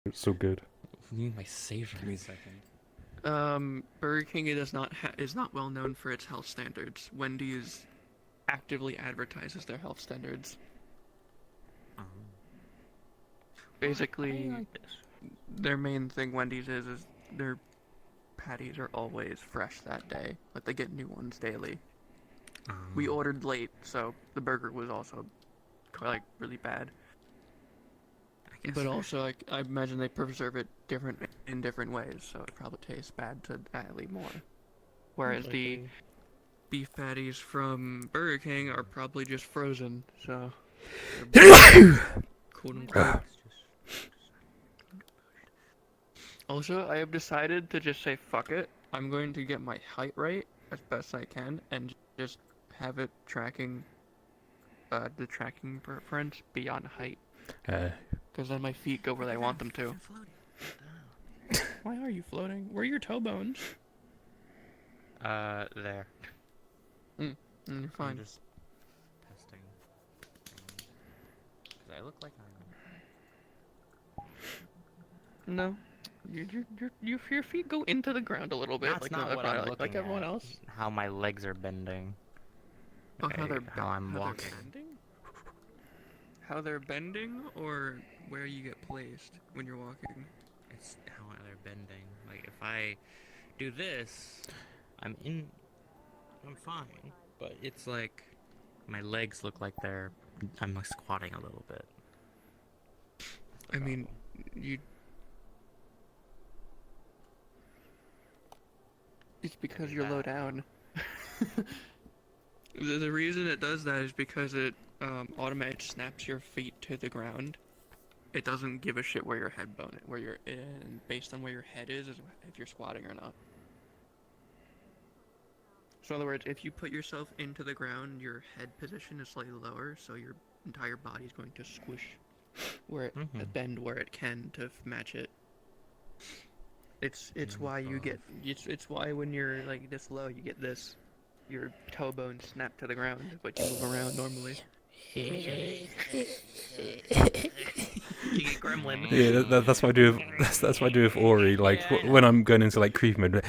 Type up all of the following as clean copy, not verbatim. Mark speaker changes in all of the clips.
Speaker 1: It's so good.
Speaker 2: Need my save for a second.
Speaker 3: Burger King is not well known for its health standards. Wendy's actively advertises their health standards.
Speaker 2: Oh.
Speaker 3: Basically,
Speaker 2: I like this.
Speaker 3: their main thing Wendy's is their patties are always fresh that day. Like they get new ones daily. We ordered late, so the burger was also like really bad.
Speaker 2: I guess.
Speaker 3: But also, like I imagine they preserve it in different ways, so it probably tastes bad to Ali more. Whereas the beef patties from Burger King are probably just frozen, so quote unquote. Also, I have decided to just say fuck it. I'm going to get my height right as best I can and just have it tracking the tracking preference be on height. Because then my feet go where they want them to. Why are you floating? Where are your toe bones?
Speaker 2: There.
Speaker 3: You're
Speaker 2: I'm
Speaker 3: fine.
Speaker 2: just testing. Cause I look like I'm.
Speaker 3: No. Your feet go into the ground a little bit.
Speaker 2: That's not what I'm looking
Speaker 3: like everyone
Speaker 2: at.
Speaker 3: else.
Speaker 2: How my legs are bending.
Speaker 3: Oh, how
Speaker 2: I'm
Speaker 3: they're
Speaker 2: walking.
Speaker 3: bending? How they're bending, or where you get placed when you're walking?
Speaker 2: It's how they're bending. Like if I do this, I'm fine. But it's like my legs look like I'm like squatting a little bit.
Speaker 3: I mean, it's because you're low down. The reason it does that is because it automatically snaps your feet to the ground. It doesn't give a shit where your head bone, where you're in, based on where your head is if you're squatting or not. So in other words, if you put yourself into the ground, your head position is slightly lower, so your entire body is going to squish where it bend where it can to match it. It's why you get it's why when you're like this low, you get this. Your toe bones snap to the ground, but you move around normally. You get gremlin.
Speaker 1: Yeah, that's what I do. That's what I do with Ori. Like when I'm going into like creep mode.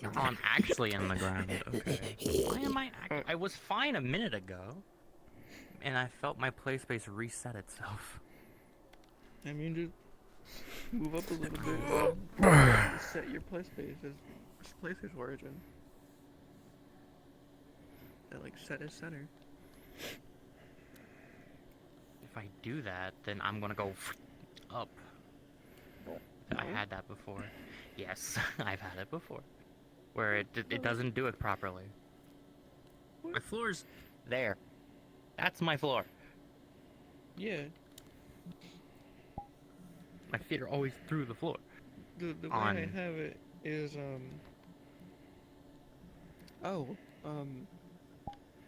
Speaker 2: Oh, I'm actually in the ground. Okay. Why am I was fine a minute ago, and I felt my play space reset itself.
Speaker 3: I mean, just move up a little bit. Set your play space as play space origin. That like set as center.
Speaker 2: If I do that, then I'm gonna go up. I had that before. Yes, I've had it before. Where it doesn't do it properly. My floor's there. That's my floor.
Speaker 3: Yeah.
Speaker 2: My feet are always through the floor.
Speaker 3: The way I have it is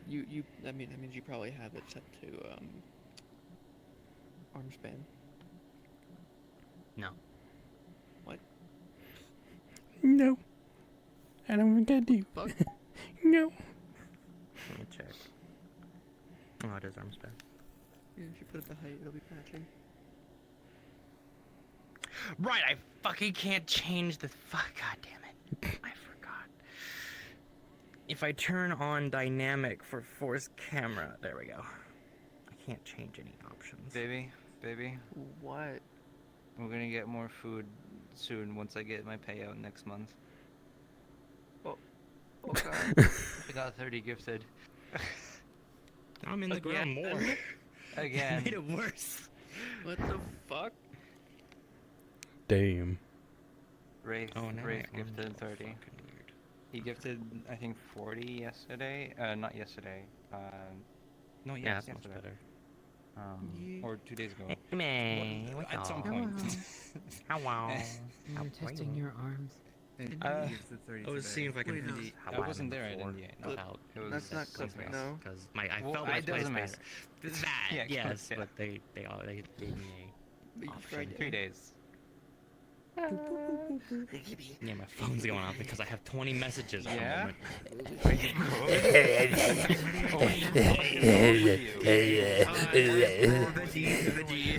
Speaker 3: you that means you probably have it set to arm span.
Speaker 2: No.
Speaker 3: What?
Speaker 1: No. I don't think I do.
Speaker 3: Fuck.
Speaker 1: No.
Speaker 2: Let me check. Oh, it is arm span.
Speaker 3: Yeah, if you put it the height, it'll be patching.
Speaker 2: Right, I fucking can't change the fuck. God damn it! I forgot. If I turn on dynamic for force camera, there we go. I can't change any options.
Speaker 4: Baby.
Speaker 3: What?
Speaker 4: We're gonna get more food soon once I get my payout next month.
Speaker 3: Oh god.
Speaker 4: I got 30 gifted.
Speaker 2: I'm in the ground more.
Speaker 4: Again.
Speaker 2: Made it worse.
Speaker 3: What the fuck?
Speaker 1: Damn.
Speaker 4: Wraith gifted 30.
Speaker 2: Weird.
Speaker 4: He gifted, I think, 40 yesterday. Not yesterday. No,
Speaker 2: Yeah, that's
Speaker 4: yesterday.
Speaker 2: much better.
Speaker 4: Or 2 days ago.
Speaker 2: Hey, man,
Speaker 4: Well,
Speaker 2: what's
Speaker 4: at some
Speaker 2: up?
Speaker 4: point.
Speaker 2: Hello.
Speaker 5: You're testing your arms.
Speaker 2: I was seeing if I can.
Speaker 3: Wait,
Speaker 4: I wasn't there, I didn't yet.
Speaker 2: About
Speaker 3: That's not
Speaker 4: something
Speaker 3: clip.
Speaker 4: else.
Speaker 3: No.
Speaker 2: because I
Speaker 4: Well,
Speaker 2: felt my
Speaker 4: it doesn't
Speaker 2: play space. That
Speaker 4: Yeah,
Speaker 2: yes,
Speaker 4: yeah.
Speaker 2: but they gave me
Speaker 3: But you
Speaker 2: Option.
Speaker 3: tried
Speaker 4: 3 days.
Speaker 2: Yeah, my phone's going off because I have 20 messages at
Speaker 4: Yeah?
Speaker 2: the moment.
Speaker 4: Are you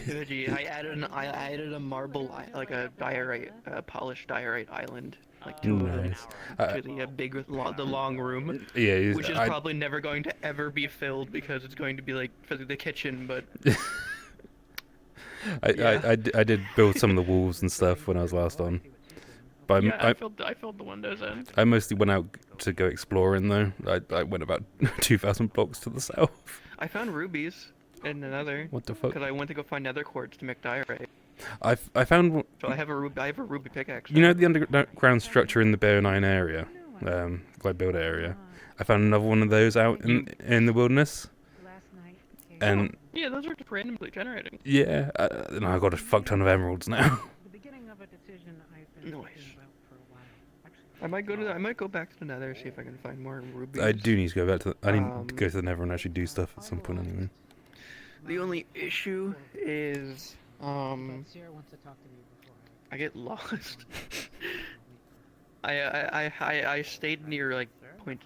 Speaker 3: Veggie. I added a marble, like a diorite, polished diorite island, like two of them,
Speaker 1: Nice.
Speaker 3: to the the long room,
Speaker 1: Yeah,
Speaker 3: which is probably never going to ever be filled because it's going to be like for the kitchen. But yeah.
Speaker 1: I did build some of the walls and stuff when I was last on. But
Speaker 3: Yeah, I filled the windows in.
Speaker 1: I mostly went out to go exploring though. I went about 2,000 blocks to the south.
Speaker 3: I found rubies in the nether.
Speaker 1: What the fuck?
Speaker 3: Because I went to go find nether quartz to make diorite.
Speaker 1: I found.
Speaker 3: So I have a ruby pickaxe.
Speaker 1: You know the underground structure in the Bare Iron area, like build area. I found another one of those out in the wilderness. And
Speaker 3: yeah, those are just randomly generating.
Speaker 1: yeah, and I got a fuck ton of emeralds now.
Speaker 3: Nice. I might go back to the nether, see if I can find more rubies.
Speaker 1: I do need to go back to. I need to go to the Nether and actually do stuff at some point anyway.
Speaker 3: The only issue is I get lost. I stayed near like points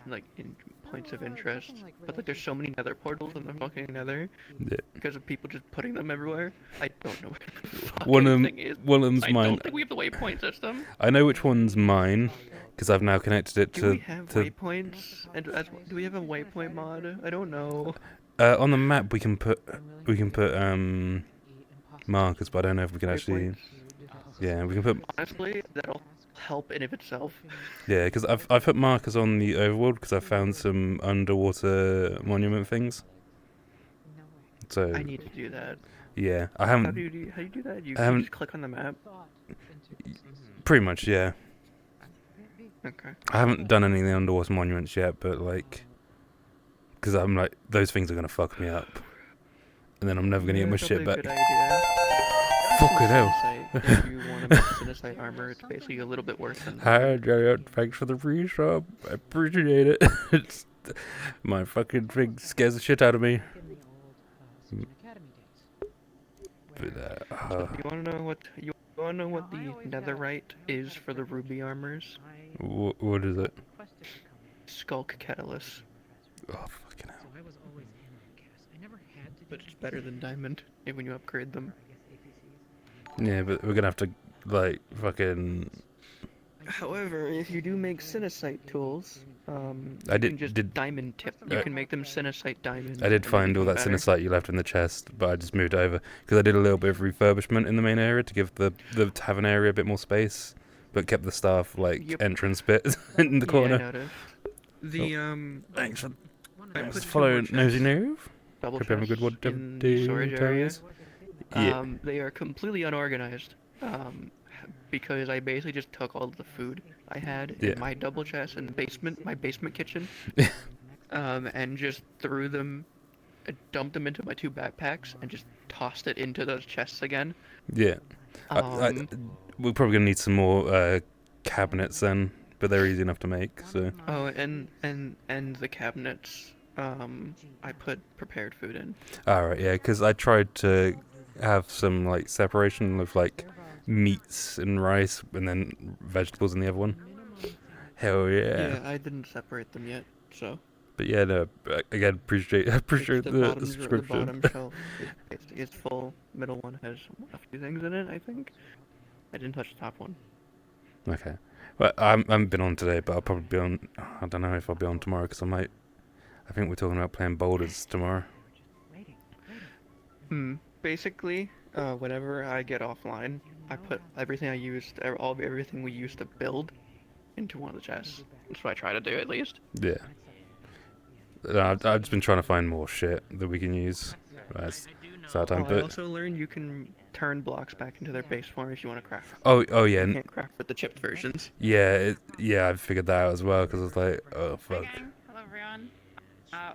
Speaker 3: of interest, but like there's so many nether portals in the fucking nether because of people just putting them everywhere. I don't know where the fucking thing is.
Speaker 1: One of them's
Speaker 3: I
Speaker 1: mine.
Speaker 3: don't think we have the waypoint system.
Speaker 1: I know which one's mine because I've now connected it
Speaker 3: Do we have waypoints? And do we have a waypoint mod? I don't know.
Speaker 1: on the map we can put markers, but I don't know if we can actually.
Speaker 3: Waypoints?
Speaker 1: Yeah, we can put.
Speaker 3: Honestly, that'll help in of itself.
Speaker 1: Yeah, because I've put markers on the overworld because I found some underwater monument things. So
Speaker 3: I need to do that.
Speaker 1: yeah, I
Speaker 3: How
Speaker 1: haven't.
Speaker 3: do you do that? You
Speaker 1: haven't-
Speaker 3: just click on the map.
Speaker 1: Pretty much, yeah.
Speaker 3: Okay.
Speaker 1: I haven't done any of the underwater monuments yet, but like, because I'm like, those things are gonna fuck me up, and then I'm never gonna get my shit back.
Speaker 3: Good idea.
Speaker 1: Fucking hell.
Speaker 3: If you want to make Sinistite armor, it's basically a little bit worse than.
Speaker 1: Hi, Giant. Thanks for the free sub. I appreciate it. It's, my fucking thing scares the shit out of me. But,
Speaker 3: You want to know what the netherite is for the ruby armors?
Speaker 1: what is it?
Speaker 3: Skulk Catalyst.
Speaker 1: Oh, fucking hell.
Speaker 3: But it's better than diamond when you upgrade them.
Speaker 1: Yeah, but we're gonna have to, like, fucking.
Speaker 3: However, if you do make Sinistite tools,
Speaker 1: I
Speaker 3: you
Speaker 1: did-
Speaker 3: can just
Speaker 1: did-
Speaker 3: diamond tip. You can make them Sinistite diamonds.
Speaker 1: I did
Speaker 3: and
Speaker 1: find
Speaker 3: make
Speaker 1: all
Speaker 3: them
Speaker 1: that
Speaker 3: better.
Speaker 1: Sinistite you left in the chest, but I just moved over because I did a little bit of refurbishment in the main area to give the tavern area a bit more space, but kept the staff
Speaker 3: Yep.
Speaker 1: entrance bit in the
Speaker 3: Yeah, I
Speaker 1: corner.
Speaker 3: noticed. The
Speaker 1: Thanks for
Speaker 3: I put two
Speaker 1: follow
Speaker 3: more
Speaker 1: Nosy
Speaker 3: chests,
Speaker 1: Nove.
Speaker 3: double
Speaker 1: Hope you have a good
Speaker 3: chests
Speaker 1: one.
Speaker 3: in the storage area.
Speaker 1: Yeah.
Speaker 3: They are completely unorganized. Because I basically just took all of the food I had
Speaker 1: Yeah.
Speaker 3: in my double chest in the basement, my basement kitchen, and just threw them, dumped them into my two backpacks, and just tossed it into those chests again.
Speaker 1: Yeah.
Speaker 3: Um,
Speaker 1: We're probably gonna need some more cabinets then, but they're easy enough to make. So
Speaker 3: Oh, and the cabinets, I put prepared food in.
Speaker 1: all right, yeah, because I tried to have some like separation of like meats and rice, and then vegetables in the other one. Hell yeah!
Speaker 3: Yeah, I didn't separate them yet, so.
Speaker 1: But yeah, no. Again, appreciate the
Speaker 3: The
Speaker 1: subscription.
Speaker 3: bottom shelf is full. Middle one has a few things in it, I think. I didn't touch the top one.
Speaker 1: Okay. Well, I haven't been on today, but I'll probably be on. I don't know if I'll be on tomorrow because I might. I think we're talking about playing boulders tomorrow.
Speaker 3: Basically, whenever I get offline, I put everything everything we used to build into one of the chests. That's what I try to do, at least.
Speaker 1: Yeah. I've just been trying to find more shit that we can use. It's that time,
Speaker 3: I
Speaker 1: but
Speaker 3: also learned you can turn blocks back into their base form if you want to craft.
Speaker 1: oh yeah,
Speaker 3: You can't craft with the chipped versions.
Speaker 1: yeah, I figured that out as well because I was like, oh fuck.
Speaker 6: Hi gang, hello everyone.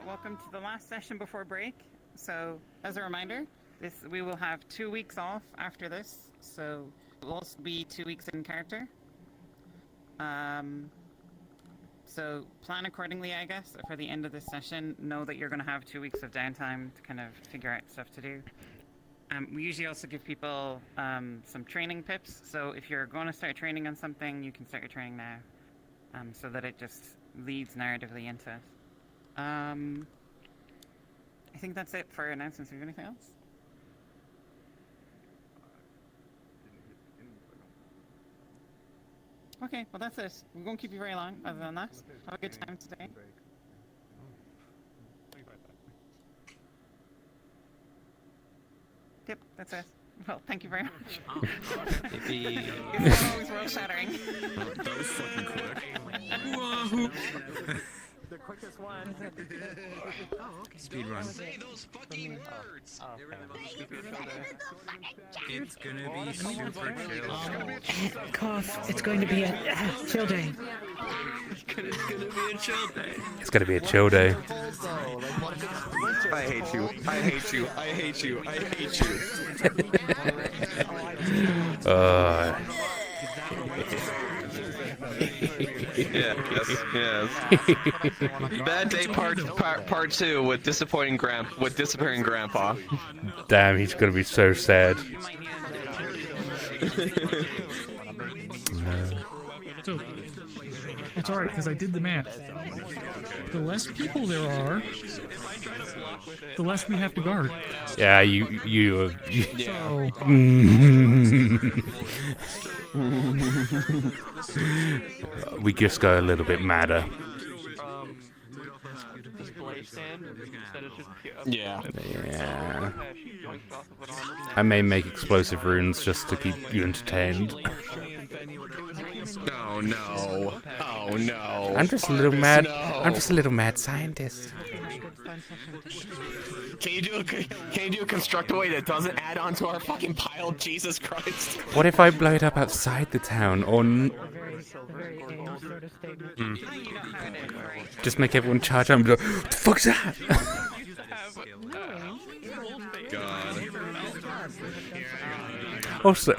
Speaker 6: Welcome to the last session before break. So, as a reminder, we will have 2 weeks off after this, so we'll also be 2 weeks in character. So plan accordingly, I guess, for the end of this session. Know that you're going to have 2 weeks of downtime to kind of figure out stuff to do. We usually also give people some training pips. So if you're going to start training on something, you can start your training now, so that it just leads narratively into it. I think that's it for announcements. Do you have anything else? Okay, well that's it. We won't keep you very long. Other than that, have a good time today. Yep, that's it. Well, thank you very much. It's always world shattering.
Speaker 7: That was fucking quick.
Speaker 8: The quickest one.
Speaker 7: Speed run.
Speaker 9: Say those fucking words.
Speaker 7: It's gonna be super chill.
Speaker 5: Cough. It's going to be a chill day.
Speaker 9: It's gonna be a chill day.
Speaker 1: It's gonna be a chill day.
Speaker 9: I hate you. I hate you. I hate you. I hate you. Yes. Bad day part 2 with disappointing grandpa.
Speaker 1: Damn, he's gonna be so sad.
Speaker 10: So, it's alright, because I did the math. The less people there are, the less we have to guard.
Speaker 1: Yeah, you
Speaker 10: So,
Speaker 1: we just go a little bit madder.
Speaker 9: Yeah.
Speaker 1: Yeah. I may make explosive runes just to keep you entertained.
Speaker 9: Oh no. Oh no.
Speaker 1: I'm just a little mad.
Speaker 9: No.
Speaker 1: I'm just a little mad scientist.
Speaker 9: Can you do a constructoid that doesn't add on to our fucking pile? Jesus Christ.
Speaker 1: What if I blow it up outside the town, or just make everyone charge up and go, "What the fuck's that?"
Speaker 9: God.
Speaker 1: Also,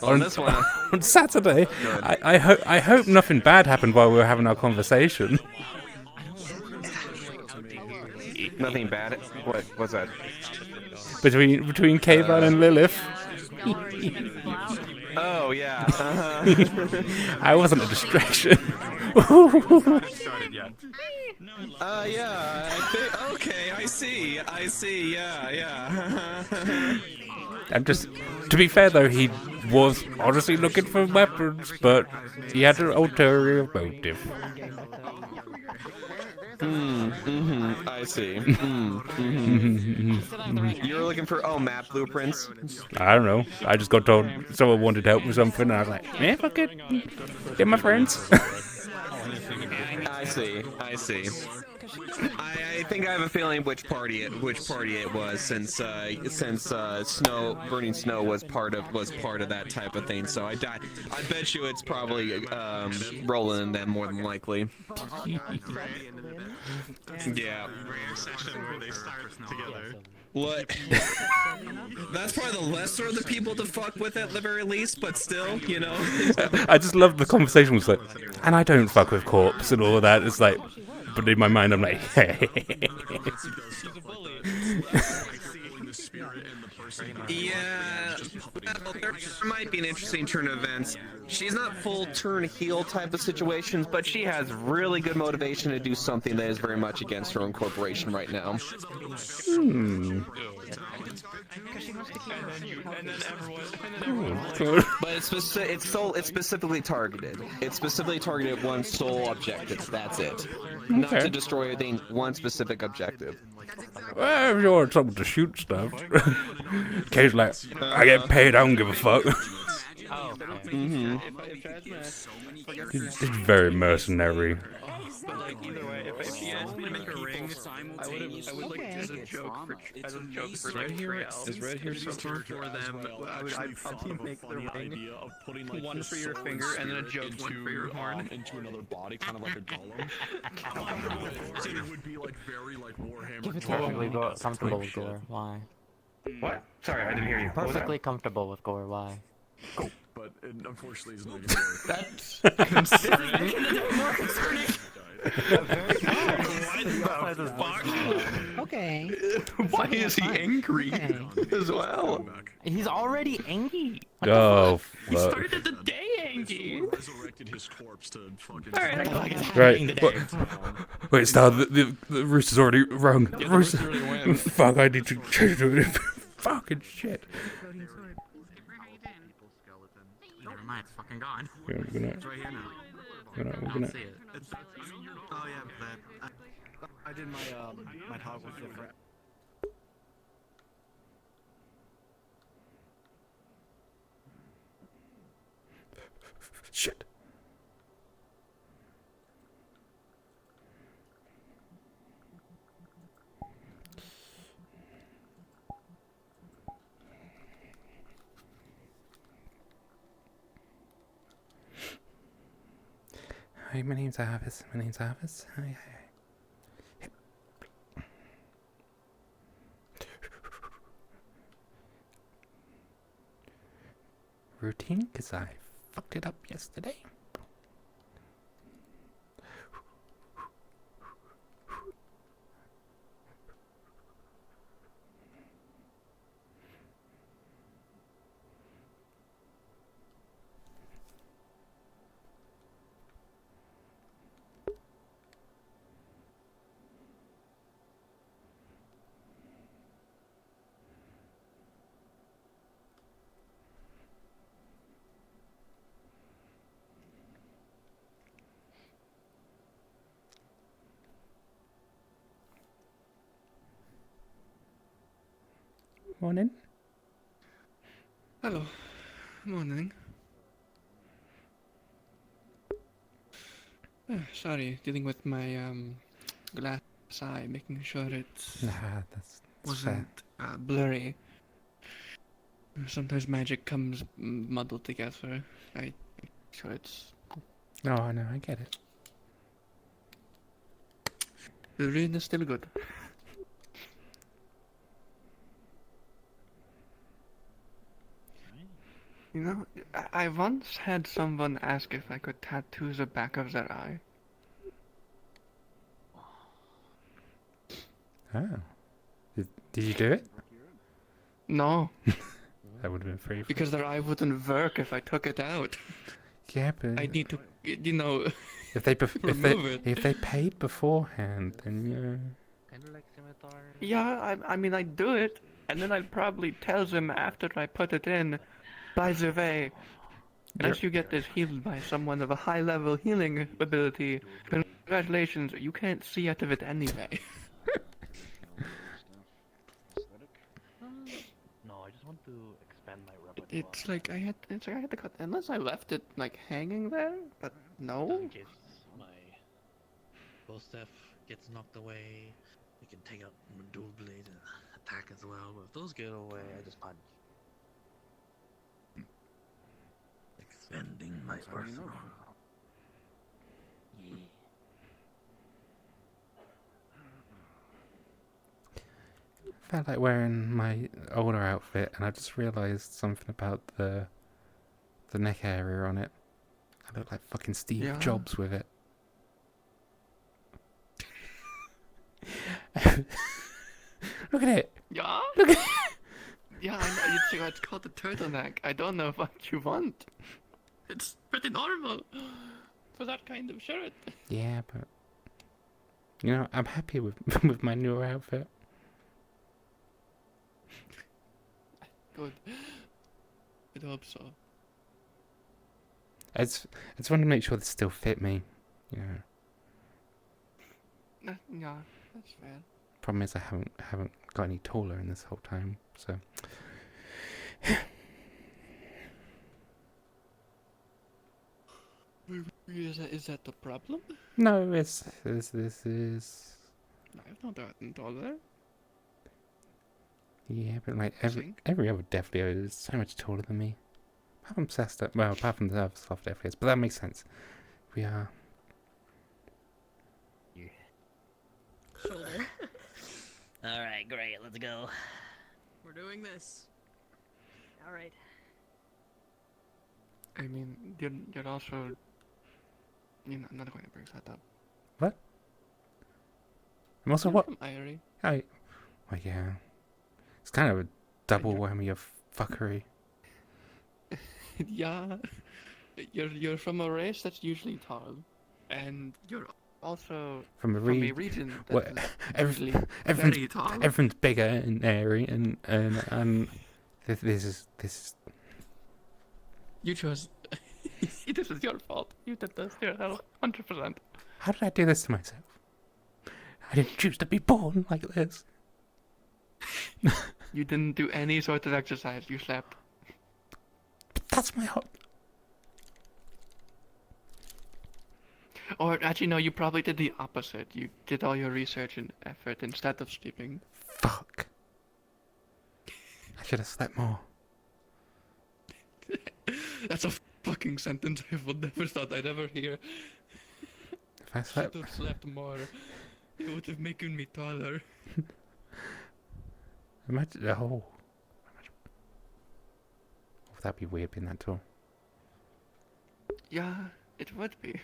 Speaker 9: On this one.
Speaker 1: on Saturday, I hope nothing bad happened while we were having our conversation.
Speaker 9: Nothing bad. What's that?
Speaker 1: Between Kavan and Lilith.
Speaker 9: Oh yeah.
Speaker 1: I wasn't a distraction.
Speaker 9: Yeah. Okay. I see. Yeah.
Speaker 1: I'm just. To be fair though, he was honestly looking for weapons, but he had an ulterior motive.
Speaker 9: I see. You were looking for map blueprints.
Speaker 1: I don't know. I just got told someone wanted help with something, and I was like, fuck it. Get my friends.
Speaker 9: I see. I think I have a feeling which party it was, since burning snow was part of that type of thing. So I bet you it's probably Roland and them more than likely. Yeah. What? That's probably the lesser of the people to fuck with at the very least, but still, you know.
Speaker 1: I just love the conversation was like, and I don't fuck with corpse and all of that. It's like, but in my mind I'm like,
Speaker 9: yeah, well, there might be an interesting turn of events. She's not full turn heel type of situations, but she has really good motivation to do something that is very much against her own corporation right now. But it's specifically targeted. It's specifically targeted at one sole objective. That's it. Not to destroy anything. One specific objective.
Speaker 1: Well, if you want someone to shoot stuff, Kay's like, I get paid. I don't give a fuck. It's very mercenary.
Speaker 3: But like either way, if you asked me to make a ring, I would like as a joke for like Trail.
Speaker 7: Is red here
Speaker 3: for them? I'd probably make the ring one for your finger and then a joke one for your horn.
Speaker 7: Into another body, kind of like a golem. So it would be like very like Warhammer.
Speaker 2: Perfectly comfortable with gore. Why?
Speaker 8: What? Sorry, I didn't hear you.
Speaker 2: Perfectly comfortable with gore. Why?
Speaker 7: But it unfortunately isn't going to work.
Speaker 8: That's concerning. More concerning.
Speaker 9: the fuck?
Speaker 5: Okay.
Speaker 9: Why is he angry
Speaker 5: Okay.
Speaker 9: as well?
Speaker 2: He's already angry.
Speaker 1: Oh,
Speaker 3: He
Speaker 1: fuck.
Speaker 3: started the day angry.
Speaker 7: Resurrected his corpse to fucking.
Speaker 3: Alright,
Speaker 5: What the fuck is
Speaker 1: Right.
Speaker 5: happening today?
Speaker 1: Wait, Star, the rooster's already rung. The
Speaker 9: Yeah, the
Speaker 1: rooster.
Speaker 9: rooster already went.
Speaker 1: Fuck, I need to change it. Fucking shit.
Speaker 2: Never mind, it's fucking gone.
Speaker 1: Yeah, we're gonna,
Speaker 2: It's right here now.
Speaker 1: we're
Speaker 2: I
Speaker 1: gonna,
Speaker 2: don't see it.
Speaker 11: Oh yeah, but I did my toggle different.
Speaker 1: shit. Hi, my name's Arvus. My name's Arvus. Hi. Routine, because I fucked it up yesterday. Morning.
Speaker 3: Hello. Morning. Sorry, dealing with my glass eye, making sure it's
Speaker 1: Nah, that's fair.
Speaker 3: wasn't blurry. Sometimes magic comes muddled together. I sure it's
Speaker 1: No, no, I get it.
Speaker 3: the rain is still good. You know, I once had someone ask if I could tattoo the back of their eye.
Speaker 1: Oh. Did you do it?
Speaker 3: No,
Speaker 1: That would have been free.
Speaker 3: because their eye wouldn't work if I took it out.
Speaker 1: Yeah, but
Speaker 3: I need to, you know,
Speaker 1: if they
Speaker 3: remove it.
Speaker 1: if they paid beforehand, then
Speaker 2: Kind of like scimitar.
Speaker 3: Yeah, I mean, I'd do it, and then I'd probably tell them after I put it in, by the way, unless you get this healed by someone of a high-level healing ability, congratulations, you can't see out of it anyway.
Speaker 11: No, I just want to expand my repertoire.
Speaker 3: It's like I had to cut, unless I left it, like, hanging there, but no.
Speaker 11: In case my bow staff gets knocked away, we can take out my dual blade and attack as well. But if those get away, I just punch. Expanding my arsenal. Yeah.
Speaker 1: felt like wearing my older outfit, and I just realised something about the neck area on it. I look like fucking Steve
Speaker 3: Yeah.
Speaker 1: Jobs with it. Look at it.
Speaker 3: Yeah?
Speaker 1: Look at
Speaker 3: Yeah, I know. It's called the turtleneck. I don't know what you want. It's pretty normal for that kind of shirt.
Speaker 1: Yeah, but you know, I'm happy with with my newer outfit.
Speaker 3: Good. I hope so.
Speaker 1: I just want to make sure they still fit me. You know,
Speaker 3: Yeah, that's fair.
Speaker 1: problem is I haven't got any taller in this whole time, so.
Speaker 3: Is that the problem?
Speaker 1: No, this is.
Speaker 3: I've not gotten taller.
Speaker 1: Yeah, but like
Speaker 3: Think?
Speaker 1: every other Death Leo is so much taller than me. Apart from Sesta, well, apart from the other soft Death Leos, but that makes sense. We are.
Speaker 12: Shoulder.
Speaker 11: Alright, great, let's go.
Speaker 12: We're doing this. All right.
Speaker 3: I mean, you're also. I'm not going to bring that up.
Speaker 1: What? I'm also
Speaker 3: I'm
Speaker 1: what?
Speaker 3: from Irie.
Speaker 1: Oh, well, yeah. It's kind of a double whammy of fuckery.
Speaker 3: Yeah, you're from a race that's usually tall, and you're also
Speaker 1: From a
Speaker 3: region
Speaker 1: what?
Speaker 3: that's usually very tall.
Speaker 1: Everyone's bigger and airy, and this is.
Speaker 3: You chose. This is your fault. You did this yourself, 100%.
Speaker 1: How did I do this to myself? I didn't choose to be born like this.
Speaker 3: You didn't do any sort of exercise. You slept.
Speaker 1: But that's my hot.
Speaker 3: Or actually, no. You probably did the opposite. You did all your research and effort instead of sleeping.
Speaker 1: Fuck. I should have slept more.
Speaker 3: That's a fucking sentence I would never thought I'd ever hear.
Speaker 1: If I slept.
Speaker 3: Should have slept more. It would have made me taller.
Speaker 1: Imagine. Oh, that'd be weird being that tall.
Speaker 3: Yeah, it would be.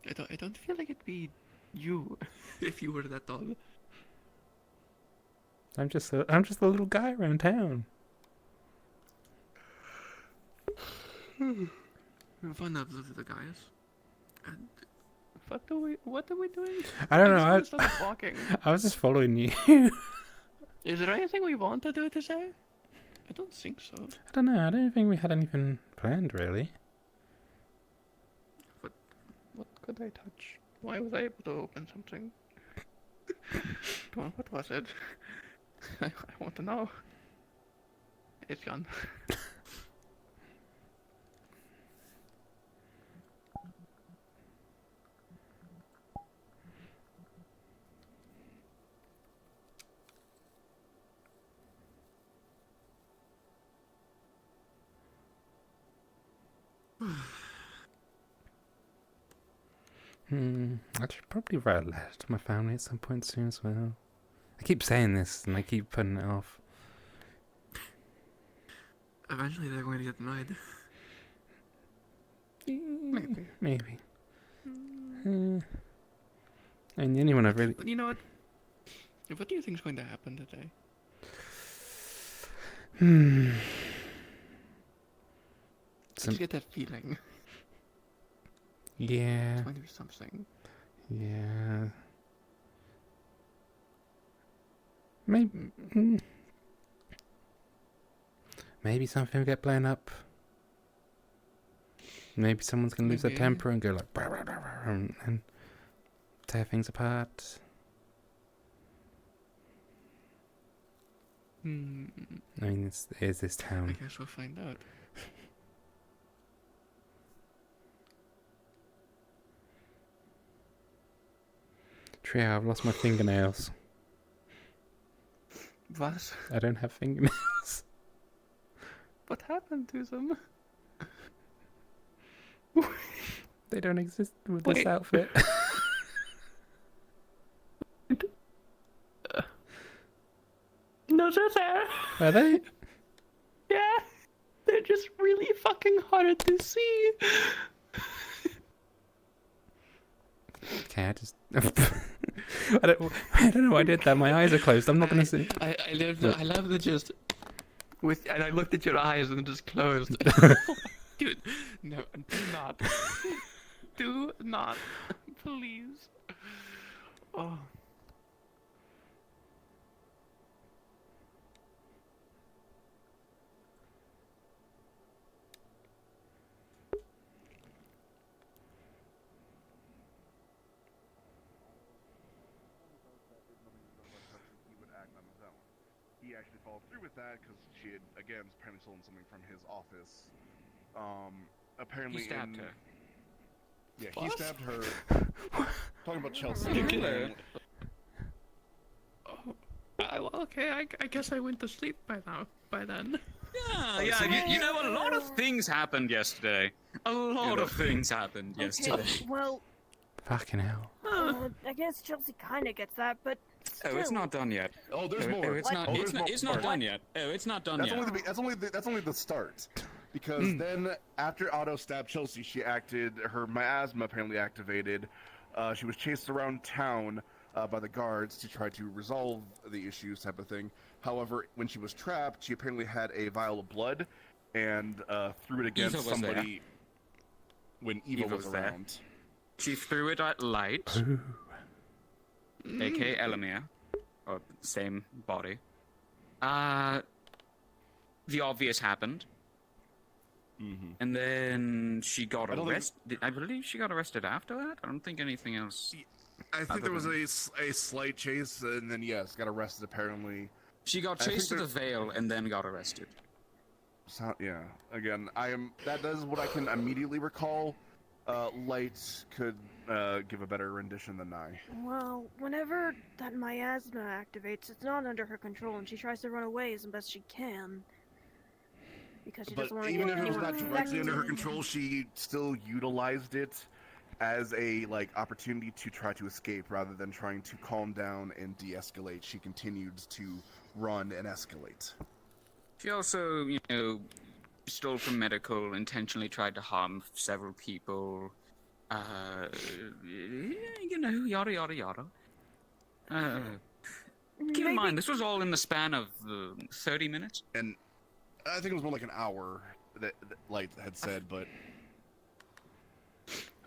Speaker 3: I don't feel like it'd be you if you were that tall.
Speaker 1: I'm just a little guy around town.
Speaker 3: One of the guys. And what are we doing?
Speaker 1: I don't know.
Speaker 3: Just started walking.
Speaker 1: I was just following you.
Speaker 3: Is there anything we want to do today? I don't think so.
Speaker 1: I don't know. I don't think we had anything planned really.
Speaker 3: What could I touch? Why was I able to open something? What was it? I want to know. It's gone.
Speaker 1: I should probably write a letter to my family at some point soon as well. I keep saying this and I keep putting it off.
Speaker 3: Eventually they're going to get annoyed.
Speaker 1: Maybe. And the only one I've really...
Speaker 3: But you know what? What do you think is going to happen today? Just get that feeling.
Speaker 1: Yeah.
Speaker 3: It's going to be something.
Speaker 1: Yeah. Maybe. Maybe something will get blown up. Maybe someone's gonna lose their temper and go like "Brr, brr, brr, brr," and tear things apart. I mean, it is this town.
Speaker 3: I guess we'll find out.
Speaker 1: Trio, I've lost my fingernails.
Speaker 3: What?
Speaker 1: I don't have fingernails.
Speaker 3: What happened to them?
Speaker 1: They don't exist with this outfit.
Speaker 3: No, they're there.
Speaker 1: Are they?
Speaker 3: Yeah. They're just really fucking hard to see.
Speaker 1: Okay, I just... I don't know why I did that. My eyes are closed. I'm not gonna see.
Speaker 3: I love the just... And I looked at your eyes and just closed. Dude, no, do not. Do not. Please. Oh.
Speaker 13: He actually followed through with that because she had, again, apparently stolen something from his office. Apparently
Speaker 2: He stabbed her.
Speaker 13: Yeah,
Speaker 3: What?
Speaker 13: he stabbed her. Talking about Chelsea.
Speaker 3: Well, okay, I guess I went to sleep by then.
Speaker 14: Yeah, you know, a lot of things happened yesterday. A lot of things happened yesterday.
Speaker 15: Okay, well,
Speaker 1: Fucking hell.
Speaker 15: I guess Chelsea kind of gets that, but still.
Speaker 14: Oh, it's not done yet.
Speaker 13: Oh, there's more.
Speaker 14: Oh, it's not.
Speaker 13: Oh,
Speaker 14: it's
Speaker 13: there's
Speaker 14: not
Speaker 13: more.
Speaker 14: done yet. Oh, it's not done
Speaker 13: That's
Speaker 14: yet.
Speaker 13: only the start. Because then, after Otto stabbed Chelsea, her miasma apparently activated. She was chased around town by the guards to try to resolve the issues, type of thing. However, when she was trapped, she apparently had a vial of blood and threw it against
Speaker 14: Eva was
Speaker 13: somebody when Eva was
Speaker 14: there.
Speaker 13: around.
Speaker 14: She threw it at Light, aka Elamir, or same body. The obvious happened. And then she got arrested. I believe she got arrested after that. I don't think anything else.
Speaker 13: I think there was a slight chase, and then yes, got arrested apparently.
Speaker 14: She got chased to the Vale and then got arrested.
Speaker 13: So, yeah. Again, that is what I can immediately recall. Light could give a better rendition than I.
Speaker 15: Well, whenever that miasma activates, it's not under her control, and she tries to run away as best she can. Because she doesn't want to
Speaker 13: even
Speaker 15: get
Speaker 13: if it was
Speaker 15: anyone
Speaker 13: not directly under her
Speaker 15: infected.
Speaker 13: control, she still utilized it as a opportunity to try to escape rather than trying to calm down and de-escalate. She continued to run and escalate.
Speaker 14: She also, stole from medical, intentionally tried to harm several people. Yada yada yada. Keep in mind, this was all in the span of 30 minutes.
Speaker 13: And I think it was more like an hour that Light had said, but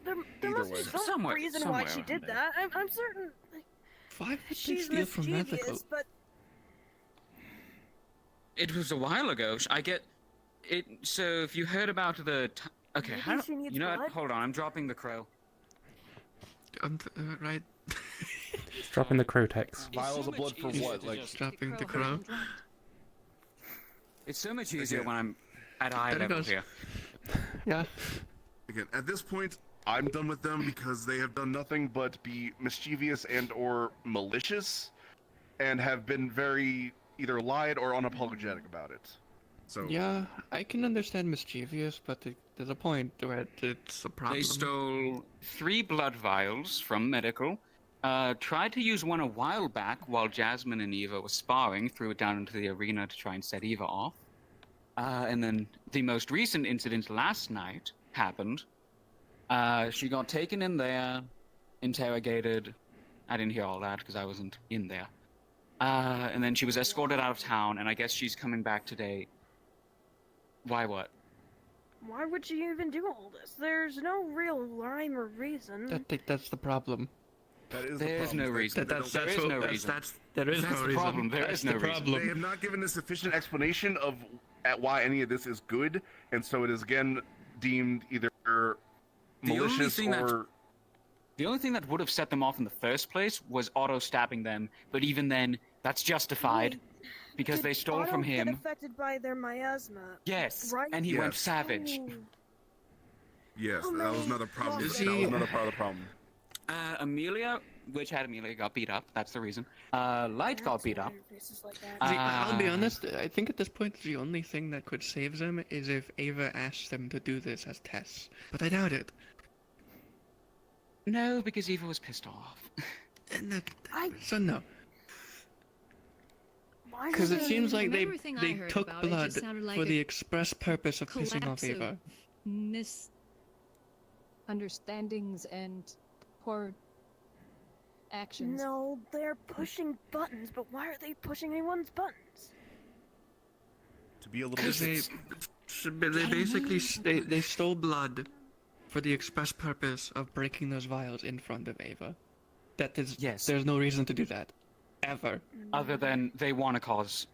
Speaker 15: There must be some reason why she did that. I'm certain.
Speaker 3: Why would they
Speaker 15: She's
Speaker 3: steal from
Speaker 15: mischievous,
Speaker 3: medical?
Speaker 15: but
Speaker 14: It was a while ago. I get it. So if you heard about the, okay,
Speaker 15: maybe
Speaker 14: how?
Speaker 15: she needs
Speaker 14: You know what?
Speaker 15: blood?
Speaker 14: Hold on, I'm dropping the crow.
Speaker 3: Right.
Speaker 1: Dropping the crow text.
Speaker 13: Vials of blood for what? Like
Speaker 3: dropping the crow.
Speaker 14: It's so much easier when I'm at eye
Speaker 3: There it
Speaker 14: level
Speaker 3: goes.
Speaker 14: here.
Speaker 3: Yeah.
Speaker 13: Again, at this point, I'm done with them because they have done nothing but be mischievous and or malicious, and have been very either lied or unapologetic about it. So
Speaker 3: Yeah, I can understand mischievous, but there's a point where it's a problem.
Speaker 14: They stole 3 blood vials from medical. Tried to use one a while back while Jasmine and Eva were sparring, threw it down into the arena to try and set Eva off. And then the most recent incident last night happened. She got taken in there, interrogated. I didn't hear all that because I wasn't in there. And then she was escorted out of town, and I guess she's coming back today. Why what?
Speaker 15: why would she even do all this? There's no real rhyme or reason.
Speaker 3: That's the problem.
Speaker 13: that is
Speaker 14: There
Speaker 13: the
Speaker 14: is
Speaker 13: problem.
Speaker 14: no reason.
Speaker 3: That's
Speaker 14: There is
Speaker 3: what-
Speaker 14: no
Speaker 3: that's-
Speaker 14: reason.
Speaker 3: there is
Speaker 14: That's
Speaker 3: no
Speaker 14: the
Speaker 3: reason.
Speaker 14: problem. There
Speaker 3: That's
Speaker 14: is no
Speaker 3: the
Speaker 14: reason.
Speaker 3: problem.
Speaker 13: They have not given a sufficient explanation of why any of this is good, and so it is again deemed either malicious or.
Speaker 14: The only thing that would have set them off in the first place was Otto stabbing them, but even then, that's justified because they stole
Speaker 15: Otto
Speaker 14: from
Speaker 15: get
Speaker 14: him.
Speaker 15: affected by their miasma.
Speaker 14: Yes,
Speaker 15: right?
Speaker 14: and he went
Speaker 13: Yes.
Speaker 14: savage.
Speaker 13: Yes,
Speaker 15: Oh,
Speaker 13: that was
Speaker 15: no.
Speaker 13: another problem.
Speaker 15: Is
Speaker 13: That
Speaker 3: he-
Speaker 13: was another part of the problem.
Speaker 14: Amelia, Amelia got beat up. That's the reason. Light got beat up.
Speaker 3: I'll be honest, I think at this point the only thing that could save them is if Ava asks them to do this as tests. But I doubt it.
Speaker 14: No, because Eva was pissed off.
Speaker 3: So no.
Speaker 15: Why
Speaker 3: Because it
Speaker 15: would
Speaker 3: seems
Speaker 15: they-
Speaker 3: like
Speaker 16: From
Speaker 3: they,
Speaker 16: everything I
Speaker 3: they
Speaker 16: heard
Speaker 3: took
Speaker 16: about it, it
Speaker 3: blood
Speaker 16: just sounded like
Speaker 3: for
Speaker 16: a
Speaker 3: the express purpose of pissing off
Speaker 16: collapse of
Speaker 3: Ava.
Speaker 16: misunderstandings and poor actions.
Speaker 15: No, they're pushing buttons, but why are they pushing anyone's buttons?
Speaker 13: To be a little
Speaker 3: Because they basically they stole blood for the express purpose of breaking those vials in front of Ava. That is,
Speaker 14: yes.
Speaker 3: There's no reason to do that, ever.
Speaker 14: Other than they want to cause.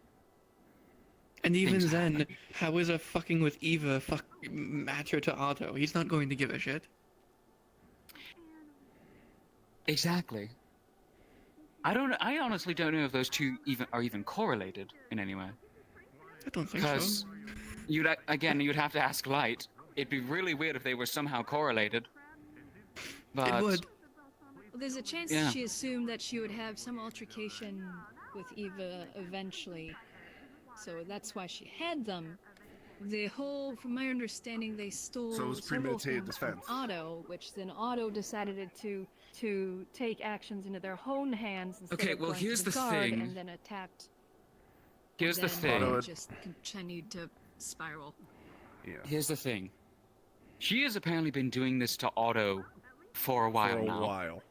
Speaker 3: And even
Speaker 14: things
Speaker 3: then,
Speaker 14: happen.
Speaker 3: how is a fucking with Eva matter to Otto? He's not going to give a shit.
Speaker 14: Exactly. I honestly don't know if those two are even correlated in any way.
Speaker 3: I don't think
Speaker 14: Because
Speaker 3: so.
Speaker 14: you'd have to ask Light. It'd be really weird if they were somehow correlated. But
Speaker 3: It would.
Speaker 16: Well, there's a chance
Speaker 14: Yeah.
Speaker 16: she assumed that she would have some altercation with Eva eventually. So that's why she had them. From my understanding, they stole
Speaker 13: So it was
Speaker 16: several
Speaker 13: premeditated
Speaker 16: things from
Speaker 13: defense.
Speaker 16: Otto, which then Otto decided to take actions into their own hands instead
Speaker 14: Okay,
Speaker 16: of
Speaker 14: well,
Speaker 16: going to
Speaker 14: here's the
Speaker 16: guard,
Speaker 14: thing.
Speaker 16: and then attacked.
Speaker 14: Here's the
Speaker 16: then
Speaker 14: thing.
Speaker 16: it just continued to spiral.
Speaker 14: Here's the thing. She has apparently been doing this to Otto for a while now.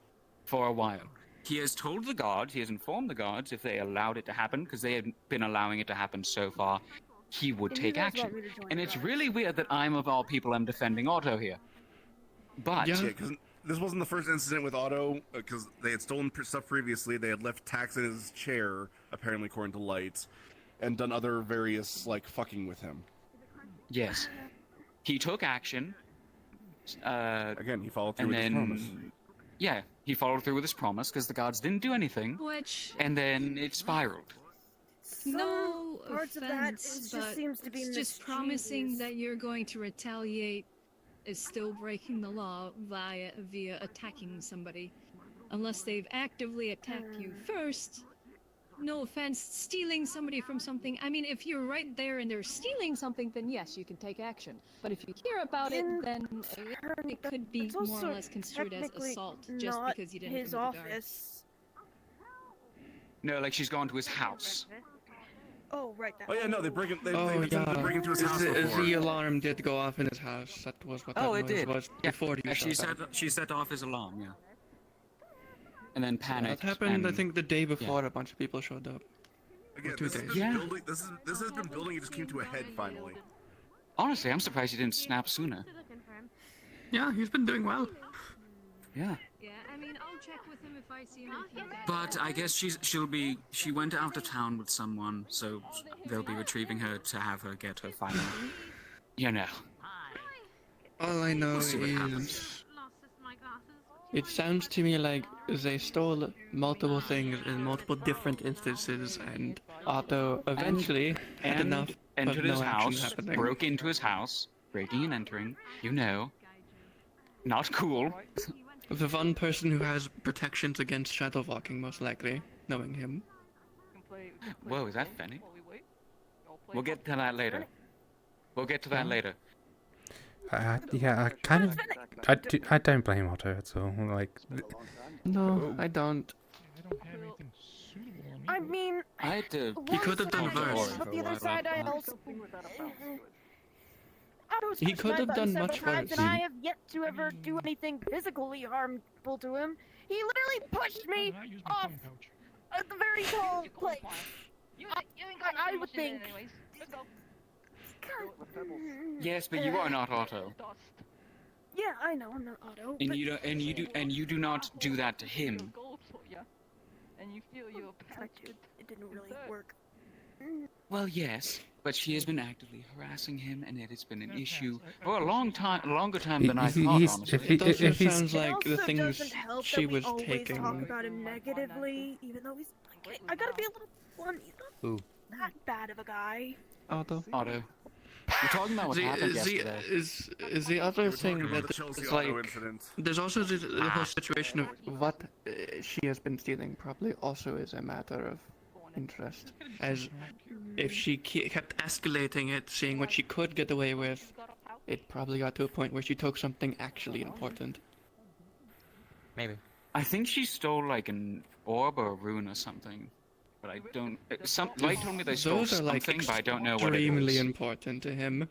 Speaker 14: For a while. He has told the guards, he has informed the guards if they allowed it to happen, because they had been allowing it to happen so far, he would take action. And it's really weird that I'm, of all people, am defending Otto here. But...
Speaker 13: Yeah, because this wasn't the first incident with Otto, because they had stolen stuff previously, they had left Tax in his chair, apparently according to Light, and done other various, like, fucking with him.
Speaker 14: Yes. He took action.
Speaker 13: Again, he followed through with his promise.
Speaker 14: Yeah, he followed through with his promise because the guards didn't do anything. And then it spiraled.
Speaker 16: No
Speaker 15: parts of that,
Speaker 16: offense,
Speaker 15: it just
Speaker 16: but
Speaker 15: seems to be
Speaker 16: just promising
Speaker 15: mischievous.
Speaker 16: that you're going to retaliate is still breaking the law via attacking somebody. Unless they've actively attacked you first. No offense, stealing somebody from something. I mean, if you're right there and they're stealing something, then yes, you can take action. But if you hear about it, then it could be more or less construed as assault just because you didn't
Speaker 15: his
Speaker 16: come to the guard.
Speaker 15: office.
Speaker 14: No, like she's gone to his house.
Speaker 15: Oh, right. That
Speaker 13: Oh yeah, no, they break it. They break into his house
Speaker 3: The
Speaker 13: before.
Speaker 3: alarm did go off in his house. That was what that
Speaker 14: Oh, it
Speaker 3: noise
Speaker 14: did.
Speaker 3: was
Speaker 14: Yeah.
Speaker 3: before you
Speaker 14: She
Speaker 3: showed up.
Speaker 14: she set off his alarm, yeah. And then panicked.
Speaker 3: That happened, I
Speaker 14: and-
Speaker 3: think, the day before a bunch of people showed up.
Speaker 13: Again,
Speaker 3: 2
Speaker 13: this has
Speaker 3: days.
Speaker 13: been building. This has been building. It just came to a head finally.
Speaker 14: Honestly, I'm surprised he didn't snap sooner.
Speaker 3: Yeah, he's been doing well.
Speaker 14: Yeah.
Speaker 16: Yeah, I mean, I'll check with him if I see him.
Speaker 14: But I guess she went out of town with someone, so they'll be retrieving her to have her get her final. You know.
Speaker 3: All I know
Speaker 14: We'll see what
Speaker 3: is...
Speaker 14: happens.
Speaker 3: It sounds to me like they stole multiple things in multiple different instances, and Otto eventually had enough of
Speaker 14: entered
Speaker 3: no
Speaker 14: his
Speaker 3: action
Speaker 14: house,
Speaker 3: happening.
Speaker 14: broke into his house, breaking and entering, you know. Not cool.
Speaker 3: The one person who has protections against shadow walking, most likely, knowing him.
Speaker 14: Whoa, is that Fenny? We'll get to that later. We'll get to that later.
Speaker 1: Yeah, I kind of... I don't blame Otto at all. Like...
Speaker 3: No, I don't.
Speaker 15: I mean,
Speaker 14: I had to...
Speaker 3: He could have done worse.
Speaker 15: but the other side, I also.
Speaker 3: He could have done
Speaker 15: several
Speaker 3: much
Speaker 15: times,
Speaker 3: worse.
Speaker 15: and I have yet to ever do anything physically harmful to him. He literally pushed me off at the very tall place. I would think.
Speaker 14: Yes, but you are not Otto.
Speaker 15: Yeah, I know I'm not Otto.
Speaker 14: And
Speaker 15: but
Speaker 14: you do not do that to him.
Speaker 15: tried to. It didn't really work.
Speaker 14: Well, yes, but she has been actively harassing him, and it has been an issue for a long time, longer time than I thought, honestly.
Speaker 3: It also sounds
Speaker 15: It
Speaker 3: like the
Speaker 15: also
Speaker 3: things
Speaker 15: doesn't help
Speaker 3: she
Speaker 15: that
Speaker 3: was
Speaker 15: we always
Speaker 3: taking.
Speaker 15: talk about him negatively, even though he's. Like, I gotta be a little blunt. He's
Speaker 1: Ooh.
Speaker 15: not that bad of a guy.
Speaker 3: Otto.
Speaker 14: Otto. We're talking about what happened yesterday.
Speaker 3: Is the other thing
Speaker 13: about
Speaker 3: that
Speaker 13: the Chelsea
Speaker 3: it's
Speaker 13: Otto
Speaker 3: like
Speaker 13: incident.
Speaker 3: there's also the whole situation of what she has been stealing probably also is a matter of interest, as if she kept escalating it, seeing what she could get away with, it probably got to a point where she took something actually important.
Speaker 2: Maybe.
Speaker 14: I think she stole like an orb or a rune or something, but I don't. Light told me they stole
Speaker 3: Those are like
Speaker 14: something, but I don't know what it
Speaker 3: extremely
Speaker 14: is.
Speaker 3: important to him.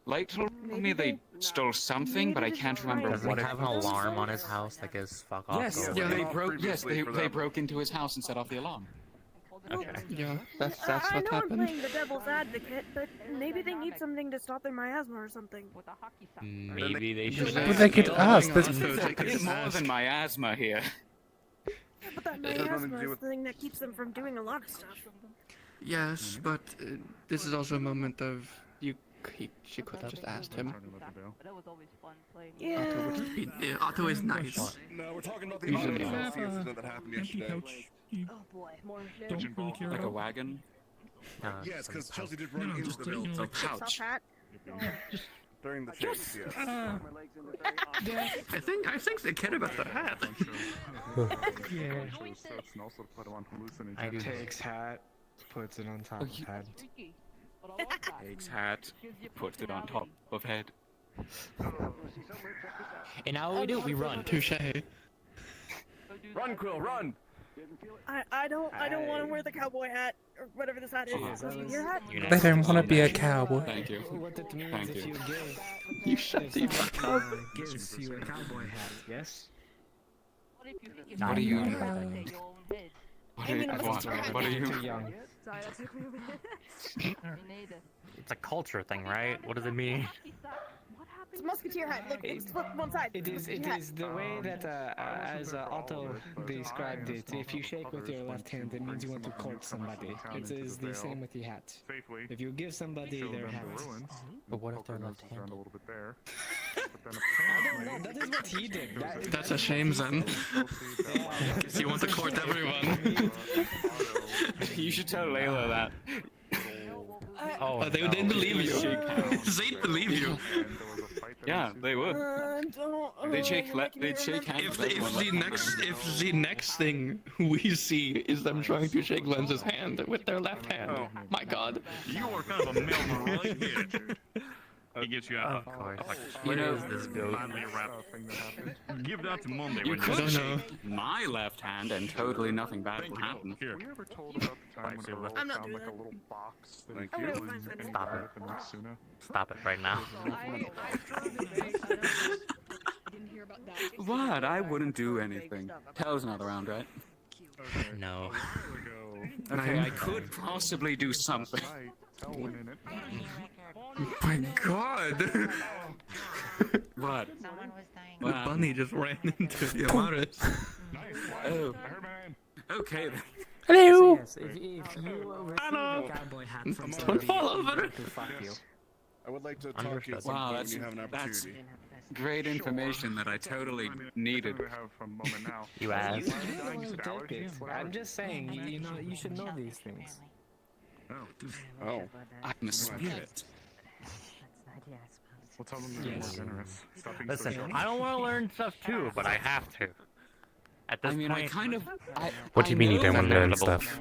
Speaker 14: Light told me they stole something, but I can't remember
Speaker 2: Doesn't
Speaker 14: what
Speaker 2: he
Speaker 14: it
Speaker 2: have an
Speaker 14: was.
Speaker 2: alarm on his house that goes fuck off?
Speaker 14: Yes,
Speaker 2: go away?
Speaker 14: they broke. Yes,
Speaker 13: Previously for
Speaker 14: they
Speaker 13: them.
Speaker 14: broke into his house and set off the alarm.
Speaker 2: Okay.
Speaker 3: Yeah, that's
Speaker 15: I
Speaker 3: what
Speaker 15: know I'm
Speaker 3: happened.
Speaker 15: playing the devil's advocate, but maybe they need something to stop their miasma or something.
Speaker 2: Maybe they should.
Speaker 1: But they could ask.
Speaker 14: There's more than miasma here.
Speaker 15: Yeah, but that
Speaker 13: It has nothing to
Speaker 15: miasma
Speaker 13: do
Speaker 15: is
Speaker 13: with-
Speaker 15: the thing that keeps them from doing a lot of stuff.
Speaker 3: Yes, but this is also a moment of she could have just asked him.
Speaker 15: Yeah.
Speaker 3: Otto, would be, Otto is nice.
Speaker 13: No, we're talking about the
Speaker 3: Usually
Speaker 13: Otto
Speaker 3: not.
Speaker 13: Chelsea incident that happened
Speaker 10: Empty
Speaker 13: yesterday.
Speaker 10: couch. You
Speaker 15: Oh boy, more
Speaker 10: don't really care
Speaker 14: Like a
Speaker 10: about.
Speaker 14: wagon.
Speaker 13: Yes, because Chelsea did run
Speaker 10: No,
Speaker 13: into
Speaker 10: just
Speaker 13: the
Speaker 10: you know,
Speaker 13: building
Speaker 10: like
Speaker 14: Pouch.
Speaker 15: hat.
Speaker 13: during the chase. Yes.
Speaker 3: I think they care about the hat.
Speaker 10: Yeah.
Speaker 2: I do.
Speaker 17: Takes hat, puts it on top of head.
Speaker 14: Takes hat, puts it on top of head.
Speaker 2: And now what we do? We run.
Speaker 3: Touche.
Speaker 13: Run, Quill, run!
Speaker 15: I don't want to wear the cowboy hat or whatever this hat is. Your hat?
Speaker 1: They don't want to be a cowboy.
Speaker 14: Thank you.
Speaker 17: What it means
Speaker 14: Thank
Speaker 17: if
Speaker 14: you.
Speaker 17: you give.
Speaker 9: You shut the fuck up.
Speaker 17: Gives you a cowboy hat, yes?
Speaker 14: What are you?
Speaker 15: I mean,
Speaker 14: What are you?
Speaker 17: Too young.
Speaker 2: It's a culture thing, right? What does it mean?
Speaker 15: It's a musketeer hat. Look, it's flipped one side.
Speaker 17: It is the way that, as Otto described it, if you shake with your left hand, it means you want to court somebody. It is the same with the hat. If you give somebody their hat.
Speaker 2: But what if they're left-handed?
Speaker 17: I don't know, that is what he did.
Speaker 3: That's a shame, Zen. Because you want to court everyone.
Speaker 14: You should tell Layla that.
Speaker 2: Oh,
Speaker 3: they didn't believe you. They'd believe you.
Speaker 14: Yeah, they would. They'd shake hands.
Speaker 3: If the next thing we see is them trying to shake Lenz's hand with their left hand, my God.
Speaker 7: You are kind of a male, right? He gets you out.
Speaker 2: Of course.
Speaker 14: You know,
Speaker 2: this goat?
Speaker 7: Give that to Monday.
Speaker 14: You
Speaker 7: when
Speaker 14: could
Speaker 7: you're-
Speaker 14: shake my left hand and totally nothing bad will happen.
Speaker 7: Here.
Speaker 11: Were you ever told about the time when a rope
Speaker 15: I'm not
Speaker 11: found
Speaker 15: doing
Speaker 11: like a
Speaker 15: that.
Speaker 11: little box that
Speaker 13: Thank
Speaker 11: he
Speaker 13: you.
Speaker 11: put
Speaker 15: Fine,
Speaker 11: in
Speaker 15: fine.
Speaker 11: and
Speaker 2: Stop
Speaker 11: wrapped
Speaker 2: it.
Speaker 11: in Suna?
Speaker 2: Stop it right now.
Speaker 14: What? I wouldn't do anything. Tell's not around, right?
Speaker 2: No.
Speaker 14: Okay, I could possibly do something.
Speaker 3: My God.
Speaker 14: What?
Speaker 3: The bunny just ran into the Amaris.
Speaker 14: Oh. Okay then.
Speaker 1: Hello.
Speaker 17: Yes, if you receive a cowboy hat from
Speaker 3: Don't
Speaker 17: somebody,
Speaker 3: fall over.
Speaker 17: to fuck you.
Speaker 13: I would like to talk to you
Speaker 2: Understood.
Speaker 13: at some
Speaker 14: Wow,
Speaker 13: point
Speaker 14: that's
Speaker 13: when you have an
Speaker 14: that's
Speaker 13: opportunity.
Speaker 14: great information that I totally needed.
Speaker 2: You asked.
Speaker 17: You don't want to take it. I'm just saying, you know, you should know these things.
Speaker 13: Oh.
Speaker 14: I'm a spirit.
Speaker 11: We'll tell them they're more generous. Stop being so
Speaker 2: Listen,
Speaker 11: short.
Speaker 2: I don't want to learn stuff too, but I have to. At this
Speaker 14: I mean,
Speaker 2: point,
Speaker 14: I kind of.
Speaker 1: What do you mean you
Speaker 14: know
Speaker 1: don't want to learn
Speaker 2: understandable.
Speaker 1: stuff?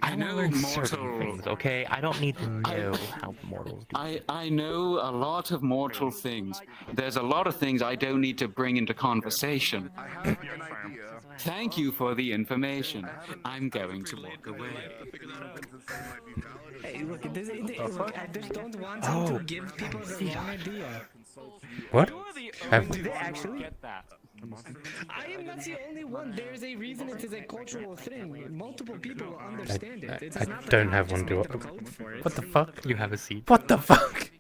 Speaker 14: I know
Speaker 2: learn certain
Speaker 14: mortal.
Speaker 2: things, okay? I don't need to know how mortals do.
Speaker 14: I know a lot of mortal things. There's a lot of things I don't need to bring into conversation.
Speaker 13: I have an idea.
Speaker 14: Thank you for the information. I'm going to walk away.
Speaker 17: Hey, look, look, I just don't want him to give people the wrong idea.
Speaker 1: What?
Speaker 17: Do they actually? I am not the only one. There is a reason it is a cultural thing. Multiple people will understand it. It is
Speaker 1: I
Speaker 17: not that
Speaker 1: don't
Speaker 17: I
Speaker 1: have
Speaker 17: just
Speaker 1: one, do
Speaker 17: made
Speaker 1: I?
Speaker 17: the code for it.
Speaker 1: What the fuck?
Speaker 2: You have a seat.
Speaker 1: What the fuck?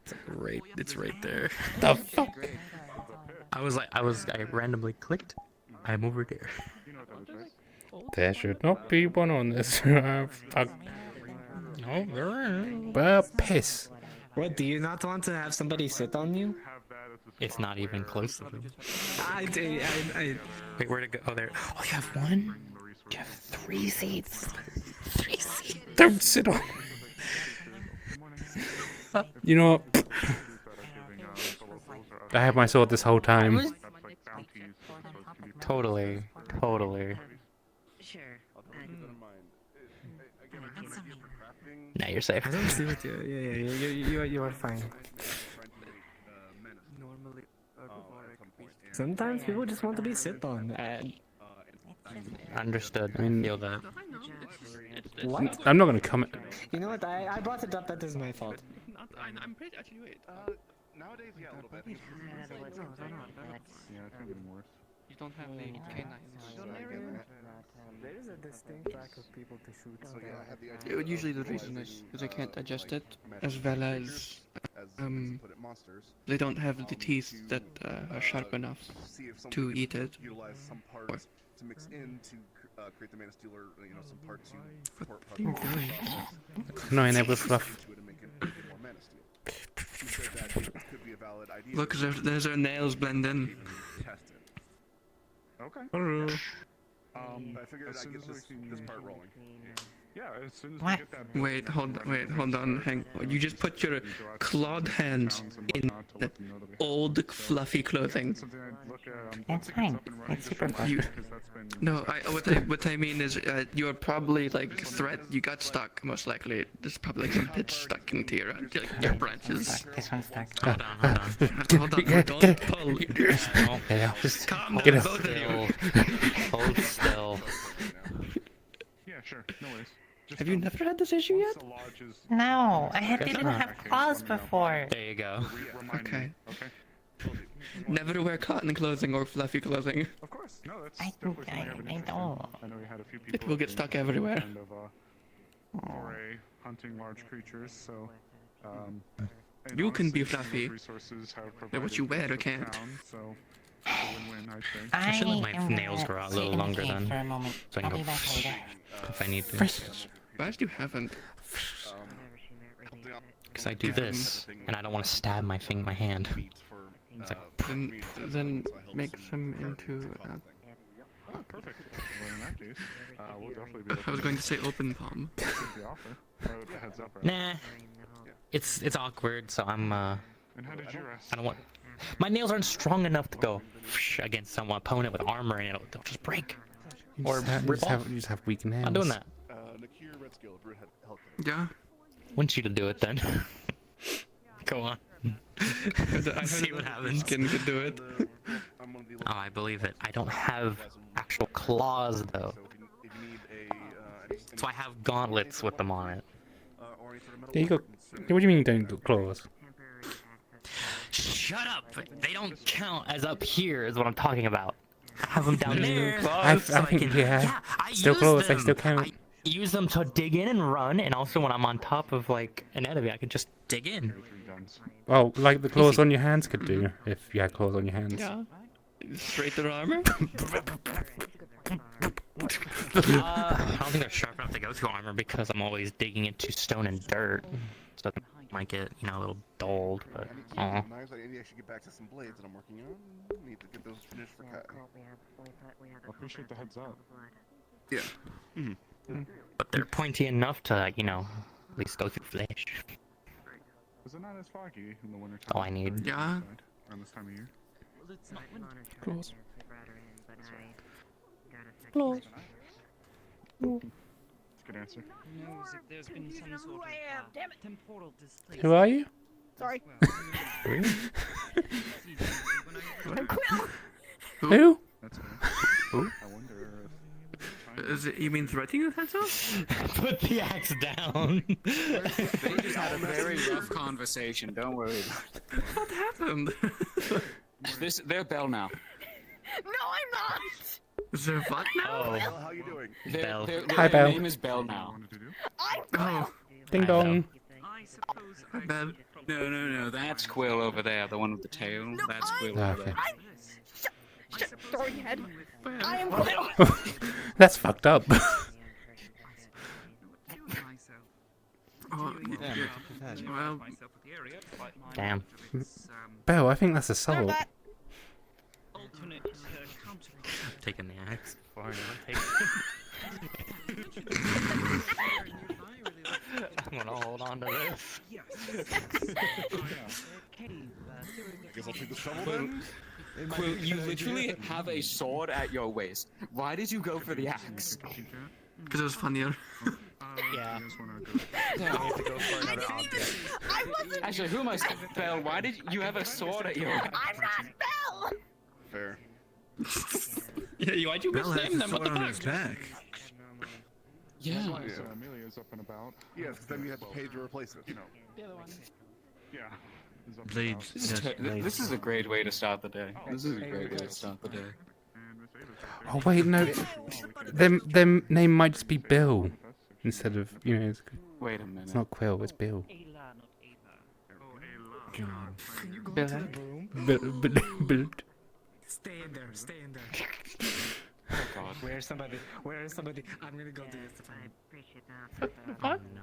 Speaker 3: It's right there.
Speaker 1: The fuck?
Speaker 2: I randomly clicked. I'm over there.
Speaker 1: There should not be one on this. Fuck. No, there is. Well, piss.
Speaker 17: What, do you not want to have somebody sit on you?
Speaker 2: It's not even close to them.
Speaker 3: I
Speaker 2: Wait, where'd it go? Oh, there.
Speaker 1: Oh, you have one?
Speaker 2: You have 3 seats.
Speaker 1: 3 seats. Don't sit on. You know what? I had my sword this whole time.
Speaker 2: Totally.
Speaker 15: Sure.
Speaker 2: Now you're safe.
Speaker 17: I don't see what you are fine. Sometimes people just want to be sit on.
Speaker 2: Understood. I feel that.
Speaker 17: What?
Speaker 1: I'm not gonna comment.
Speaker 17: You know what? I brought it up. That is my fault.
Speaker 3: I'm pretty actually wait.
Speaker 13: Nowadays, yeah, a little bit.
Speaker 11: Yeah, it's getting worse.
Speaker 3: You don't have the canines.
Speaker 17: There is a distinct lack of people to shoot.
Speaker 13: So yeah, I had the idea.
Speaker 3: Usually the reason is because I can't digest it, as well as they don't have the teeth that are sharp enough to eat it.
Speaker 13: Utilize some parts to mix in to create the Man of Steel, or you know, some parts to support
Speaker 1: No, I never fluff.
Speaker 3: Look, there's our nails blend in.
Speaker 11: Okay.
Speaker 13: I figured I'd get this part rolling.
Speaker 11: Yeah, as soon as we get that.
Speaker 3: Wait, hold on, hang. You just put your clawed hands in old fluffy clothing.
Speaker 2: It's fine. It's super fun.
Speaker 3: No, what I mean is you're probably like you got stuck most likely. There's probably some pitch stuck into your branches.
Speaker 2: This one's stuck.
Speaker 3: Hold on, don't pull.
Speaker 2: Yeah, just
Speaker 3: Calm
Speaker 1: Get
Speaker 3: down,
Speaker 1: it.
Speaker 3: both of you.
Speaker 2: hold still.
Speaker 7: sure. No worries. Just,
Speaker 3: Have you never had this issue yet?
Speaker 18: No, didn't have claws before.
Speaker 2: There you go.
Speaker 3: Okay. Never wear cotton clothing or fluffy clothing.
Speaker 7: Of course. No, that's
Speaker 18: I
Speaker 7: definitely something I've been
Speaker 18: don't.
Speaker 7: interested in. I know we had a few people.
Speaker 3: It will get stuck everywhere.
Speaker 7: Kind of foray hunting large creatures, so. And
Speaker 3: You can be
Speaker 7: honestly,
Speaker 3: fluffy.
Speaker 7: resources have
Speaker 3: But what you
Speaker 7: provided
Speaker 3: wear
Speaker 7: for the
Speaker 3: can't.
Speaker 7: town, so it's a win-win, I think.
Speaker 2: I should let my nails grow out a little longer then.
Speaker 18: For a moment.
Speaker 2: So I can
Speaker 18: I'll
Speaker 2: go
Speaker 18: be back later.
Speaker 2: if I need to.
Speaker 3: Glad you haven't.
Speaker 2: Because I do this, and I don't want to stab my hand. It's like,
Speaker 3: Then make them into.
Speaker 7: Oh, perfect. Well, in that case, we'll definitely be.
Speaker 3: I was going to say open palm.
Speaker 7: The offer. Or with the heads up, right?
Speaker 2: nah. It's awkward, so I'm
Speaker 7: And how did you rest?
Speaker 2: I don't want. My nails aren't strong enough to go against some opponent with armor, and they'll just break. Or rip off.
Speaker 1: You just have weak nails.
Speaker 2: I'm doing that.
Speaker 3: Yeah.
Speaker 2: Want you to do it then. Go on. See what happens.
Speaker 3: Skin could do it.
Speaker 2: Oh, I believe it. I don't have actual claws though. So I have gauntlets with them on it.
Speaker 1: Yeah, you got. What do you mean you don't got claws?
Speaker 2: Shut up! They don't count as up here, is what I'm talking about. I have them down there.
Speaker 1: I think
Speaker 2: I
Speaker 1: still
Speaker 2: use
Speaker 1: claws.
Speaker 2: them.
Speaker 1: They still count.
Speaker 2: I use them to dig in and run, and also when I'm on top of like an enemy, I can just dig in.
Speaker 1: Oh, like the claws on your hands could do if you had claws on your hands.
Speaker 3: Yeah. Straight through armor.
Speaker 2: I don't think they're sharp enough to go through armor because I'm always digging into stone and dirt. So it might get, a little dulled, but
Speaker 13: I need to actually get back to some blades that I'm working on. Need to get those finished for cut.
Speaker 7: I appreciate the heads up.
Speaker 13: Yeah.
Speaker 2: But they're pointy enough to, at least go through flesh.
Speaker 7: Is it not as foggy in the winter time?
Speaker 2: Oh, I need.
Speaker 3: Yeah.
Speaker 7: Around this time of year.
Speaker 3: Claws.
Speaker 1: Claws.
Speaker 7: Good answer.
Speaker 6: Knows if there's been some sort of temporal displacement.
Speaker 1: Who are you?
Speaker 15: Sorry.
Speaker 1: Who?
Speaker 7: That's okay.
Speaker 1: Who?
Speaker 7: I wonder
Speaker 3: Is it, you mean threatening with heads up?
Speaker 2: Put the axe down.
Speaker 14: They just had a very rough conversation. Don't worry about it.
Speaker 3: What happened?
Speaker 14: They're Bell now.
Speaker 15: No, I'm not.
Speaker 3: Is there what now?
Speaker 2: Oh.
Speaker 13: How you doing?
Speaker 2: Bell.
Speaker 1: Hi, Bell.
Speaker 14: Their name is Bell now.
Speaker 3: Oh.
Speaker 1: Ding dong.
Speaker 3: Bell.
Speaker 14: No. That's Quill over there, the one with the tail. That's Quill over there.
Speaker 15: Sorry, head. I am Quill.
Speaker 1: That's fucked up.
Speaker 3: Oh, well,
Speaker 2: Damn.
Speaker 1: Belle, I think that's assault.
Speaker 2: Taking the axe before I'm gonna hold on to this.
Speaker 13: I guess I'll take the shovel then.
Speaker 14: Quill, you literally have a sword at your waist. Why did you go for the axe?
Speaker 3: because it was funnier.
Speaker 2: Yeah.
Speaker 14: Actually, who am I? Bell, why did you have a sword at your waist?
Speaker 15: I'm not Belle.
Speaker 13: Fair.
Speaker 3: Yeah, why'd you misname them? What the fuck?
Speaker 7: back.
Speaker 14: Yeah.
Speaker 7: So Amelia's up and about.
Speaker 13: Yes, because then we have to pay to replace it.
Speaker 7: Yeah.
Speaker 3: Blades.
Speaker 14: This is a great way to start the day. This is a great way to start the day.
Speaker 1: Oh wait, no. Their name might just be Bill instead of It's,
Speaker 14: Wait a minute.
Speaker 1: it's not Quill, it's Bill. Bill.
Speaker 17: Stay in there, stay in there.
Speaker 14: Oh god.
Speaker 17: Where's somebody? I'm gonna go do this.
Speaker 2: What? No.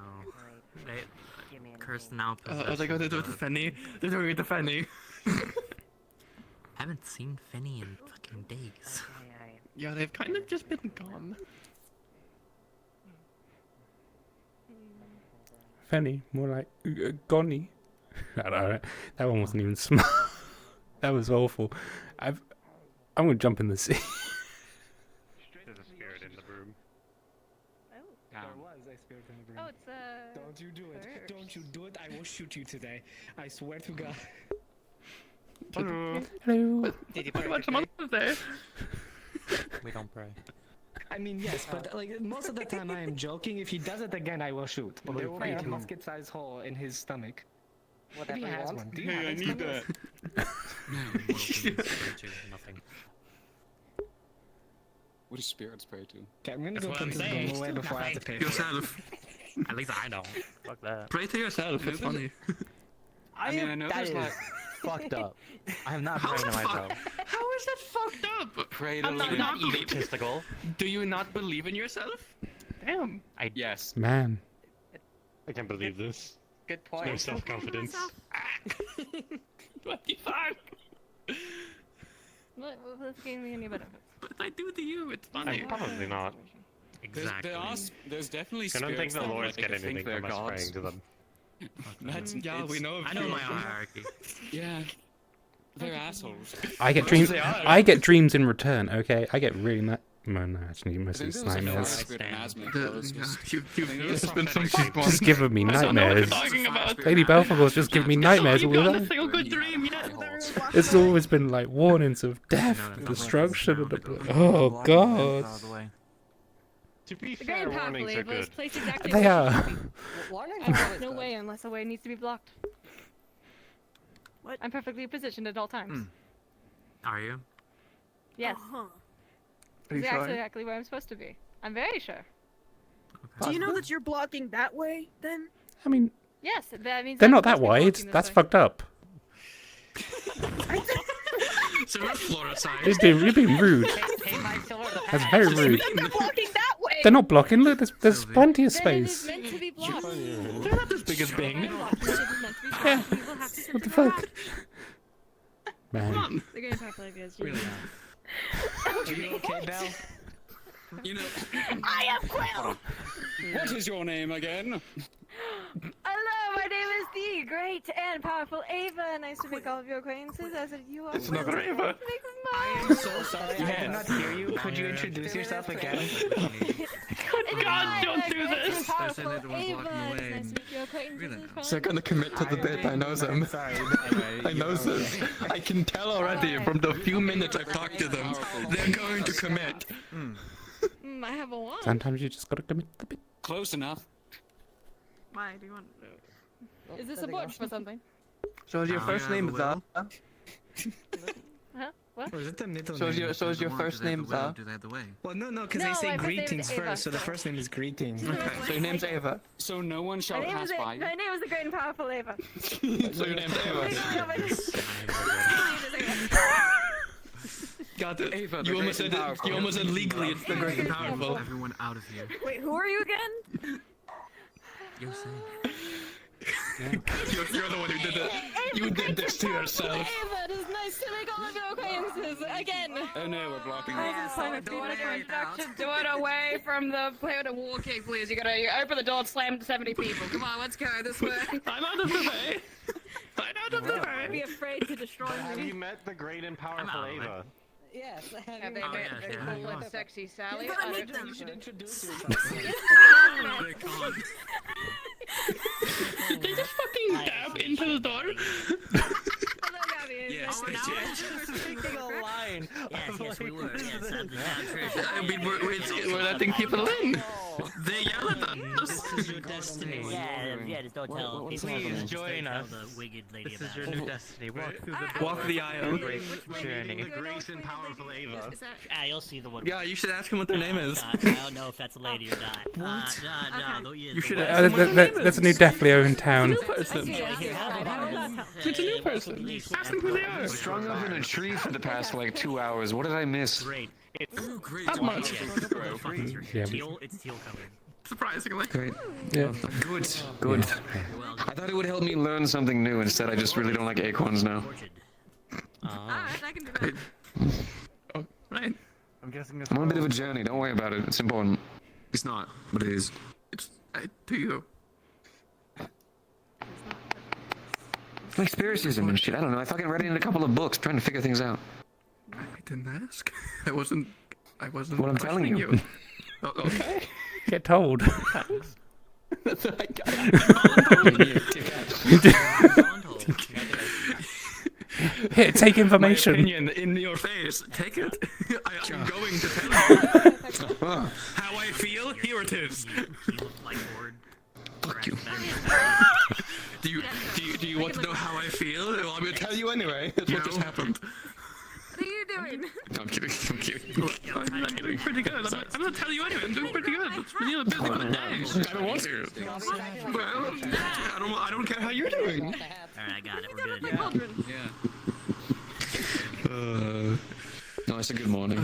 Speaker 2: Curse now.
Speaker 3: Oh, they got to do it with Fenny. They're doing it with the Fenny.
Speaker 2: Haven't seen Finny in fucking days.
Speaker 3: Yeah, they've kind of just been gone.
Speaker 1: Fanny, more like Gonny. I don't know. That one wasn't even smart. That was awful. I'm gonna jump in the sea.
Speaker 8: There's a spirit in the room.
Speaker 17: There was a spirit in the room.
Speaker 15: Oh, it's
Speaker 17: Don't you do it. Don't you do it. I will shoot you today. I swear to God.
Speaker 1: Hello.
Speaker 3: Did you put much money there?
Speaker 2: We don't pray.
Speaker 17: I mean, yes, but like most of the time I am joking. If he does it again, I will shoot. There will be a musket-sized hole in his stomach. If he has one. Do you have
Speaker 14: Hey, I
Speaker 17: a
Speaker 14: need
Speaker 17: stomach?
Speaker 14: that.
Speaker 2: Nothing.
Speaker 14: What does spirit spray to?
Speaker 17: Okay, I'm gonna
Speaker 2: That's
Speaker 17: go
Speaker 2: what
Speaker 17: put
Speaker 2: I'm
Speaker 17: this
Speaker 2: saying.
Speaker 17: gun away before I have to pay for it.
Speaker 3: Yourself.
Speaker 2: At least I don't. Fuck that.
Speaker 3: Pray to yourself. It's funny.
Speaker 14: I mean, I know
Speaker 19: That
Speaker 14: there's
Speaker 19: is
Speaker 14: like
Speaker 19: fucked up. I am not
Speaker 3: How's
Speaker 19: praying to
Speaker 3: that
Speaker 19: myself.
Speaker 3: How is that fucked up?
Speaker 14: pray to
Speaker 2: I'm
Speaker 14: live.
Speaker 2: not egotistical.
Speaker 3: Do you not believe in yourself? Damn.
Speaker 14: Yes.
Speaker 1: Man.
Speaker 8: I can't believe this.
Speaker 6: Good
Speaker 8: No
Speaker 6: point.
Speaker 8: self-confidence.
Speaker 3: 25.
Speaker 15: What this gave me any benefits?
Speaker 3: But I do to you. It's funny.
Speaker 8: Probably not.
Speaker 2: Exactly.
Speaker 14: There's definitely
Speaker 8: I don't think
Speaker 14: spirits
Speaker 8: the
Speaker 14: that
Speaker 8: lords
Speaker 14: like
Speaker 8: get
Speaker 14: think
Speaker 8: anything
Speaker 14: they're
Speaker 8: from us
Speaker 14: gods.
Speaker 8: praying to them.
Speaker 3: Yeah, we know.
Speaker 2: I know my hierarchy.
Speaker 14: Yeah. They're assholes.
Speaker 1: I get dreams. I get dreams in return. Okay, I get really no, actually, mostly it's nightmares.
Speaker 3: It's been some
Speaker 1: Just giving me
Speaker 3: I don't know what you're
Speaker 1: nightmares.
Speaker 3: talking about.
Speaker 1: Lady Belphegor's just giving me nightmares
Speaker 3: You
Speaker 1: all
Speaker 3: got
Speaker 1: the
Speaker 3: a single good dream yet.
Speaker 1: It's always been like warnings of death, destruction, and oh god.
Speaker 8: To be
Speaker 15: The
Speaker 8: fair,
Speaker 15: Great Power
Speaker 8: warnings are
Speaker 15: Label is
Speaker 8: good.
Speaker 15: placed exactly
Speaker 1: They
Speaker 15: where it
Speaker 1: are.
Speaker 15: should be. No way unless a way needs to be blocked. What? I'm perfectly positioned at all times.
Speaker 2: Are you?
Speaker 15: Yes.
Speaker 3: Are you sure?
Speaker 15: Exactly where I'm supposed to be. I'm very sure.
Speaker 12: Do you know that you're blocking that way, then?
Speaker 1: I mean,
Speaker 15: Yes, that means
Speaker 1: they're
Speaker 15: I'm
Speaker 1: not that
Speaker 15: supposed to be
Speaker 1: wide.
Speaker 15: blocking this
Speaker 1: That's
Speaker 15: way.
Speaker 1: fucked up.
Speaker 3: So that's Flora side.
Speaker 1: You're being rude. That's very rude.
Speaker 12: They're blocking that way!
Speaker 1: They're not blocking. Look, there's plenty of
Speaker 15: Then it is
Speaker 1: space.
Speaker 15: meant to be blocked.
Speaker 3: They're not as big as Bing.
Speaker 1: Yeah. What the fuck? Man.
Speaker 15: The Great Power Label is really
Speaker 17: Are you okay, Belle?
Speaker 14: You know.
Speaker 15: I am Quill!
Speaker 14: What is your name again?
Speaker 15: Hello, my name is the great and powerful Ava. Nice to make all of your acquaintances as you are.
Speaker 3: It's another Ava.
Speaker 17: I am so sorry. I did not hear you. Could you introduce yourself again?
Speaker 3: God, don't do this.
Speaker 15: Powerful Ava. It's nice to make your acquaintances.
Speaker 9: They're gonna commit to the bit. I know them. I know this. I can tell already from the few minutes I've talked to them. They're going to commit.
Speaker 15: I have a wand.
Speaker 1: Sometimes you just gotta commit the bit.
Speaker 14: Close enough.
Speaker 12: Why do you want?
Speaker 15: Is this a bush for something?
Speaker 9: So is your first name The?
Speaker 15: Huh? What?
Speaker 17: Or is it the middle
Speaker 9: So
Speaker 17: name?
Speaker 9: is your first name The?
Speaker 11: Do they have the way?
Speaker 17: Well, no, because
Speaker 15: No,
Speaker 17: they say
Speaker 15: my first name is
Speaker 17: greetings
Speaker 15: Ava.
Speaker 17: first, so the first name is greetings.
Speaker 9: So your name's Ava.
Speaker 14: So no one shall
Speaker 15: My name
Speaker 14: pass
Speaker 15: is
Speaker 14: by.
Speaker 15: my name is the great and powerful Ava.
Speaker 9: So your name's Ava.
Speaker 3: Got it.
Speaker 9: Ava, the
Speaker 3: You almost
Speaker 9: great
Speaker 3: said
Speaker 9: and
Speaker 3: it.
Speaker 9: powerful.
Speaker 3: You almost said legally. It's the great and powerful.
Speaker 11: Everyone out of here.
Speaker 12: Wait, who are you again?
Speaker 11: You're saying.
Speaker 3: You're the one who did it. You did this to yourself.
Speaker 15: Ava, it is nice to make all of your acquaintances again.
Speaker 14: Oh no, we're blocking
Speaker 15: I
Speaker 14: it.
Speaker 15: just want to
Speaker 12: Introduction. Do it away from the play with a war kick, please. You open the door and slam 70 people. Come on, let's go this way.
Speaker 3: I'm out of the way. I'm out of the
Speaker 15: Don't be
Speaker 3: way.
Speaker 15: afraid to destroy
Speaker 8: Have
Speaker 15: me.
Speaker 8: you met the great and powerful
Speaker 2: out of it.
Speaker 8: Ava?
Speaker 17: Yes, I
Speaker 12: Have they
Speaker 2: Oh,
Speaker 12: met
Speaker 2: yeah,
Speaker 12: the
Speaker 2: yeah.
Speaker 12: cool and sexy Sally?
Speaker 15: You're gonna meet them.
Speaker 17: You should introduce yourself.
Speaker 3: They just fucking dab into the door.
Speaker 15: Hello, Gabby.
Speaker 14: Yes,
Speaker 15: Nice
Speaker 14: they
Speaker 15: to meet
Speaker 14: did.
Speaker 15: you.
Speaker 17: Just thinking a line.
Speaker 19: Yes, we were. Yes,
Speaker 3: I mean, we're letting people in. They yell at us.
Speaker 19: This is your destiny. Yeah, just don't tell people.
Speaker 8: Please join us.
Speaker 19: The wicked lady
Speaker 8: This is
Speaker 19: about
Speaker 8: your
Speaker 19: it.
Speaker 8: new destiny. Walk through the
Speaker 3: Walk the aisle.
Speaker 8: great
Speaker 19: Which
Speaker 8: journey.
Speaker 19: lady?
Speaker 8: The grace and powerful Ava.
Speaker 15: Is that?
Speaker 19: You'll see the one.
Speaker 3: Yeah, you should ask him what their name is.
Speaker 19: I don't know if that's a lady or not. No.
Speaker 3: You should
Speaker 19: the
Speaker 3: ask them what their name
Speaker 1: There's a new
Speaker 3: is.
Speaker 1: Death Leo in town.
Speaker 3: New person. It's a new person. Ask them who they are.
Speaker 9: Strung up in a tree for the past like 2 hours. What did I miss?
Speaker 19: Great. It's
Speaker 3: Not much.
Speaker 1: Yeah.
Speaker 19: It's teal colored.
Speaker 3: Surprisingly.
Speaker 9: Great.
Speaker 1: Yeah.
Speaker 9: Good. Good. I thought it would help me learn something new. Instead, I just really don't like acorns now.
Speaker 12: Alright, I can do that.
Speaker 3: Oh, right.
Speaker 8: I'm guessing this.
Speaker 9: I'm on a bit of a journey. Don't worry about it. It's important. It's not, but it is.
Speaker 3: It's to you.
Speaker 9: Like spiritism and shit. I don't know. I fucking read it in a couple of books, trying to figure things out.
Speaker 3: I didn't ask. I wasn't.
Speaker 9: What I'm telling
Speaker 3: questioning
Speaker 9: you.
Speaker 3: Oh, okay.
Speaker 1: Get told.
Speaker 3: That's what I got.
Speaker 1: Here, take
Speaker 3: My
Speaker 1: information.
Speaker 3: opinion in your face. Take it. I'm going to tell you. How I feel? Here it is.
Speaker 11: Fuck you.
Speaker 3: Do you want to know how I feel? Well, I'm gonna tell you anyway. That's what just happened.
Speaker 12: What are you doing?
Speaker 3: No, I'm kidding. I'm doing pretty good. I'm gonna tell you anyway. I'm doing pretty good. It's been a busy good day. I don't want to. Well, I don't care how you're doing.
Speaker 19: Alright, I got it. We're good.
Speaker 3: Yeah.
Speaker 11: No, it's a good morning.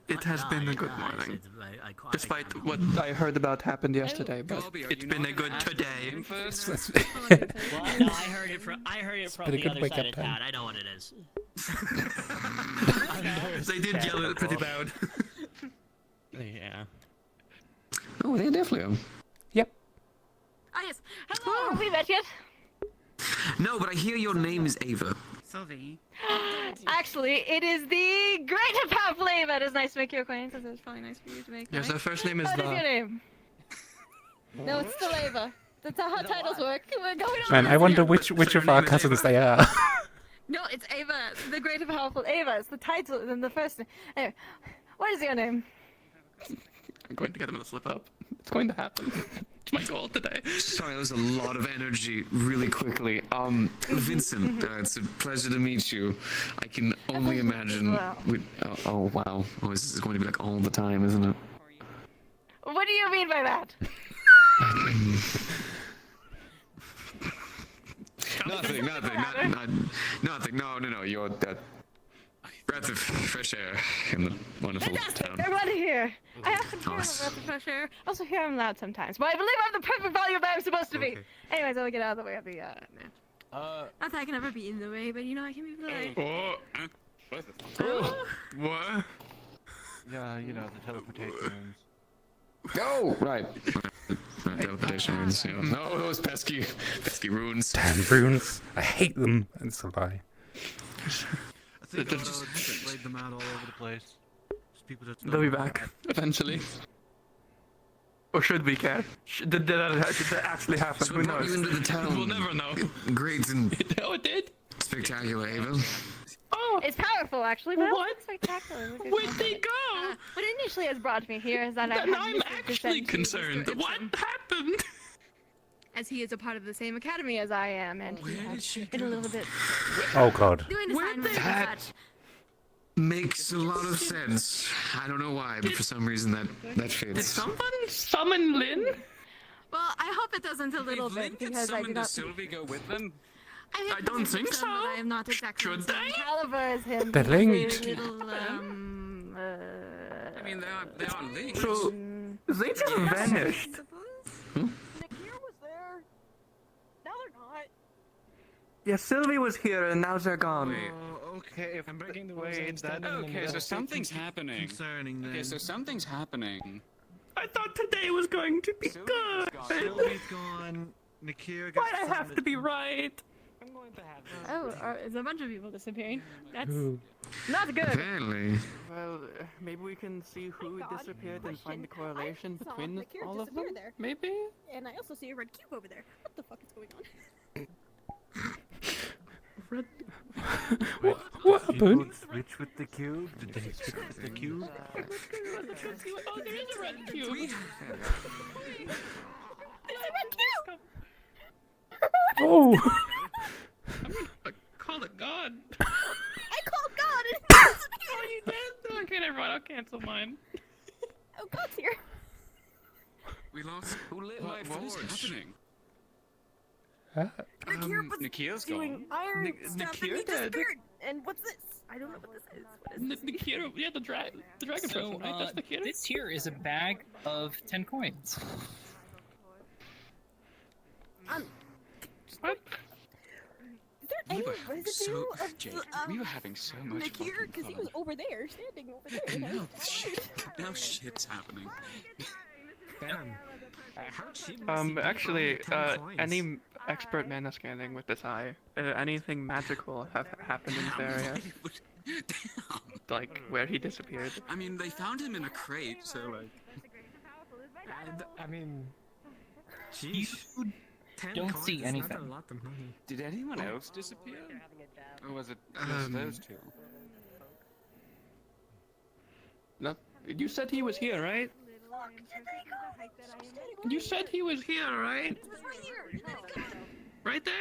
Speaker 3: It has been a good morning. Despite what I heard about happened yesterday, but it's been a good today.
Speaker 19: Well, no, I heard it from
Speaker 1: been a
Speaker 19: the
Speaker 1: good
Speaker 19: other
Speaker 1: wake-up
Speaker 19: side of
Speaker 1: time.
Speaker 19: town. I know what it is.
Speaker 3: They did yell it pretty loud.
Speaker 19: Yeah.
Speaker 11: Oh, they definitely are.
Speaker 1: Yep.
Speaker 12: Ah, yes. Hello, have we met yet?
Speaker 9: No, but I hear your name is Ava.
Speaker 6: Sylvie.
Speaker 12: Actually, it is the great and powerful Ava. It is nice to make your acquaintance. It's probably nice for you to make
Speaker 3: Yes,
Speaker 12: mine.
Speaker 3: her first name is
Speaker 12: What is your
Speaker 3: the.
Speaker 12: name? No, it's still Ava. That's how titles work. We're going on.
Speaker 1: Man, I wonder which of our cousins they are.
Speaker 12: No, it's Ava, the great and powerful Ava. It's the title and then the first name. Anyway, what is your name?
Speaker 3: I'm going to get him to slip up. It's going to happen. It's my goal today.
Speaker 9: Sorry, that was a lot of energy really quickly. Vincent, it's a pleasure to meet you. I can only imagine. Oh, wow. Oh, this is going to be like all the time, isn't it?
Speaker 12: What do you mean by that?
Speaker 9: Nothing. No. You're that breath of fresh air in the wonderful town.
Speaker 12: I'm glad to hear. I often hear I'm a breath of fresh air. Also hear I'm loud sometimes, but I believe I'm the perfect volume that I'm supposed to be. Anyways, I'll get out of the way of the man. Not that I can ever be in the way, but you know I can be polite.
Speaker 3: What?
Speaker 8: Yeah, you know, the teleportation rooms.
Speaker 9: Oh, right. Teleportation runes. Yeah. No, those pesky runes.
Speaker 1: Damn runes. I hate them. It's a lie.
Speaker 8: I think just laid them out all over the place. Just people just
Speaker 3: They'll be back eventually. Or should we care? Did that actually happen?
Speaker 9: So
Speaker 3: Who
Speaker 9: we brought
Speaker 3: knows?
Speaker 9: you into the town.
Speaker 3: We'll never know.
Speaker 9: Great and
Speaker 3: Oh, it did.
Speaker 9: spectacular, Ava.
Speaker 12: Oh, it's powerful actually, but
Speaker 3: What?
Speaker 12: also spectacular.
Speaker 3: Where'd they go?
Speaker 12: What initially has brought me here is that I
Speaker 3: Then
Speaker 12: have
Speaker 3: I'm
Speaker 12: listened to
Speaker 3: actually
Speaker 12: Mr.
Speaker 3: concerned. What
Speaker 12: Ibsen,
Speaker 3: happened?
Speaker 12: as he is a part of the same academy as I am, and he has been a little bit
Speaker 1: Oh god.
Speaker 12: doing assignments and
Speaker 9: That
Speaker 12: such.
Speaker 9: makes a lot of sense. I don't know why, but for some reason that
Speaker 3: Did
Speaker 9: fits.
Speaker 3: someone summon Lynn?
Speaker 12: Well, I hope it doesn't a little bit because I do not.
Speaker 14: Sylvie go with them?
Speaker 3: I don't think so.
Speaker 12: But I am not exactly
Speaker 3: Should
Speaker 12: the same
Speaker 3: they?
Speaker 12: caliber as him.
Speaker 1: They're
Speaker 12: He's
Speaker 1: linked.
Speaker 12: a little,
Speaker 14: I mean, they are linked.
Speaker 3: So they just vanished.
Speaker 15: Nakir was there. Now they're not.
Speaker 3: Yeah, Sylvie was here and now they're gone.
Speaker 8: Oh, okay. If
Speaker 17: I'm breaking the rules.
Speaker 8: wait,
Speaker 17: I'm
Speaker 8: that
Speaker 17: standing in the
Speaker 14: Okay, so
Speaker 17: middle.
Speaker 14: something's happening.
Speaker 8: concerning then.
Speaker 14: Okay, so something's happening.
Speaker 3: I thought today was going to be good.
Speaker 8: Sylvie's gone. Nakir
Speaker 3: Why'd I have to be right?
Speaker 17: I'm going to have this.
Speaker 12: Oh, there's a bunch of people disappearing. That's
Speaker 1: Ooh.
Speaker 12: not good.
Speaker 9: Apparently.
Speaker 3: Well, maybe we can see who disappeared and find the correlation
Speaker 15: I saw
Speaker 3: between
Speaker 15: Nakir
Speaker 3: all of them.
Speaker 15: disappear there.
Speaker 3: Maybe.
Speaker 15: And I also see a red cube over there. What the fuck is going on?
Speaker 3: Red.
Speaker 1: What happened?
Speaker 8: Switch with the cube? Did they switch with the cube?
Speaker 3: Oh, there is a red cube.
Speaker 12: There's a red cube.
Speaker 1: Oh.
Speaker 3: Call it God.
Speaker 15: I called God and
Speaker 3: Oh, you did? Okay, never mind. I'll cancel mine.
Speaker 15: oh, God's here.
Speaker 14: We lost. Who lit my
Speaker 9: what is
Speaker 14: forge?
Speaker 9: happening?
Speaker 15: Nakir was
Speaker 14: Nikir's
Speaker 15: doing
Speaker 14: gone.
Speaker 15: iron
Speaker 3: Nik-
Speaker 15: stuff
Speaker 3: Nakir
Speaker 15: and he
Speaker 3: did.
Speaker 15: disappeared. And what's this? I don't know what this is. What is this?
Speaker 3: Nikir, yeah, the dragon person, right? That's Nikir.
Speaker 6: This here is a bag of 10 coins.
Speaker 3: What?
Speaker 15: Is there any residue of
Speaker 14: Jake,
Speaker 15: the,
Speaker 14: we were having so much
Speaker 15: Nakir?
Speaker 14: fucking
Speaker 15: Because he
Speaker 14: fun.
Speaker 15: was over there, standing over there.
Speaker 14: And
Speaker 15: and I
Speaker 14: now,
Speaker 15: was
Speaker 14: now shit's happening.
Speaker 17: Damn.
Speaker 3: Actually, any expert mana scanning with this eye, anything magical have happened in this area? Like, where he disappeared?
Speaker 14: I mean, they found him in a crate, so like.
Speaker 17: I mean,
Speaker 6: Don't see anything.
Speaker 14: Did anyone else disappear? Or was it just those two?
Speaker 3: No, you said he was here, right? You said he was here, right? Right there?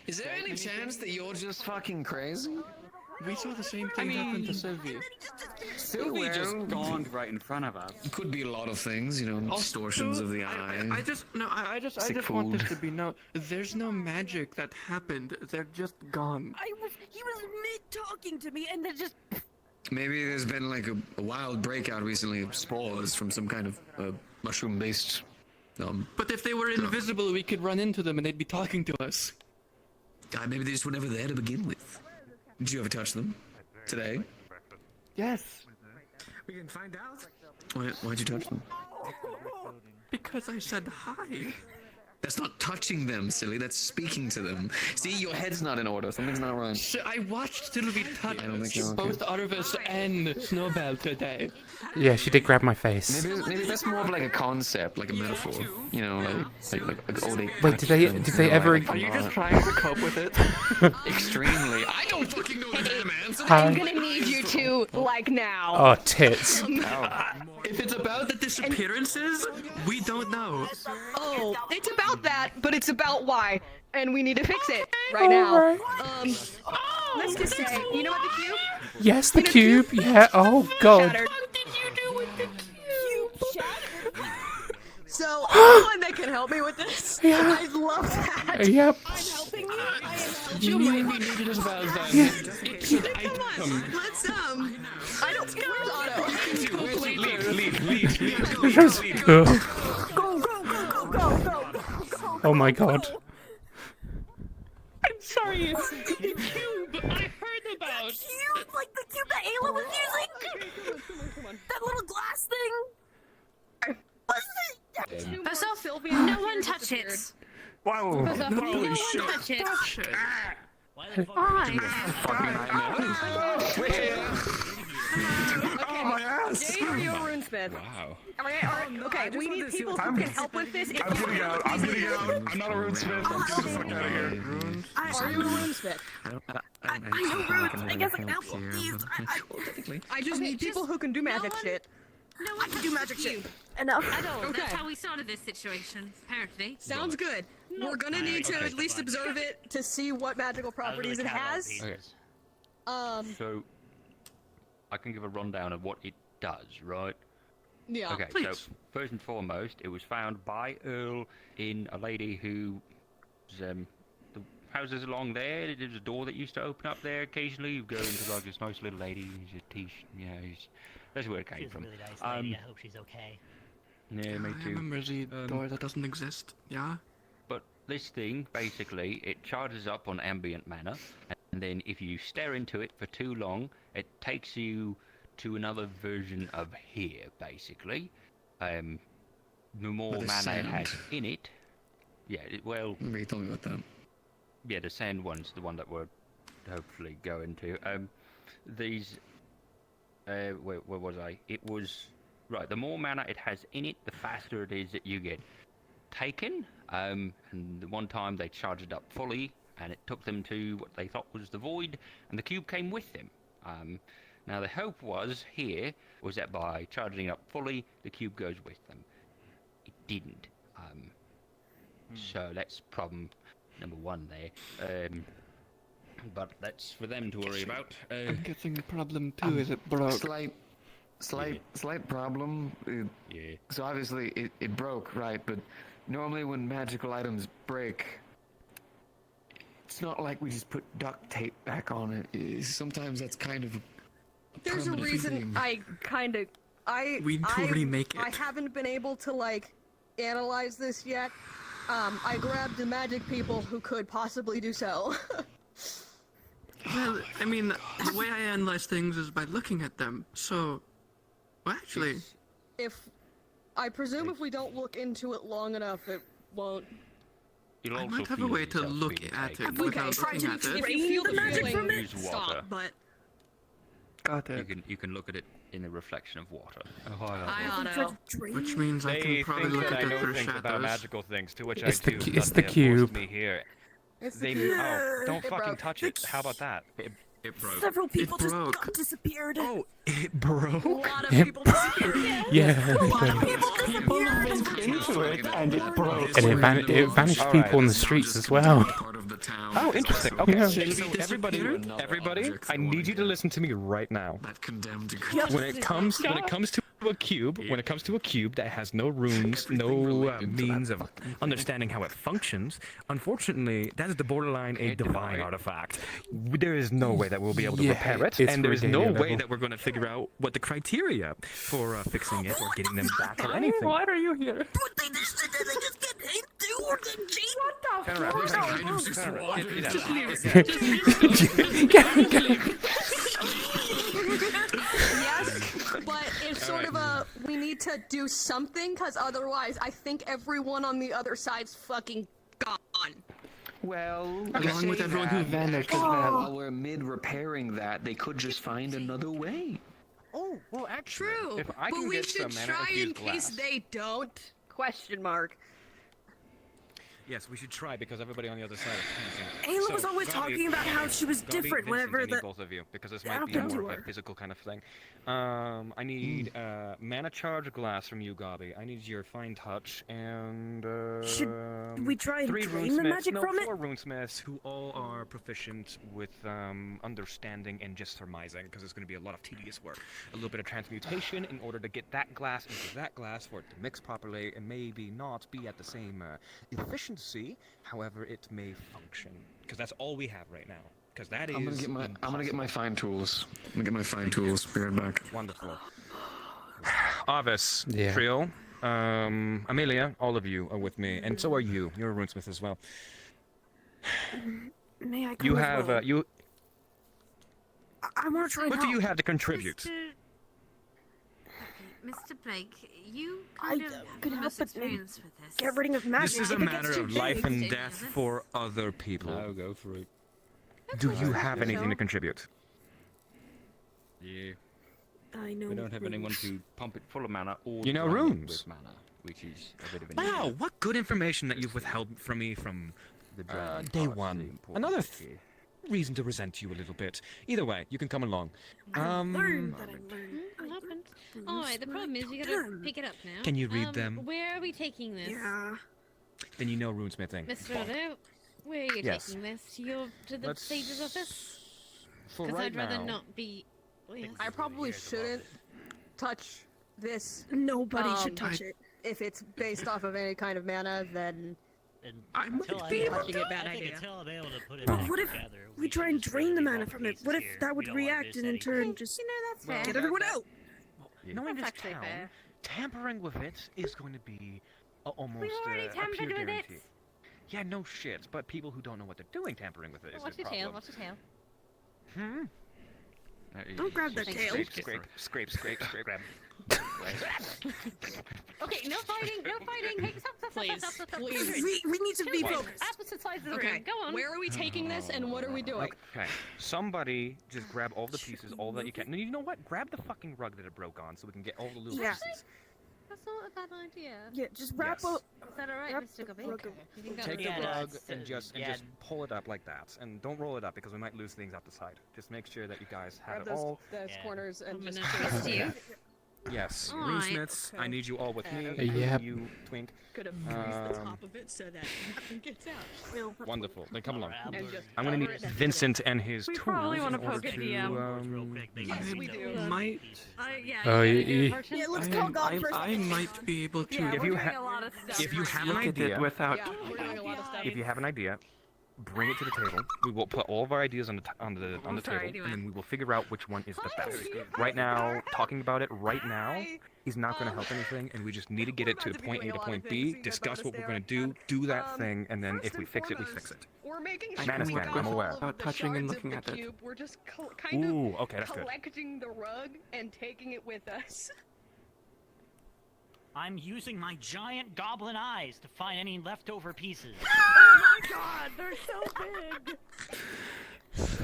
Speaker 17: Is there any chance that you're just fucking crazy?
Speaker 3: We saw the same thing happen to Sylvie.
Speaker 17: Sylvie just
Speaker 14: gone right in front of us.
Speaker 17: Could be a lot of things, you know, distortions of the eye.
Speaker 3: I just
Speaker 17: Sick
Speaker 3: want this
Speaker 17: food.
Speaker 3: to be known. There's no magic that happened. They're just gone.
Speaker 15: He was mid talking to me, and then just.
Speaker 17: Maybe there's been like a wild breakout recently of spores from some kind of mushroom-based.
Speaker 3: But if they were invisible, we could run into them and they'd be talking to us.
Speaker 17: Maybe they just were never there to begin with. Did you ever touch them? Today?
Speaker 3: Yes.
Speaker 17: We can find out. Why'd you touch them?
Speaker 3: Because I said hi.
Speaker 17: That's not touching them, silly. That's speaking to them. See, your head's not in order. Something's not right.
Speaker 3: So I watched Sylvie touch
Speaker 17: I don't think you're okay.
Speaker 3: both Arvus and Snowbell today.
Speaker 1: Yeah, she did grab my face.
Speaker 17: Maybe that's more of like a concept, like a metaphor. You know, like all the.
Speaker 1: Wait, did they ever?
Speaker 3: Are you just trying to cope with it?
Speaker 17: Extremely. I don't fucking know the damn answer.
Speaker 12: I'm gonna need you to, like, now.
Speaker 1: Oh, tits.
Speaker 3: If it's about the disappearances, we don't know.
Speaker 12: Oh, it's about that, but it's about why, and we need to fix it right now. Let's just say, you know what the cube?
Speaker 1: Yes, the cube. Yeah. Oh God.
Speaker 12: Shattered. So, anyone that can help me with this,
Speaker 1: Yeah.
Speaker 12: I'd love that.
Speaker 1: Yep.
Speaker 12: I'm helping you. I am helping
Speaker 3: You
Speaker 12: you.
Speaker 3: might be needed as well then.
Speaker 1: Yeah.
Speaker 12: Come on, let's I don't. Where's Otto?
Speaker 1: Leave.
Speaker 12: Go.
Speaker 1: Oh my God.
Speaker 3: I'm sorry. The cube I heard about.
Speaker 15: Cube, like the cube that Ayla was using. That little glass thing.
Speaker 12: First off, Sylvia,
Speaker 20: No one touch it.
Speaker 1: Wow.
Speaker 20: First off, no one touch it. Why?
Speaker 13: Oh my ass!
Speaker 12: Jade or you a runesmith?
Speaker 13: Wow.
Speaker 12: Okay, we need people who can help with this.
Speaker 13: I'm getting out. I'm getting out. I'm not a runesmith. I'm getting the fuck out of here.
Speaker 12: Are you a runesmith?
Speaker 15: I know runes. I guess I can help with these.
Speaker 12: I just need people who can do magic shit.
Speaker 20: No
Speaker 15: I
Speaker 20: one
Speaker 15: can do magic
Speaker 20: touches
Speaker 15: shit.
Speaker 20: you.
Speaker 15: Enough.
Speaker 20: I don't.
Speaker 12: Okay.
Speaker 20: That's how we started this situation, apparently.
Speaker 12: Sounds good. We're gonna need to at least observe it to see what magical properties it has.
Speaker 21: Okay. So, I can give a rundown of what it does, right?
Speaker 12: Yeah.
Speaker 21: Okay,
Speaker 12: Please.
Speaker 21: so first and foremost, it was found by Earl in a lady who was, the houses along there. There's a door that used to open up there occasionally. You go into like this nice little lady, she's a that's where it came
Speaker 19: She's a
Speaker 21: from.
Speaker 19: really nice lady. I hope she's okay.
Speaker 21: Yeah, me
Speaker 3: I
Speaker 21: too.
Speaker 3: remember the door that doesn't exist. Yeah.
Speaker 21: But this thing, basically, it charges up on ambient mana, and then if you stare into it for too long, it takes you to another version of here, basically. The more
Speaker 17: With a
Speaker 21: mana it
Speaker 17: sound.
Speaker 21: has in it, yeah, well...
Speaker 17: Remember you told me about that.
Speaker 21: Yeah, the sand one's the one that we're hopefully going to. These... where was I? It was... Right, the more mana it has in it, the faster it is that you get taken. And the one time they charged it up fully, and it took them to what they thought was the void, and the cube came with them. Now the hope was that by charging it up fully, the cube goes with them. It didn't. So that's problem number one there. But that's for them to worry about.
Speaker 3: I'm guessing the problem too is it broke.
Speaker 17: Slight problem.
Speaker 21: Yeah.
Speaker 17: So obviously it broke, right? But normally when magical items break, it's not like we just put duct tape back on it. Sometimes that's kind of.
Speaker 12: There's a reason
Speaker 3: We need to remake it.
Speaker 12: I haven't been able to like analyze this yet. I grabbed the magic people who could possibly do so.
Speaker 3: Well, I mean, the way I analyze things is by looking at them. So, well, actually,
Speaker 12: I presume if we don't look into it long enough, it won't.
Speaker 21: You'll
Speaker 3: I
Speaker 21: also
Speaker 3: might have a
Speaker 21: feel
Speaker 3: way to
Speaker 21: yourself
Speaker 3: look
Speaker 21: being
Speaker 3: at
Speaker 21: taken.
Speaker 3: it without looking at it.
Speaker 12: If you feel the
Speaker 15: magic
Speaker 12: feeling,
Speaker 15: from it,
Speaker 21: Use water.
Speaker 12: stop. But
Speaker 3: Got it.
Speaker 21: You can look at it in the reflection of water.
Speaker 12: hi, Otto.
Speaker 3: Which means I can probably
Speaker 8: think
Speaker 3: look
Speaker 8: that
Speaker 3: at
Speaker 8: I
Speaker 3: it
Speaker 8: know
Speaker 3: through
Speaker 8: things about
Speaker 3: shadows.
Speaker 8: magical things, to which
Speaker 1: It's
Speaker 8: I
Speaker 1: the
Speaker 8: do.
Speaker 1: cu- it's
Speaker 8: thus
Speaker 1: the
Speaker 8: they have forced
Speaker 1: cube.
Speaker 8: Me here.
Speaker 12: It's the
Speaker 8: They
Speaker 12: cube.
Speaker 8: don't
Speaker 12: It
Speaker 8: fucking
Speaker 12: broke.
Speaker 8: touch it. How about that?
Speaker 7: It broke.
Speaker 15: Several people
Speaker 7: It
Speaker 15: just
Speaker 7: broke.
Speaker 15: got disappeared.
Speaker 7: Oh, it broke.
Speaker 15: A lot of
Speaker 1: It-
Speaker 15: people disappeared.
Speaker 1: Yeah.
Speaker 15: A lot of people
Speaker 17: People
Speaker 15: disappeared.
Speaker 17: went into it and it broke.
Speaker 1: And it vanished
Speaker 17: All
Speaker 1: people
Speaker 17: right.
Speaker 1: on the streets as well.
Speaker 4: Oh, interesting. Okay,
Speaker 1: Yeah.
Speaker 4: so everybody, I need you to listen to me right now.
Speaker 7: That condemned
Speaker 4: When it comes to a cube, that has no runes, no means of understanding how it functions, unfortunately, that is the borderline a divine artifact. There is no way that we'll be able to
Speaker 1: Yeah,
Speaker 4: repair it,
Speaker 1: it's
Speaker 4: and there is no
Speaker 1: regalia
Speaker 4: way
Speaker 1: level.
Speaker 4: that we're going to figure out what the criteria for fixing it or getting them back or anything.
Speaker 1: Why are you here?
Speaker 15: But they just get into or the G. What
Speaker 4: Turn
Speaker 15: the
Speaker 4: around,
Speaker 15: fuck?
Speaker 4: turn around, turn around.
Speaker 12: Yes, but it's sort of a we need to do something because otherwise I think everyone on the other side's fucking gone.
Speaker 9: Well,
Speaker 17: Along with everyone who vanished as well.
Speaker 9: While we're mid repairing that, they could just find another way.
Speaker 4: Oh, well, actually,
Speaker 12: True,
Speaker 4: if I
Speaker 12: but
Speaker 4: can
Speaker 12: we
Speaker 4: get
Speaker 12: should
Speaker 4: some
Speaker 12: try in
Speaker 4: mana-infused
Speaker 12: case
Speaker 4: glass.
Speaker 12: they don't. Question mark.
Speaker 4: Yes, we should try because everybody on the other side is panicking.
Speaker 15: Ayla was always talking about how she was
Speaker 4: Gabi,
Speaker 15: different
Speaker 4: Vincent,
Speaker 15: whenever
Speaker 4: I need
Speaker 15: the.
Speaker 4: both of you because this
Speaker 15: Yeah,
Speaker 4: might be
Speaker 15: I'll
Speaker 4: more
Speaker 15: do
Speaker 4: of a
Speaker 15: her.
Speaker 4: physical kind of thing. I need mana charge glass from you, Gabi. I need your fine touch and
Speaker 15: Should we try and
Speaker 4: 3
Speaker 15: drain the
Speaker 4: runesmiths-
Speaker 15: magic
Speaker 4: no,
Speaker 15: from it?
Speaker 4: 4 runesmiths who all are proficient with understanding and just surmising because it's going to be a lot of tedious work. A little bit of transmutation in order to get that glass into that glass for it to mix properly and maybe not be at the same efficiency. However, it may function because that's all we have right now. Because that is.
Speaker 7: I'm gonna get my fine tools. I'm gonna get my fine tools. Be right back.
Speaker 4: Wonderful. Arvus,
Speaker 1: Yeah.
Speaker 4: Trio, Amelia, all of you are with me, and so are you. You're a runesmith as well.
Speaker 15: May I come
Speaker 4: You
Speaker 15: as
Speaker 4: have
Speaker 15: well?
Speaker 4: you.
Speaker 15: I want to try and
Speaker 4: What do you have to contribute?
Speaker 20: Mr. Blake, you
Speaker 15: I
Speaker 20: kind of
Speaker 15: could
Speaker 20: have
Speaker 15: help but maybe
Speaker 20: experience with this.
Speaker 15: get rid of magic.
Speaker 4: This is a
Speaker 15: if it gets
Speaker 4: matter
Speaker 15: too
Speaker 4: of
Speaker 15: big.
Speaker 4: life and death for other people.
Speaker 1: I'll go for it.
Speaker 4: Do you have anything to contribute?
Speaker 1: Yeah.
Speaker 15: I know.
Speaker 1: We don't have anyone
Speaker 15: runes.
Speaker 1: to pump it full of mana or
Speaker 4: You know
Speaker 1: drain it
Speaker 4: runes?
Speaker 1: with mana, which is a bit of an
Speaker 4: Wow,
Speaker 1: issue.
Speaker 4: what good information that you've withheld from me from
Speaker 1: The draining
Speaker 4: day
Speaker 1: part's the
Speaker 4: one.
Speaker 1: important
Speaker 4: Another
Speaker 1: bit here.
Speaker 4: reason to resent you a little bit. Either way, you can come along.
Speaker 15: Learn that I learned.
Speaker 12: What happened?
Speaker 15: things
Speaker 12: Alright, the
Speaker 15: when
Speaker 12: problem
Speaker 15: I
Speaker 12: is you
Speaker 15: don't
Speaker 12: gotta
Speaker 15: learn.
Speaker 12: pick it up now.
Speaker 4: Can you read them?
Speaker 12: Where are we taking this?
Speaker 15: Yeah.
Speaker 4: Then you know runesmithing.
Speaker 12: Mr. Otto, where are you
Speaker 4: Yes.
Speaker 12: taking this? You're to the
Speaker 4: Let's-
Speaker 12: sage's office?
Speaker 4: For
Speaker 12: Because
Speaker 4: right
Speaker 12: I'd rather
Speaker 4: now-
Speaker 12: not be. Oh, yes.
Speaker 22: I probably shouldn't touch this.
Speaker 15: Nobody should touch it.
Speaker 22: If it's based off of any kind of mana, then
Speaker 15: I might
Speaker 22: until
Speaker 15: be able
Speaker 22: touching
Speaker 15: to.
Speaker 22: it, bad
Speaker 19: I think
Speaker 22: idea.
Speaker 19: until I'm able to put it
Speaker 15: But
Speaker 19: back
Speaker 15: what if
Speaker 19: together,
Speaker 15: we try and drain the mana from it? What if that would react and in turn just
Speaker 12: that's fair.
Speaker 15: get everyone out?
Speaker 4: Knowing
Speaker 12: That's
Speaker 4: this
Speaker 12: actually
Speaker 4: town,
Speaker 12: fair.
Speaker 4: tampering with it is going to be almost
Speaker 12: We've already
Speaker 4: a
Speaker 12: tampered
Speaker 4: pure
Speaker 12: with it.
Speaker 4: guarantee. Yeah, no shit, but people who don't know what they're doing tampering with it is
Speaker 12: Watch
Speaker 4: the
Speaker 12: your tail,
Speaker 4: problem.
Speaker 12: watch your tail.
Speaker 4: Hmm?
Speaker 15: Don't grab their tail.
Speaker 4: Scrape, grab.
Speaker 12: Okay, no fighting, no fighting. Hey, stop.
Speaker 22: Please,
Speaker 12: Stop.
Speaker 22: please.
Speaker 15: We need to be
Speaker 12: Okay,
Speaker 15: focused.
Speaker 12: Opposite sides of the
Speaker 22: Okay,
Speaker 12: room. Go on.
Speaker 22: where are we taking this and what are we doing?
Speaker 4: Okay, somebody just grab all the pieces, all that you can. No, you know what? Grab the fucking rug that it broke on so we can get all the little
Speaker 15: Yeah.
Speaker 4: pieces.
Speaker 12: That's not a bad idea.
Speaker 15: Yeah, just wrap
Speaker 4: Yes.
Speaker 15: up.
Speaker 12: Is that alright,
Speaker 15: Wrap
Speaker 12: Mr.
Speaker 15: the
Speaker 12: Gubby?
Speaker 15: rug up.
Speaker 12: You think
Speaker 4: Take the
Speaker 12: that'll
Speaker 4: rug
Speaker 12: work?
Speaker 4: and just pull it up like that, and don't roll it up because we might lose things out the side. Just make sure that you guys have
Speaker 22: Grab
Speaker 4: it
Speaker 22: those,
Speaker 4: all.
Speaker 22: those corners and just
Speaker 12: Trust you.
Speaker 4: Yes,
Speaker 12: Alright.
Speaker 4: runesmiths, I need you all with me.
Speaker 1: Yep.
Speaker 4: You twink.
Speaker 22: could have raised the
Speaker 4: Um,
Speaker 22: top of it so that nothing gets out.
Speaker 4: Wonderful. Then come along.
Speaker 22: And just
Speaker 4: I'm gonna need
Speaker 22: cover it.
Speaker 4: Vincent and his
Speaker 12: We
Speaker 4: tools
Speaker 12: probably
Speaker 4: in
Speaker 12: wanna
Speaker 4: order
Speaker 12: poke at
Speaker 4: to.
Speaker 12: DM.
Speaker 22: Yes, we do.
Speaker 7: Might.
Speaker 12: Yeah.
Speaker 1: Oh,
Speaker 12: you
Speaker 1: you-
Speaker 12: gotta do a
Speaker 1: you-
Speaker 12: version?
Speaker 15: Yeah, let's call God first.
Speaker 7: I might be able to.
Speaker 12: Yeah,
Speaker 4: If
Speaker 12: we're
Speaker 4: you
Speaker 12: doing
Speaker 4: ha-
Speaker 12: a lot of stuff.
Speaker 4: If you have an
Speaker 7: Look at it
Speaker 4: idea,
Speaker 7: without.
Speaker 22: Yeah, we're doing a lot of stuff.
Speaker 4: if you have an idea, bring it to the table. We will put all of our ideas on the
Speaker 12: sorry,
Speaker 4: table, and then we will figure out which one is the best. Right now, talking about it right now is not going to help anything, and we just need to get it to point A to point B, discuss what we're going to do that thing, and then if we fix it, we fix it.
Speaker 22: We're making
Speaker 7: I
Speaker 22: sure
Speaker 7: can
Speaker 22: we
Speaker 7: work
Speaker 22: got
Speaker 7: with-
Speaker 22: all of
Speaker 7: without
Speaker 22: the
Speaker 7: touching and
Speaker 22: shards
Speaker 7: looking
Speaker 22: of
Speaker 7: at
Speaker 22: the
Speaker 7: it.
Speaker 22: cube. We're just kind of
Speaker 4: Ooh, okay, that's good.
Speaker 22: collecting the rug and taking it with us.
Speaker 19: I'm using my giant goblin eyes to find any leftover pieces.
Speaker 22: Oh my god, they're so big.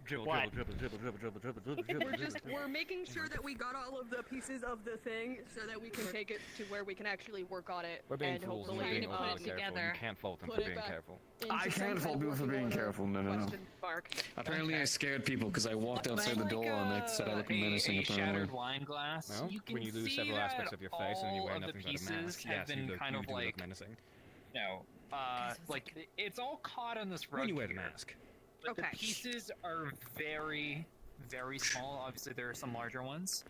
Speaker 4: Dribble,
Speaker 19: What?
Speaker 4: dribble, dribble, dribble, dribble, dribble, dribble, dribble,
Speaker 22: We're making sure that we got all of the pieces of the thing so that we can take it to where we can actually work on it.
Speaker 4: We're being
Speaker 22: and
Speaker 4: fools and
Speaker 22: hopefully
Speaker 4: we're being
Speaker 22: put
Speaker 4: overly
Speaker 22: it
Speaker 4: careful.
Speaker 22: together.
Speaker 4: You can't fault them
Speaker 22: Put
Speaker 4: for
Speaker 22: it
Speaker 4: being
Speaker 22: back
Speaker 4: careful.
Speaker 22: into
Speaker 5: I
Speaker 22: some
Speaker 5: can't
Speaker 22: kind
Speaker 5: fault
Speaker 22: of
Speaker 5: people for
Speaker 22: working
Speaker 5: being
Speaker 22: order.
Speaker 5: careful. No.
Speaker 22: Question mark.
Speaker 5: Apparently, I scared people because I walked outside the door and they said I looked menacing.
Speaker 16: a
Speaker 5: Apparently.
Speaker 16: shattered wine glass.
Speaker 4: Well,
Speaker 16: You can
Speaker 4: when you lose
Speaker 16: see
Speaker 4: several
Speaker 16: that
Speaker 4: aspects of your face and then you
Speaker 16: all
Speaker 4: wear
Speaker 16: of the
Speaker 4: nothing but a
Speaker 16: pieces
Speaker 4: mask,
Speaker 16: have
Speaker 4: yes,
Speaker 16: been
Speaker 4: you look,
Speaker 16: kind
Speaker 4: you
Speaker 16: of
Speaker 4: do look
Speaker 16: like,
Speaker 4: menacing.
Speaker 16: like it's all caught on this rug
Speaker 4: When you wear the
Speaker 16: here,
Speaker 4: mask.
Speaker 16: but the pieces are very, very small. Obviously, there are some larger ones.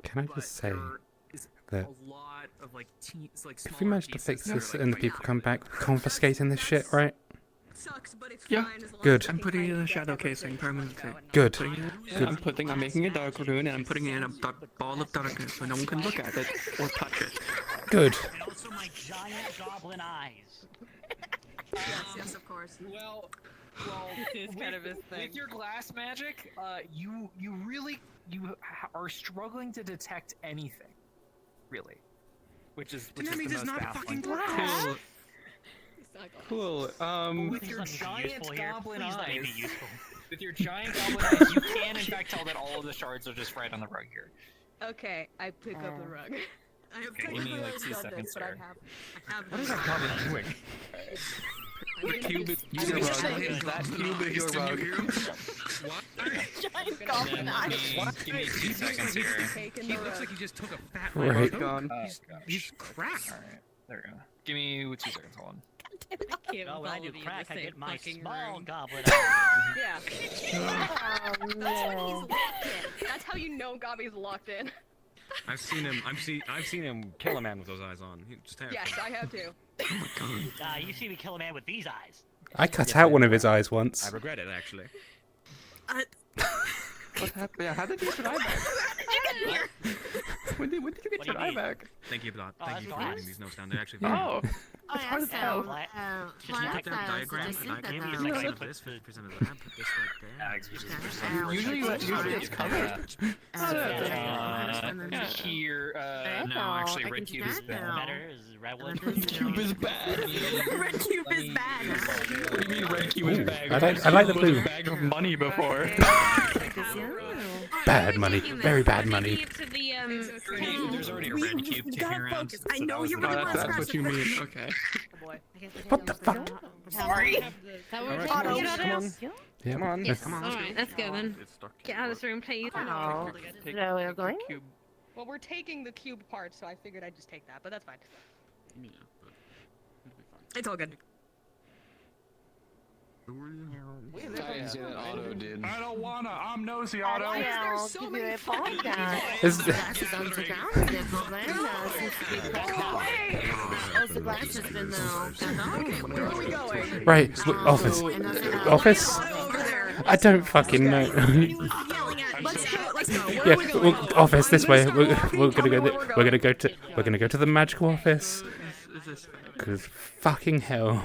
Speaker 1: Can I just say that
Speaker 16: A lot of like
Speaker 1: if we manage to fix this and the people come back confiscating this shit, right?
Speaker 3: Yeah.
Speaker 1: Good.
Speaker 3: I'm putting it in a shadow casing permanently.
Speaker 1: Good.
Speaker 3: I'm making a dark rune and I'm putting it in a ball of darkness so no one can look at it or touch it.
Speaker 1: Good.
Speaker 19: And also my giant goblin eyes.
Speaker 12: Yes, of course.
Speaker 16: Well,
Speaker 15: It's kind of his thing.
Speaker 16: with your glass magic, you really are struggling to detect anything, really, which is
Speaker 3: That means
Speaker 16: the
Speaker 3: it's
Speaker 16: most
Speaker 3: not
Speaker 16: baffling
Speaker 3: fucking
Speaker 16: part.
Speaker 3: glass.
Speaker 5: Cool.
Speaker 16: With your giant
Speaker 19: useful here.
Speaker 16: goblin
Speaker 19: Please let me
Speaker 16: eyes,
Speaker 19: be useful.
Speaker 16: with your giant goblin eyes, you can in fact tell that all of the shards are just right on the rug here.
Speaker 12: Okay, I pick up the rug. I have
Speaker 16: Okay, give me like 2
Speaker 12: done
Speaker 16: seconds
Speaker 12: this, but
Speaker 16: here.
Speaker 12: I have
Speaker 4: What is that goblin doing?
Speaker 3: The cube is
Speaker 4: Your
Speaker 3: your
Speaker 4: rug.
Speaker 3: rug.
Speaker 4: Is that cube is your rug?
Speaker 12: giant goblin eyes.
Speaker 16: Give me 2 seconds here.
Speaker 3: He looks like he just took a fat
Speaker 1: Right.
Speaker 3: rug.
Speaker 16: Oh,
Speaker 3: He's cracked.
Speaker 16: Alright, there we go. Give me 2 seconds, hold on.
Speaker 19: Oh, when I do crack, I get my small
Speaker 12: room.
Speaker 19: goblin eyes.
Speaker 12: Yeah.
Speaker 15: Oh,
Speaker 12: That's when he's locked in. That's how you know Gobby's locked in.
Speaker 4: I've seen him kill a man with those eyes on. He just terrifying.
Speaker 12: Yes, I have too.
Speaker 19: You see me kill a man with these eyes.
Speaker 1: I cut out one of his eyes once.
Speaker 4: I regret it actually.
Speaker 5: What happened? Yeah, how did you get your eye back? When did you get your eye back?
Speaker 4: Thank you, Blot.
Speaker 19: Oh,
Speaker 4: Thank you
Speaker 19: that's
Speaker 4: for
Speaker 19: glass?
Speaker 4: writing these notes down. They're actually
Speaker 5: Oh.
Speaker 12: Oh, yeah, so,
Speaker 19: Flat.
Speaker 4: Can you take that diagram and I
Speaker 19: Give me a
Speaker 4: can
Speaker 19: second.
Speaker 4: use this for presented that? Put this right there.
Speaker 5: Usually it's covered.
Speaker 16: Here, no, actually, red cube is bad.
Speaker 19: Better is red one.
Speaker 5: Cube is bad.
Speaker 12: Red cube is bad.
Speaker 5: What do you mean red cube is bad?
Speaker 1: I like the blue.
Speaker 5: Bag of money before.
Speaker 1: Bad money. Very bad money.
Speaker 16: There's already a red cube kicking around.
Speaker 12: I know you really want to
Speaker 5: That's what you mean. Okay.
Speaker 1: What the fuck?
Speaker 12: Sorry.
Speaker 5: Alright,
Speaker 12: Auto.
Speaker 5: come on.
Speaker 1: Yeah.
Speaker 5: Come on.
Speaker 12: Yes. Alright, let's go then. Get out of this room, please.
Speaker 15: Oh, so we're going?
Speaker 12: Well, we're taking the cube part, so I figured I'd just take that, but that's fine. It's all good.
Speaker 5: I didn't say that Otto did.
Speaker 13: I don't wanna. I'm nosy, Otto.
Speaker 15: Yeah, so many podcasts.
Speaker 1: Is-
Speaker 15: Glasses on the ground. They're since we the glass has been
Speaker 12: Where are we going?
Speaker 1: Right. Office. Office. I don't fucking know.
Speaker 12: Let's go. Let's go. Where
Speaker 1: Yeah.
Speaker 12: are we going?
Speaker 1: Office this way. We're gonna go. We're gonna go to the magical office. Cause fucking hell.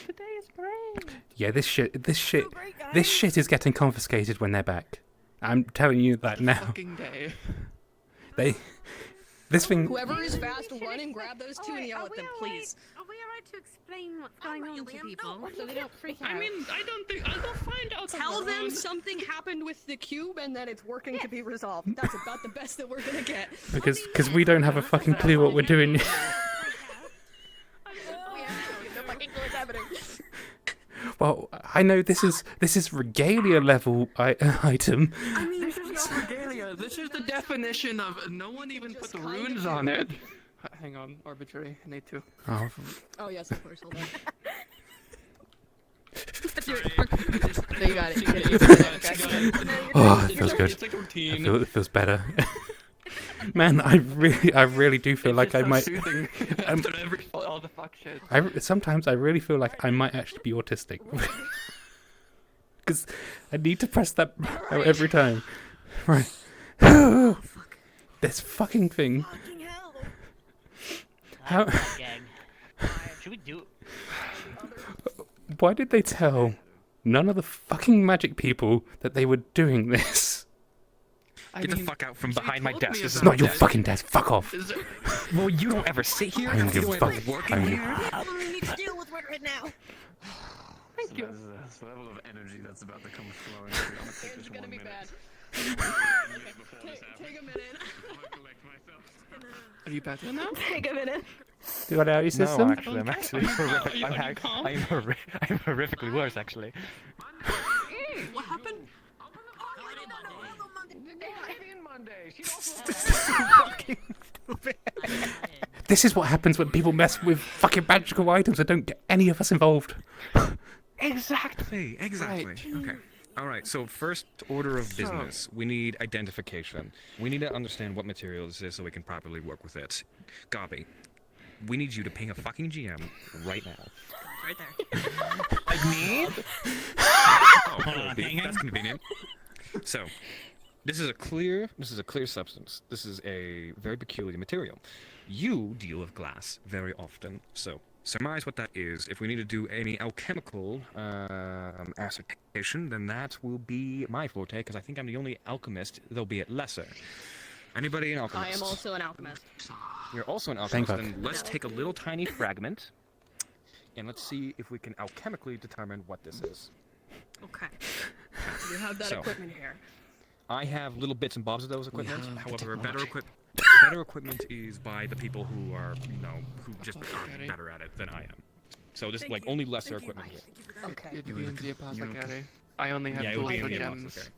Speaker 15: Today is great.
Speaker 1: Yeah, this shit is getting confiscated when they're back. I'm telling you that now.
Speaker 3: Fucking day.
Speaker 1: This thing.
Speaker 12: Whoever is fast, run and grab those two and yell at them, please.
Speaker 20: Are we alright to explain what's going on to people so they don't freak out?
Speaker 12: I mean, I don't think I'll find out. Tell them something happened with the cube and that it's working to be resolved. That's about the best that we're gonna get.
Speaker 1: Because we don't have a fucking clue what we're doing. Well, I know this is regalia level item.
Speaker 3: I mean, this is not regalia. This is the definition of. No one even put the runes on it. Hang on, arbitrary. I need to.
Speaker 1: Oh.
Speaker 12: Oh yes, of course. Hold on. There you got it. You get it.
Speaker 1: Oh, it feels good.
Speaker 3: It's like a routine.
Speaker 1: It feels better. Man, I really do feel like I might.
Speaker 3: After all the fuck shit.
Speaker 1: Sometimes I really feel like I might actually be autistic. Because I need to press that every time. Right. This fucking thing. How?
Speaker 19: Should we do?
Speaker 1: Why did they tell none of the fucking magic people that they were doing this?
Speaker 4: Get the fuck out from behind my desk. This
Speaker 1: It's
Speaker 4: is
Speaker 1: not your
Speaker 4: desk.
Speaker 1: fucking desk. Fuck off.
Speaker 4: Well, you don't ever sit here.
Speaker 1: I don't
Speaker 4: You
Speaker 1: give a
Speaker 4: don't
Speaker 1: fuck.
Speaker 4: ever work
Speaker 1: I
Speaker 4: in
Speaker 1: don't give-
Speaker 4: here.
Speaker 15: I need to deal with right now.
Speaker 8: Thank you. That's the level of energy that's about to come flowing. I'm gonna take this 1 minute.
Speaker 22: Take a minute.
Speaker 3: Are you back in now?
Speaker 22: Take a minute.
Speaker 1: You got it out of your system?
Speaker 4: No, actually, I'm actually horrific. I'm horrifically worse, actually.
Speaker 22: What happened?
Speaker 1: This is what happens when people mess with fucking magical items and don't get any of us involved.
Speaker 4: Exactly. Okay. All right. So first order of business, we need identification. We need to understand what material this is so we can properly work with it. Gabi, we need you to ping a fucking GM right now.
Speaker 22: Right there.
Speaker 4: Like me? That's convenient. So, this is a clear substance. This is a very peculiar material. You deal with glass very often, so surmise what that is. If we need to do any alchemical assertion, then that will be my forte, because I think I'm the only alchemist, though be it lesser. Anybody an alchemist?
Speaker 22: I am also an alchemist.
Speaker 4: You're also an
Speaker 1: Thank
Speaker 4: alchemist,
Speaker 1: fuck.
Speaker 4: then let's take a little tiny fragment, and let's see if we can alchemically determine what this is.
Speaker 22: Okay. You have that
Speaker 4: So,
Speaker 22: equipment here.
Speaker 4: I have little bits and bobs of those equipment. However, better equipment is by the people who are, who just are better at it than I am. So this is like only lesser equipment here.
Speaker 22: Okay.
Speaker 3: It'd be in the apothecary. I only have
Speaker 4: Yeah, it would be in the
Speaker 3: gems.
Speaker 4: apothecary.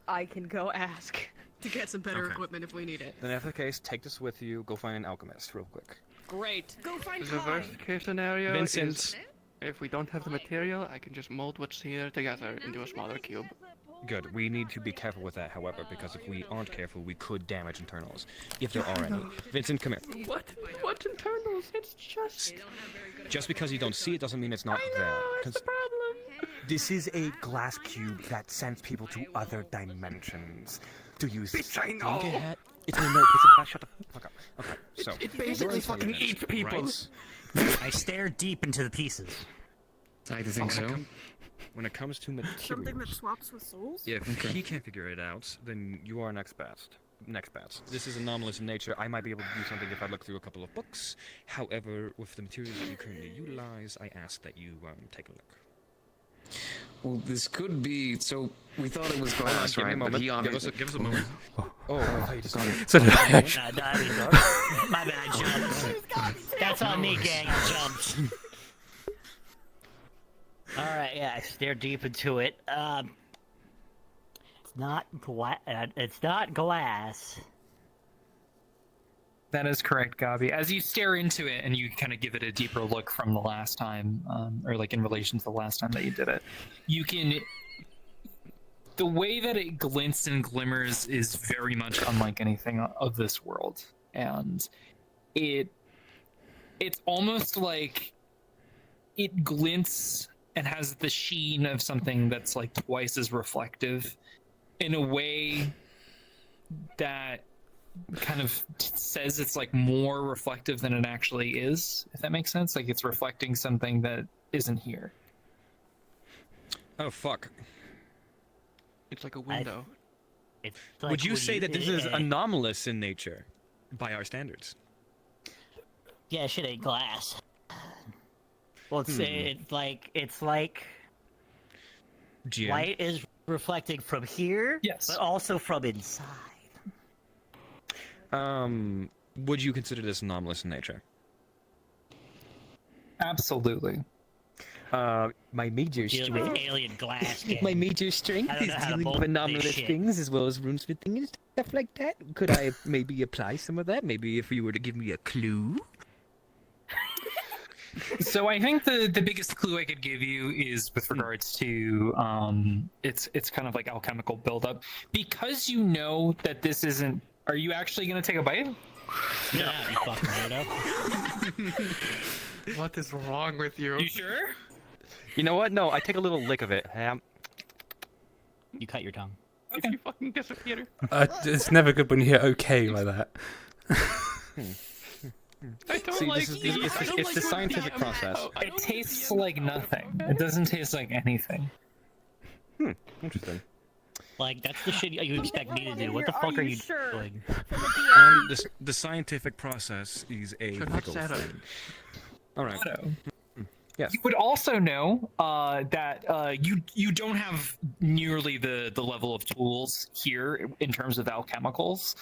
Speaker 22: I can go ask to get some better
Speaker 4: Okay.
Speaker 22: equipment if we need it.
Speaker 4: Then if that's the case, take this with you. Go find an alchemist real quick.
Speaker 22: Great. Go find
Speaker 3: The worst case scenario
Speaker 4: Vincent.
Speaker 3: is if we don't have the material, I can just mold what's here together into a smaller cube.
Speaker 4: Good. We need to be careful with that, however, because if we aren't careful, we could damage internals, if there are any. Vincent, come here.
Speaker 3: What internals? It's
Speaker 4: Just because you don't see it doesn't mean it's not there. 'Cause this is a glass cube that sends people to other dimensions. Do you think
Speaker 3: I know.
Speaker 4: it had? It's an inert piece of glass. Shut the fuck up. Okay, so
Speaker 3: It basically fucking eats people.
Speaker 4: Right?
Speaker 19: I stare deep into the pieces.
Speaker 17: I think so.
Speaker 4: When it comes to
Speaker 15: Something that
Speaker 4: materials,
Speaker 15: swaps with souls?
Speaker 4: if he can't figure it out, then you are next best. This is anomalous in nature. I might be able to do something if I look through a couple of books. However, with the materials that you currently utilize, I ask that you take a look.
Speaker 17: Well, this could be. So we thought it was
Speaker 4: Hold on,
Speaker 17: glass,
Speaker 4: give me a
Speaker 17: right? But
Speaker 4: moment.
Speaker 17: he
Speaker 4: Give
Speaker 17: obviously.
Speaker 4: us a moment. Oh, I thought you just got it.
Speaker 1: So did I
Speaker 19: My
Speaker 1: actually.
Speaker 19: bad, I jumped. That's on me, gang. I jumped. Alright, yeah, I stare deep into it. It's not glass.
Speaker 16: That is correct, Gabi. As you stare into it and you kind of give it a deeper look from the last time, or like in relation to the last time that you did it, you can. The way that it glints and glimmers is very much unlike anything of this world, and it's almost like it glints and has the sheen of something that's like twice as reflective, in a way that kind of says it's like more reflective than it actually is, if that makes sense. Like it's reflecting something that isn't here.
Speaker 4: Oh fuck.
Speaker 3: It's like a window.
Speaker 19: It's like
Speaker 4: Would you
Speaker 19: when
Speaker 4: say that this is anomalous in nature, by our standards?
Speaker 19: Yeah, shit ain't glass. Well, it's like
Speaker 4: GM?
Speaker 19: light is reflecting from here,
Speaker 16: yes,
Speaker 19: but also from inside.
Speaker 4: Would you consider this anomalous in nature?
Speaker 16: Absolutely.
Speaker 21: My major
Speaker 19: Dealing
Speaker 21: strength.
Speaker 19: with alien glass. Gang.
Speaker 21: My major strength
Speaker 19: I don't
Speaker 21: is
Speaker 19: know how to
Speaker 21: dealing
Speaker 19: mold
Speaker 21: with
Speaker 19: this
Speaker 21: anomalous
Speaker 19: shit.
Speaker 21: things as well as runesmithing and stuff like that. Could I maybe apply some of that? Maybe if you were to give me a clue.
Speaker 16: So I think the biggest clue I could give you is with regards to it's kind of like alchemical buildup, because you know that this isn't. Are you actually gonna take a bite?
Speaker 19: Yeah, you fucking weirdo.
Speaker 3: What is wrong with you?
Speaker 16: You sure?
Speaker 4: You know what? No, I take a little lick of it.
Speaker 19: You cut your tongue.
Speaker 3: Okay. You fucking disappear.
Speaker 1: It's never good when you hear okay like that.
Speaker 3: I don't
Speaker 4: See,
Speaker 3: like
Speaker 4: this is
Speaker 3: you.
Speaker 4: it's
Speaker 3: I don't
Speaker 4: the
Speaker 3: like
Speaker 4: scientific
Speaker 3: when
Speaker 4: process.
Speaker 16: It tastes like nothing. It doesn't taste like anything.
Speaker 4: Interesting.
Speaker 19: Like, that's the shit you expect me to do. What the fuck are you doing?
Speaker 4: The scientific process is a
Speaker 3: Should not
Speaker 4: pickle
Speaker 3: set up.
Speaker 4: thing. All right.
Speaker 16: So,
Speaker 4: Yes.
Speaker 16: you would also know that you don't have nearly the level of tools here in terms of alchemicals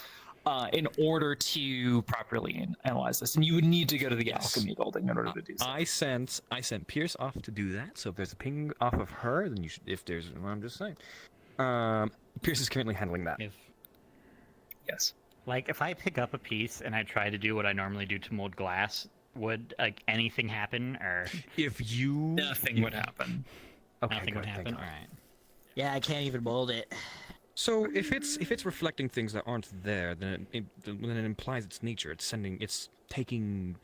Speaker 16: in order to properly analyze this, and you would need to go to the alchemy building in order to do so.
Speaker 4: I sent Pierce off to do that. So if there's a ping off of her, then you should. If there's, well, I'm just saying. Pierce is currently handling that.
Speaker 16: Yes.
Speaker 19: Like, if I pick up a piece and I try to do what I normally do to mold glass, would like anything happen, or
Speaker 16: nothing would happen.
Speaker 4: Okay,
Speaker 19: nothing would
Speaker 4: good,
Speaker 19: happen.
Speaker 4: thank
Speaker 19: All
Speaker 4: you.
Speaker 19: right. Yeah, I can't even mold it.
Speaker 4: So if it's reflecting things that aren't there, then it implies its nature. It's taking,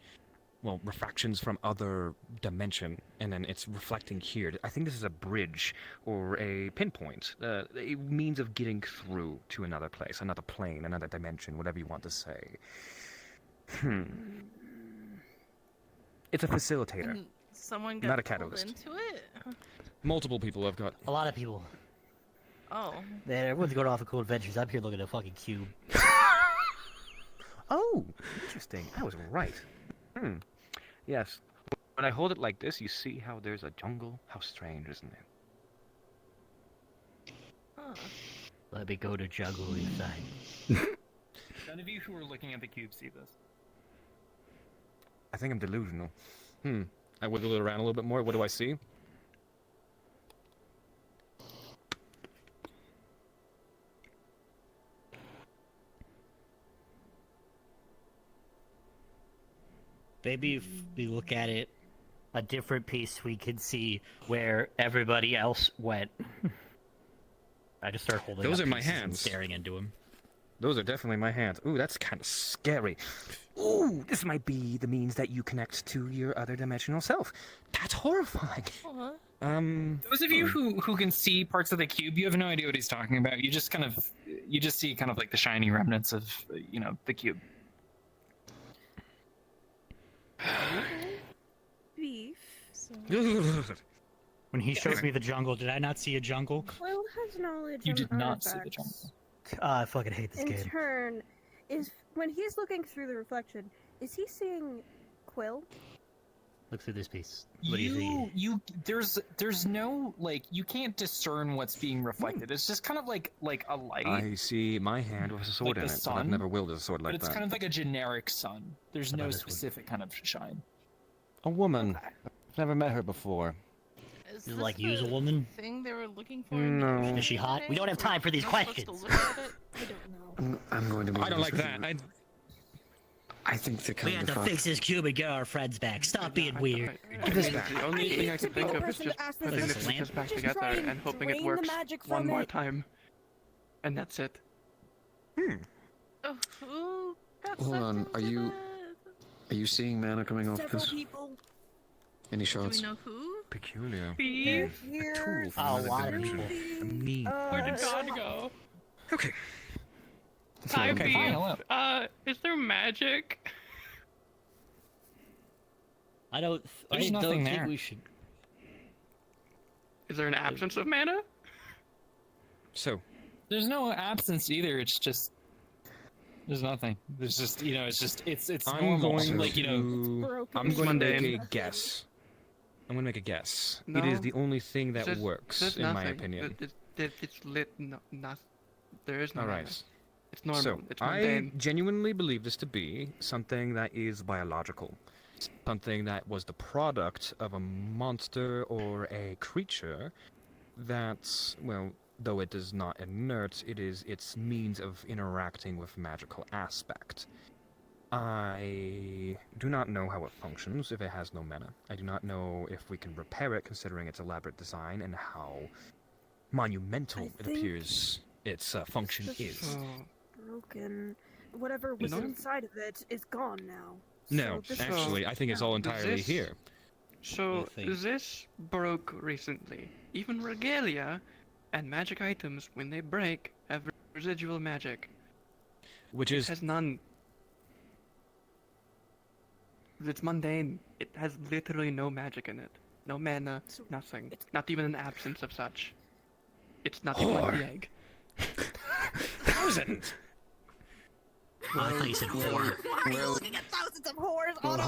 Speaker 4: well, refractions from other dimension, and then it's reflecting here. I think this is a bridge or a pinpoint, a means of getting through to another place, another plane, another dimension, whatever you want to say. It's a facilitator.
Speaker 10: And someone
Speaker 4: Not
Speaker 10: got
Speaker 4: a
Speaker 10: pulled
Speaker 4: catalyst.
Speaker 10: into it?
Speaker 4: Multiple people have got.
Speaker 19: A lot of people.
Speaker 10: Oh.
Speaker 19: Man, everyone's going off on cool adventures. I'm here looking at a fucking cube.
Speaker 4: Oh, interesting. I was right. Yes. When I hold it like this, you see how there's a jungle? How strange, isn't it?
Speaker 10: Huh.
Speaker 19: Let me go to jungle inside.
Speaker 16: None of you who are looking at the cube see this.
Speaker 4: I think I'm delusional. I wiggle it around a little bit more. What do I see?
Speaker 19: Maybe if we look at it a different piece, we can see where everybody else went. I just start holding
Speaker 4: Those
Speaker 19: up
Speaker 4: are my
Speaker 19: pieces and
Speaker 4: hands.
Speaker 19: staring into him.
Speaker 4: Those are definitely my hands. Ooh, that's kind of scary. Ooh, this might be the means that you connect to your other dimensional self. That's horrifying.
Speaker 10: What?
Speaker 16: Those of you who can see parts of the cube, you have no idea what he's talking about. You just see kind of like the shiny remnants of the cube.
Speaker 12: Beef.
Speaker 19: When he showed me the jungle, did I not see a jungle?
Speaker 15: Quill has knowledge
Speaker 16: You
Speaker 15: on
Speaker 16: did not see the
Speaker 15: artifacts.
Speaker 16: jungle.
Speaker 19: I fucking hate this
Speaker 15: In
Speaker 19: game.
Speaker 15: turn, when he's looking through the reflection, is he seeing Quill?
Speaker 19: Look through this piece. What do you see?
Speaker 16: There's no, like, you can't discern what's being reflected. It's just kind of like a light.
Speaker 4: I see my hand with a sword
Speaker 16: Like
Speaker 4: in
Speaker 16: the
Speaker 4: it, but I've
Speaker 16: sun,
Speaker 4: never wielded a sword like
Speaker 16: but it's
Speaker 4: that.
Speaker 16: kind of like a generic sun. There's
Speaker 19: How
Speaker 16: no
Speaker 19: about this one?
Speaker 16: specific kind of shine.
Speaker 4: A woman. I've never met her before.
Speaker 10: Is
Speaker 19: You
Speaker 10: this
Speaker 19: like use a
Speaker 10: the
Speaker 19: woman?
Speaker 10: thing they were looking for? in the
Speaker 4: No.
Speaker 10: ocean
Speaker 19: Is she hot?
Speaker 10: today?
Speaker 19: We don't have time for these
Speaker 10: We're not supposed to
Speaker 19: questions.
Speaker 10: look at it?
Speaker 15: I don't know.
Speaker 5: I'm going to be
Speaker 4: I don't
Speaker 5: honest
Speaker 4: like
Speaker 5: with
Speaker 4: that.
Speaker 5: you. I think the
Speaker 19: We
Speaker 5: kind
Speaker 19: have
Speaker 5: of
Speaker 19: to fix this cube and get our friends back. Stop being weird.
Speaker 3: The only thing I
Speaker 15: hate to
Speaker 3: can
Speaker 15: be
Speaker 3: think
Speaker 15: the
Speaker 3: of is
Speaker 15: person
Speaker 3: just
Speaker 15: to ask this
Speaker 3: putting the
Speaker 19: question.
Speaker 3: pieces back
Speaker 15: Just
Speaker 3: together
Speaker 15: try and
Speaker 3: and hoping it
Speaker 15: drain the
Speaker 3: works
Speaker 15: magic
Speaker 3: one
Speaker 15: from
Speaker 3: more
Speaker 15: it.
Speaker 3: time. And that's it.
Speaker 10: Oh, who got
Speaker 5: Hold
Speaker 10: sucked
Speaker 5: on,
Speaker 10: into
Speaker 5: are you
Speaker 10: that?
Speaker 5: are you seeing mana coming off
Speaker 15: Several
Speaker 5: this?
Speaker 15: people.
Speaker 5: Any
Speaker 10: Do
Speaker 5: shots?
Speaker 10: we know who?
Speaker 4: Peculiar.
Speaker 10: Beef?
Speaker 15: Here.
Speaker 4: A tool from
Speaker 19: A
Speaker 4: another
Speaker 19: lot of
Speaker 4: dimension.
Speaker 19: people.
Speaker 4: A mean.
Speaker 10: Where did God go?
Speaker 4: Okay.
Speaker 10: Hi,
Speaker 16: Okay,
Speaker 10: Beef.
Speaker 16: fine, hello.
Speaker 10: Is there magic?
Speaker 19: I don't
Speaker 16: There's nothing
Speaker 19: think
Speaker 16: there.
Speaker 19: we should.
Speaker 3: Is there an absence of mana?
Speaker 4: So,
Speaker 16: There's no absence either. It's just there's nothing. There's just it's
Speaker 4: I'm
Speaker 16: normal.
Speaker 4: going
Speaker 16: Like
Speaker 4: to.
Speaker 15: broken.
Speaker 4: I'm going to make a
Speaker 3: Mundane.
Speaker 4: guess. I'm going to make a guess.
Speaker 3: No,
Speaker 4: it is the only thing that
Speaker 3: There's-
Speaker 4: works,
Speaker 3: there's
Speaker 4: in my
Speaker 3: nothing.
Speaker 4: opinion.
Speaker 3: It's lit. There is no
Speaker 4: All
Speaker 3: mana.
Speaker 4: right.
Speaker 3: It's normal.
Speaker 4: So,
Speaker 3: it's
Speaker 4: I
Speaker 3: mundane.
Speaker 4: genuinely believe this to be something that is biological. Something that was the product of a monster or a creature that, well, though it is not inert, it is its means of interacting with magical aspect. I do not know how it functions if it has no mana. I do not know if we can repair it considering its elaborate design and how monumental it
Speaker 15: think
Speaker 4: appears its function
Speaker 15: just
Speaker 4: is.
Speaker 3: So,
Speaker 15: Broken. Whatever was
Speaker 3: know-
Speaker 15: inside of it is gone now.
Speaker 4: No,
Speaker 15: So this
Speaker 4: actually, I think it's all entirely
Speaker 3: this-
Speaker 4: here.
Speaker 3: So,
Speaker 19: I think-
Speaker 3: this broke recently. Even regalia and magic items, when they break, have residual magic.
Speaker 4: Which
Speaker 3: It
Speaker 4: is
Speaker 3: has none. It's mundane. It has literally no magic in it. No mana, nothing. Not even an absence of such. It's not even like the egg.
Speaker 4: Thousands.
Speaker 19: Oh, I thought you said 4.
Speaker 15: Why are you looking at thousands of whores?
Speaker 17: Well,
Speaker 15: Otto?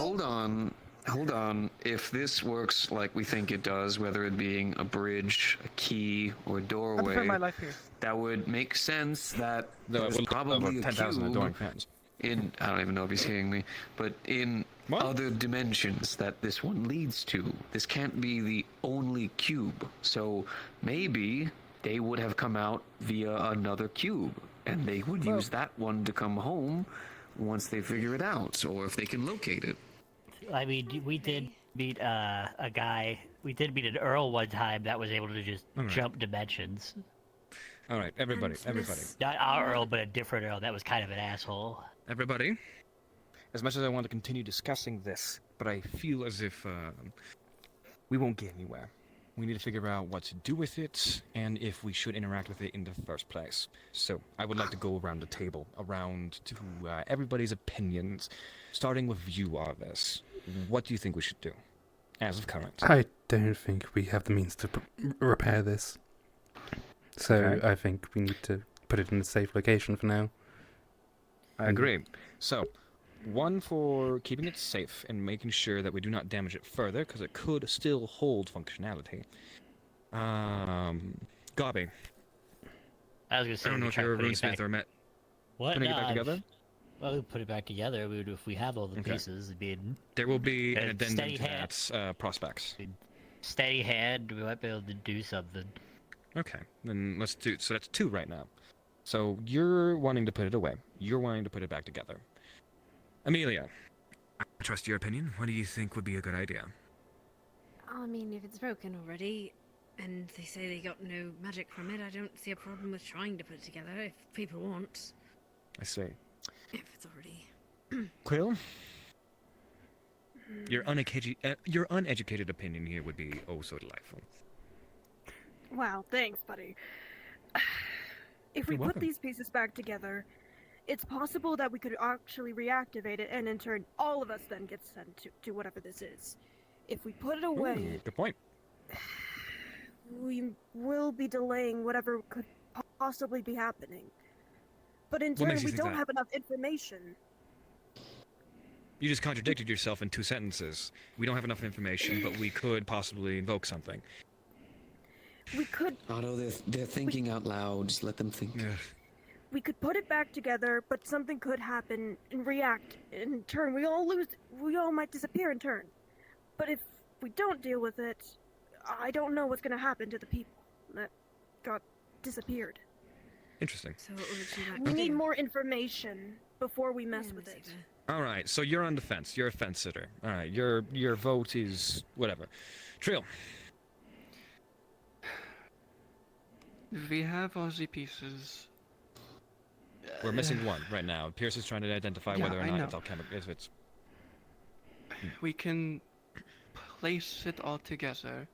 Speaker 17: hold on. If this works like we think it does, whether it being a bridge, a key, or a
Speaker 4: I
Speaker 17: doorway,
Speaker 4: prefer my life here.
Speaker 17: that would make sense that
Speaker 4: Though it
Speaker 17: there's
Speaker 4: would
Speaker 17: probably a
Speaker 4: 10,000
Speaker 17: cube
Speaker 4: adoring fans.
Speaker 17: in, I don't even know if he's hearing me, but in other dimensions that this one leads to. This can't be the only cube. So maybe they would have come out via another cube, and they would use that one to come home once they figure it out, or if they can locate it.
Speaker 19: I mean, we did meet a guy. We did meet an Earl one time that was able to just jump dimensions.
Speaker 4: All right, everybody.
Speaker 19: Not our Earl, but a different Earl. That was kind of an asshole.
Speaker 4: Everybody. As much as I want to continue discussing this, but I feel as if we won't get anywhere. We need to figure out what to do with it, and if we should interact with it in the first place. So, I would like to go around the table, around to everybody's opinions, starting with you, Arvus. What do you think we should do, as of current?
Speaker 1: I don't think we have the means to repair this. So
Speaker 4: Okay.
Speaker 1: I think we need to put it in a safe location for now.
Speaker 4: I agree. So, one for keeping it safe and making sure that we do not damage it further, because it could still hold functionality. Gobby.
Speaker 19: I was gonna say.
Speaker 4: I don't know if you're a runesmith or met.
Speaker 19: What?
Speaker 4: Putting it back
Speaker 19: No,
Speaker 4: together?
Speaker 19: Well, we put it back together. We would, if we have all the
Speaker 4: Okay.
Speaker 19: pieces. It'd be
Speaker 4: There will be an
Speaker 19: a
Speaker 4: addendum
Speaker 19: steady
Speaker 4: to
Speaker 19: hand.
Speaker 4: that, prospects.
Speaker 19: Steady hand. We might be able to do something.
Speaker 4: Okay, then let's do. So that's 2 right now. So you're wanting to put it away. You're wanting to put it back together. Amelia, I trust your opinion. What do you think would be a good idea?
Speaker 20: I mean, if it's broken already, and they say they got no magic from it, I don't see a problem with trying to put it together if people want.
Speaker 4: I see.
Speaker 20: If it's already.
Speaker 4: Quill, your uneducated opinion here would be oh so delightful.
Speaker 15: Wow, thanks, buddy. If we
Speaker 4: You're
Speaker 15: put
Speaker 4: welcome.
Speaker 15: these pieces back together, it's possible that we could actually reactivate it, and in turn, all of us then get sent to whatever this is. If we put it away,
Speaker 4: Ooh, good point.
Speaker 15: we will be delaying whatever could possibly be happening. But in
Speaker 4: What
Speaker 15: turn,
Speaker 4: makes you
Speaker 15: we
Speaker 4: think
Speaker 15: don't
Speaker 4: that?
Speaker 15: have enough information.
Speaker 4: You just contradicted yourself in 2 sentences. We don't have enough information, but we could possibly invoke something.
Speaker 15: We could
Speaker 17: Otto, they're thinking out loud. Just let them think.
Speaker 15: we could put it back together, but something could happen and react. In turn, we all might disappear in turn. But if we don't deal with it, I don't know what's gonna happen to the people that got disappeared.
Speaker 4: Interesting.
Speaker 20: So what would you like
Speaker 15: We
Speaker 20: to
Speaker 15: need
Speaker 20: do?
Speaker 15: more information before we mess with it.
Speaker 4: All right, so you're on the fence. You're a fence sitter. All right, your vote is whatever. Trill.
Speaker 3: We have all the pieces.
Speaker 4: We're missing 1 right now. Pierce is trying to identify
Speaker 3: Yeah,
Speaker 4: whether or
Speaker 3: I
Speaker 4: not
Speaker 3: know.
Speaker 4: it's alchemical. If it's
Speaker 3: We can place it all together,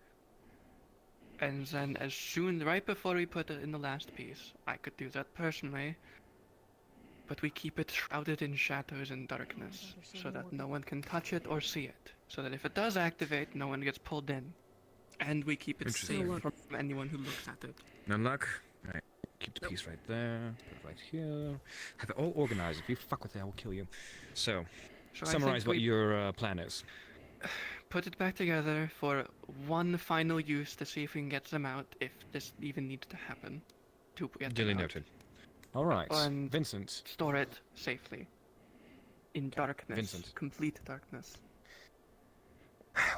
Speaker 3: and then right before we put it in the last piece, I could do that personally. But we keep it shrouded in shadows and darkness, so that no one can touch it or see it. So that if it does activate, no one gets pulled in. And we keep it safe
Speaker 4: Interesting.
Speaker 3: from anyone who looks at it.
Speaker 4: none luck. All right, keep the piece right there. Put it right here. Have it all organized. If you fuck with it, I will kill you. So,
Speaker 3: So I
Speaker 4: summarize
Speaker 3: think
Speaker 4: what
Speaker 3: we-
Speaker 4: your plan is.
Speaker 3: Put it back together for one final use to see if we can get them out, if this even needs to happen. To get them
Speaker 4: Duly
Speaker 3: out.
Speaker 4: noted. All right,
Speaker 3: And
Speaker 4: Vincent.
Speaker 3: store it safely. In darkness.
Speaker 4: Vincent.
Speaker 3: Complete darkness.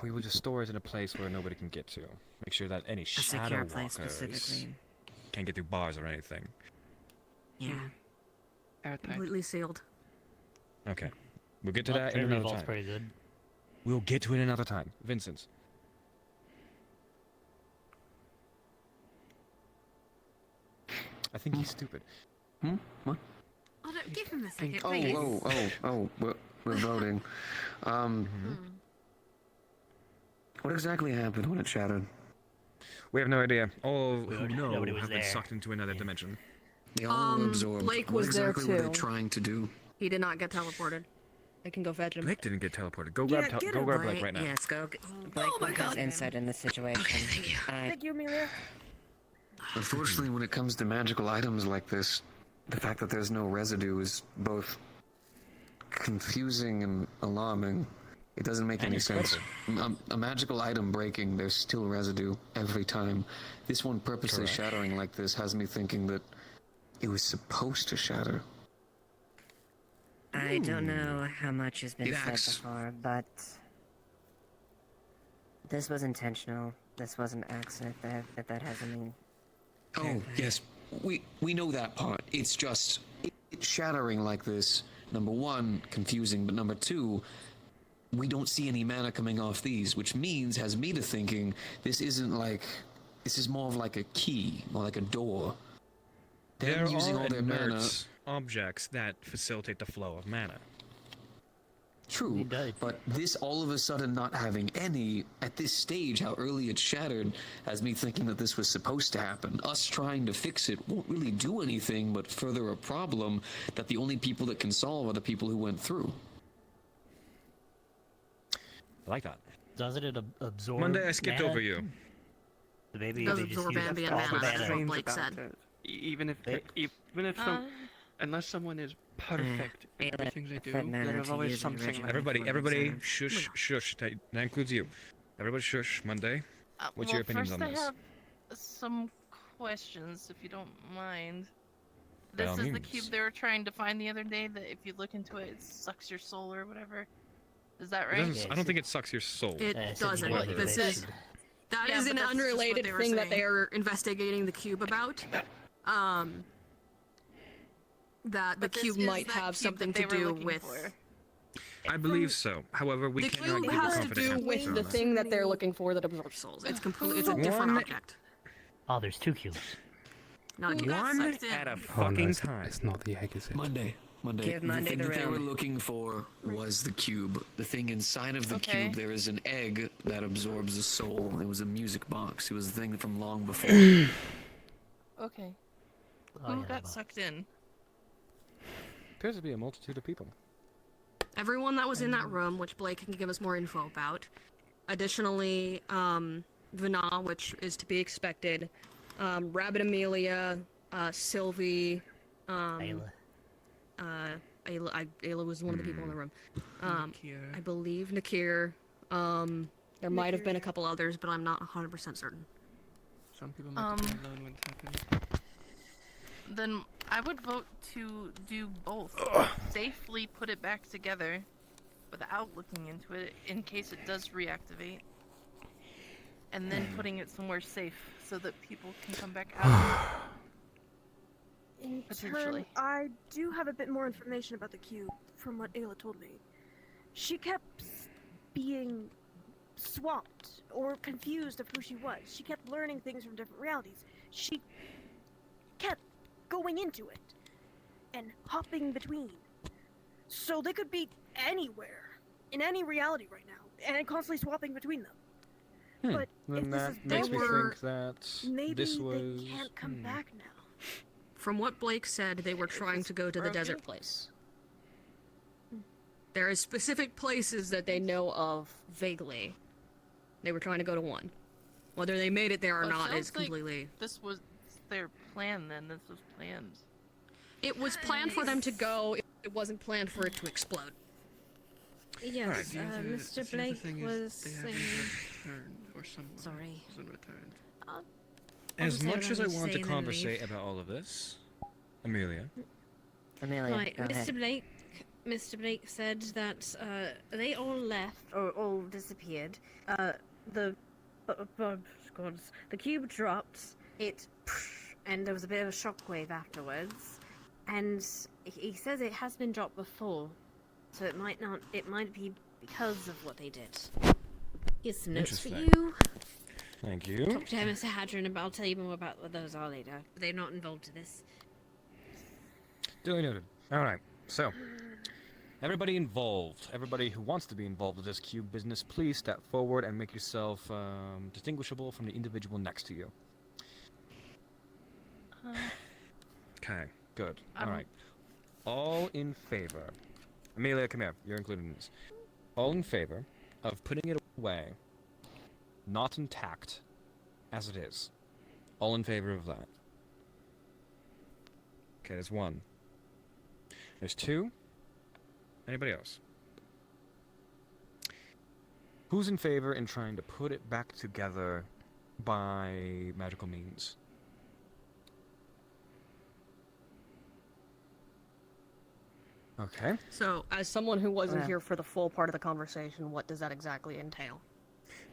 Speaker 4: We will just store it in a place where nobody can get to. Make sure that any
Speaker 20: secure
Speaker 4: shadow
Speaker 20: place
Speaker 4: walkers
Speaker 20: specifically.
Speaker 4: can't get through bars or anything.
Speaker 20: Yeah.
Speaker 3: Airtight.
Speaker 20: Completely sealed.
Speaker 4: Okay, we'll get to
Speaker 19: Well,
Speaker 4: that in
Speaker 19: Trinity
Speaker 4: another
Speaker 19: Vault's
Speaker 4: time.
Speaker 19: pretty good.
Speaker 4: We'll get to it another time. Vincent. I think he's stupid.
Speaker 17: What?
Speaker 20: Oh, no, give him a second,
Speaker 17: Oh,
Speaker 20: please.
Speaker 17: we're voting. What exactly happened when it shattered?
Speaker 4: We have no idea. All who
Speaker 19: Good.
Speaker 4: know
Speaker 19: Nobody was
Speaker 4: have been
Speaker 19: there.
Speaker 4: sucked into another dimension.
Speaker 17: They all
Speaker 12: Um,
Speaker 17: absorbed.
Speaker 12: Blake
Speaker 17: what
Speaker 12: was there
Speaker 17: exactly were they
Speaker 12: too.
Speaker 17: trying to do?
Speaker 12: He did not get teleported. I can go fetch him.
Speaker 4: Blake didn't get teleported. Go
Speaker 12: Yeah,
Speaker 4: grab,
Speaker 12: get
Speaker 4: go
Speaker 12: him,
Speaker 4: grab
Speaker 12: Blake.
Speaker 4: Blake right now.
Speaker 2: Yes, go. Blake has insight in the situation.
Speaker 15: Thank you, Amelia.
Speaker 17: Unfortunately, when it comes to magical items like this, the fact that there's no residue is both confusing and alarming. It doesn't make any sense. A magical item breaking, there's still residue every time. This one purposely shattering like this has me thinking that it was supposed to shatter.
Speaker 2: I don't know how much has been said before, but this was intentional. This was an accident. That has, I mean.
Speaker 17: Oh yes, we know that part. It's just it shattering like this. Number one, confusing, but number two, we don't see any mana coming off these, which means has me to thinking this isn't like this is more of like a key, more like a door.
Speaker 4: There
Speaker 17: using
Speaker 4: are
Speaker 17: all their mana.
Speaker 4: inert objects that facilitate the flow of mana.
Speaker 17: True, but this all of a sudden not having any, at this stage, how early it shattered, has me thinking that this was supposed to happen. Us trying to fix it won't really do anything but further a problem that the only people that can solve are the people who went through.
Speaker 4: I like that.
Speaker 19: Doesn't it absorb
Speaker 4: Monday, I skipped
Speaker 19: mana?
Speaker 4: over you.
Speaker 19: So maybe
Speaker 3: Does
Speaker 19: they just
Speaker 3: absorb
Speaker 19: use
Speaker 3: ambient
Speaker 19: all the
Speaker 3: mana, that's what Blake
Speaker 8: about
Speaker 3: said.
Speaker 8: it. Even if unless someone is perfect in everything they do, there's always something.
Speaker 4: Everybody, shush, shush. That includes you. Everybody, shush. Monday. What's your opinions on
Speaker 10: first
Speaker 4: this?
Speaker 10: I have some questions, if you don't mind.
Speaker 4: By
Speaker 10: This
Speaker 4: all
Speaker 10: is the
Speaker 4: means.
Speaker 10: cube they were trying to find the other day. That if you look into it, it sucks your soul or whatever. Is that
Speaker 4: It
Speaker 10: right?
Speaker 4: doesn't- I don't think it sucks your soul.
Speaker 3: It doesn't. This is that
Speaker 10: Yeah,
Speaker 3: is
Speaker 10: but
Speaker 3: an
Speaker 10: that's just what
Speaker 3: unrelated
Speaker 10: they were
Speaker 3: thing that
Speaker 10: saying.
Speaker 3: they are investigating the cube about. That the
Speaker 10: But this
Speaker 3: cube
Speaker 10: is
Speaker 3: might
Speaker 10: that
Speaker 3: have
Speaker 10: cube
Speaker 3: something
Speaker 10: that
Speaker 3: to
Speaker 10: they were
Speaker 3: do
Speaker 10: looking
Speaker 3: with.
Speaker 10: for.
Speaker 4: I believe so. However, we
Speaker 3: The
Speaker 4: cannot
Speaker 3: cube
Speaker 4: give
Speaker 3: has to
Speaker 4: confident
Speaker 3: do
Speaker 4: answers
Speaker 3: with
Speaker 4: on
Speaker 3: the
Speaker 4: that.
Speaker 3: thing that they're looking for that absorbs souls. It's completely. It's a different
Speaker 4: One-
Speaker 3: object.
Speaker 19: Oh, there's two cubes.
Speaker 3: Not
Speaker 4: One at a fucking time.
Speaker 1: It's not the egg, is it?
Speaker 17: Monday.
Speaker 2: Give
Speaker 17: The
Speaker 2: Monday
Speaker 17: thing
Speaker 2: the
Speaker 17: that they were
Speaker 2: round.
Speaker 17: looking for was the cube. The thing inside of the
Speaker 10: Okay.
Speaker 17: cube, there is an egg that absorbs a soul. It was a music box. It was a thing from long before.
Speaker 10: Okay.
Speaker 19: Oh,
Speaker 10: Who
Speaker 19: yeah,
Speaker 10: got sucked in?
Speaker 4: Appears to be a multitude of people.
Speaker 3: Everyone that was in that room, which Blake can give us more info about. Additionally, Vana, which is to be expected. Rabbit Amelia, Sylvie,
Speaker 19: Ayla.
Speaker 3: Ayla was one of the people in the room. I believe Nakir. There might have been a couple others, but I'm not 100% certain.
Speaker 8: Some people might be alone when it happens.
Speaker 10: Then I would vote to do both. Safely put it back together without looking into it in case it does reactivate. And then putting it somewhere safe so that people can come back out.
Speaker 15: In
Speaker 10: Potentially.
Speaker 15: turn, I do have a bit more information about the cube from what Ayla told me. She kept being swapped or confused of who she was. She kept learning things from different realities. She kept going into it and hopping between. So they could be anywhere, in any reality right now, and constantly swapping between them. But
Speaker 4: Then
Speaker 15: if
Speaker 4: that
Speaker 15: this is
Speaker 4: makes me
Speaker 15: their-
Speaker 4: think that
Speaker 15: maybe
Speaker 4: this was.
Speaker 15: they can't come back now.
Speaker 3: From what Blake said, they were trying to go to the
Speaker 10: broken?
Speaker 3: desert place. There are specific places that they know of vaguely. They were trying to go to one. Whether they made it there or
Speaker 10: Well, it
Speaker 3: not
Speaker 10: sounds
Speaker 3: is
Speaker 10: like
Speaker 3: completely.
Speaker 10: This was their plan then. This was planned.
Speaker 3: It was planned for them to go. It wasn't planned for it to explode.
Speaker 12: Yes,
Speaker 8: The other-
Speaker 12: Mr.
Speaker 8: the other
Speaker 12: Blake
Speaker 8: thing
Speaker 12: was
Speaker 8: is they haven't
Speaker 12: saying.
Speaker 8: returned, or someone
Speaker 12: Sorry.
Speaker 8: hasn't returned.
Speaker 4: As
Speaker 12: Obviously,
Speaker 4: much as I
Speaker 12: I'll
Speaker 4: want to
Speaker 12: say and then leave.
Speaker 4: conversate about all of this, Amelia.
Speaker 2: Amelia,
Speaker 12: Right,
Speaker 2: go ahead.
Speaker 12: Mr. Blake said that they all left.
Speaker 2: Or all disappeared. The cube dropped. It and there was a bit of a shockwave afterwards. And he says it has been dropped before, so it might not. It might be because of what they did.
Speaker 12: Here's some notes for
Speaker 4: Interesting.
Speaker 12: you.
Speaker 4: Thank you.
Speaker 12: Talk to Mr. Hadron, but I'll tell you more about what those are later. They're not involved in this.
Speaker 4: Duly noted. All right. So, everybody involved, everybody who wants to be involved with this cube business, please step forward and make yourself distinguishable from the individual next to you. Okay. Good. All right. All in favor. Amelia, come here. You're included in this. All in favor of putting it away, not intact, as it is. All in favor of that? Okay, there's one. There's two. Anybody else? Who's in favor in trying to put it back together by magical means? Okay.
Speaker 22: So, as someone who wasn't here for the full part of the conversation, what does that exactly entail?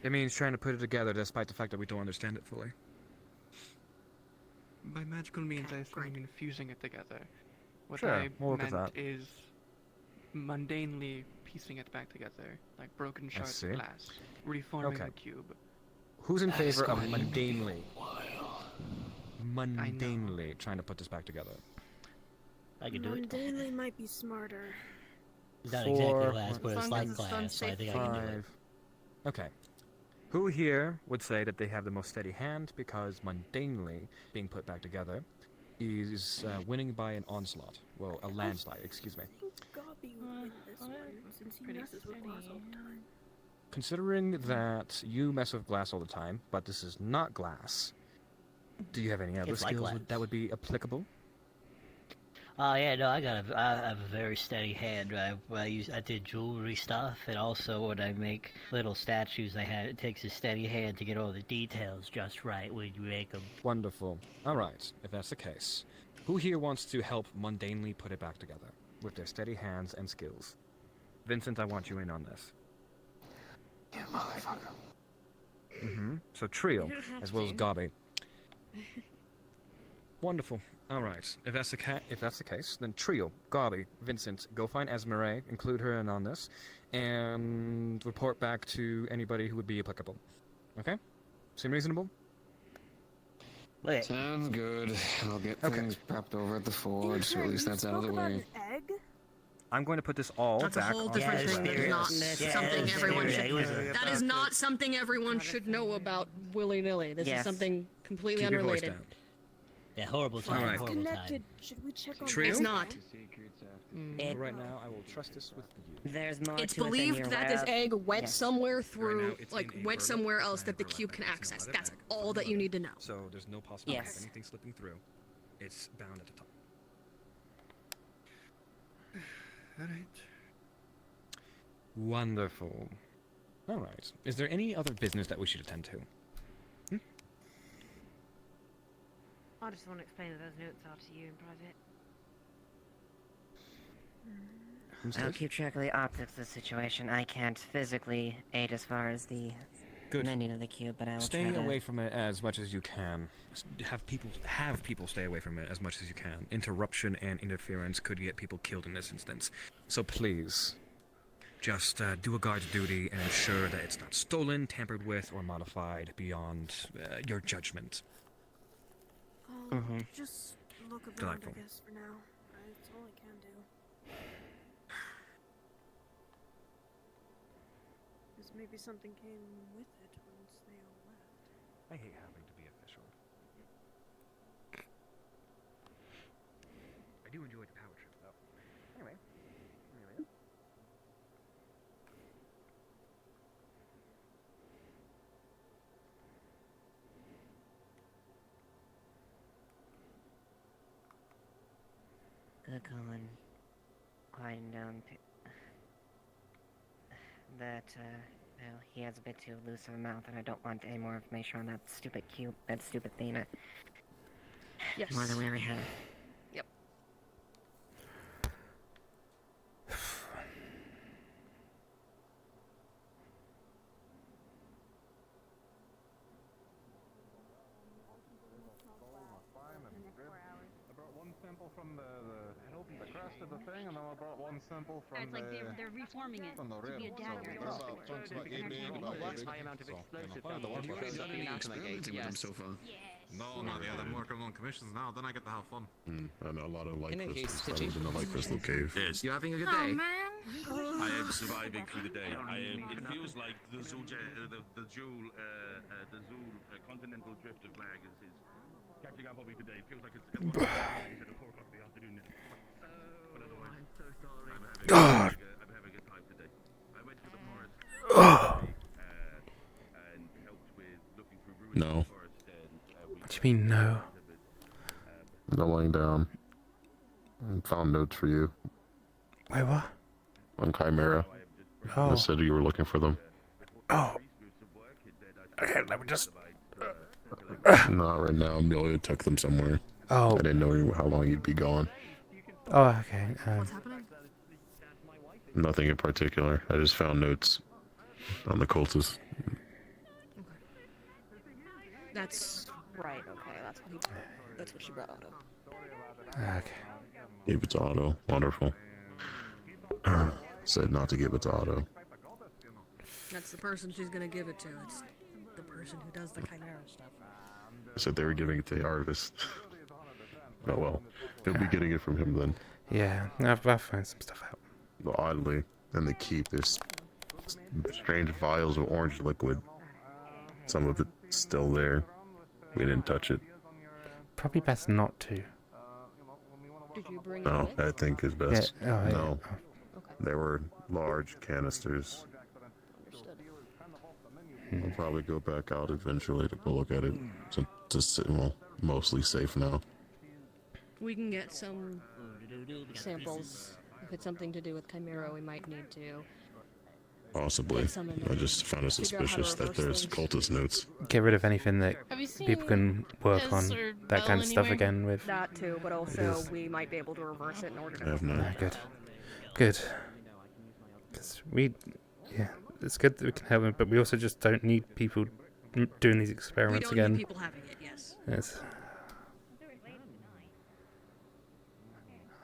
Speaker 4: It means trying to put it together despite the fact that we don't understand it fully.
Speaker 3: By magical means, I assume you mean fusing it together. What
Speaker 4: Sure,
Speaker 3: I
Speaker 4: we'll look at
Speaker 3: meant
Speaker 4: that.
Speaker 3: is mundanely piecing it back together, like broken shards
Speaker 4: see.
Speaker 3: of glass, reforming
Speaker 4: Okay.
Speaker 3: the cube.
Speaker 4: Who's in
Speaker 3: That is
Speaker 4: favor of
Speaker 3: going to be
Speaker 4: mundanely? Mundanely trying to put this back together.
Speaker 19: I can do it.
Speaker 15: Mundanely might be smarter.
Speaker 19: Not exactly
Speaker 4: Four,
Speaker 19: glass, but it's like glass, so I think I can do it.
Speaker 4: Five. Okay. Who here would say that they have the most steady hand because mundanely being put back together is winning by an onslaught? Well, a landslide, excuse me.
Speaker 15: I think Gobby would win this one, since he messes with glass all the time.
Speaker 4: Considering that you mess with glass all the time, but this is not glass, do you have any other
Speaker 19: It's like
Speaker 4: skills
Speaker 19: glass.
Speaker 4: that would be applicable?
Speaker 19: Oh yeah, no, I have a very steady hand. I did jewelry stuff, and also when I make little statues, it takes a steady hand to get all the details just right when you make them.
Speaker 4: Wonderful. Alright, if that's the case, who here wants to help mundanely put it back together with their steady hands and skills? Vincent, I want you in on this.
Speaker 19: Yeah, motherfucker.
Speaker 4: So Trio,
Speaker 20: You don't have
Speaker 4: as well as
Speaker 20: to.
Speaker 4: Gobby. Wonderful. All right. If that's the case, then Trio, Gobby, Vincent, go find Esmeralda, include her in on this, and report back to anybody who would be applicable. Okay? Seem reasonable?
Speaker 17: Sounds good. I'll get
Speaker 4: Okay.
Speaker 17: things prepped over at the forge, so at least that's out of the way.
Speaker 15: Egg?
Speaker 4: I'm going to put this all
Speaker 22: That's a
Speaker 4: back
Speaker 22: whole
Speaker 4: on
Speaker 22: different
Speaker 4: the
Speaker 22: thing.
Speaker 4: track.
Speaker 22: That's not something everyone should. That is not something everyone should know about willy nilly. This
Speaker 19: Yes.
Speaker 22: is something completely
Speaker 4: Keep your voice
Speaker 22: unrelated.
Speaker 4: down.
Speaker 19: Yeah, horrible time.
Speaker 4: Alright.
Speaker 19: Horrible time.
Speaker 15: Connected. Should we check on
Speaker 4: Trio?
Speaker 22: It's not.
Speaker 4: But right now, I will trust this with you.
Speaker 11: There's more
Speaker 22: It's
Speaker 11: to it than
Speaker 22: believed
Speaker 11: you're
Speaker 22: that
Speaker 11: aware
Speaker 22: this
Speaker 11: of.
Speaker 22: egg went
Speaker 11: Yes.
Speaker 22: somewhere
Speaker 4: now,
Speaker 22: through,
Speaker 4: it's
Speaker 22: like,
Speaker 4: in a
Speaker 22: went
Speaker 4: burner.
Speaker 22: somewhere else
Speaker 4: I
Speaker 22: that the
Speaker 4: have
Speaker 22: cube
Speaker 4: burner
Speaker 22: can
Speaker 4: back. It's
Speaker 22: access.
Speaker 4: not a
Speaker 22: That's
Speaker 4: bag.
Speaker 22: all that you need to know.
Speaker 4: So there's no possibility
Speaker 11: Yes.
Speaker 4: of anything slipping through. It's bound at the top.
Speaker 3: Alright.
Speaker 4: Wonderful. All right. Is there any other business that we should attend to?
Speaker 20: I just want to explain that those notes are to you in private.
Speaker 11: I'll keep track of the optics of the situation. I can't physically aid as far as the
Speaker 4: Good.
Speaker 11: mending of the cube, but I will
Speaker 4: Stay
Speaker 11: try to...
Speaker 4: away from it as much as you can. Have people stay away from it as much as you can. Interruption and interference could get people killed in this instance. So please, just do a guard's duty and ensure that it's not stolen, tampered with, or modified beyond your judgment.
Speaker 15: I'll
Speaker 11: Mhm.
Speaker 15: just look around,
Speaker 4: Delightful.
Speaker 15: I guess, for now. That's all I can do. Because maybe something came with it once they all left.
Speaker 4: I hate having to be official. I do enjoy the power trip, though. Anyway.
Speaker 11: Good going. Quieting down. That, well, he has a bit too loose of a mouth, and I don't want any more information on that stupid cube, that stupid thing.
Speaker 22: Yes.
Speaker 11: More than we already have.
Speaker 22: Yep.
Speaker 18: I brought one sample from the crest of the thing, and then I brought one sample from
Speaker 23: It's like they're reforming it
Speaker 18: from the
Speaker 23: to be a
Speaker 18: rim.
Speaker 23: dagger.
Speaker 18: Amount of explosive.
Speaker 7: So far. No, not yet. I'm working on commissions now. Then I get to have fun.
Speaker 18: And a lot of light
Speaker 7: In a
Speaker 18: crystals.
Speaker 7: case,
Speaker 18: I was in the light crystal cave.
Speaker 7: Yes.
Speaker 18: You having a good
Speaker 7: day?
Speaker 22: Oh, man.
Speaker 7: I am surviving through the day. It feels like the Zool, continental drifter flag is catching up on me today. It feels like it's at 4 o'clock in the afternoon. But otherwise, I'm so sorry. I'm having a time today. I went to the forest and helped with looking through ruins of the forest, and we
Speaker 1: do you mean no?
Speaker 6: I'm laying down. I found notes for you.
Speaker 1: Wait, what?
Speaker 6: On Chimera.
Speaker 1: Oh.
Speaker 6: I said you were looking for them.
Speaker 1: Oh. Okay, let me just.
Speaker 6: Not right now. Amelia took them somewhere.
Speaker 1: Oh.
Speaker 6: I didn't know how long you'd be gone.
Speaker 1: Oh, okay.
Speaker 2: What's happening?
Speaker 6: Nothing in particular. I just found notes on the cultists.
Speaker 22: That's right. Okay, that's what she brought Otto.
Speaker 1: Okay.
Speaker 6: Gave it to Otto. Wonderful. Said not to give it to Otto.
Speaker 22: That's the person she's gonna give it to. It's the person who does the Chimera stuff.
Speaker 6: I said they were giving it to Arvus. Oh well. He'll be getting it from him then.
Speaker 1: Yeah, I'll find some stuff out.
Speaker 6: But oddly, in the keep, there's strange vials of orange liquid. Some of it's still there. We didn't touch it.
Speaker 1: Probably best not to.
Speaker 22: Did you bring
Speaker 6: No,
Speaker 22: it?
Speaker 6: I think is best.
Speaker 1: Yeah. Oh,
Speaker 6: No.
Speaker 1: yeah.
Speaker 6: They were large canisters. I'll probably go back out eventually to go look at it. Well, mostly safe now.
Speaker 22: We can get some samples. If it's something to do with Chimera, we might need to.
Speaker 6: Possibly. I just found it
Speaker 22: Figure out how to
Speaker 6: suspicious that
Speaker 22: reverse
Speaker 6: there's
Speaker 22: things.
Speaker 6: cultist notes.
Speaker 1: Get rid of anything that
Speaker 22: Have you seen
Speaker 1: people can work on
Speaker 22: Liz or
Speaker 1: that kind of
Speaker 22: Belle
Speaker 1: stuff
Speaker 22: anywhere?
Speaker 1: again with.
Speaker 22: That too, but also
Speaker 1: Because-
Speaker 22: we might be able to reverse it in order to.
Speaker 6: I have none.
Speaker 1: Ah, good. Good. Because yeah, it's good that we can help them, but we also just don't need people doing these
Speaker 22: We
Speaker 1: experiments
Speaker 22: don't
Speaker 1: again.
Speaker 22: need people having it. Yes.
Speaker 1: Yes.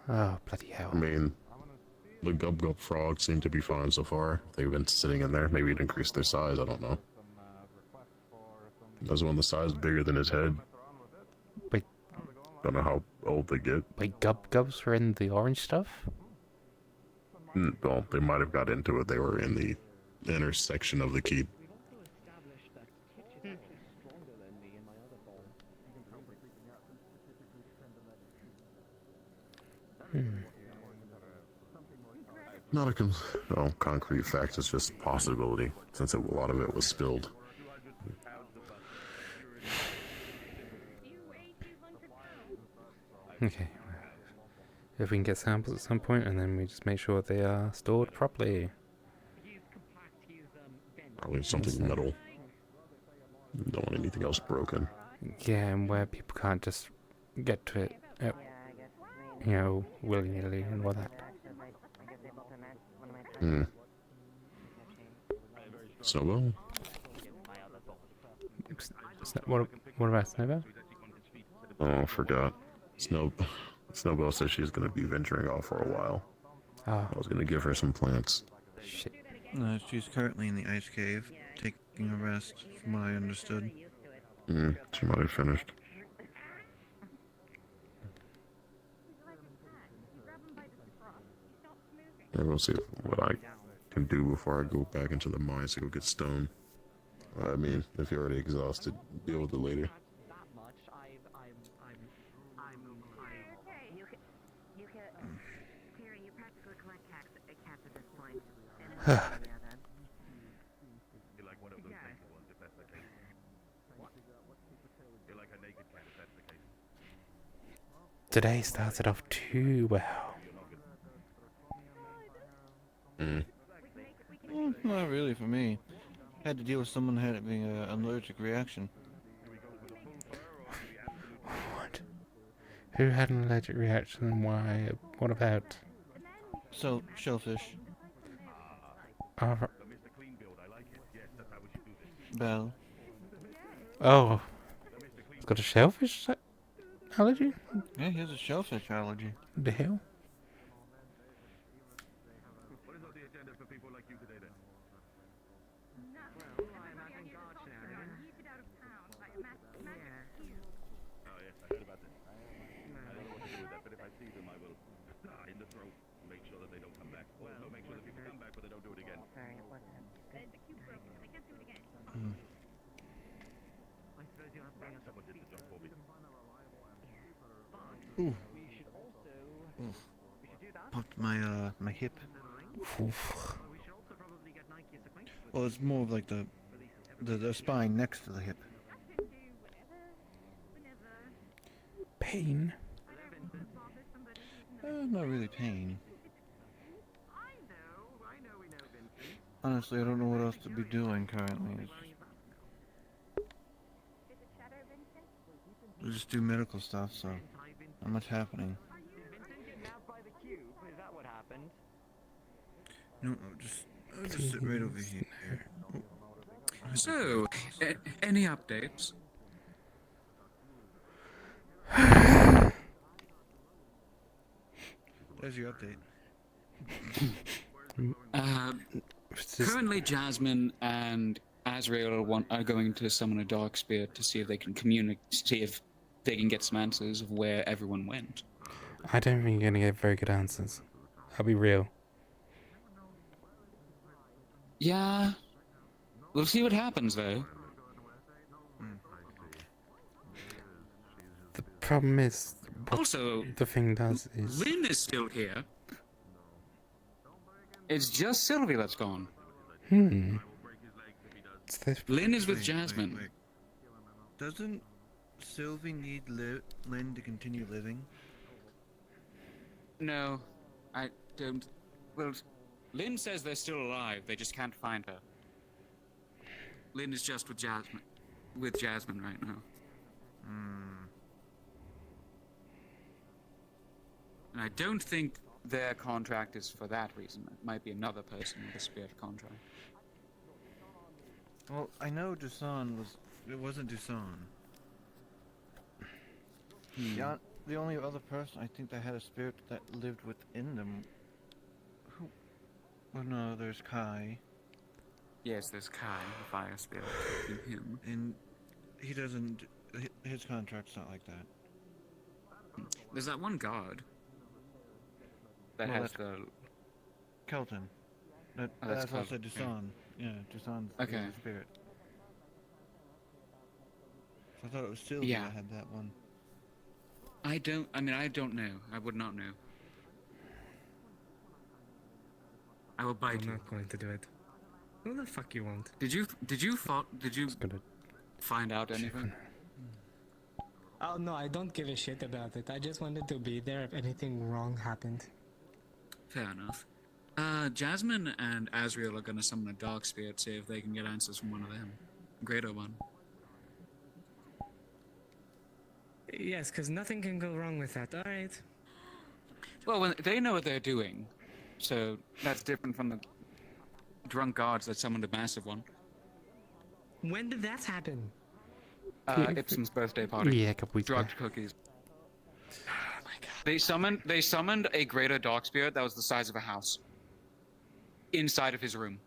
Speaker 1: Oh, bloody hell.
Speaker 6: I mean, the Gub Gub frogs seem to be fine so far. They've been sitting in there. Maybe it increased their size. I don't know. There's one the size bigger than his head.
Speaker 1: Wait.
Speaker 6: Don't know how old they get.
Speaker 1: Wait, Gubs were in the orange stuff?
Speaker 6: Well, they might have got into it. They were in the intersection of the keep. Not a concrete fact, it's just a possibility, since a lot of it was spilled.
Speaker 1: Okay. If we can get samples at some point, and then we just make sure they are stored properly.
Speaker 6: Probably something metal. Don't want anything else broken.
Speaker 1: Yeah, and where people can't just get to it, willy-nilly and all that.
Speaker 6: Snowball?
Speaker 1: What about Snowball?
Speaker 6: Oh, I forgot. Snowball said she's going to be venturing off for a while.
Speaker 1: Oh.
Speaker 6: I was going to give her some plants.
Speaker 1: Shit.
Speaker 3: No, she's currently in the ice cave, taking a rest, from what I understood.
Speaker 6: She might have finished. Yeah, we'll see what I can do before I go back into the mines to go get stone. I mean, if you're already exhausted, deal with it later.
Speaker 7: You're like one of those naked ones, if that's the case. You're like a naked cat, if that's the case.
Speaker 1: Today started off too well.
Speaker 3: Not really for me. Had to deal with someone having an allergic reaction.
Speaker 1: What? Who had an allergic reaction and why? What about?
Speaker 3: So, shellfish. Bell.
Speaker 1: Oh. He's got a shellfish allergy?
Speaker 3: Yeah, he has a shellfish allergy.
Speaker 1: The hell?
Speaker 7: What is on the agenda for people like you today, then? Oh, yes, I heard about this. I don't know what to do with that, but if I see them, I will in the throat, make sure that they don't come back. Well, no, make sure that people come back, but they don't do it again. Someone did the job for me.
Speaker 3: Ooh. Popped my hip. Well, it's more of like the spine next to the hip.
Speaker 1: pain?
Speaker 5: Not really pain. Honestly, I don't know what else to be doing currently. I just do medical stuff, so not much happening.
Speaker 9: Is that what happened?
Speaker 5: No, I'll just sit right over here.
Speaker 14: So, any updates?
Speaker 5: There's your update.
Speaker 14: Currently, Jasmine and Azrael are going to summon a dark spirit to see if they can see if they can get some answers of where everyone went.
Speaker 1: I don't think you're gonna get very good answers. I'll be real.
Speaker 14: Yeah, we'll see what happens though.
Speaker 1: The problem is, what
Speaker 14: Also,
Speaker 1: the thing does is
Speaker 14: Lynn is still here. It's just Sylvie that's gone. Lynn is with Jasmine.
Speaker 5: Wait. Doesn't Sylvie need Lynn to continue living?
Speaker 14: No, I don't. Well, Lynn says they're still alive. They just can't find her. Lynn is just with Jasmine right now. And I don't think their contract is for that reason. It might be another person with a spirit contract.
Speaker 5: Well, I know Dusan was... It wasn't Dusan. The only other person I think that had a spirit that lived within them... Who... Well, no, there's Kai.
Speaker 14: Yes, there's Kai, the fire spirit, in him.
Speaker 5: And he doesn't... His contract's not like that.
Speaker 14: There's that one guard that
Speaker 5: Well,
Speaker 14: has
Speaker 5: that's
Speaker 14: the...
Speaker 5: Kelton.
Speaker 14: that's
Speaker 5: That's also
Speaker 14: Kelton,
Speaker 5: Dusan. Yeah, Dusan's
Speaker 14: Okay.
Speaker 5: the spirit. So I thought it was Sylvia
Speaker 14: Yeah.
Speaker 5: that had that one.
Speaker 14: I don't know. I would not know. I will bite
Speaker 23: I'm
Speaker 14: you.
Speaker 23: not going to do it. Who the fuck you want?
Speaker 14: Did you find out anything?
Speaker 23: Oh no, I don't give a shit about it. I just wanted to be there if anything wrong happened.
Speaker 14: Fair enough. Jasmine and Azrael are gonna summon a dark spirit, see if they can get answers from one of them. Greater one.
Speaker 23: Yes, because nothing can go wrong with that. Alright.
Speaker 14: Well, they know what they're doing, so that's different from the drunk guards that summoned a massive one.
Speaker 23: When did that happen?
Speaker 14: Ipsum's birthday party.
Speaker 1: Yeah, a couple weeks
Speaker 14: Drugged cookies. Oh my god. They summoned a greater dark spirit that was the size of a house. Inside of his room.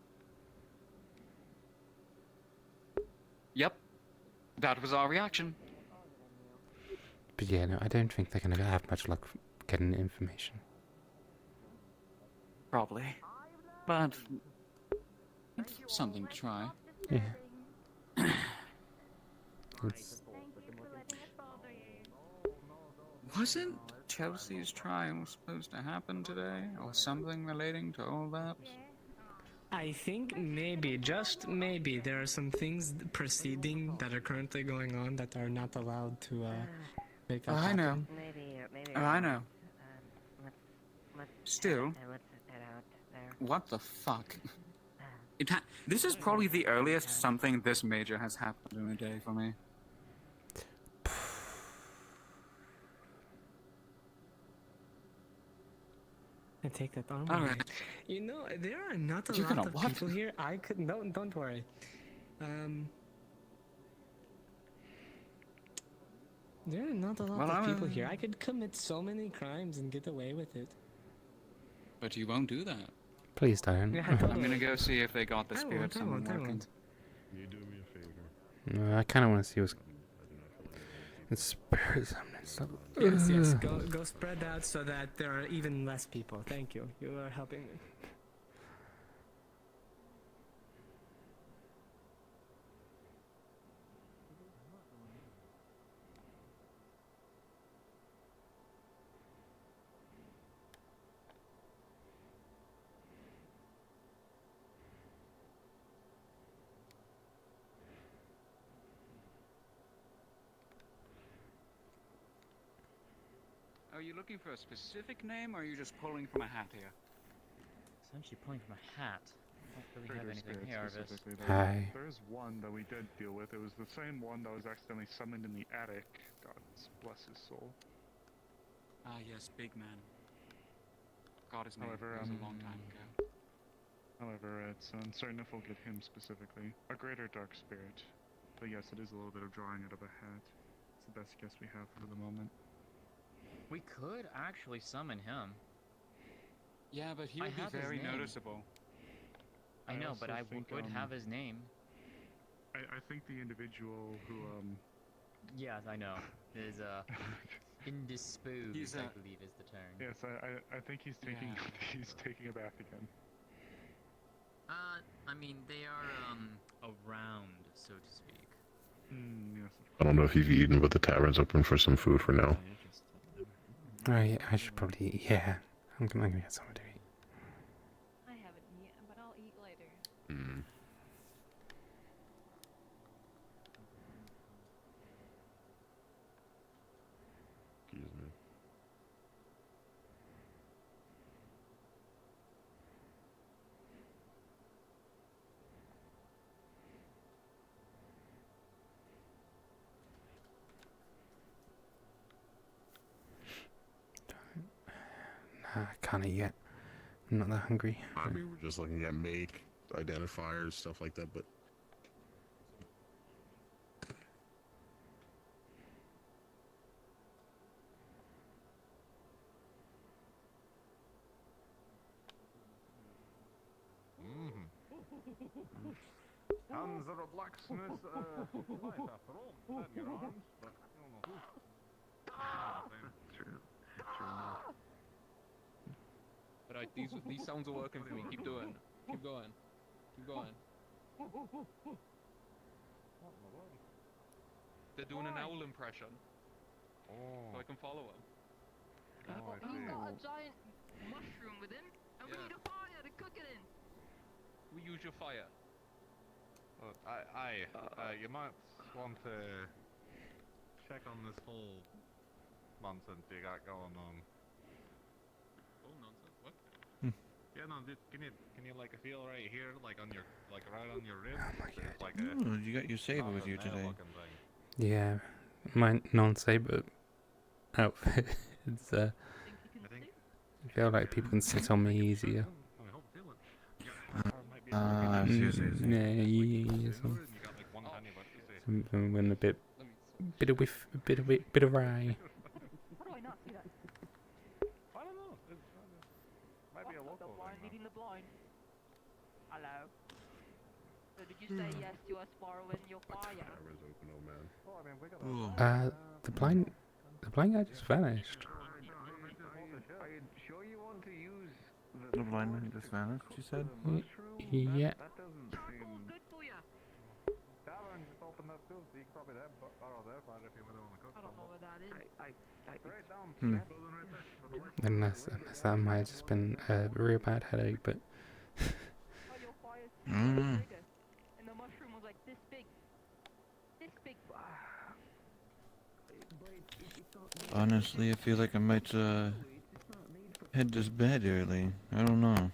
Speaker 14: Yep. That was our reaction.
Speaker 1: But yeah, no, I don't think they're gonna have much luck getting information.
Speaker 14: Probably. But it's something to try.
Speaker 1: Yeah. It's...
Speaker 14: Wasn't Chelsea's trial supposed to happen today? Or something relating to all that?
Speaker 23: I think maybe, just maybe, there are some things proceeding that are currently going on that are not allowed to make that
Speaker 14: I know.
Speaker 23: happen.
Speaker 14: I know. Still,
Speaker 11: Let's head out there.
Speaker 14: what the fuck? This is probably the earliest something this major has happened in a day for me.
Speaker 23: I take that armor.
Speaker 14: Alright.
Speaker 23: You know, there are not a
Speaker 14: You're
Speaker 23: lot
Speaker 14: gonna
Speaker 23: of
Speaker 14: what?
Speaker 23: people here. I could don't worry. There are not a lot of people here. I could commit so many crimes and get away with it.
Speaker 14: But you won't do that.
Speaker 1: Please don't.
Speaker 23: Yeah,
Speaker 14: I'm
Speaker 23: totally.
Speaker 14: gonna go see if they got the
Speaker 23: I
Speaker 14: spirit
Speaker 23: won't, I
Speaker 14: someone
Speaker 23: won't, I
Speaker 14: working.
Speaker 23: won't.
Speaker 18: You do me a favor.
Speaker 1: No, I kind of want to see what's... The spiritism and stuff.
Speaker 23: Yes, go spread out so that there are even less people. Thank you. You are helping me.
Speaker 9: Are you looking for a specific name, or are you just pulling from a hat here?
Speaker 13: Essentially pulling from a hat. I don't really have
Speaker 18: Trader
Speaker 13: anything
Speaker 18: Spirit
Speaker 13: here, Arvus.
Speaker 18: specifically.
Speaker 1: Hi.
Speaker 18: There is one that we did deal with. It was the same one that was accidentally summoned in the attic. God bless his soul.
Speaker 9: Ah, yes, big man. God his name.
Speaker 18: However,
Speaker 9: That was a long time ago.
Speaker 18: However, it's uncertain if we'll get him specifically. A greater dark spirit. But yes, it is a little bit of drawing out of a hat. It's the best guess we have for the moment.
Speaker 13: We could actually summon him.
Speaker 9: Yeah, but he
Speaker 13: I
Speaker 9: would be
Speaker 13: have his
Speaker 9: very
Speaker 13: name.
Speaker 9: noticeable.
Speaker 13: I know, but
Speaker 18: also
Speaker 13: I
Speaker 18: think,
Speaker 13: would have his name.
Speaker 18: I think the individual who,
Speaker 13: Yes, I know. Is indisposed,
Speaker 9: He's
Speaker 13: I believe is the term.
Speaker 18: Yes, I think he's taking he's taking a bath again.
Speaker 13: I mean, they are around, so to speak.
Speaker 18: Yes.
Speaker 6: I don't know if you've eaten, but the tavern's open for some food for now.
Speaker 1: Oh yeah, I should probably. Yeah, I'm gonna get something to eat.
Speaker 12: I haven't eaten, but I'll eat later.
Speaker 6: Mm. Excuse me.
Speaker 1: Nah, I can't eat yet. I'm not that hungry.
Speaker 6: I mean, we're just looking at make, identifiers, stuff like that, but
Speaker 18: Hands are a blacksmith's life after all. Then your arms, but I don't know who. True.
Speaker 4: Right, these sounds are working for me. Keep doing. Keep going. Keep going. They're doing an owl impression. So I can follow them.
Speaker 10: He's got a giant mushroom with him, and we need a fire to cook it in.
Speaker 4: We use your fire.
Speaker 18: You might want to check on this whole nonsense you got going on.
Speaker 4: Oh, nonsense. What?
Speaker 18: Yeah, no, can you like feel right here, like on your, like right on your rib? There's like
Speaker 5: Oh, you got your saber with you today.
Speaker 1: Yeah, my non-saber outfit. It's I feel like people can sit on me easier. Yeah. When a bit of whiff, bit of rye.
Speaker 22: How do I not see that?
Speaker 18: I don't know. Might be a local
Speaker 22: The blind
Speaker 18: thing,
Speaker 22: leading the blind. Hello. So did you say yes to us borrowing your fire?
Speaker 6: tavern's open, oh man.
Speaker 18: Oh, I mean, we got
Speaker 1: The blind guy just vanished.
Speaker 5: Are you sure you want to use the blind man just vanished, you said?
Speaker 1: Yeah.
Speaker 5: That doesn't seem...
Speaker 22: Good for you.
Speaker 18: tavern just opened up too, so you can probably borrow their fire if you really want to cook.
Speaker 22: I don't know where that is.
Speaker 18: Right down.
Speaker 1: Hmm.
Speaker 18: Building right there.
Speaker 1: Unless that might have just been a real bad headache, but
Speaker 22: Your fire's
Speaker 5: Mm.
Speaker 22: bigger. And the mushroom was like this big. This big.
Speaker 5: Honestly, I feel like I might head to bed early. I don't know.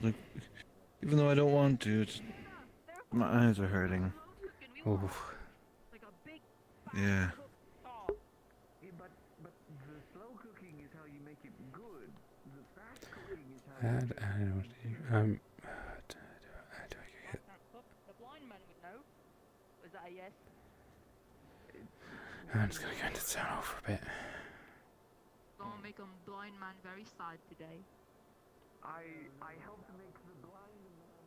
Speaker 5: Like, even though I don't want to, it's, my eyes are hurting.
Speaker 1: oof.
Speaker 5: Yeah.
Speaker 22: But the slow cooking is how you make it good. The fast cooking is
Speaker 1: I don't know what to do. How do I get?
Speaker 22: The blind man would know. Was that a yes?
Speaker 1: I'm just gonna go into the town hall for a bit.
Speaker 10: Gonna make a blind man very sad today.
Speaker 22: I helped make the blind man.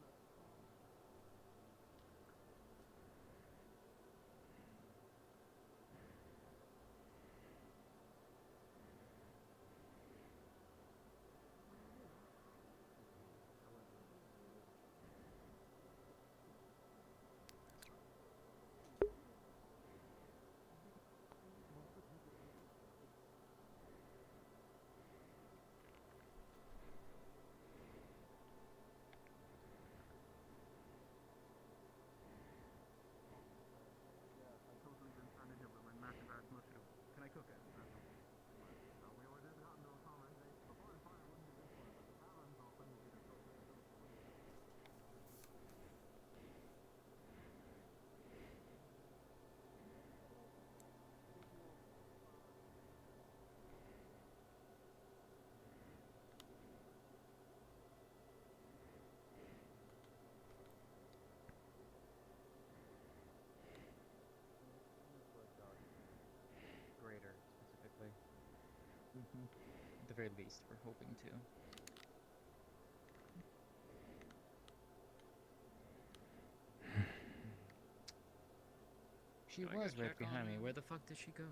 Speaker 13: At the very least, we're hoping to. She
Speaker 18: Should I go
Speaker 13: was right
Speaker 18: check
Speaker 13: behind
Speaker 18: on
Speaker 13: me.
Speaker 18: her?
Speaker 13: Where the fuck did she go?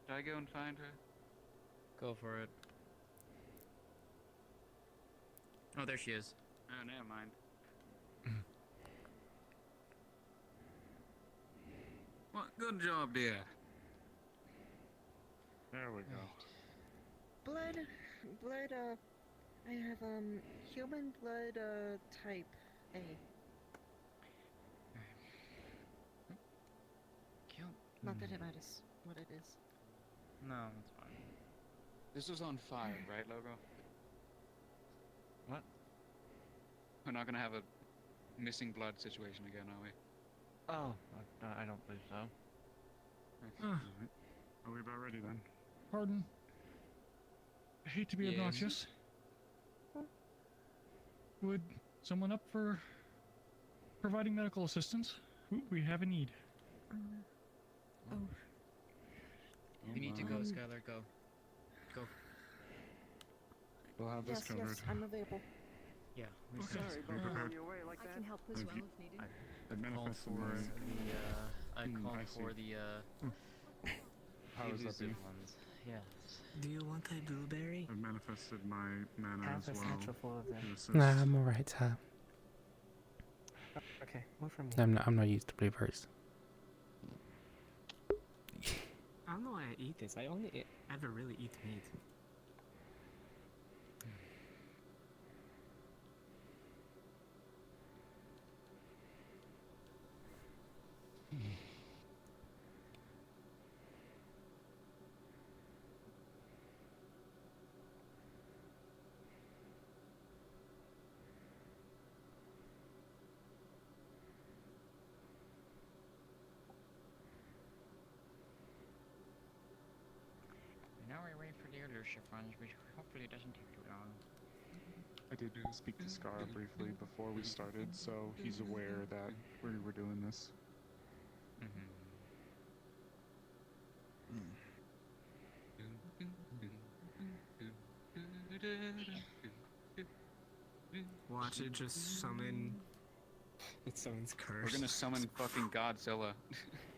Speaker 18: Should I go and find her?
Speaker 13: Go for it. Oh, there she is.
Speaker 18: Oh, never mind.
Speaker 13: Well, good job, dear.
Speaker 18: There we go.
Speaker 15: Blood, I have, human blood, type A.
Speaker 13: Kill.
Speaker 15: Not that it matters what it is.
Speaker 13: No, that's fine.
Speaker 14: This was on fire, right, Logo?
Speaker 18: What?
Speaker 14: We're not gonna have a missing blood situation again, are we?
Speaker 18: Oh, I don't believe so. Alright. Are we about ready then?
Speaker 8: Pardon? I hate to be
Speaker 14: Yes.
Speaker 8: obnoxious. Would someone up for providing medical assistance? We have a need.
Speaker 13: You need to go, Skylar. Go. Go.
Speaker 18: We'll have this
Speaker 15: Yes,
Speaker 18: covered.
Speaker 15: yes, I'm available.
Speaker 13: Yeah.
Speaker 18: Okay. Sorry, but
Speaker 15: on your way like
Speaker 22: I
Speaker 15: that.
Speaker 22: can help as
Speaker 18: If
Speaker 22: well
Speaker 18: you-
Speaker 22: if needed.
Speaker 18: I manifested
Speaker 13: for
Speaker 18: my...
Speaker 13: I call
Speaker 18: I
Speaker 13: for
Speaker 18: see.
Speaker 13: the
Speaker 18: How does that be?
Speaker 13: elusive ones. Yes.
Speaker 23: Do you want a blueberry?
Speaker 18: I've manifested my mana
Speaker 16: Have
Speaker 18: as
Speaker 16: a
Speaker 18: well.
Speaker 16: satchel full of them.
Speaker 18: to assist.
Speaker 1: Nah, I'm alright, sir.
Speaker 16: Okay, move from
Speaker 1: I'm not used to blueberries.
Speaker 23: I don't know why I eat this. I only ever really eat meat.
Speaker 13: Now we wait for the leadership runs, which hopefully doesn't take too long.
Speaker 18: I did speak to Scar briefly before we started, so he's aware that we were doing this.
Speaker 23: Watch it just summon. It summons curse.
Speaker 14: We're gonna summon fucking Godzilla.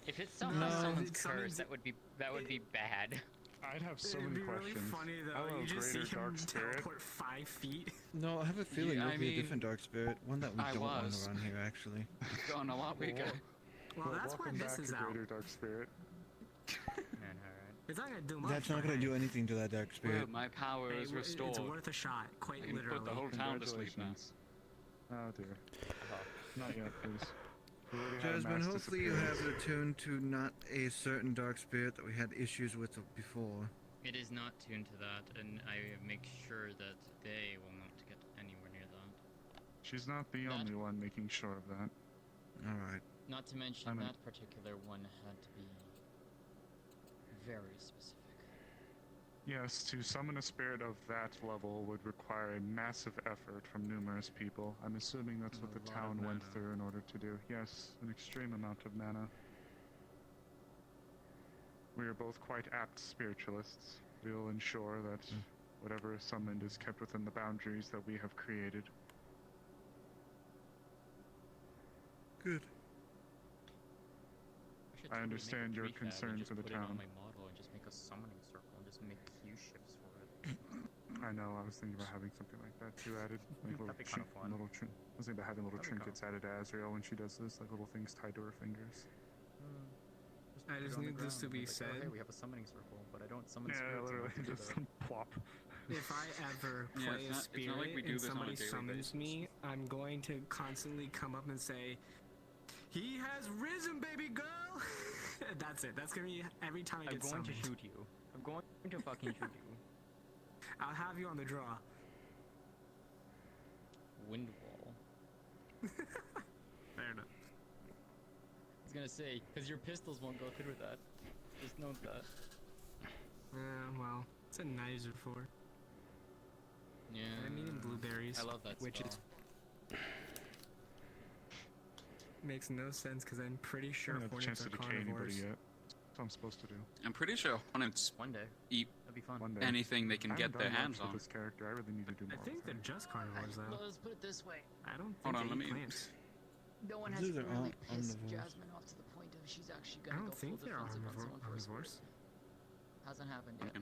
Speaker 13: If it
Speaker 23: No,
Speaker 13: somehow summons
Speaker 23: it
Speaker 13: curse,
Speaker 23: summons-
Speaker 13: that would be bad.
Speaker 18: I'd have so
Speaker 23: It'd
Speaker 18: many
Speaker 23: be really
Speaker 18: questions.
Speaker 23: funny though.
Speaker 18: Hello,
Speaker 23: You just see
Speaker 18: greater
Speaker 23: him
Speaker 18: dark spirit.
Speaker 23: teleport 5 feet.
Speaker 5: No, I have a feeling
Speaker 14: Yeah,
Speaker 5: it'll
Speaker 14: I
Speaker 5: be a
Speaker 14: mean,
Speaker 5: different dark spirit, one that we
Speaker 14: I
Speaker 5: don't want
Speaker 14: was.
Speaker 5: around here, actually.
Speaker 14: It's gone a lot weaker.
Speaker 23: Well, that's why
Speaker 18: welcome
Speaker 23: this
Speaker 18: back
Speaker 23: is
Speaker 18: to
Speaker 23: out.
Speaker 18: Greater Dark Spirit.
Speaker 23: It's not gonna do much.
Speaker 5: That's not
Speaker 23: for
Speaker 5: gonna
Speaker 23: him.
Speaker 5: do anything to that dark
Speaker 14: Well,
Speaker 5: spirit.
Speaker 14: my power is restored.
Speaker 23: It's worth a shot, quite
Speaker 14: I can
Speaker 23: literally.
Speaker 14: put the whole town to sleep now.
Speaker 18: Congratulations. Oh dear. Not yet, please. We already had
Speaker 5: Jasmine,
Speaker 18: mass
Speaker 5: hopefully you have
Speaker 18: disappearance.
Speaker 5: it attuned to not a certain dark spirit that we had issues with before.
Speaker 13: It is not tuned to that, and I make sure that they will not get anywhere near that.
Speaker 18: She's not the only one making sure of that.
Speaker 5: Alright.
Speaker 13: Not to mention
Speaker 18: I'm in-
Speaker 13: that particular one had to be very specific.
Speaker 18: Yes, to summon a spirit of that level would require a massive effort from numerous people. I'm assuming that's what
Speaker 13: And a
Speaker 18: the
Speaker 13: lot of
Speaker 18: town went
Speaker 13: mana.
Speaker 18: through in order to do. Yes, an extreme amount of mana. We are both quite apt spiritualists. We will ensure that whatever is summoned is kept within the boundaries that we have created.
Speaker 5: Good.
Speaker 13: should
Speaker 18: I
Speaker 13: totally make a
Speaker 18: understand your
Speaker 13: prefab and
Speaker 18: concern
Speaker 13: just
Speaker 18: for the
Speaker 13: put it on
Speaker 18: town.
Speaker 13: my model and just make a summoning circle and just make Q ships for it.
Speaker 18: I know, I was thinking about having something like that too added. Like little
Speaker 13: That'd be kinda fun.
Speaker 18: I was thinking about having little
Speaker 13: That'd be
Speaker 18: trinkets added to Azrael when she does this, like little things tied to her fingers.
Speaker 23: I
Speaker 13: put it
Speaker 23: just
Speaker 13: on the
Speaker 23: need this to
Speaker 13: ground,
Speaker 23: be
Speaker 13: like, oh,
Speaker 23: said.
Speaker 13: hey, we have a summoning circle, but I don't summon
Speaker 18: Yeah,
Speaker 13: spirits.
Speaker 18: literally,
Speaker 13: enough to do
Speaker 18: just
Speaker 13: that.
Speaker 18: plop.
Speaker 23: If I ever
Speaker 14: Yeah,
Speaker 23: play
Speaker 14: it's
Speaker 23: a
Speaker 14: not like we
Speaker 23: spirit
Speaker 14: do
Speaker 23: and
Speaker 14: this on a
Speaker 23: somebody
Speaker 14: daily
Speaker 23: summons
Speaker 14: basis.
Speaker 23: me, I'm going to constantly come up and say, "He has risen, baby girl." That's it. That's gonna be every time I
Speaker 13: I'm
Speaker 23: get
Speaker 13: going
Speaker 23: summoned.
Speaker 13: to shoot you. I'm going to fucking shoot you.
Speaker 23: I'll have you on the draw.
Speaker 13: Wind wall.
Speaker 23: Fair enough.
Speaker 13: I was gonna say, because your pistols won't go through that. Just note that.
Speaker 23: Well, it's a nicer for.
Speaker 13: Yeah.
Speaker 23: I'm eating blueberries.
Speaker 13: I love that
Speaker 23: which
Speaker 13: spell.
Speaker 23: is makes no sense because I'm pretty sure
Speaker 18: I haven't had a chance
Speaker 23: hornets
Speaker 18: to
Speaker 23: are
Speaker 18: decay anybody
Speaker 23: carnivores.
Speaker 18: yet. what I'm supposed to do.
Speaker 14: I'm pretty sure opponents
Speaker 13: one day
Speaker 14: eat
Speaker 13: that'd be fun.
Speaker 18: One day.
Speaker 14: anything they can
Speaker 18: I
Speaker 14: get
Speaker 18: haven't
Speaker 14: their
Speaker 18: done much
Speaker 14: hands
Speaker 18: with
Speaker 14: on.
Speaker 18: this character. I really need to do more.
Speaker 8: I think they're just carnivores, though.
Speaker 13: Well, let's put it this way.
Speaker 8: I don't
Speaker 14: Hold
Speaker 8: think
Speaker 14: on,
Speaker 8: they
Speaker 14: let
Speaker 8: eat
Speaker 14: me.
Speaker 8: plants.
Speaker 13: No one has
Speaker 5: These are
Speaker 13: really pissed
Speaker 5: omnivores.
Speaker 13: Jasmine off to the point of she's actually
Speaker 8: I
Speaker 13: gonna
Speaker 8: don't
Speaker 13: go full
Speaker 8: think they're
Speaker 13: defensive on someone for a sport.
Speaker 8: omnivores.
Speaker 13: Hasn't happened yet.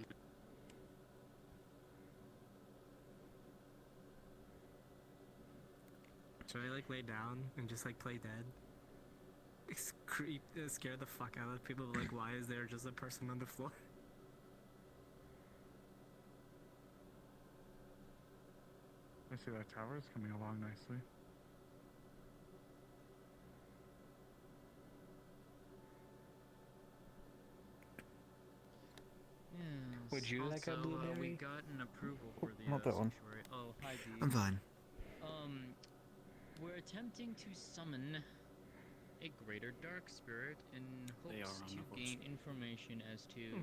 Speaker 8: Should I like lay down and just like play dead? Scare the fuck out of people. Like, why is there just a person on the floor?
Speaker 18: I see that tower is coming along nicely.
Speaker 13: Yes.
Speaker 8: Would you like a
Speaker 13: Also,
Speaker 8: blueberry?
Speaker 13: we got an approval for the
Speaker 5: Not that one.
Speaker 13: sanctuary. Oh, hi, D.
Speaker 5: I'm fine.
Speaker 13: We're attempting to summon a greater dark spirit in
Speaker 9: They
Speaker 13: hopes
Speaker 9: are
Speaker 13: to
Speaker 9: omnivores.
Speaker 13: gain information as to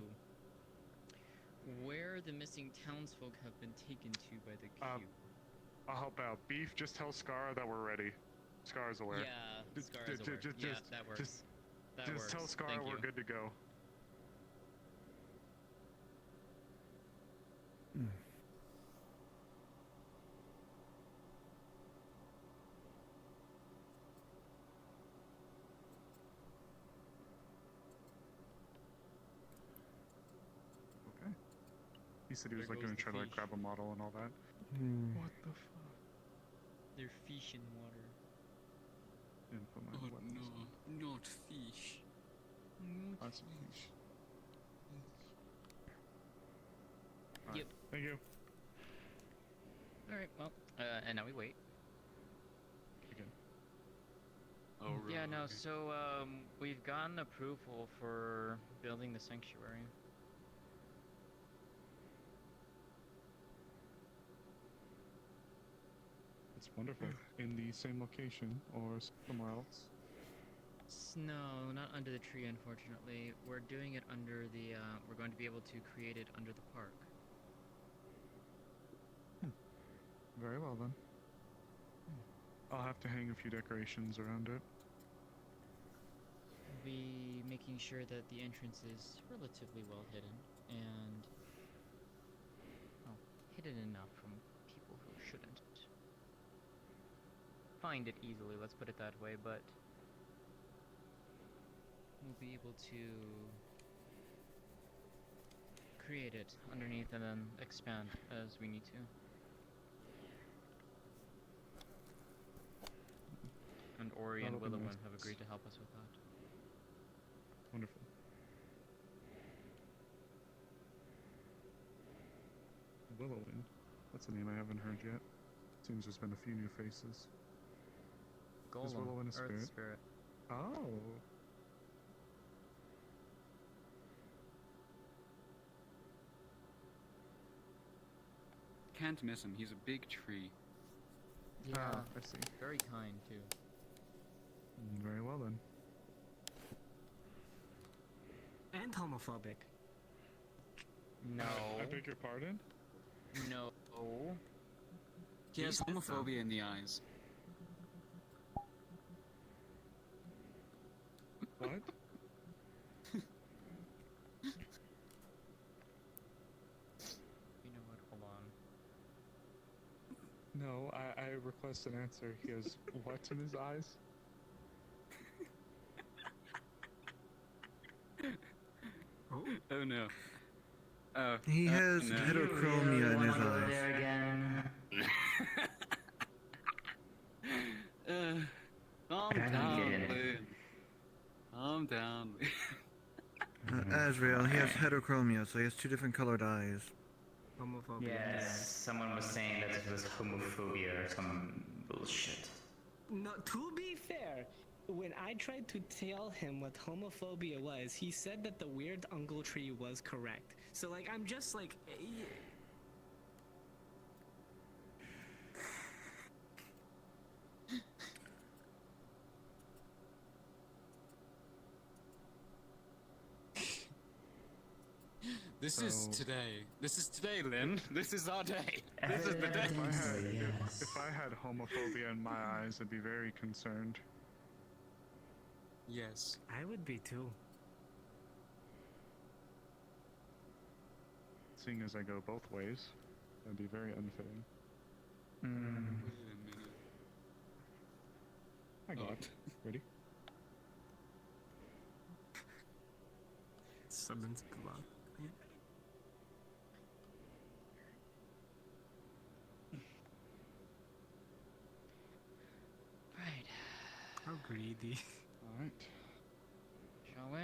Speaker 13: where the missing townsfolk have been taken to by the cube.
Speaker 18: I'll help out. Beef, just tell Scar that we're ready. Scar's aware.
Speaker 13: Yeah,
Speaker 18: Just-
Speaker 13: Scar
Speaker 18: ju-
Speaker 13: is
Speaker 18: ju-
Speaker 13: aware.
Speaker 18: ju-
Speaker 13: Yeah,
Speaker 18: just-
Speaker 13: that works.
Speaker 18: just-
Speaker 13: That
Speaker 18: Just
Speaker 13: works.
Speaker 18: tell Scar
Speaker 13: Thank
Speaker 18: we're
Speaker 13: you.
Speaker 18: good to go. Okay. He said he was
Speaker 13: There
Speaker 18: like gonna
Speaker 13: goes the
Speaker 18: try to like
Speaker 13: fish.
Speaker 18: grab a model and all that.
Speaker 5: Hmm.
Speaker 18: What the fuck?
Speaker 13: They're fish in water.
Speaker 18: Didn't put my
Speaker 14: Oh
Speaker 18: weapons on.
Speaker 14: no, not fish.
Speaker 18: That's fish.
Speaker 13: Yep.
Speaker 18: Thank you.
Speaker 13: Alright, well, and now we wait.
Speaker 18: Again.
Speaker 14: Oh,
Speaker 13: Yeah, no, so, we've gotten approval for building the sanctuary.
Speaker 18: It's wonderful. In the same location or somewhere else.
Speaker 13: No, not under the tree, unfortunately. We're doing it under the, we're going to be able to create it under the park.
Speaker 18: Very well then. I'll have to hang a few decorations around it.
Speaker 13: We'll be making sure that the entrance is relatively well hidden, and, well, hidden enough from people who shouldn't find it easily, let's put it that way, but we'll be able to create it underneath and then expand as we need to. And Ori and
Speaker 18: That'll be
Speaker 13: Willowin
Speaker 18: nice.
Speaker 13: have agreed to help us with that.
Speaker 18: Wonderful. Willowin? That's a name I haven't heard yet. Seems there's been a few new faces. Is
Speaker 13: Golem,
Speaker 18: Willowin a
Speaker 13: Earth
Speaker 18: spirit?
Speaker 13: Spirit.
Speaker 18: Oh.
Speaker 14: Can't miss him. He's a big tree.
Speaker 13: Yeah,
Speaker 18: I see.
Speaker 13: very kind too.
Speaker 18: Very well then.
Speaker 8: And homophobic.
Speaker 13: No.
Speaker 18: I beg your pardon?
Speaker 13: No.
Speaker 14: He has homophobia in the eyes.
Speaker 18: What?
Speaker 13: You know what? Hold on.
Speaker 18: No, I request an answer. He has what in his eyes?
Speaker 14: Oh no.
Speaker 5: He has
Speaker 14: no.
Speaker 5: heterochromia in his eyes.
Speaker 14: Calm down, Lynn. Calm down.
Speaker 5: Azrael, he has heterochromia, so he has two different colored eyes.
Speaker 8: Homophobia.
Speaker 16: Yes, someone was saying that it was homophobia or some bullshit.
Speaker 23: No, to be fair, when I tried to tell him what homophobia was, he said that the weird uncle tree was correct. So, like, I'm just like.
Speaker 14: This is today. This is today, Lynn. This is our day. This is the day.
Speaker 18: If I had homophobia in my eyes, I'd be very concerned.
Speaker 14: Yes.
Speaker 23: I would be too.
Speaker 18: seeing as I go both ways, that'd be very unfitting.
Speaker 14: Wait a minute.
Speaker 18: I got it. Ready?
Speaker 23: Summons blood.
Speaker 13: Right.
Speaker 23: How greedy.
Speaker 18: Alright.
Speaker 13: Shall we?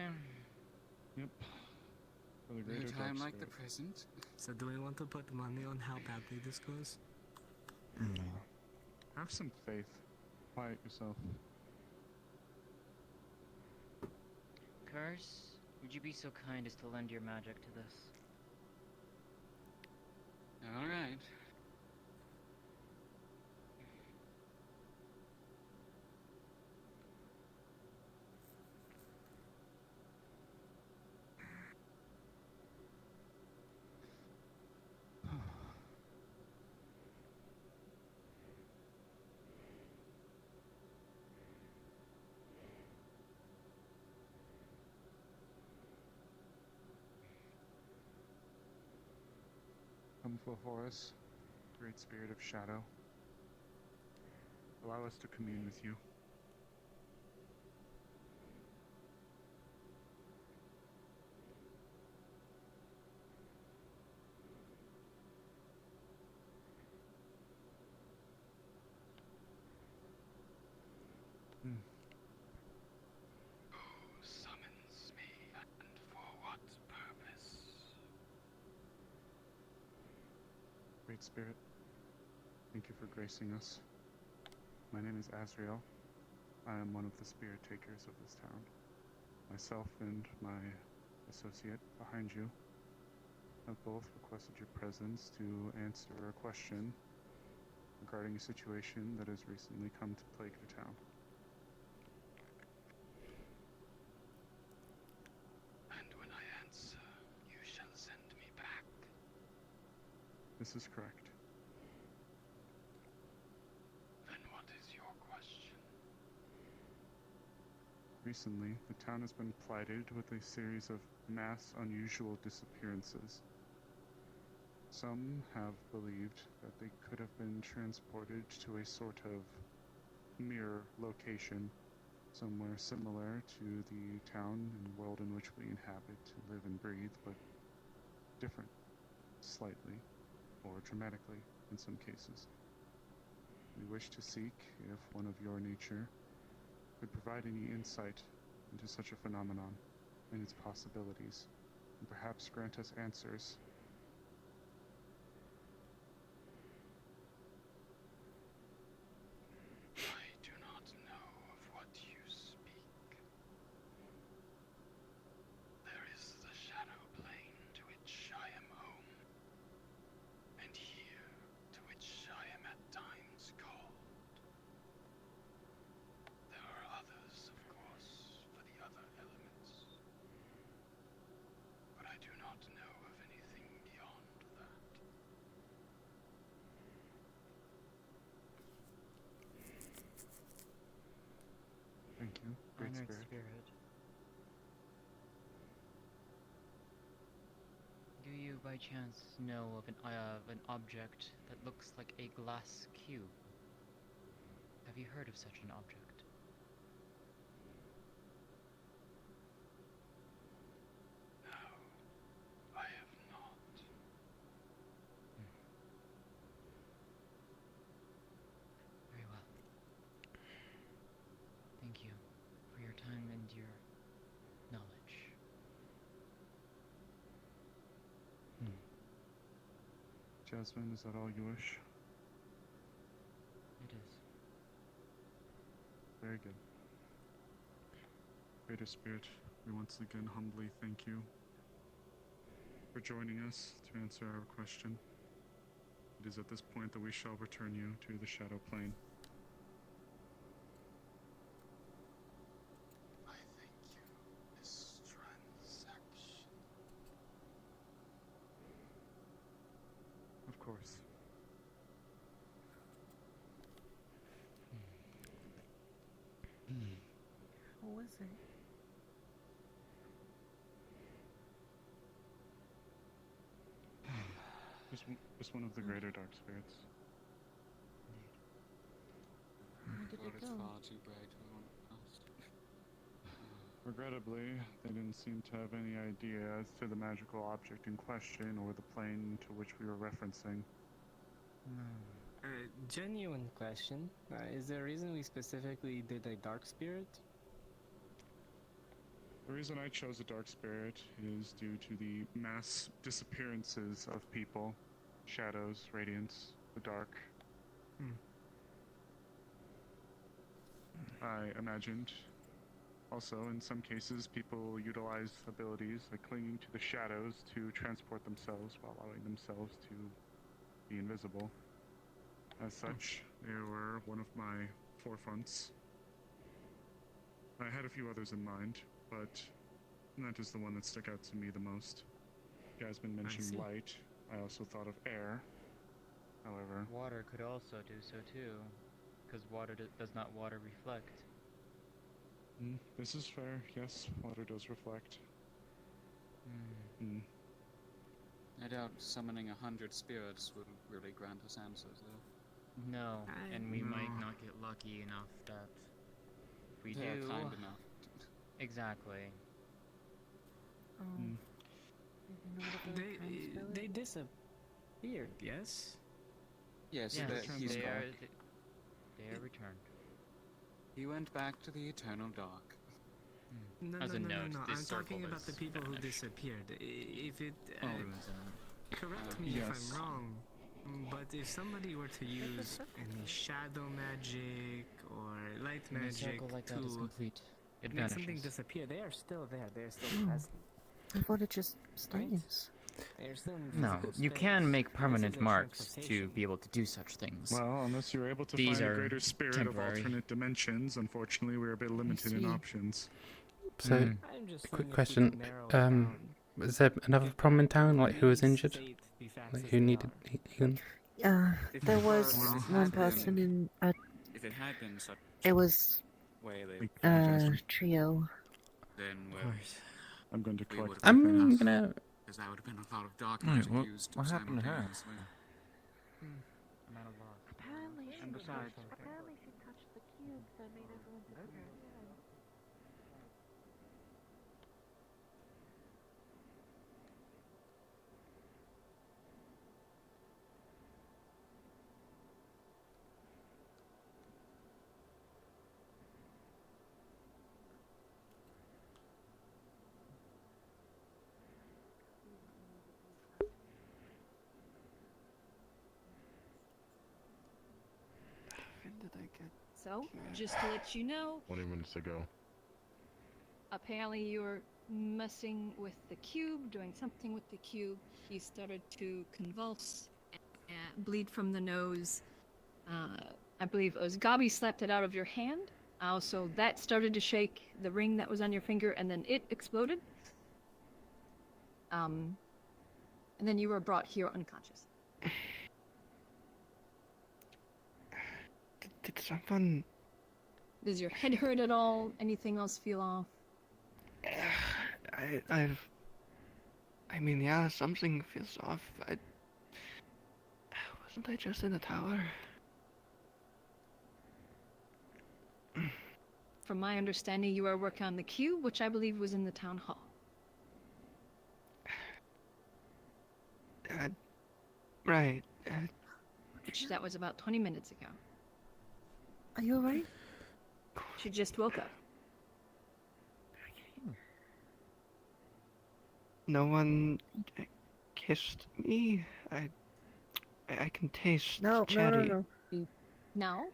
Speaker 18: Yep. For the
Speaker 14: No
Speaker 18: greater
Speaker 14: time
Speaker 18: dark
Speaker 14: like the
Speaker 18: spirit.
Speaker 14: present.
Speaker 23: So do we want to put money on how badly this goes?
Speaker 5: No.
Speaker 18: Have some faith. Quiet yourself.
Speaker 13: Curse, would you be so kind as to lend your magic to this?
Speaker 14: Alright.
Speaker 18: Come before us, great spirit of shadow. Allow us to commune with you.
Speaker 7: Who summons me, and for what purpose?
Speaker 18: Great Spirit, thank you for gracing us. My name is Azrael. I am one of the spirit takers of this town. Myself and my associate behind you have both requested your presence to answer a question regarding a situation that has recently come to plague the town.
Speaker 7: And when I answer, you shall send me back.
Speaker 18: This is correct.
Speaker 7: Then what is your question?
Speaker 18: Recently, the town has been plighted with a series of mass unusual disappearances. Some have believed that they could have been transported to a sort of mirror location, somewhere similar to the town and world in which we inhabit, live and breathe, but different, slightly, or dramatically in some cases. We wish to seek if one of your nature could provide any insight into such a phenomenon and its possibilities, and perhaps grant us answers.
Speaker 7: I do not know of what you speak. There is the shadow plane to which I am home, and here to which I am at times called. There are others, of course, for the other elements, but I do not know of anything beyond that.
Speaker 18: Thank you, Great
Speaker 13: Honored
Speaker 18: Spirit.
Speaker 13: Do you by chance know of an object that looks like a glass cube? Have you heard of such an object?
Speaker 7: No, I have not.
Speaker 13: Very well. Thank you for your time and your knowledge.
Speaker 18: Jasmine, is that all you wish?
Speaker 13: It is.
Speaker 18: Very good. Greater Spirit, we once again humbly thank you for joining us to answer our question. It is at this point that we shall return you to the Shadow Plane.
Speaker 7: I thank you, this transaction.
Speaker 18: Of course.
Speaker 15: What was it?
Speaker 18: Just one of the greater dark spirits.
Speaker 13: Where did it go?
Speaker 14: Far too bright. I want it past.
Speaker 18: Regrettably, they didn't seem to have any idea as to the magical object in question or the plane to which we were referencing.
Speaker 23: Genuine question. Is there a reason we specifically did a dark spirit?
Speaker 18: The reason I chose a dark spirit is due to the mass disappearances of people, shadows, radiance, the dark. I imagined. Also, in some cases, people utilize abilities like clinging to the shadows to transport themselves while allowing themselves to be invisible. As such, they were one of my forefronts. I had a few others in mind, but that is the one that stuck out to me the most. Jasmine mentioned light. I also thought of air. However,
Speaker 13: Water could also do so too, because water does not water reflect.
Speaker 18: This is fair. Yes, water does reflect.
Speaker 14: I doubt summoning 100 spirits will really grant us answers, though.
Speaker 13: No, and we might not get lucky enough that if we
Speaker 14: They're
Speaker 13: do.
Speaker 14: kind enough.
Speaker 13: Exactly.
Speaker 23: They disappeared, yes?
Speaker 14: Yes,
Speaker 13: Yes,
Speaker 14: he's
Speaker 13: they
Speaker 14: back.
Speaker 13: are returned.
Speaker 14: He went back to the eternal dark.
Speaker 23: No,
Speaker 13: As a note,
Speaker 23: I'm
Speaker 14: this
Speaker 23: talking
Speaker 14: circle
Speaker 23: about the
Speaker 14: is
Speaker 23: people who
Speaker 14: vanished.
Speaker 23: disappeared. If it...
Speaker 13: Runes
Speaker 23: correct me
Speaker 18: yes.
Speaker 23: if I'm wrong, but if somebody were to use any shadow magic or light
Speaker 13: When a
Speaker 23: magic
Speaker 13: circle like that is
Speaker 23: to
Speaker 13: complete, it
Speaker 23: make something
Speaker 13: vanishes.
Speaker 23: disappear, they are still there. They're still present.
Speaker 17: I thought it just stays.
Speaker 23: They're still in
Speaker 13: No,
Speaker 23: physical
Speaker 13: you
Speaker 23: space.
Speaker 13: can make
Speaker 23: This is
Speaker 13: permanent
Speaker 23: a
Speaker 13: marks to
Speaker 23: transportation.
Speaker 13: be able to do such things.
Speaker 18: Well, unless you're able to
Speaker 13: These
Speaker 18: find a
Speaker 13: are
Speaker 18: greater spirit
Speaker 13: temporary.
Speaker 18: of alternate dimensions, unfortunately, we're a bit limited in
Speaker 17: see.
Speaker 18: options.
Speaker 1: So,
Speaker 23: I'm just
Speaker 1: quick
Speaker 23: seeing if we
Speaker 1: question.
Speaker 23: can narrow it down.
Speaker 1: Is there another problem in town? Like, who was
Speaker 23: Please
Speaker 1: injured?
Speaker 23: state the facts
Speaker 1: Like,
Speaker 23: as
Speaker 1: who
Speaker 23: they
Speaker 1: needed
Speaker 23: are.
Speaker 1: healing?
Speaker 17: There was
Speaker 14: Well, if it
Speaker 17: one
Speaker 14: had
Speaker 17: person
Speaker 14: been-
Speaker 17: in
Speaker 14: If it had been such
Speaker 17: it was
Speaker 14: way they
Speaker 17: trio.
Speaker 14: then
Speaker 18: I'm going to
Speaker 14: we
Speaker 18: collect
Speaker 14: would
Speaker 18: the
Speaker 14: have
Speaker 1: I'm
Speaker 18: things.
Speaker 1: gonna.
Speaker 14: because that would have been a lot of dark
Speaker 5: Wait,
Speaker 14: magic
Speaker 5: what-
Speaker 14: used
Speaker 5: what happened to her?
Speaker 14: simultaneously.
Speaker 13: I'm at a loss.
Speaker 15: Apparently,
Speaker 14: And besides,
Speaker 15: apparently she touched the cube that made everyone disappear.
Speaker 3: When did I get...
Speaker 12: So, just to let you know,
Speaker 6: 20 minutes ago.
Speaker 12: apparently you were messing with the cube, doing something with the cube. He started to convulse and bleed from the nose. I believe it was Gabi slapped it out of your hand. Also, that started to shake the ring that was on your finger, and then it exploded. And then you were brought here unconscious.
Speaker 3: Did someone...
Speaker 12: Does your head hurt at all? Anything else feel off?
Speaker 3: I mean, yeah, something feels off. Wasn't I just in the tower?
Speaker 12: From my understanding, you were working on the cube, which I believe was in the town hall.
Speaker 3: Right.
Speaker 12: Which that was about 20 minutes ago.
Speaker 17: Are you alright?
Speaker 12: She just woke up.
Speaker 3: No one kissed me. I can taste chatty.
Speaker 12: No?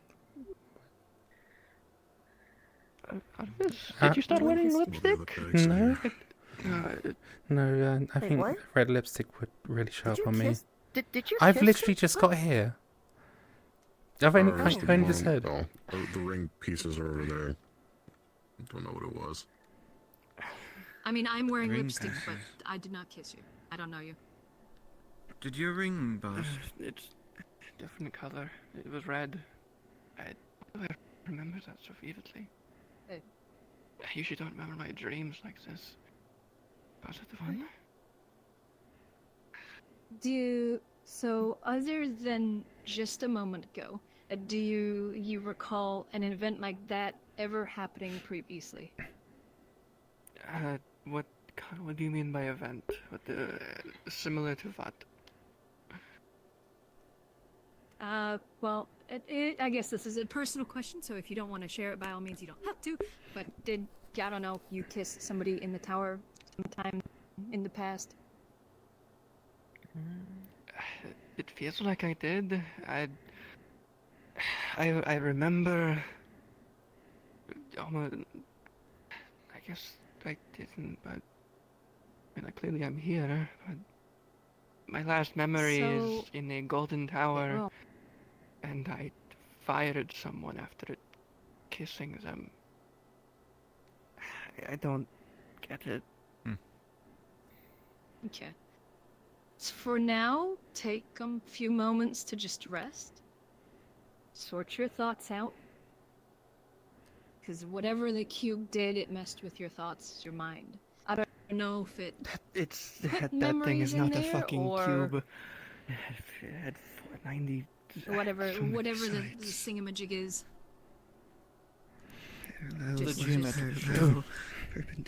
Speaker 3: Arvus, did you start wearing lipstick?
Speaker 1: No. No, I
Speaker 17: Wait,
Speaker 1: think
Speaker 17: what?
Speaker 1: red lipstick would really show up on me.
Speaker 17: Did you
Speaker 1: I've
Speaker 17: kiss
Speaker 1: literally
Speaker 17: her?
Speaker 1: just got here. I've only just heard.
Speaker 6: Oh, the ring pieces are over there. Don't know what it was.
Speaker 12: I mean, I'm wearing
Speaker 5: Ring
Speaker 12: lipstick, but
Speaker 5: passes.
Speaker 12: I did not kiss you. I don't know you.
Speaker 5: Did your ring burst?
Speaker 3: It's a different color. It was red. I remember that so vividly.
Speaker 12: Oh.
Speaker 3: I usually don't remember my dreams like this. Positive one.
Speaker 12: So, other than just a moment ago, do you recall an event like that ever happening previously?
Speaker 3: What do you mean by event? Similar to what?
Speaker 12: Well, I guess this is a personal question, so if you don't want to share it, by all means, you don't have to. But I don't know, you kissed somebody in the tower sometime in the past?
Speaker 3: It feels like I did. I remember. Almost. I guess I didn't, but clearly I'm here. But my last memory is in a golden tower, and I fired someone after kissing them. I don't get it.
Speaker 12: Okay. So for now, take a few moments to just rest. Sort your thoughts out. Because whatever the cube did, it messed with your thoughts, your mind. I don't know if it.
Speaker 3: That thing is not a fucking cube. It had 490.
Speaker 12: Whatever the singamajig is.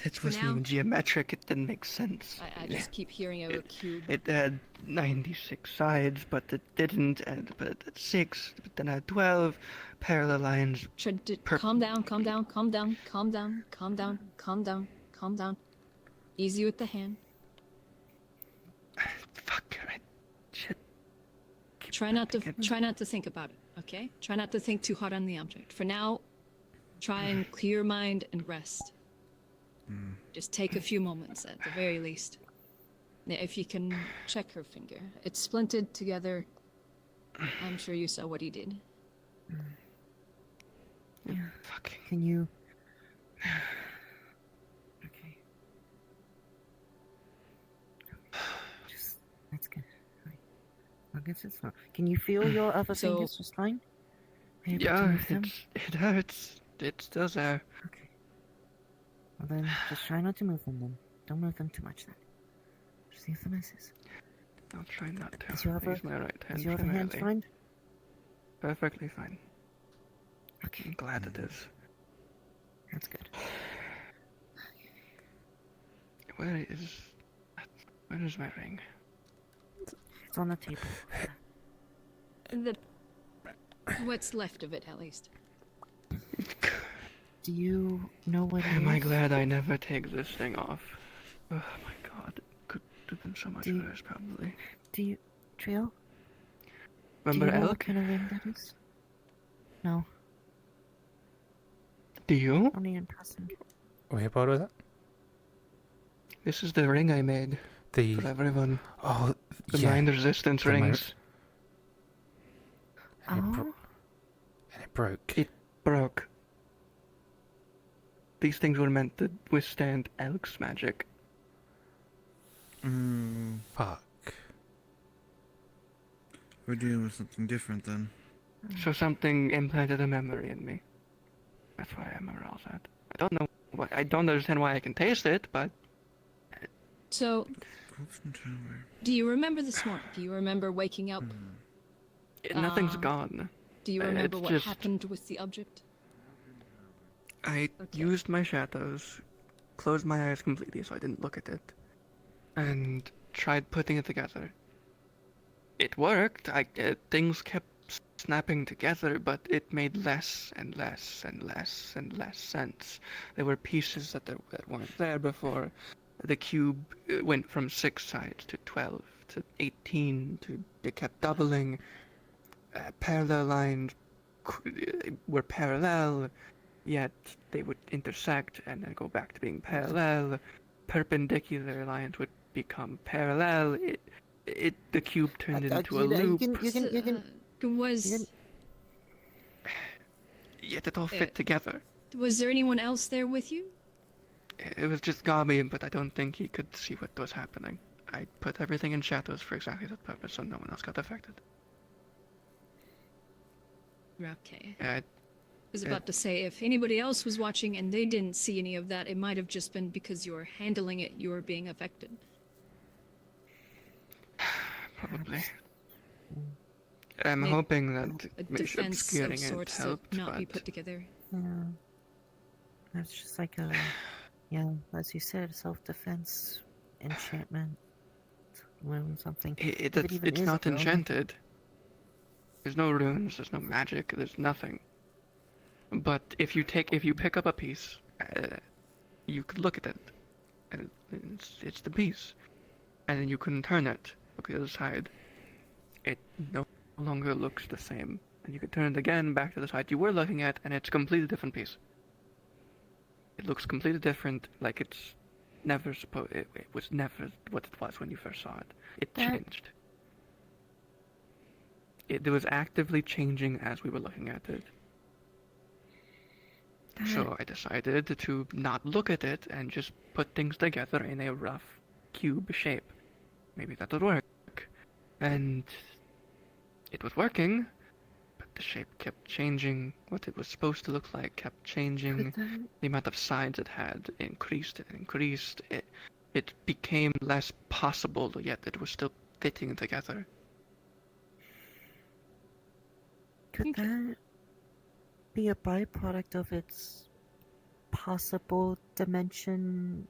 Speaker 3: It wasn't even geometric. It didn't make sense.
Speaker 12: I just keep hearing of a cube.
Speaker 3: It had 96 sides, but it didn't. But it had 6. But then it had 12 parallel lines.
Speaker 12: Calm down. Easy with the hand.
Speaker 3: Fuck. Shit.
Speaker 12: Try not to think about it. Okay. Try not to think too hard on the object. For now, try and clear your mind and rest. Just take a few moments at the very least. If you can check her finger. It's splinted together. I'm sure you saw what he did.
Speaker 17: Yeah. Can you... Okay. That's good. Right. I guess it's not. Can you feel your other fingers just fine?
Speaker 3: Yeah, it hurts. It's still there.
Speaker 17: Okay. Well then, just try not to move them then. Don't move them too much then. Just see if the misses.
Speaker 3: I'll try not to.
Speaker 17: Is your other,
Speaker 3: my right hand
Speaker 17: is your other hand fine?
Speaker 3: Perfectly fine.
Speaker 17: Okay.
Speaker 3: I'm glad it is.
Speaker 17: That's good.
Speaker 3: Where is my ring?
Speaker 17: It's on the table.
Speaker 12: What's left of it, at least.
Speaker 17: Do you know what it is?
Speaker 3: Am I glad I never take this thing off? Oh my god, it could have been so much worse, probably.
Speaker 17: Do you... Trio?
Speaker 3: Remember
Speaker 17: do you know
Speaker 3: Elk?
Speaker 17: what kind of ring that is? No.
Speaker 3: Do you?
Speaker 17: Only in passing.
Speaker 1: Wait, what was that?
Speaker 3: This is the ring I made. For everyone.
Speaker 1: Oh,
Speaker 3: the
Speaker 1: yeah.
Speaker 3: mind resistance rings.
Speaker 1: And it broke.
Speaker 3: It broke. These things were meant to withstand Elk's magic.
Speaker 1: Fuck.
Speaker 5: We're dealing with something different then.
Speaker 3: So something implanted a memory in me. That's why I'm aroused at. I don't understand why I can taste it, but...
Speaker 12: So, do you remember this morning? Do you remember waking up?
Speaker 3: Nothing's gone.
Speaker 12: Do you remember
Speaker 3: It's
Speaker 12: what
Speaker 3: just-
Speaker 12: happened with the object?
Speaker 3: I used my shadows, closed my eyes completely so I didn't look at it, and tried putting it together. It worked. Things kept snapping together, but it made less and less and less and less sense. There were pieces that weren't there before. The cube went from 6 sides to 12 to 18 to it kept doubling. Parallel lines were parallel, yet they would intersect and then go back to being parallel. Perpendicular lines would become parallel. The cube turned into a loop. Yet it all fit together.
Speaker 12: Was there anyone else there with you?
Speaker 3: It was just Gabi, but I don't think he could see what was happening. I put everything in shadows for exactly that purpose, so no one else got affected.
Speaker 12: Okay.
Speaker 3: I
Speaker 12: was about to say, if anybody else was watching and they didn't see any of that, it might have just been because you were handling it, you were being affected.
Speaker 3: Probably. I'm
Speaker 12: Maybe
Speaker 3: hoping that
Speaker 12: a
Speaker 3: maybe
Speaker 12: defense
Speaker 3: obscuring
Speaker 12: of
Speaker 3: it
Speaker 12: sorts to
Speaker 3: helped,
Speaker 12: not be
Speaker 3: but
Speaker 12: put together.
Speaker 17: Yeah. That's just like a, yeah, as you said, self-defense enchantment. Ruin something. If it even
Speaker 3: it's
Speaker 17: is a
Speaker 3: not
Speaker 17: rune.
Speaker 3: enchanted. There's no runes, there's no magic, there's nothing. But if you pick up a piece, you could look at it, and it's the piece, and then you can turn it, look at the other side. It no longer looks the same, and you can turn it again back to the side you were looking at, and it's a completely different piece. It looks completely different, like it's never supposed. It was never what it was when you first saw it. It changed. It was actively changing as we were looking at it. So I decided to not look at it and just put things together in a rough cube shape. Maybe that would work. And it was working, but the shape kept changing. What it was supposed to look like kept changing. The amount of sides it had increased and increased. It became less possible, yet it was still fitting together.
Speaker 17: Could that be a byproduct of its possible dimension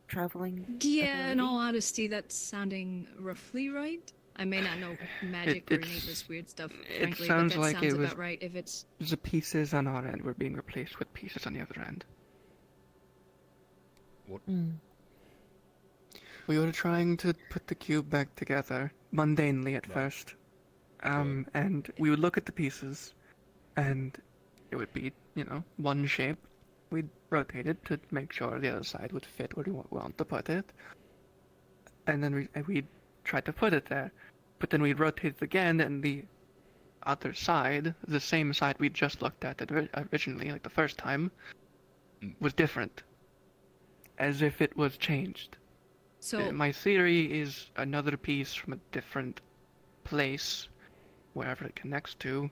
Speaker 17: traveling?
Speaker 12: Yeah, in all honesty, that's sounding roughly right. I may not know magic or any of this weird stuff, frankly,
Speaker 3: It
Speaker 12: but
Speaker 3: sounds
Speaker 12: that
Speaker 3: like
Speaker 12: sounds
Speaker 3: it was
Speaker 12: about right. If it's
Speaker 3: the pieces on our end were being replaced with pieces on the other end.
Speaker 4: What?
Speaker 3: We were trying to put the cube back together, mundanely at first. And we would look at the pieces, and it would be, one shape. We'd rotate it to make sure the other side would fit where we want to put it. And then we'd try to put it there. But then we'd rotate it again, and the other side, the same side we just looked at originally, like the first time, was different. As if it was changed.
Speaker 12: So
Speaker 3: my theory is another piece from a different place, wherever it connects to,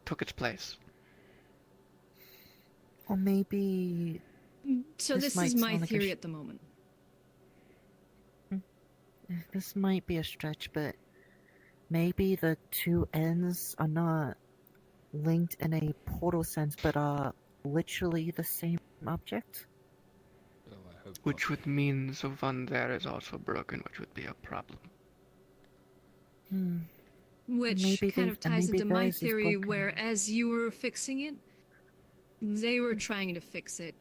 Speaker 3: took its place.
Speaker 17: Or maybe.
Speaker 12: so. This
Speaker 17: might
Speaker 12: is my
Speaker 17: sound like a
Speaker 12: theory at the moment.
Speaker 17: This might be a stretch, but maybe the two ends are not linked in a portal sense, but are literally the same object.
Speaker 3: Which would mean the one there is also broken, which would be a problem.
Speaker 12: Which
Speaker 17: Maybe
Speaker 12: kind of ties
Speaker 17: maybe
Speaker 12: into my
Speaker 17: theirs is
Speaker 12: theory,
Speaker 17: broken.
Speaker 12: where as you were fixing it, they were trying to fix it.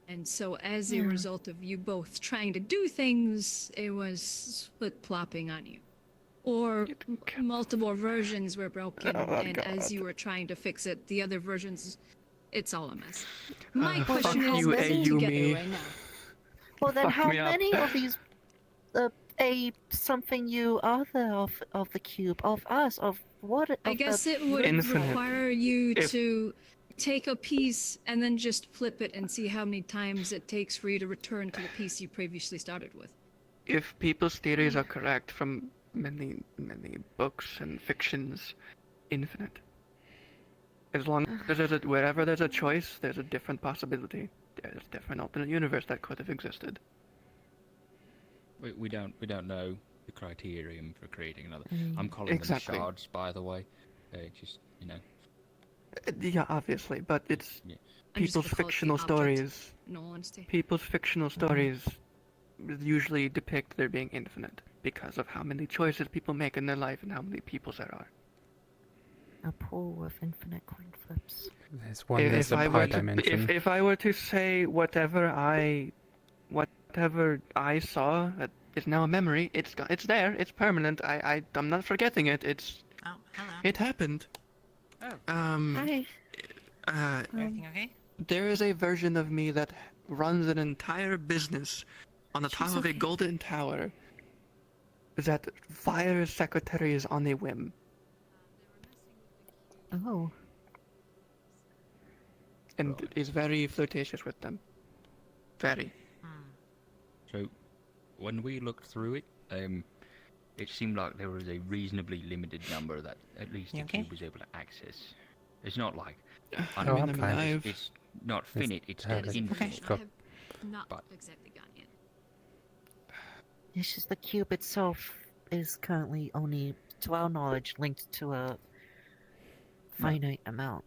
Speaker 12: And so as a
Speaker 17: Yeah.
Speaker 12: result of you both trying to do things, it was flip-flopping on you. Or multiple versions were broken, and as you were trying to fix it, the other versions, it's all a mess. My question
Speaker 3: fuck
Speaker 12: is,
Speaker 3: you,
Speaker 12: what's
Speaker 3: AU
Speaker 12: together
Speaker 3: me.
Speaker 12: right now?
Speaker 17: Well, then
Speaker 3: Fuck
Speaker 17: how
Speaker 3: me up.
Speaker 17: many of these something you are there of the cube, of us, of what?
Speaker 12: I
Speaker 17: of
Speaker 12: guess
Speaker 17: the
Speaker 12: it would
Speaker 3: Infinite.
Speaker 12: require you to take a piece and then just flip it and see how many times it takes for you to return to the piece you previously started with.
Speaker 3: If people's theories are correct from many, many books and fictions, infinite. As long as wherever there's a choice, there's a different possibility. There's a different alternate universe that could have existed.
Speaker 19: We don't know the criterion for creating another.
Speaker 3: Mm.
Speaker 19: I'm calling
Speaker 3: Exactly.
Speaker 19: them shards, by the way. Just
Speaker 3: Yeah, obviously, but it's
Speaker 12: I'm just
Speaker 3: people's
Speaker 12: gonna call it the
Speaker 3: fictional
Speaker 12: object,
Speaker 3: stories.
Speaker 12: in all honesty.
Speaker 3: People's fictional stories usually depict there being infinite because of how many choices people make in their life and how many peoples there are.
Speaker 17: a pool of infinite coin flips?
Speaker 1: There's one that's a pi dimension.
Speaker 3: If I were to say whatever I saw that is now a memory, it's there, it's permanent. I'm not forgetting it. It happened.
Speaker 17: Hi.
Speaker 16: Everything okay?
Speaker 3: There is a version of me that runs an entire business on the top of a golden tower that fires secretaries on a whim.
Speaker 17: Oh.
Speaker 3: And is very flirtatious with them. Very.
Speaker 19: So, when we looked through it, it seemed like there was a reasonably limited number that at least the cube was able to access. It's not like
Speaker 1: I'm fine.
Speaker 3: It's
Speaker 19: not finite. It's
Speaker 1: That is
Speaker 19: infinite.
Speaker 1: okay.
Speaker 12: I have not
Speaker 19: But-
Speaker 12: exactly gone yet.
Speaker 17: It's just the cube itself is currently only, to our knowledge, linked to a finite amount.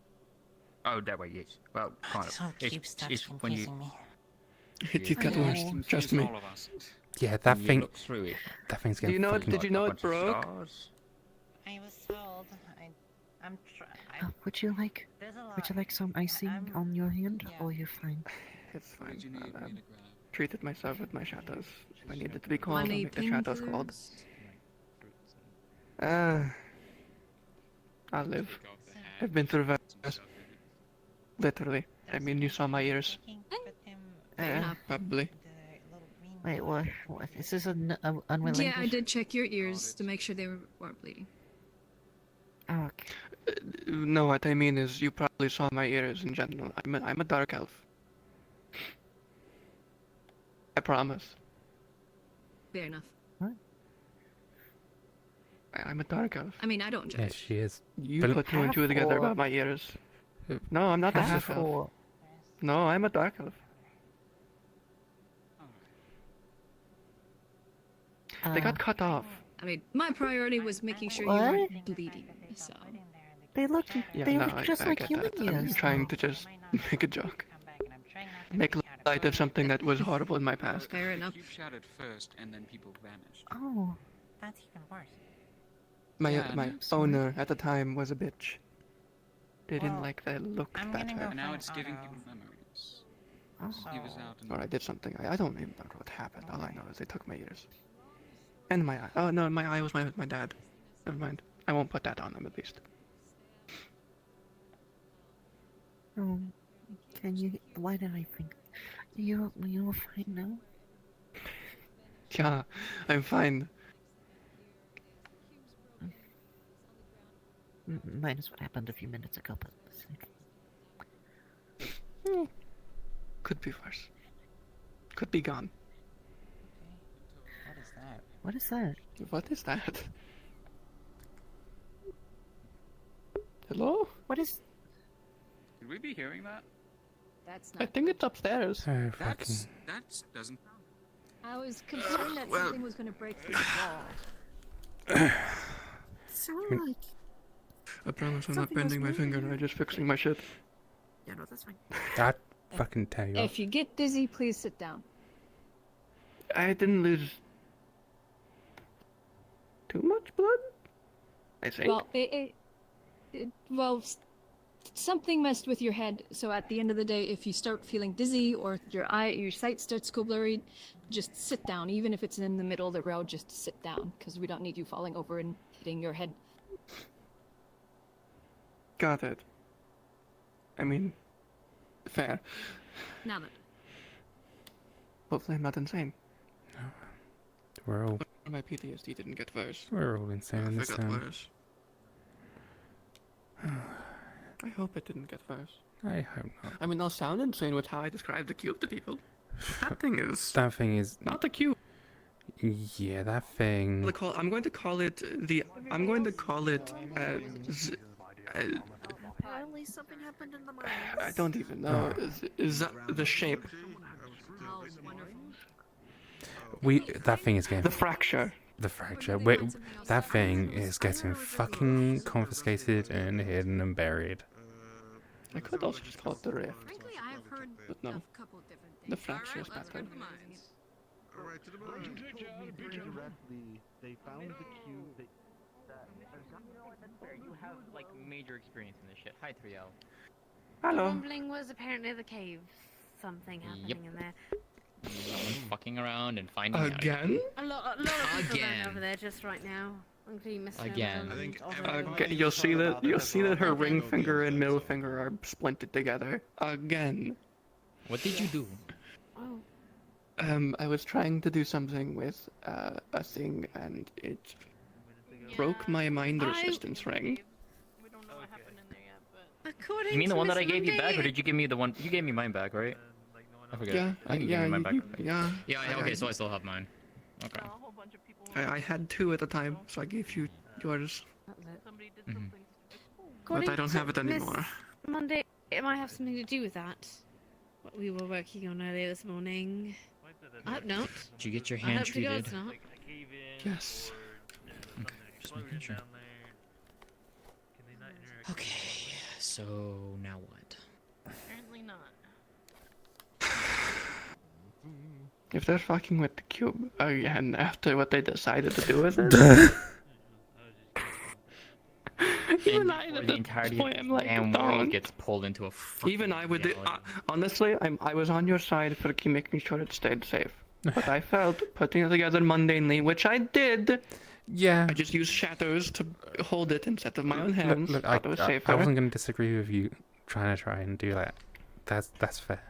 Speaker 19: Oh, that way, yes. Well, kind of. It's when you.
Speaker 3: It got worse. Trust me.
Speaker 1: Yeah, that
Speaker 19: When you
Speaker 1: thing.
Speaker 19: look through it.
Speaker 1: That thing's
Speaker 3: Do
Speaker 1: getting
Speaker 3: you know?
Speaker 1: fucking.
Speaker 3: Did you know
Speaker 19: a
Speaker 3: it
Speaker 19: bunch of
Speaker 3: broke?
Speaker 19: stars.
Speaker 11: I was told.
Speaker 17: Would you like some icing on your hand, or you're fine?
Speaker 3: It's fine. I treated myself with my shadows. If I needed to be called, I'll make the shadows called. I'll live. I've been through worse. Literally. I mean, you saw my ears. Probably.
Speaker 17: Wait, what? Is this unrelated?
Speaker 12: Yeah, I did check your ears to make sure they weren't bleeding.
Speaker 17: Oh, okay.
Speaker 3: No, what I mean is you probably saw my ears in general. I'm a dark elf. I promise.
Speaker 12: Fair enough.
Speaker 3: I'm a dark elf.
Speaker 12: I mean, I don't judge.
Speaker 1: Yes, she is.
Speaker 3: You put two and two together about my ears. No, I'm not a half elf. No, I'm a dark elf. They got cut off.
Speaker 12: I mean, my priority was making sure you weren't bleeding. So.
Speaker 17: They look just
Speaker 3: I
Speaker 17: like
Speaker 3: get
Speaker 17: human
Speaker 3: that. I'm
Speaker 17: ears.
Speaker 3: trying to just make a joke. Make light of something that was horrible in my past.
Speaker 12: Fair enough.
Speaker 14: You shouted first, and then people vanished.
Speaker 17: Oh.
Speaker 11: That's even worse.
Speaker 3: My owner at the time was a bitch. They didn't like the look that
Speaker 14: And
Speaker 3: had.
Speaker 14: now it's giving people memories. He was out in
Speaker 3: Or I did something. I don't even remember what happened. All I know is they took my ears. And my eye. Oh no, my eye was my dad. Never mind. I won't put that on them at least.
Speaker 17: Can you? Why did I think? You're fine now.
Speaker 3: Yeah, I'm fine.
Speaker 17: Minus what happened a few minutes ago, but
Speaker 3: Could be worse. Could be gone.
Speaker 11: What is that?
Speaker 17: What is that?
Speaker 3: What is that? Hello?
Speaker 17: What is?
Speaker 14: Could we be hearing that?
Speaker 12: That's
Speaker 3: I think it's upstairs.
Speaker 1: Oh,
Speaker 14: That doesn't.
Speaker 12: I was concerned that something was going to break through the wall.
Speaker 17: Sound like.
Speaker 3: I promise I'm not
Speaker 17: Something was
Speaker 3: bending my finger. I'm just fixing my shit.
Speaker 17: Yeah, no, that's fine.
Speaker 1: That fucking tell you.
Speaker 12: If you get dizzy, please sit down.
Speaker 3: I didn't lose too much blood. I think.
Speaker 12: Well, something messed with your head. So at the end of the day, if you start feeling dizzy or your sight starts to go blurry, just sit down. Even if it's in the middle of the road, just sit down, because we don't need you falling over and hitting your head.
Speaker 3: Got it. I mean, fair.
Speaker 12: Now then.
Speaker 3: Hopefully I'm not insane.
Speaker 1: We're all
Speaker 3: My PTSD didn't get worse.
Speaker 1: we're all insane in this
Speaker 3: If it got
Speaker 1: town.
Speaker 3: worse. I hope it didn't get worse.
Speaker 1: I hope not.
Speaker 3: I mean, I'll sound insane with how I describe the cube to people. That thing is
Speaker 1: That thing is.
Speaker 3: not the cube.
Speaker 1: Yeah, that thing.
Speaker 3: I'm going to call it the. I'm going to call it.
Speaker 15: Apparently something happened in the mines.
Speaker 3: I don't even know. Is that the shape?
Speaker 12: Oh, wonderful.
Speaker 1: That thing is getting.
Speaker 3: The fracture.
Speaker 1: The fracture. Wait, that thing is getting fucking confiscated and hidden and buried.
Speaker 3: I could also just call it the rift.
Speaker 12: Frankly, I've heard
Speaker 3: But no.
Speaker 12: a couple different things.
Speaker 3: The fracture is better.
Speaker 16: They found the cube. You have like major experience in this shit. Hi, 3L.
Speaker 3: Hello.
Speaker 2: Rumbling was apparently the cave. Something happening in there.
Speaker 16: Someone fucking around and finding out.
Speaker 3: Again?
Speaker 2: A lot of people
Speaker 16: Again.
Speaker 2: going over there just right now, including Mr.
Speaker 16: Again.
Speaker 3: Okay, you'll see that her ring finger and middle finger are splinted together. Again.
Speaker 16: What did you do?
Speaker 2: Oh.
Speaker 3: I was trying to do something with a thing, and it broke my mind resistance ring.
Speaker 2: According
Speaker 19: You mean the
Speaker 2: to
Speaker 19: one that
Speaker 2: Miss
Speaker 19: I gave you back, or
Speaker 2: Monday-
Speaker 19: did you give me the one? You gave me mine back, right? I forget.
Speaker 3: Yeah,
Speaker 19: I think you
Speaker 3: yeah,
Speaker 19: gave me mine back.
Speaker 3: yeah.
Speaker 19: Yeah, okay, so I still have mine. Okay.
Speaker 3: I had two at the time, so I gave you yours.
Speaker 19: Mhm.
Speaker 3: But I don't have it
Speaker 2: Miss
Speaker 3: anymore.
Speaker 2: Monday, it might have something to do with that. What we were working on earlier this morning. I hope not.
Speaker 16: Did you get your
Speaker 2: I
Speaker 16: hand
Speaker 2: hope to God
Speaker 16: treated?
Speaker 2: it's not.
Speaker 3: Yes.
Speaker 13: making sure. Okay, so now what?
Speaker 12: Apparently not.
Speaker 3: If they're fucking with the cube again after what they decided to do with it. Even I,
Speaker 16: For
Speaker 3: at
Speaker 16: the
Speaker 3: this
Speaker 16: entirety
Speaker 3: point,
Speaker 16: of
Speaker 3: I'm
Speaker 16: this
Speaker 3: like,
Speaker 16: damn world
Speaker 3: don't.
Speaker 16: gets pulled into a fucking
Speaker 3: Even I would.
Speaker 16: reality.
Speaker 3: Honestly, I was on your side for making sure it stayed safe. But I felt putting it together mundanely, which I did.
Speaker 1: Yeah.
Speaker 3: I just used shadows to hold it instead of my own hands.
Speaker 1: Look,
Speaker 3: Thought it was safer.
Speaker 1: I wasn't going to disagree with you trying and do that. That's fair.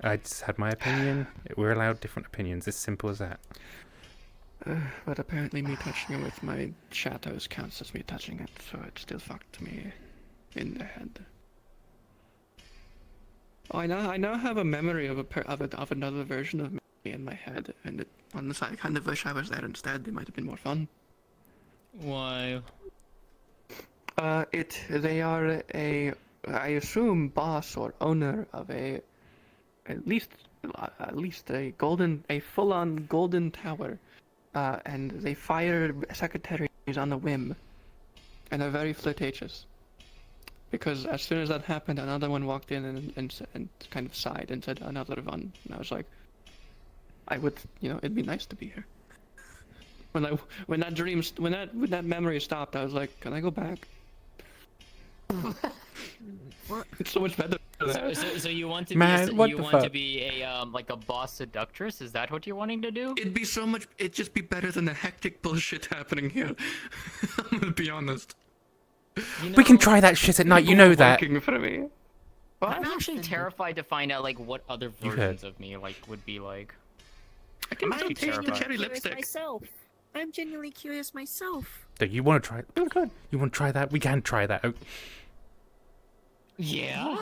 Speaker 1: I just had my opinion. We're allowed different opinions. It's simple as that.
Speaker 3: But apparently me touching it with my shadows counts as me touching it, so it still fucked me in the head. Oh, I now have a memory of another version of me in my head, and honestly, I kind of wish I was there instead. It might have been more fun.
Speaker 13: Why?
Speaker 3: They are I assume, boss or owner of at least a full-on golden tower, and they fire secretaries on a whim, and are very flirtatious. Because as soon as that happened, another one walked in and kind of sighed and said another one, and I was like, I would, it'd be nice to be here. When that memory stopped, I was like, can I go back?
Speaker 17: What?
Speaker 3: It's so much better.
Speaker 13: So you want to be a like a boss seductress? Is that what you're wanting to do?
Speaker 3: It'd just be better than the hectic bullshit happening here. I'm gonna be honest.
Speaker 1: We can try that shit at night. You know that.
Speaker 3: Working for me.
Speaker 13: I'm actually terrified to find out like what other versions of me would be like.
Speaker 3: I'm actually
Speaker 17: genuinely
Speaker 3: cherry
Speaker 17: curious
Speaker 3: lipstick.
Speaker 17: myself. I'm genuinely curious myself.
Speaker 1: So you want to try? You want to try that? We can try that.
Speaker 13: Yeah.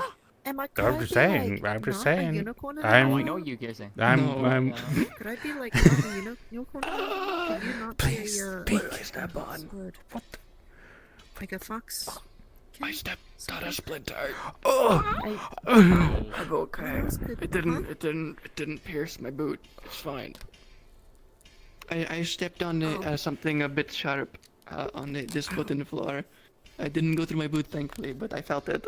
Speaker 17: Am I?
Speaker 1: I'm just saying. I'm just saying.
Speaker 17: Unicorn
Speaker 13: I know you guessing.
Speaker 1: I'm.
Speaker 17: Could I be like not a unicorn? Can you not
Speaker 1: Please,
Speaker 17: be a?
Speaker 3: What did I step on?
Speaker 17: What? Like a fox?
Speaker 3: I stepped on a splinter.
Speaker 17: I-
Speaker 3: I'm okay.
Speaker 17: That was good.
Speaker 3: It didn't pierce my boot. It's fine. I stepped on something a bit sharp on this wooden floor. I didn't go through my boot, thankfully, but I felt it.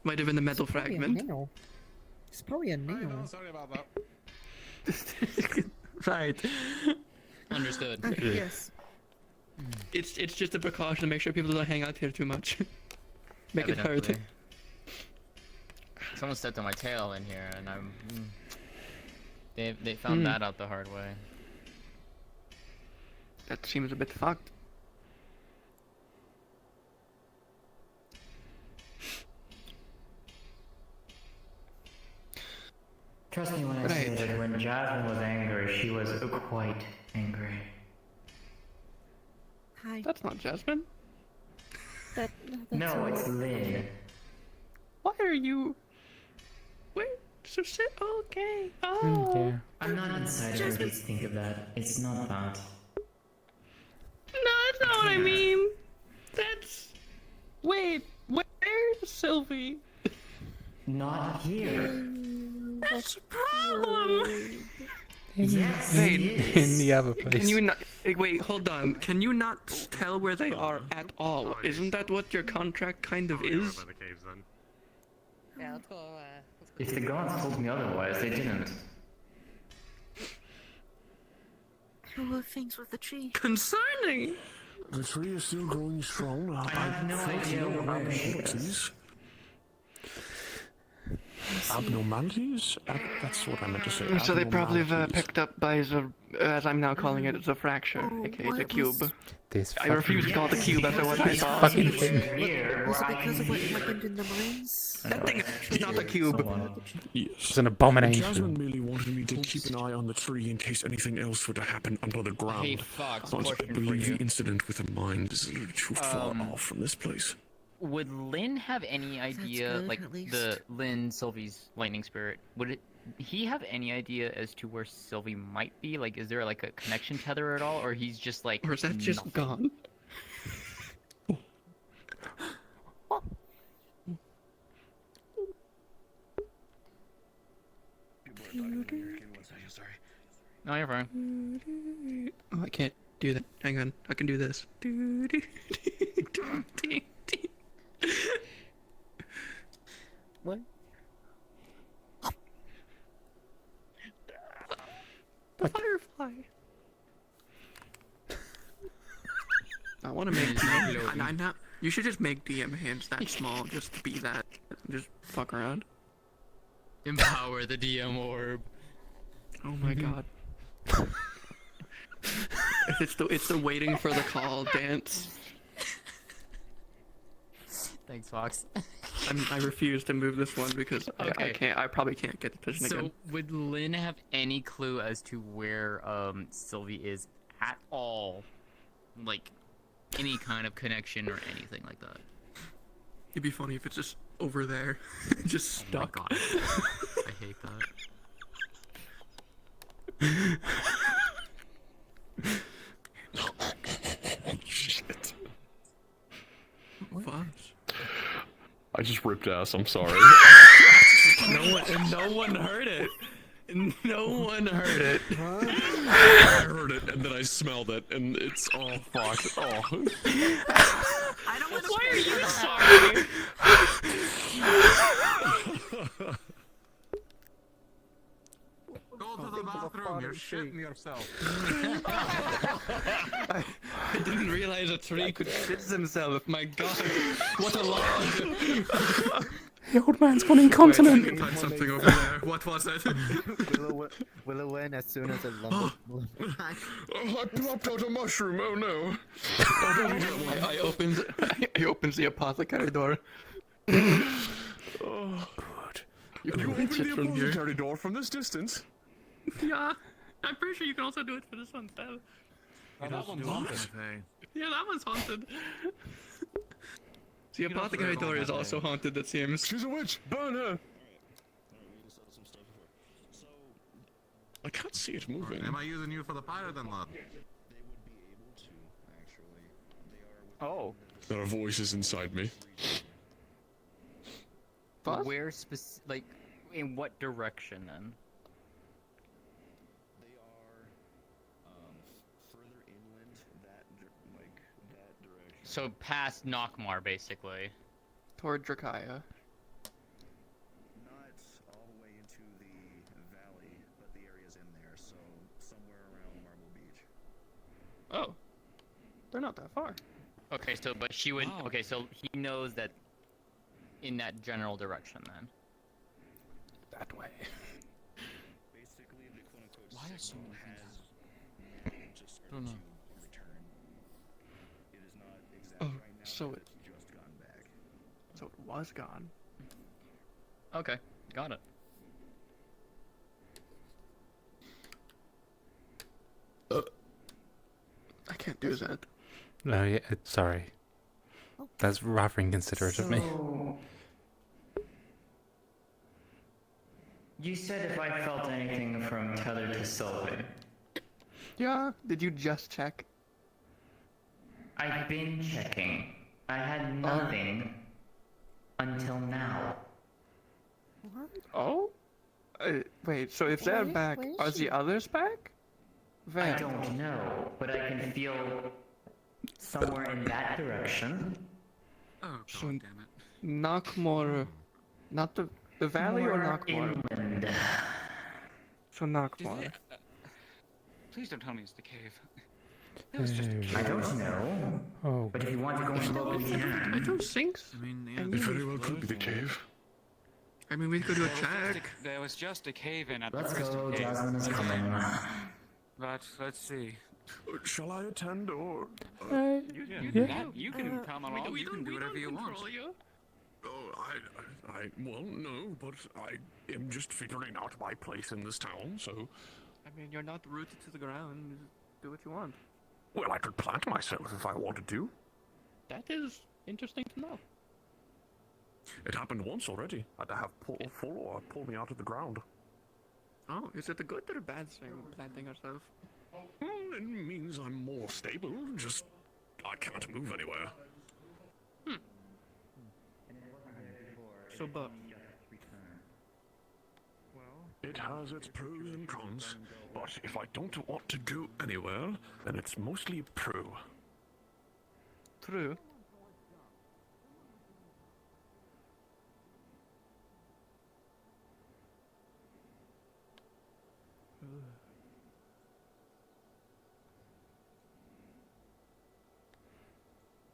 Speaker 3: Might have been a metal fragment.
Speaker 17: It's probably a nail.
Speaker 18: Sorry about that.
Speaker 3: Right.
Speaker 13: Understood.
Speaker 17: Yes.
Speaker 3: It's just a precaution to make sure people don't hang out here too much. Make it hurt.
Speaker 13: Evidently. Someone stepped on my tail in here, and I'm. They found that out the hard way.
Speaker 3: That seems a bit fucked.
Speaker 16: Trust me when I say that when Jasmine was angry, she was quite angry.
Speaker 17: Hi.
Speaker 3: That's not Jasmine.
Speaker 16: No, it's Lynn.
Speaker 3: Why are you? Wait. So sit. Okay. Oh.
Speaker 16: I'm not inside of please think of that. It's not that.
Speaker 3: No, that's not what I mean. That's. Wait. Where's Sylvie?
Speaker 16: Not here.
Speaker 3: That's a problem.
Speaker 16: Yes,
Speaker 1: in the other place.
Speaker 3: Can you not? Wait, hold on. Can you not tell where they are at all? Isn't that what your contract kind of is?
Speaker 11: Yeah, let's go.
Speaker 16: If the gods told me otherwise, they didn't.
Speaker 17: How are things with the tree?
Speaker 3: Concerning.
Speaker 6: The tree is still growing strong.
Speaker 16: I have no idea where it is.
Speaker 6: Abnormalities? That's what I meant to say.
Speaker 3: So they probably have picked up by the, as I'm now calling it, the fracture, aka the cube. I refuse to call it the cube after what I saw.
Speaker 1: Fucking
Speaker 17: Was it because of what happened in the mines?
Speaker 3: That thing is not a cube.
Speaker 6: Yes.
Speaker 1: It's an abomination.
Speaker 6: Jasmine merely wanted me to keep an eye on the tree in case anything else were to happen under the ground.
Speaker 13: Hey, Fox,
Speaker 6: I
Speaker 13: question for
Speaker 6: believe
Speaker 13: you.
Speaker 6: the incident with the mine is a little too far off from this place.
Speaker 13: Would Lynn have any idea,
Speaker 17: good,
Speaker 13: like
Speaker 17: at least.
Speaker 13: the Lynn Sylvie's lightning spirit? Would he have any idea as to where Sylvie might be? Like, is there like a connection tether at all, or he's just like?
Speaker 3: Or is that just
Speaker 13: nothing?
Speaker 3: gone?
Speaker 13: No, you're fine.
Speaker 3: Oh, I can't do that. Hang on, I can do this.
Speaker 10: What?
Speaker 3: The firefly. I want to make DM. I know. You should just make DM hands that small, just to be that. Just fuck around.
Speaker 10: Empower the DM orb.
Speaker 3: Oh my god. it's the waiting for the call dance.
Speaker 10: Thanks, Fox.
Speaker 3: I refuse to move this one because I can't. I probably can't get the position
Speaker 10: So,
Speaker 3: again.
Speaker 10: would Lynn have any clue as to where Sylvie is at all? Like, any kind of connection or anything like that?
Speaker 3: It'd be funny if it's just over there, just stuck.
Speaker 10: Oh my god. I hate that.
Speaker 20: Shit.
Speaker 3: What?
Speaker 20: I just ripped ass, I'm sorry.
Speaker 5: No one heard it. No one heard it.
Speaker 20: I heard it, and then I smelled it, and it's oh fuck. Oh.
Speaker 10: I don't want to. Why are you sorry?
Speaker 7: Go to the bathroom, you're shitting yourself.
Speaker 5: I didn't realize a tree could shit himself. My god, what a log!
Speaker 1: The old man's gone incontinent.
Speaker 3: I can find something over there. What was it?
Speaker 16: Willow went as soon as it lumbered.
Speaker 20: Oh, I plopped out a mushroom. Oh no!
Speaker 5: I opened the apothecary door.
Speaker 20: Oh.
Speaker 1: Good.
Speaker 20: You can reach it from here. Apothecary door from this distance.
Speaker 3: Yeah, I'm pretty sure you can also do it for this one, Stab.
Speaker 7: Oh, that one's haunted.
Speaker 3: Yeah, that one's haunted. The apothecary door is also haunted, it seems.
Speaker 20: She's a witch! Burn her! I can't see it moving.
Speaker 7: Am I using you for the fire then, lad?
Speaker 10: Oh.
Speaker 20: There are voices inside me.
Speaker 10: Where like, in what direction then? So past Nockmar, basically.
Speaker 3: Toward Drakaya.
Speaker 21: Not all the way into the valley, but the area's in there, so somewhere around Marble Beach.
Speaker 3: Oh. They're not that far.
Speaker 10: Okay, so, but she would, okay, so he knows that in that general direction then.
Speaker 1: That way.
Speaker 21: Basically, the quote-unquote
Speaker 14: Why are so many
Speaker 21: has just started to return. It is not exact right now,
Speaker 3: So
Speaker 21: but it's just gone back.
Speaker 3: So it was gone.
Speaker 10: Okay, got it.
Speaker 3: I can't do that.
Speaker 1: No, yeah, sorry. That's rather inconsiderate of me.
Speaker 16: You said if I felt anything from tether to Sylvie.
Speaker 3: Yeah, did you just check?
Speaker 16: I've been checking. I had nothing until now.
Speaker 15: What?
Speaker 3: Oh? Wait, so if they're back, are the others back?
Speaker 16: I don't know, but I can feel somewhere in that direction.
Speaker 14: Oh,
Speaker 3: So,
Speaker 14: god damn it.
Speaker 3: Knockmore. Not the valley or
Speaker 16: More
Speaker 3: Knockmore?
Speaker 16: inland.
Speaker 3: So Knockmore.
Speaker 14: Please don't tell me it's the cave. That was just a
Speaker 16: I
Speaker 14: cave.
Speaker 16: don't know.
Speaker 1: Oh.
Speaker 16: But if you want to go and look, we
Speaker 3: I
Speaker 16: can.
Speaker 3: don't think so.
Speaker 14: I mean,
Speaker 20: It very well could be the cave.
Speaker 3: I mean, we could do a check.
Speaker 14: There was just a cave in at
Speaker 16: Let's
Speaker 14: the crystal
Speaker 16: go,
Speaker 14: cave.
Speaker 16: Jasmine is coming.
Speaker 14: But let's see.
Speaker 20: Shall I attend or?
Speaker 14: You can come along. You can do whatever you want.
Speaker 20: Oh, well, no, but I am just figuring out my place in this town, so.
Speaker 3: I mean, you're not rooted to the ground. Just do what you want.
Speaker 20: Well, I could plant myself if I wanted to.
Speaker 3: That is interesting to know.
Speaker 20: It happened once already. I had to have Fulor pull me out of the ground.
Speaker 3: Oh, is it a good or a bad thing, planting ourselves?
Speaker 20: Well, it means I'm more stable, just I can't move anywhere.
Speaker 3: So, but...
Speaker 20: It has its pros and cons, but if I don't want to go anywhere, then it's mostly pro.
Speaker 3: True.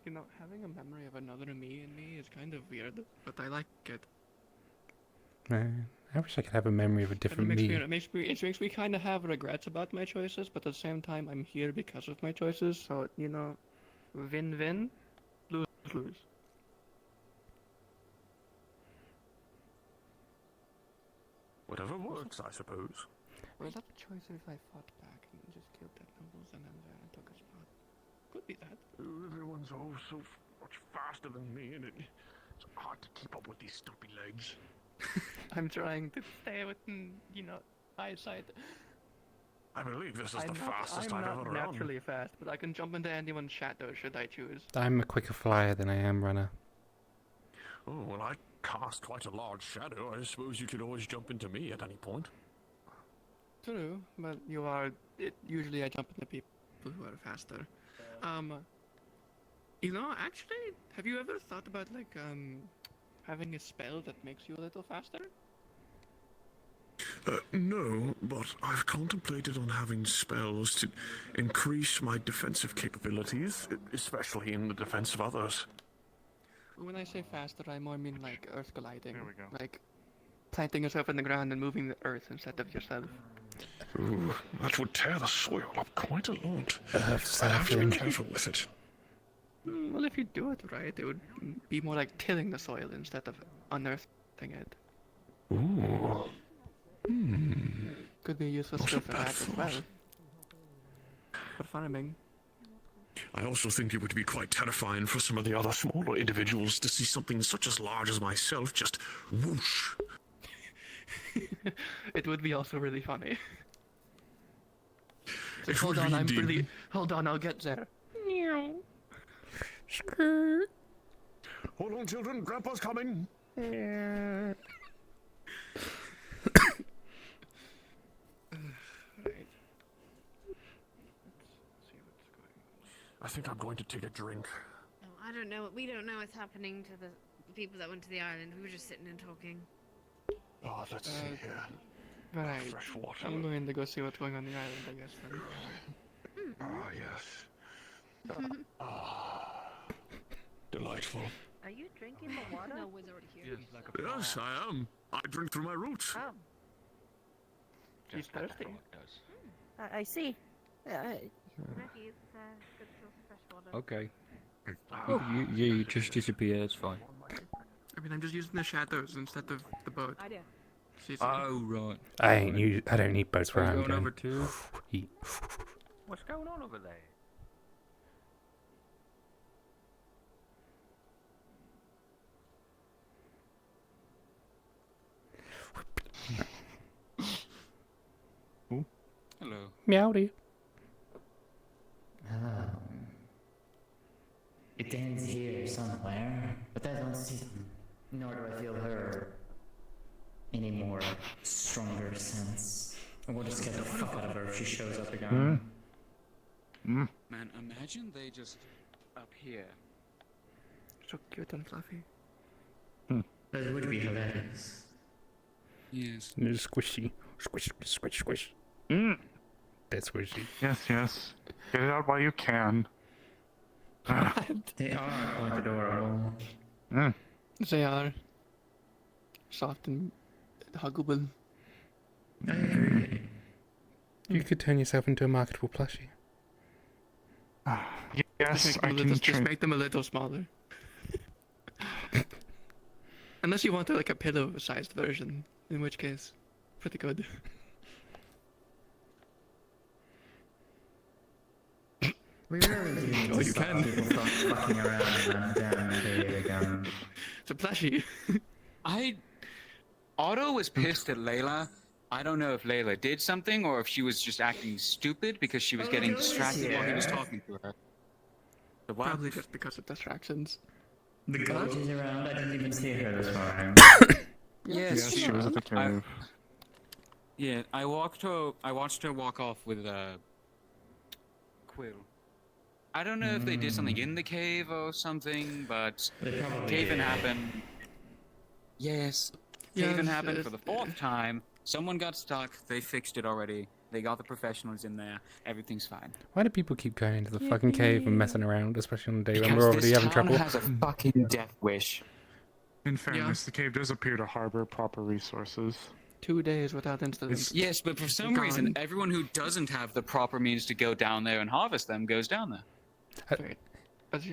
Speaker 3: You know, having a memory of another me in me is kind of weird, but I like it.
Speaker 1: I wish I could have a memory of a different me.
Speaker 3: It makes me kind of have regrets about my choices, but at the same time, I'm here because of my choices. So you know, win-win, lose-lose.
Speaker 20: Whatever works, I suppose.
Speaker 3: Was that the choice if I fought back and just killed that nobles and then took a spot? Could be that.
Speaker 20: Everyone's all so much faster than me, and it's hard to keep up with these stumpy legs.
Speaker 3: I'm trying to stay within, you know, eyesight.
Speaker 20: I believe this is the fastest I've
Speaker 3: I'm
Speaker 20: ever
Speaker 3: not
Speaker 20: run.
Speaker 3: naturally fast, but I can jump into anyone's shadow should I choose.
Speaker 1: I'm a quicker flyer than I am runner.
Speaker 20: Oh, well, I cast quite a large shadow. I suppose you could always jump into me at any point.
Speaker 3: True, but usually I jump into people who are faster. You know, actually, have you ever thought about, like, having a spell that makes you a little faster?
Speaker 20: No, but I've contemplated on having spells to increase my defensive capabilities, especially in the defense of others.
Speaker 3: When I say faster, I more mean, like, earth gliding. There we go. Like, planting yourself in the ground and moving the earth instead of yourself.
Speaker 20: Ooh, that would tear the soil up quite a lot.
Speaker 1: I'd
Speaker 20: have to be careful with it.
Speaker 3: Well, if you do it right, it would be more like tilling the soil instead of unearthing it.
Speaker 20: Ooh.
Speaker 3: Could be useful
Speaker 20: Not a
Speaker 3: skill for
Speaker 20: bad
Speaker 3: that as
Speaker 20: thought.
Speaker 3: well. For farming.
Speaker 20: I also think it would be quite terrifying for some of the other smaller individuals to see something such as large as myself just whoosh.
Speaker 3: It would be also really funny.
Speaker 20: It
Speaker 3: Hold
Speaker 20: would
Speaker 3: on, I'm
Speaker 20: indeed.
Speaker 3: really. Hold on, I'll get there.
Speaker 20: Hold on, children. Grandpa's coming. I think I'm going to take a drink.
Speaker 2: Oh, I don't know. We don't know what's happening to the people that went to the island. We were just sitting and talking.
Speaker 20: Oh, let's see here.
Speaker 3: Right.
Speaker 20: Fresh water.
Speaker 3: I'm going to go see what's going on the island, I guess, then.
Speaker 20: Ah, yes. Delightful.
Speaker 11: Are you drinking the water?
Speaker 12: No, was already here.
Speaker 20: Yes, I am. I drink through my roots.
Speaker 11: Oh,
Speaker 3: He's thirsty.
Speaker 17: I see.
Speaker 19: Okay. You just disappear, that's fine.
Speaker 3: I mean, I'm just using the shadows instead of the boat.
Speaker 12: Idea.
Speaker 19: Oh, right.
Speaker 1: I don't need boats where
Speaker 19: Are
Speaker 1: I'm
Speaker 19: you going
Speaker 1: going.
Speaker 19: over too? What's going on over there?
Speaker 14: Hello.
Speaker 1: Meowdy.
Speaker 16: It ends here somewhere, but I don't see them. Nor do I feel her any more stronger sense. I want to scare the fuck out of her if she shows up again.
Speaker 14: Man, imagine they just up here.
Speaker 3: So cute and fluffy.
Speaker 16: That would be hilarious.
Speaker 14: Yes.
Speaker 1: Squishy. Squish, squish, squish. That's squishy.
Speaker 18: Yes. Get it out while you can.
Speaker 16: They are quite adorable.
Speaker 3: They are. Soft and huggable.
Speaker 16: I agree.
Speaker 1: You could turn yourself into a marketable plushie.
Speaker 18: Yes, I can
Speaker 3: Just make them a little smaller. Unless you want like a pillow-sized version, in which case, pretty good.
Speaker 16: We really do need to stop people from fucking around in that damn cave again.
Speaker 3: It's a plushie.
Speaker 14: Otto was pissed at Layla. I don't know if Layla did something or if she was just acting stupid because she was getting distracted while he was talking to her.
Speaker 3: Probably just because of distractions.
Speaker 16: The goat is around. I didn't even see her this morning.
Speaker 14: Yes,
Speaker 18: she was at the cave.
Speaker 14: Yeah, I watched her walk off with Quill. I don't know if they did something in the cave or something, but
Speaker 16: They probably
Speaker 14: cave-in
Speaker 16: did.
Speaker 14: happened. Yes, cave-in happened for the 4th time. Someone got stuck. They fixed it already. They got the professionals in there. Everything's fine.
Speaker 1: Why do people keep going into the fucking cave and messing around, especially on the day when we're
Speaker 14: Because
Speaker 1: already
Speaker 14: this
Speaker 1: having
Speaker 14: town
Speaker 1: trouble?
Speaker 14: has a fucking death wish.
Speaker 18: In fairness, the cave does appear to harbor proper resources.
Speaker 3: 2 days without incidents.
Speaker 14: Yes, but for some reason, everyone who doesn't have the proper means to go down there and harvest them goes down there.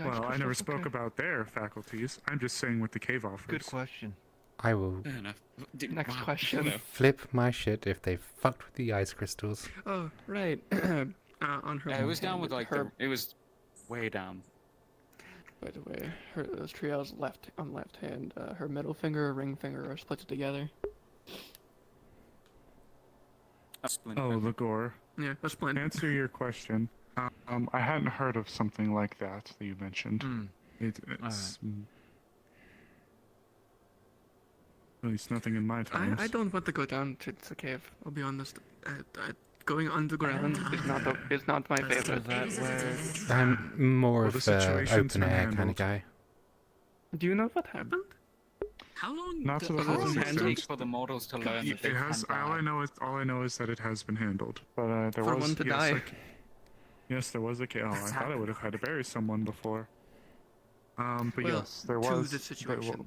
Speaker 18: Well, I never spoke about their faculties. I'm just saying what the cave offers.
Speaker 5: Good question.
Speaker 1: I will
Speaker 14: Fair enough.
Speaker 3: Next question.
Speaker 1: flip my shit if they fucked with the ice crystals.
Speaker 3: Oh, right. On her.
Speaker 14: It was down with like
Speaker 3: her.
Speaker 14: it was way down.
Speaker 3: By the way, those trios on left hand, her middle finger, ring finger are split together.
Speaker 18: Oh, the gore.
Speaker 3: Yeah, a splint.
Speaker 18: To answer your question, I hadn't heard of something like that you mentioned. It's at least nothing in my times.
Speaker 3: I don't want to go down to the cave. I'll be honest. Going underground is not my favorite.
Speaker 1: I'm more
Speaker 18: Well, the
Speaker 1: of a
Speaker 18: situation's
Speaker 1: open
Speaker 18: been
Speaker 1: air kind
Speaker 18: handled.
Speaker 1: of guy.
Speaker 3: Do you know what happened?
Speaker 14: How long
Speaker 18: Not to the
Speaker 14: how
Speaker 18: full
Speaker 14: long does it
Speaker 18: extent.
Speaker 14: take for the mortals to learn that they
Speaker 18: It has.
Speaker 14: can
Speaker 18: All
Speaker 14: die?
Speaker 18: I know is that it has been handled. But there
Speaker 3: For
Speaker 18: was
Speaker 3: one to
Speaker 18: yes,
Speaker 3: die.
Speaker 18: yes, there was a case. Oh, I thought I would have had to bury someone before. But
Speaker 3: Well,
Speaker 18: yes, there
Speaker 3: to
Speaker 18: was.
Speaker 3: the situation.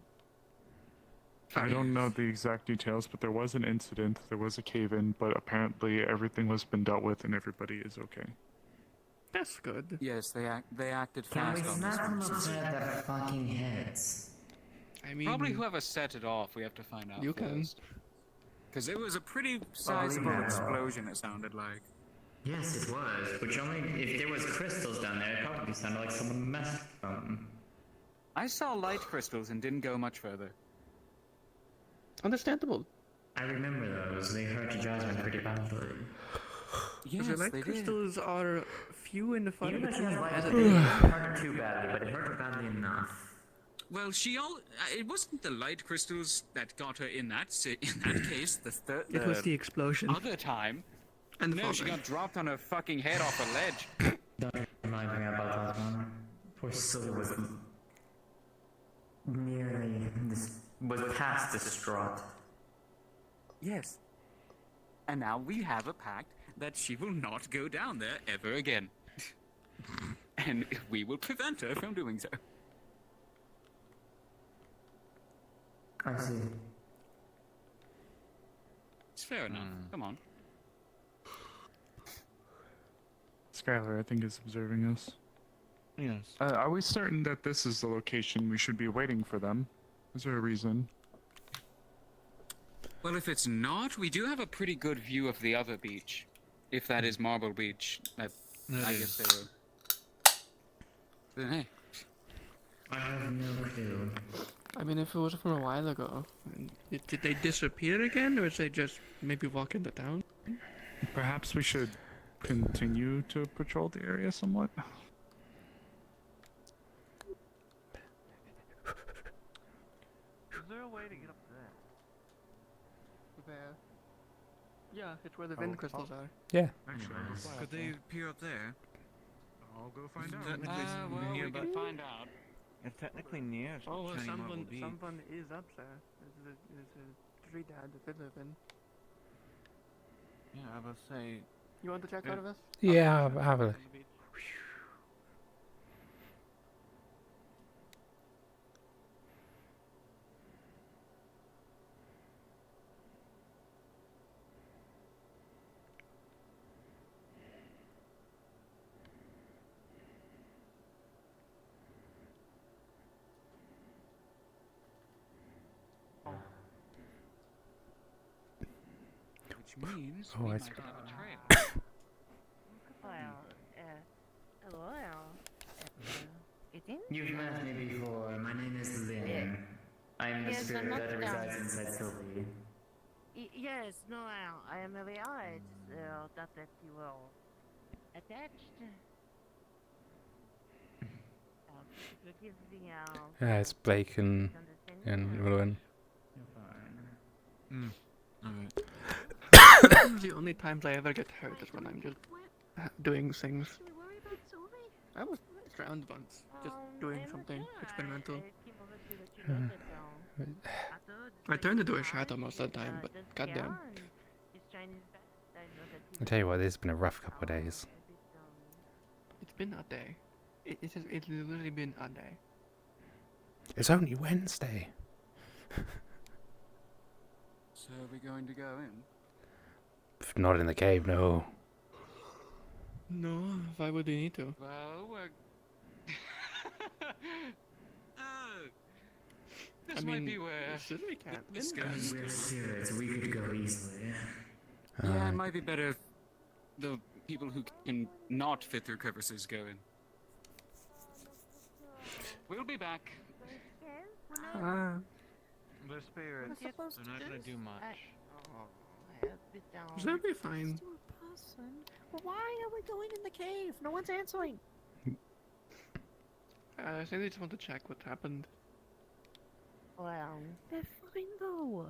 Speaker 18: I don't know the exact details, but there was an incident. There was a cave-in, but apparently everything has been dealt with and everybody is okay.
Speaker 3: That's good.
Speaker 14: Yes, they acted
Speaker 16: Can we
Speaker 14: fast on
Speaker 16: smack them
Speaker 14: this one.
Speaker 16: upside their fucking heads?
Speaker 3: I mean,
Speaker 14: Probably whoever set it off, we have to find out.
Speaker 3: You can.
Speaker 14: Because it was a pretty sizable
Speaker 16: yeah.
Speaker 14: explosion, it sounded like.
Speaker 16: Yes, it was. Which only if there was crystals down there, it probably sounded like someone messed with them.
Speaker 14: I saw light crystals and didn't go much further.
Speaker 3: Understandable.
Speaker 16: I remember those. They hurt Jasmine pretty badly.
Speaker 14: Yes,
Speaker 3: the light
Speaker 14: they did.
Speaker 3: crystals are few and far
Speaker 16: Even if
Speaker 3: between.
Speaker 16: it
Speaker 3: as it
Speaker 16: didn't
Speaker 3: is.
Speaker 16: hurt her too badly, but it hurt her badly enough.
Speaker 14: Well, it wasn't the light crystals that got her in that case.
Speaker 3: It was the explosion.
Speaker 14: Other time.
Speaker 3: And the
Speaker 14: no, she
Speaker 3: falling.
Speaker 14: got dropped on her fucking head off a ledge.
Speaker 16: Don't remind me about that one. Poor Sylvia was was past distraught.
Speaker 14: Yes. And now we have a pact that she will not go down there ever again. And we will prevent her from doing so.
Speaker 16: I see.
Speaker 14: It's fair enough. Come on.
Speaker 18: Skylar, I think, is observing us.
Speaker 5: Yes.
Speaker 18: Are we certain that this is the location we should be waiting for them? Is there a reason?
Speaker 14: Well, if it's not, we do have a pretty good view of the other beach. If that is Marble Beach. I guess they were. Then hey.
Speaker 16: I have no clue.
Speaker 3: I mean, if it was from a while ago, did they disappear again, or did they just maybe walk into town?
Speaker 18: Perhaps we should continue to patrol the area somewhat.
Speaker 5: Is there a way to get up there?
Speaker 3: There. Yeah, it's where the Vin crystals are.
Speaker 1: Yeah.
Speaker 18: Actually,
Speaker 14: Could they appear up there?
Speaker 18: I'll go find out.
Speaker 14: Well, we can find out.
Speaker 5: It's technically near.
Speaker 3: Oh, well,
Speaker 5: Shiny Marble
Speaker 3: someone
Speaker 5: Beach.
Speaker 3: is up there. There's a tree dad that they live in.
Speaker 5: Yeah, I would say.
Speaker 3: You want to check out of us?
Speaker 1: Yeah, I'll have a look.
Speaker 14: Which means
Speaker 1: Oh,
Speaker 14: we
Speaker 1: I
Speaker 14: might
Speaker 1: see.
Speaker 14: have a trail.
Speaker 16: You've met me before. My name is Lynn. I'm the
Speaker 11: Yes, I'm
Speaker 16: spirit
Speaker 11: not
Speaker 16: that
Speaker 11: down.
Speaker 16: resides inside Sylvie.
Speaker 11: Yes, no, I am very odd, that you will attached. Forgive me,
Speaker 1: Yeah, it's Blake and Llewellyn.
Speaker 16: You're fine.
Speaker 14: Alright.
Speaker 3: The only times I ever get hurt is when I'm just doing things. I was drowned once, just doing something experimental. I turned into a shadow most of the time, but goddamn.
Speaker 1: I tell you what, this has been a rough couple of days.
Speaker 3: It's been a day. It's literally been a day.
Speaker 1: It's only Wednesday.
Speaker 14: So are we going to go in?
Speaker 1: Not in the cave, no.
Speaker 3: No, why would we need to?
Speaker 14: Well, we're... This
Speaker 3: I
Speaker 14: might
Speaker 3: mean,
Speaker 14: be where...
Speaker 3: should we can't.
Speaker 14: This
Speaker 16: We're
Speaker 14: goes.
Speaker 16: spirits, we could go easily.
Speaker 14: Yeah, it might be better if the people who can not fit through crevices go in. We'll be back.
Speaker 8: The spirits. They're not gonna do much.
Speaker 3: That'll be fine.
Speaker 15: Well, why are we going in the cave? No one's answering.
Speaker 3: I think they just want to check what happened.
Speaker 15: Well, they're fine though.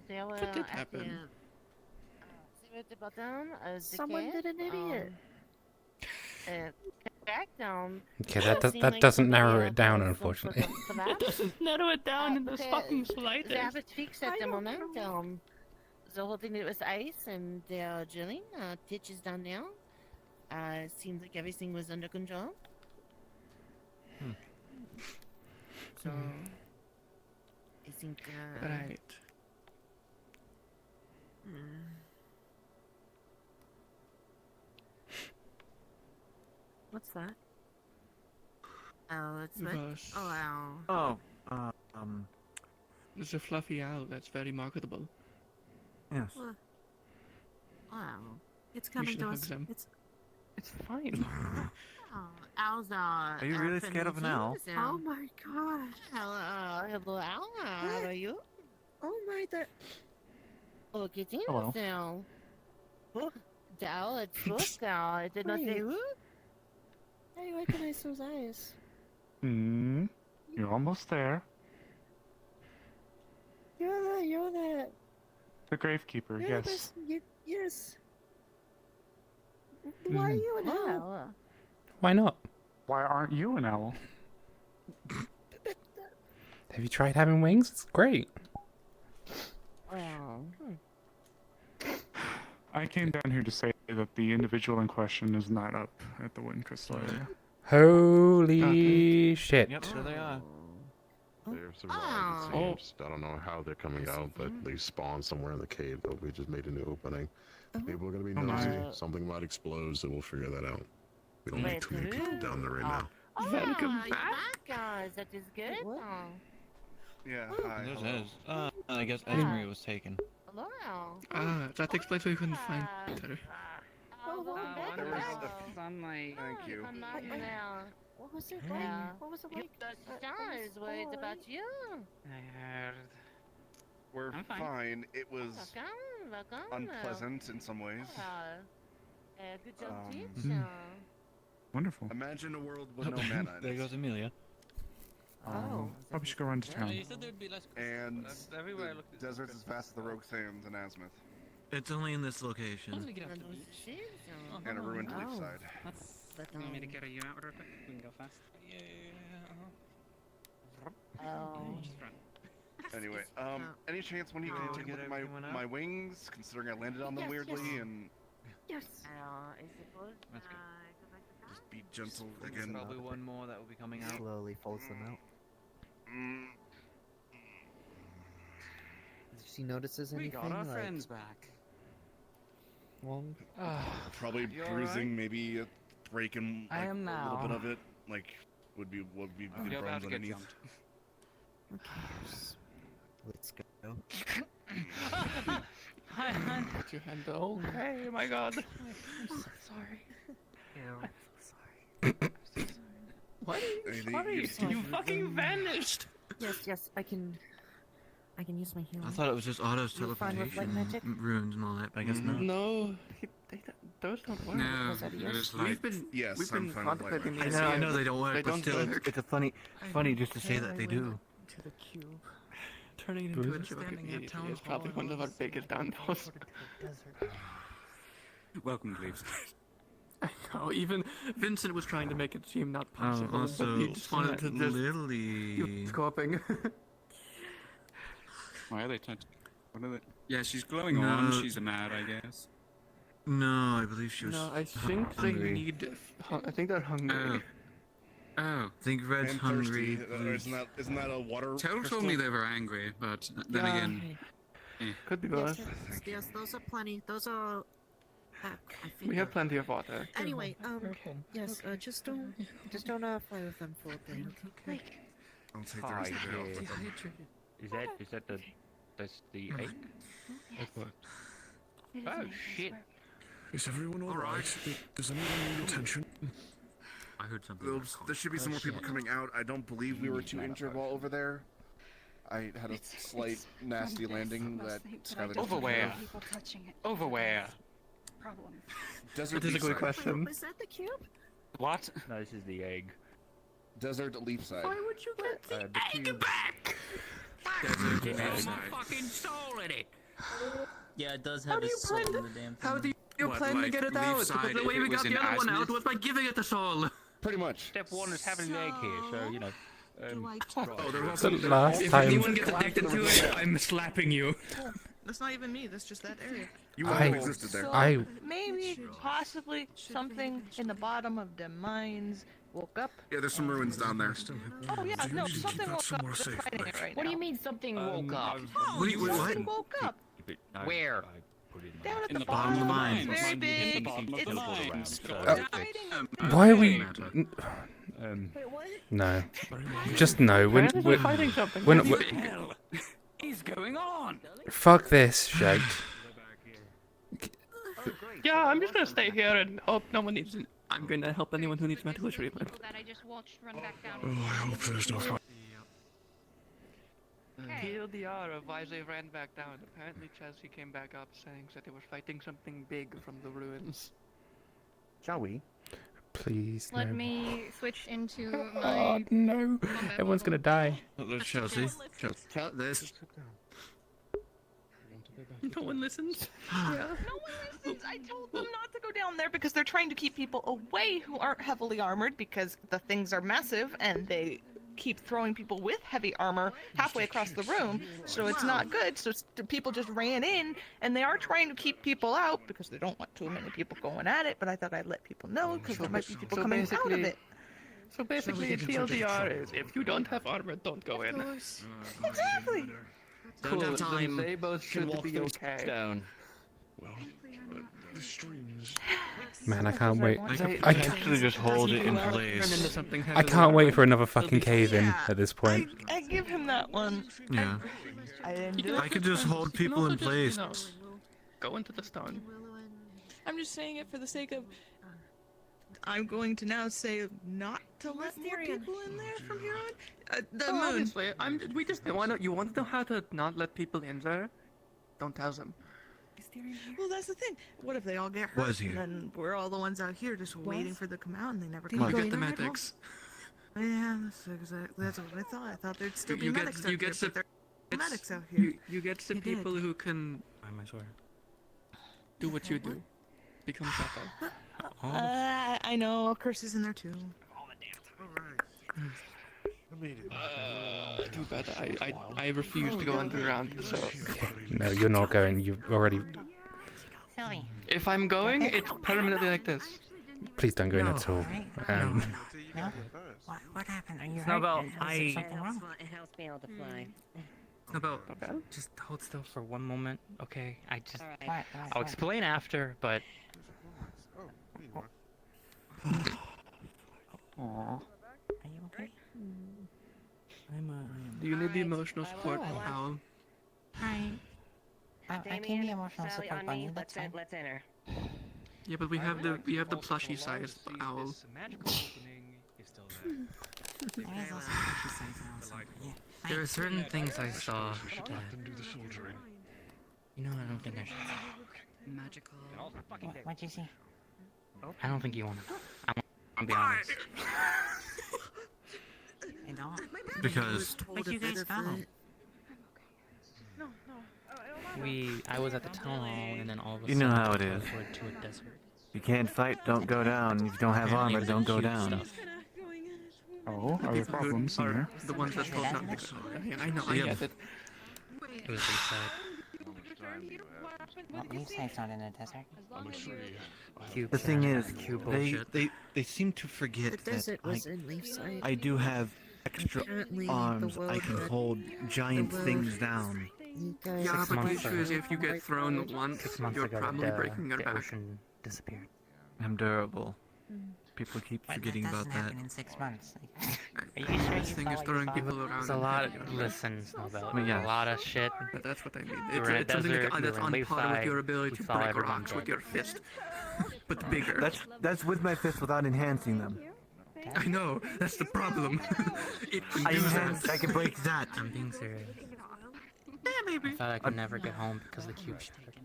Speaker 3: What did happen?
Speaker 15: Someone did an idiot.
Speaker 1: Okay, that doesn't narrow it down, unfortunately.
Speaker 3: It doesn't narrow it down in the fucking slightest.
Speaker 11: They have it fixed at the moment. The whole thing that was ice and they're drilling. Ditch is done now. Seems like everything was under control. So, I think.
Speaker 3: Right.
Speaker 15: What's that?
Speaker 11: Oh, it's what?
Speaker 3: Gosh.
Speaker 11: Oh, wow.
Speaker 8: Oh,
Speaker 3: It's a fluffy owl that's very marketable.
Speaker 8: yes.
Speaker 11: Wow.
Speaker 15: It's
Speaker 3: We
Speaker 15: coming
Speaker 3: should
Speaker 15: to
Speaker 3: hug
Speaker 15: us.
Speaker 3: them.
Speaker 15: It's
Speaker 3: It's fine.
Speaker 11: Owls are.
Speaker 8: Are you really scared of an owl?
Speaker 15: oh my god.
Speaker 11: Hello, owl. How are you?
Speaker 15: Oh my, the
Speaker 11: Oh, get in
Speaker 8: Hello.
Speaker 11: now. Oh, the owl, it's look owl. I did not say
Speaker 15: Wait.
Speaker 11: who?
Speaker 15: I recognize those eyes.
Speaker 18: You're almost there.
Speaker 15: You're the
Speaker 18: The Gravekeeper,
Speaker 15: you're
Speaker 18: yes.
Speaker 15: the person. Yes. Why are you an owl?
Speaker 1: Why not?
Speaker 18: Why aren't you an owl?
Speaker 1: Have you tried having wings? It's great.
Speaker 11: Well.
Speaker 18: I came down here to say that the individual in question is not up at the Wind Crystal area.
Speaker 1: Holy shit.
Speaker 8: Yep, so they are.
Speaker 6: They're survived, it seems. I don't know how they're coming out, but they spawned somewhere in the cave, but we just made a new opening. People are gonna be nosy. Something might explode, so we'll figure that out. We don't need too many people down there right now.
Speaker 11: Welcome back, guys. That is good.
Speaker 8: Yeah, hi.
Speaker 5: There's
Speaker 8: Hello.
Speaker 5: Ez. I guess Esmery was taken.
Speaker 11: Hello.
Speaker 3: That explains why we couldn't find her.
Speaker 8: There was a sunlight. Thank you.
Speaker 15: What was it like? What was it like?
Speaker 11: I was worried about you.
Speaker 8: I heard. We're
Speaker 11: I'm fine.
Speaker 8: fine. It was
Speaker 11: Welcome.
Speaker 8: unpleasant in some ways.
Speaker 11: Good job, teach.
Speaker 18: Wonderful.
Speaker 8: Imagine a world with no mana. in
Speaker 5: There
Speaker 8: it.
Speaker 5: goes Amelia.
Speaker 18: Probably should go run to town.
Speaker 8: And
Speaker 4: everywhere I
Speaker 8: the
Speaker 4: looked,
Speaker 8: desert's as vast as the rogue sands in Azimuth.
Speaker 5: It's only in this location.
Speaker 8: And a ruined leaf side.
Speaker 13: You want me to carry you out real quick? We can go fast. Just run.
Speaker 8: Anyway, any chance when you can take a look at my wings, considering I landed on them weirdly, and
Speaker 15: Yes.
Speaker 11: I suppose.
Speaker 8: just be gentle again.
Speaker 5: Probably one more that will be coming out.
Speaker 17: Slowly folds them out. If she notices
Speaker 14: We
Speaker 17: anything,
Speaker 14: got our
Speaker 17: like,
Speaker 14: friends back.
Speaker 17: well,
Speaker 8: Probably
Speaker 14: You
Speaker 8: bruising, maybe a breaking
Speaker 14: I
Speaker 8: like,
Speaker 14: am
Speaker 8: a little bit
Speaker 14: now.
Speaker 8: of it, like would be good
Speaker 14: You're about
Speaker 8: bones
Speaker 14: to get
Speaker 8: underneath.
Speaker 14: jumped.
Speaker 17: let's go.
Speaker 3: Hi, hon. Put your hand okay, my god.
Speaker 15: I'm so sorry.
Speaker 17: Ew.
Speaker 3: What?
Speaker 8: Anything
Speaker 3: Sorry,
Speaker 8: you-
Speaker 3: you fucking vanished.
Speaker 15: Yes, I can use my healing.
Speaker 5: I thought it was just Otto's
Speaker 15: You're fine with light
Speaker 5: teleportation
Speaker 15: magic?
Speaker 5: runes and all that, but I guess not.
Speaker 3: No, those don't work.
Speaker 14: No,
Speaker 15: Was that a yes?
Speaker 14: it's like
Speaker 3: We've been
Speaker 8: Yes,
Speaker 3: we've
Speaker 8: I'm
Speaker 3: been
Speaker 8: fine with light
Speaker 3: contemplating
Speaker 8: magic.
Speaker 3: these
Speaker 5: I know
Speaker 3: years.
Speaker 5: they don't work,
Speaker 3: They
Speaker 5: but
Speaker 3: don't
Speaker 5: still,
Speaker 3: work.
Speaker 5: it's a funny just to say that they do.
Speaker 15: To the cube.
Speaker 3: Turning it into a
Speaker 1: Bruce?
Speaker 3: joke
Speaker 13: Standing at
Speaker 3: immediately
Speaker 13: town
Speaker 3: is probably one of our
Speaker 13: halls,
Speaker 3: biggest downfalls.
Speaker 14: Welcome, Cleaves.
Speaker 3: I know, even Vincent was trying to make it seem not possible,
Speaker 5: also,
Speaker 3: but he just wanted to just
Speaker 5: Lily.
Speaker 3: keep scoping.
Speaker 14: Why are they touching? What are they? Yeah, she's glowing
Speaker 5: No.
Speaker 14: orange. She's mad, I guess.
Speaker 5: No, I believe she was.
Speaker 3: No, I think they
Speaker 5: hungry.
Speaker 3: need. I think they're hungry.
Speaker 14: Oh.
Speaker 5: I think Red's
Speaker 6: And
Speaker 5: hungry.
Speaker 6: thirsty.
Speaker 5: Blue's-
Speaker 6: Isn't that a water?
Speaker 14: Toad told me they were angry, but then
Speaker 3: Yeah.
Speaker 14: again,
Speaker 3: Could be
Speaker 11: Yes,
Speaker 3: worse.
Speaker 11: yes, those are plenty. Those are. I think
Speaker 3: We have plenty of water.
Speaker 11: Anyway, yes, just don't fly with them for a thing. Okay.
Speaker 20: I'll take the
Speaker 19: Hi,
Speaker 20: rest of it
Speaker 19: yeah.
Speaker 20: out.
Speaker 19: Is that the egg? Oh shit!
Speaker 20: Is everyone alright? Does anyone need attention?
Speaker 19: I heard something.
Speaker 8: There should be some more people coming out. I don't believe we were too injured while over there. I had a slight nasty landing that Skylar
Speaker 13: Over where? Over where?
Speaker 12: Problem.
Speaker 8: Desert
Speaker 3: That is a
Speaker 8: Leaf
Speaker 3: good
Speaker 8: side.
Speaker 3: question.
Speaker 11: Is that the cube?
Speaker 13: What?
Speaker 19: No, this is the egg.
Speaker 8: Desert Leaf side.
Speaker 11: Why would you get
Speaker 19: the cube.
Speaker 10: back?
Speaker 19: Desert
Speaker 10: Has
Speaker 19: Leaf
Speaker 10: my fucking soul in it.
Speaker 13: Yeah, it does
Speaker 3: How
Speaker 13: have
Speaker 3: do
Speaker 13: a
Speaker 3: you
Speaker 13: soul
Speaker 3: plan
Speaker 13: in
Speaker 3: to?
Speaker 13: the damn thing.
Speaker 3: How do you
Speaker 14: What,
Speaker 3: plan to
Speaker 14: like,
Speaker 3: get it
Speaker 14: leaf
Speaker 3: out?
Speaker 14: side
Speaker 3: Because the
Speaker 14: if
Speaker 3: way
Speaker 14: it
Speaker 3: we
Speaker 14: was
Speaker 3: got
Speaker 14: in
Speaker 3: the other one out
Speaker 14: azimuth?
Speaker 3: was by giving it the soul.
Speaker 8: Pretty much.
Speaker 19: Step one is having the egg here, so you know.
Speaker 8: Oh, there was
Speaker 1: The
Speaker 8: also
Speaker 1: last
Speaker 3: If
Speaker 1: time
Speaker 3: anyone gets addicted to it, I'm slapping you.
Speaker 11: That's not even me. That's just that area.
Speaker 8: You wouldn't have existed there.
Speaker 1: I
Speaker 9: Maybe, possibly, something in the bottom of the mines woke up.
Speaker 8: Yeah, there's some ruins down there.
Speaker 9: Oh yeah, no,
Speaker 20: should
Speaker 9: something
Speaker 20: keep that
Speaker 9: woke up.
Speaker 20: somewhere
Speaker 9: They're
Speaker 20: safe,
Speaker 9: fighting it
Speaker 20: Blake.
Speaker 9: right
Speaker 13: What do
Speaker 9: now.
Speaker 13: you mean something woke up?
Speaker 5: Wait, what?
Speaker 9: Something woke up
Speaker 13: Where?
Speaker 9: down at
Speaker 5: In
Speaker 9: the
Speaker 5: the bottom of the mine.
Speaker 9: Very big.
Speaker 19: In the bottom
Speaker 9: It's
Speaker 1: why are we?
Speaker 11: Wait, what?
Speaker 1: No, just no. We're
Speaker 3: fighting something.
Speaker 1: we're
Speaker 3: What
Speaker 1: not.
Speaker 3: the hell
Speaker 13: is going on?
Speaker 1: Fuck this, Shag.
Speaker 3: Yeah, I'm just gonna stay here and hope no one needs. I'm gonna help anyone who needs medical treatment.
Speaker 12: That I just watched run back down.
Speaker 20: Oh, I hope there's no fight.
Speaker 3: TLDR of why they ran back down. Apparently Chelsea came back up saying that they were fighting something big from the ruins.
Speaker 22: Shall we?
Speaker 1: Please, no.
Speaker 12: Let me switch into
Speaker 1: Oh
Speaker 12: my.
Speaker 1: no! Everyone's gonna die.
Speaker 5: There's Chelsea.
Speaker 22: This.
Speaker 3: No one listens.
Speaker 9: No one listens. I told them not to go down there because they're trying to keep people away who aren't heavily armored because the things are massive and they keep throwing people with heavy armor halfway across the room, so it's not good. So people just ran in, and they are trying to keep people out because they don't want too many people going at it. But I thought I'd let people know because there might be people coming out of it.
Speaker 3: So basically, TLDR is if you don't have armor, don't go in.
Speaker 9: Exactly.
Speaker 13: Don't have
Speaker 3: Then
Speaker 13: time.
Speaker 3: they both
Speaker 13: Can
Speaker 3: should
Speaker 13: walk
Speaker 3: be
Speaker 13: through
Speaker 3: okay.
Speaker 13: down.
Speaker 20: Well, the streams.
Speaker 1: Man, I can't wait.
Speaker 5: I could
Speaker 1: I
Speaker 5: potentially just hold it in
Speaker 3: Turn into
Speaker 5: place.
Speaker 3: something
Speaker 1: I
Speaker 3: heavy.
Speaker 1: can't wait for another fucking cave in at this
Speaker 9: I,
Speaker 1: point.
Speaker 9: I give him that one.
Speaker 5: Yeah.
Speaker 9: I didn't do
Speaker 5: I
Speaker 9: it.
Speaker 5: could just hold people in place.
Speaker 3: Go into the stone.
Speaker 9: I'm just saying it for the sake of. I'm going to now say not to let more people in there from here on. The
Speaker 3: Oh,
Speaker 9: moon.
Speaker 3: obviously, we just want to. You want to know how to not let people in there? Don't tell them.
Speaker 9: Well, that's the thing. What if they all get hurt?
Speaker 5: Was here.
Speaker 9: And then we're all the ones out here just waiting for them to come out, and they never come
Speaker 3: You
Speaker 9: out.
Speaker 3: get the medics.
Speaker 9: Yeah, that's exactly. That's what I thought. I thought there'd still be
Speaker 3: You
Speaker 9: medics
Speaker 3: get
Speaker 9: out
Speaker 3: you
Speaker 9: here,
Speaker 3: get some
Speaker 9: but there are medics out here.
Speaker 3: You get some
Speaker 9: You did.
Speaker 3: people who can. I'm sorry. Do what you do. Become Papa.
Speaker 9: I know. Curses in there too.
Speaker 3: Too bad. I refuse to go underground. So
Speaker 1: No, you're not going. You've already.
Speaker 3: if I'm going, it's permanently like this.
Speaker 1: Please don't go in at all.
Speaker 23: What happened? Are you
Speaker 24: Snowball,
Speaker 23: hurt? Is something wrong? It helps me able to fly.
Speaker 24: Snowball, just hold still for one moment, okay?
Speaker 23: Alright,
Speaker 24: I'll explain after, but
Speaker 23: Aww. Are you okay?
Speaker 3: Do you need the emotional support, Owl?
Speaker 23: Hi. I can be emotional support on you. That's fine. Let's enter.
Speaker 3: Yeah, but we have the plushy size owl.
Speaker 24: there are certain things I saw that...
Speaker 23: You know, I don't think I should.
Speaker 10: Magical.
Speaker 23: What'd you see?
Speaker 24: I don't think you want to know. I'm be honest.
Speaker 23: I don't.
Speaker 5: Because
Speaker 23: But you guys go.
Speaker 24: I was at the town hall, and then all of a
Speaker 5: You
Speaker 24: sudden
Speaker 5: know how
Speaker 24: we
Speaker 5: it is.
Speaker 24: teleported to a desert.
Speaker 5: If you can't fight, don't go down. If you don't have
Speaker 24: Apparently it
Speaker 5: armor,
Speaker 24: was
Speaker 5: don't go
Speaker 24: cube
Speaker 5: down.
Speaker 24: stuff.
Speaker 18: Oh,
Speaker 3: The
Speaker 18: are there
Speaker 3: people who
Speaker 18: problems
Speaker 3: are
Speaker 18: here?
Speaker 3: the ones that told not to go. I know, I get it.
Speaker 24: It was Leafside.
Speaker 23: Well, Leafside's not in a desert.
Speaker 5: The thing is,
Speaker 24: cube
Speaker 5: they,
Speaker 24: bullshit.
Speaker 5: they seem to forget
Speaker 11: The
Speaker 5: that
Speaker 11: desert was in Leafside.
Speaker 5: I do have extra
Speaker 11: Apparently, the
Speaker 5: arms. I
Speaker 11: world
Speaker 5: can
Speaker 11: had-
Speaker 5: hold giant
Speaker 11: the world-
Speaker 5: things down.
Speaker 11: You guys
Speaker 3: Yeah, but the
Speaker 24: months
Speaker 3: issue is if you get thrown once,
Speaker 24: 6 months
Speaker 3: you're
Speaker 24: ago,
Speaker 3: probably breaking your
Speaker 24: the
Speaker 3: back.
Speaker 24: ocean disappeared.
Speaker 5: I'm durable. People keep
Speaker 23: But
Speaker 5: forgetting
Speaker 23: that
Speaker 5: about
Speaker 23: doesn't
Speaker 5: that.
Speaker 23: happen in 6 months. Are you
Speaker 3: This
Speaker 23: sure you
Speaker 3: thing
Speaker 23: saw
Speaker 3: is
Speaker 23: what
Speaker 3: throwing
Speaker 23: you saw?
Speaker 3: people around.
Speaker 24: There's a lot. Listen, Snowbell.
Speaker 5: I mean, yeah.
Speaker 24: A lot of shit.
Speaker 3: But that's what I mean.
Speaker 24: We were in a
Speaker 3: It's something
Speaker 24: desert.
Speaker 3: like,
Speaker 24: We
Speaker 3: that's
Speaker 24: were in
Speaker 3: on par with
Speaker 24: Leafside.
Speaker 3: your ability
Speaker 24: We
Speaker 3: to
Speaker 24: saw
Speaker 3: break
Speaker 24: everyone
Speaker 3: rocks with
Speaker 24: dead.
Speaker 3: your fist, but bigger.
Speaker 5: That's with my fist without enhancing them.
Speaker 3: I know. That's the problem. It can
Speaker 5: I
Speaker 3: do
Speaker 5: enhance.
Speaker 3: that.
Speaker 5: I can break that.
Speaker 24: I'm being serious.
Speaker 3: Yeah, maybe.
Speaker 24: I thought I could never get home because the cube shattered.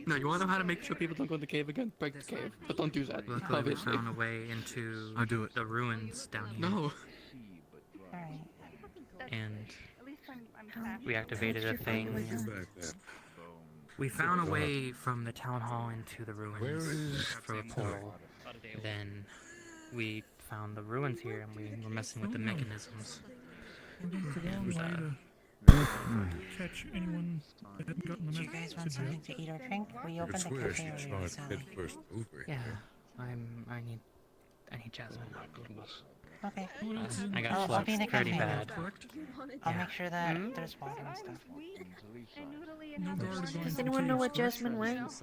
Speaker 3: No, you want to know how to make sure people don't go in the cave again? Break the cave, but don't do that.
Speaker 24: Luckily, we
Speaker 3: Obviously.
Speaker 24: found a way into
Speaker 5: I'll do it.
Speaker 24: the ruins down here.
Speaker 3: No.
Speaker 24: And we activated a thing. We found a way from the town hall into the ruins for a portal. Then we found the ruins here, and we were messing with the mechanisms. And,
Speaker 2: catch anyone that hadn't gotten the
Speaker 23: Do you
Speaker 2: message
Speaker 23: guys want something to eat or drink? We opened a cafe earlier, so...
Speaker 24: yeah, I need Jasmine.
Speaker 23: Okay.
Speaker 24: I got
Speaker 23: I'll be in the
Speaker 24: flushed pretty
Speaker 23: cafe
Speaker 24: bad.
Speaker 23: I'll
Speaker 24: Yeah.
Speaker 23: make sure that there's water and stuff.
Speaker 15: Does anyone know what Jasmine went?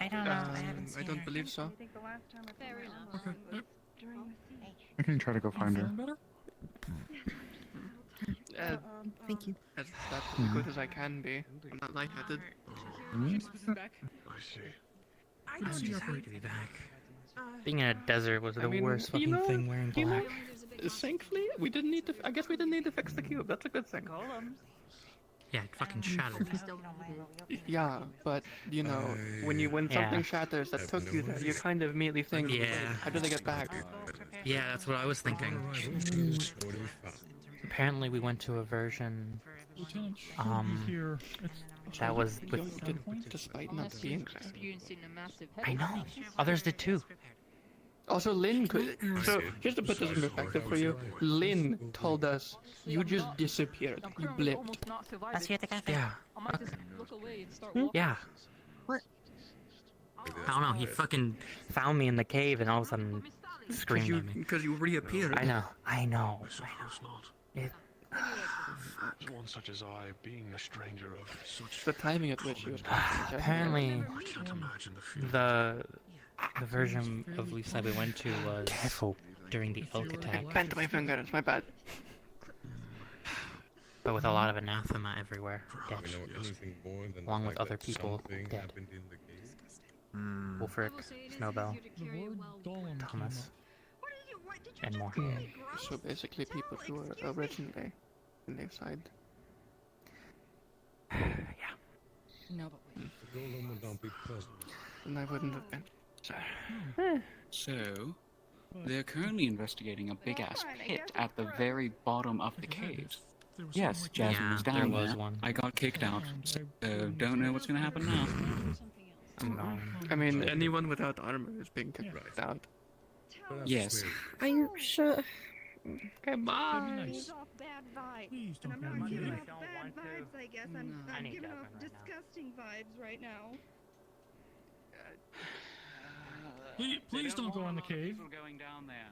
Speaker 23: I don't know. I haven't seen
Speaker 3: I don't
Speaker 23: her.
Speaker 3: believe so.
Speaker 18: I can try to go find her.
Speaker 15: Thank you.
Speaker 3: That's as good as I can be. I'm not lightheaded.
Speaker 6: I see.
Speaker 24: I'm just happy to be back. Being in a desert was the worst
Speaker 3: you
Speaker 24: fucking
Speaker 3: know-
Speaker 24: thing wearing
Speaker 3: you know,
Speaker 24: black.
Speaker 3: Thankfully, we didn't need to. I guess we didn't need to fix the cube. That's a good thing.
Speaker 24: Yeah, it fucking shattered.
Speaker 3: Yeah, but you know, when something shatters that took you there, you kind of immediately think,
Speaker 24: Yeah.
Speaker 3: how do they get back?
Speaker 24: Yeah, that's what I was thinking. Apparently, we went to a version. That was with.
Speaker 3: Despite not being there.
Speaker 24: I know. Others did too.
Speaker 3: Also, Lynn could. So, just to put this in perspective for you, Lynn told us you just disappeared. You blipped.
Speaker 23: I'll see you at the cafe.
Speaker 24: Yeah. Yeah.
Speaker 15: What?
Speaker 24: I don't know. He fucking found me in the cave and all of a sudden screamed at me.
Speaker 3: Because you reappeared.
Speaker 24: I know. I know. It,
Speaker 20: One such as I, being a stranger of such...
Speaker 3: The timing at which he was.
Speaker 24: apparently,
Speaker 20: I can't imagine the feeling.
Speaker 24: the version of Leafside we went to was during the elk
Speaker 3: I
Speaker 24: attack,
Speaker 3: bent my finger. It's my bad.
Speaker 24: but with a lot of anathema everywhere, dead. Along with other people dead. Wolfric, Snowbell, Thomas, and more.
Speaker 3: So basically, people who were originally in their side.
Speaker 24: No,
Speaker 3: And I wouldn't have been.
Speaker 14: So, they're currently investigating a big-ass pit at the very bottom of the caves. Yes, Jasmine was
Speaker 24: Yeah,
Speaker 14: down
Speaker 24: there was
Speaker 14: there.
Speaker 24: one.
Speaker 14: I got kicked out, so don't know what's gonna happen now.
Speaker 3: I mean, anyone without armor is being kicked out.
Speaker 14: Yes.
Speaker 15: Are you sure?
Speaker 3: Come on.
Speaker 2: Nice. Please don't go on
Speaker 12: giving
Speaker 2: the
Speaker 12: off bad vibes, I guess. I'm giving off disgusting vibes right now.
Speaker 2: Please don't go on the cave.
Speaker 14: Going down there.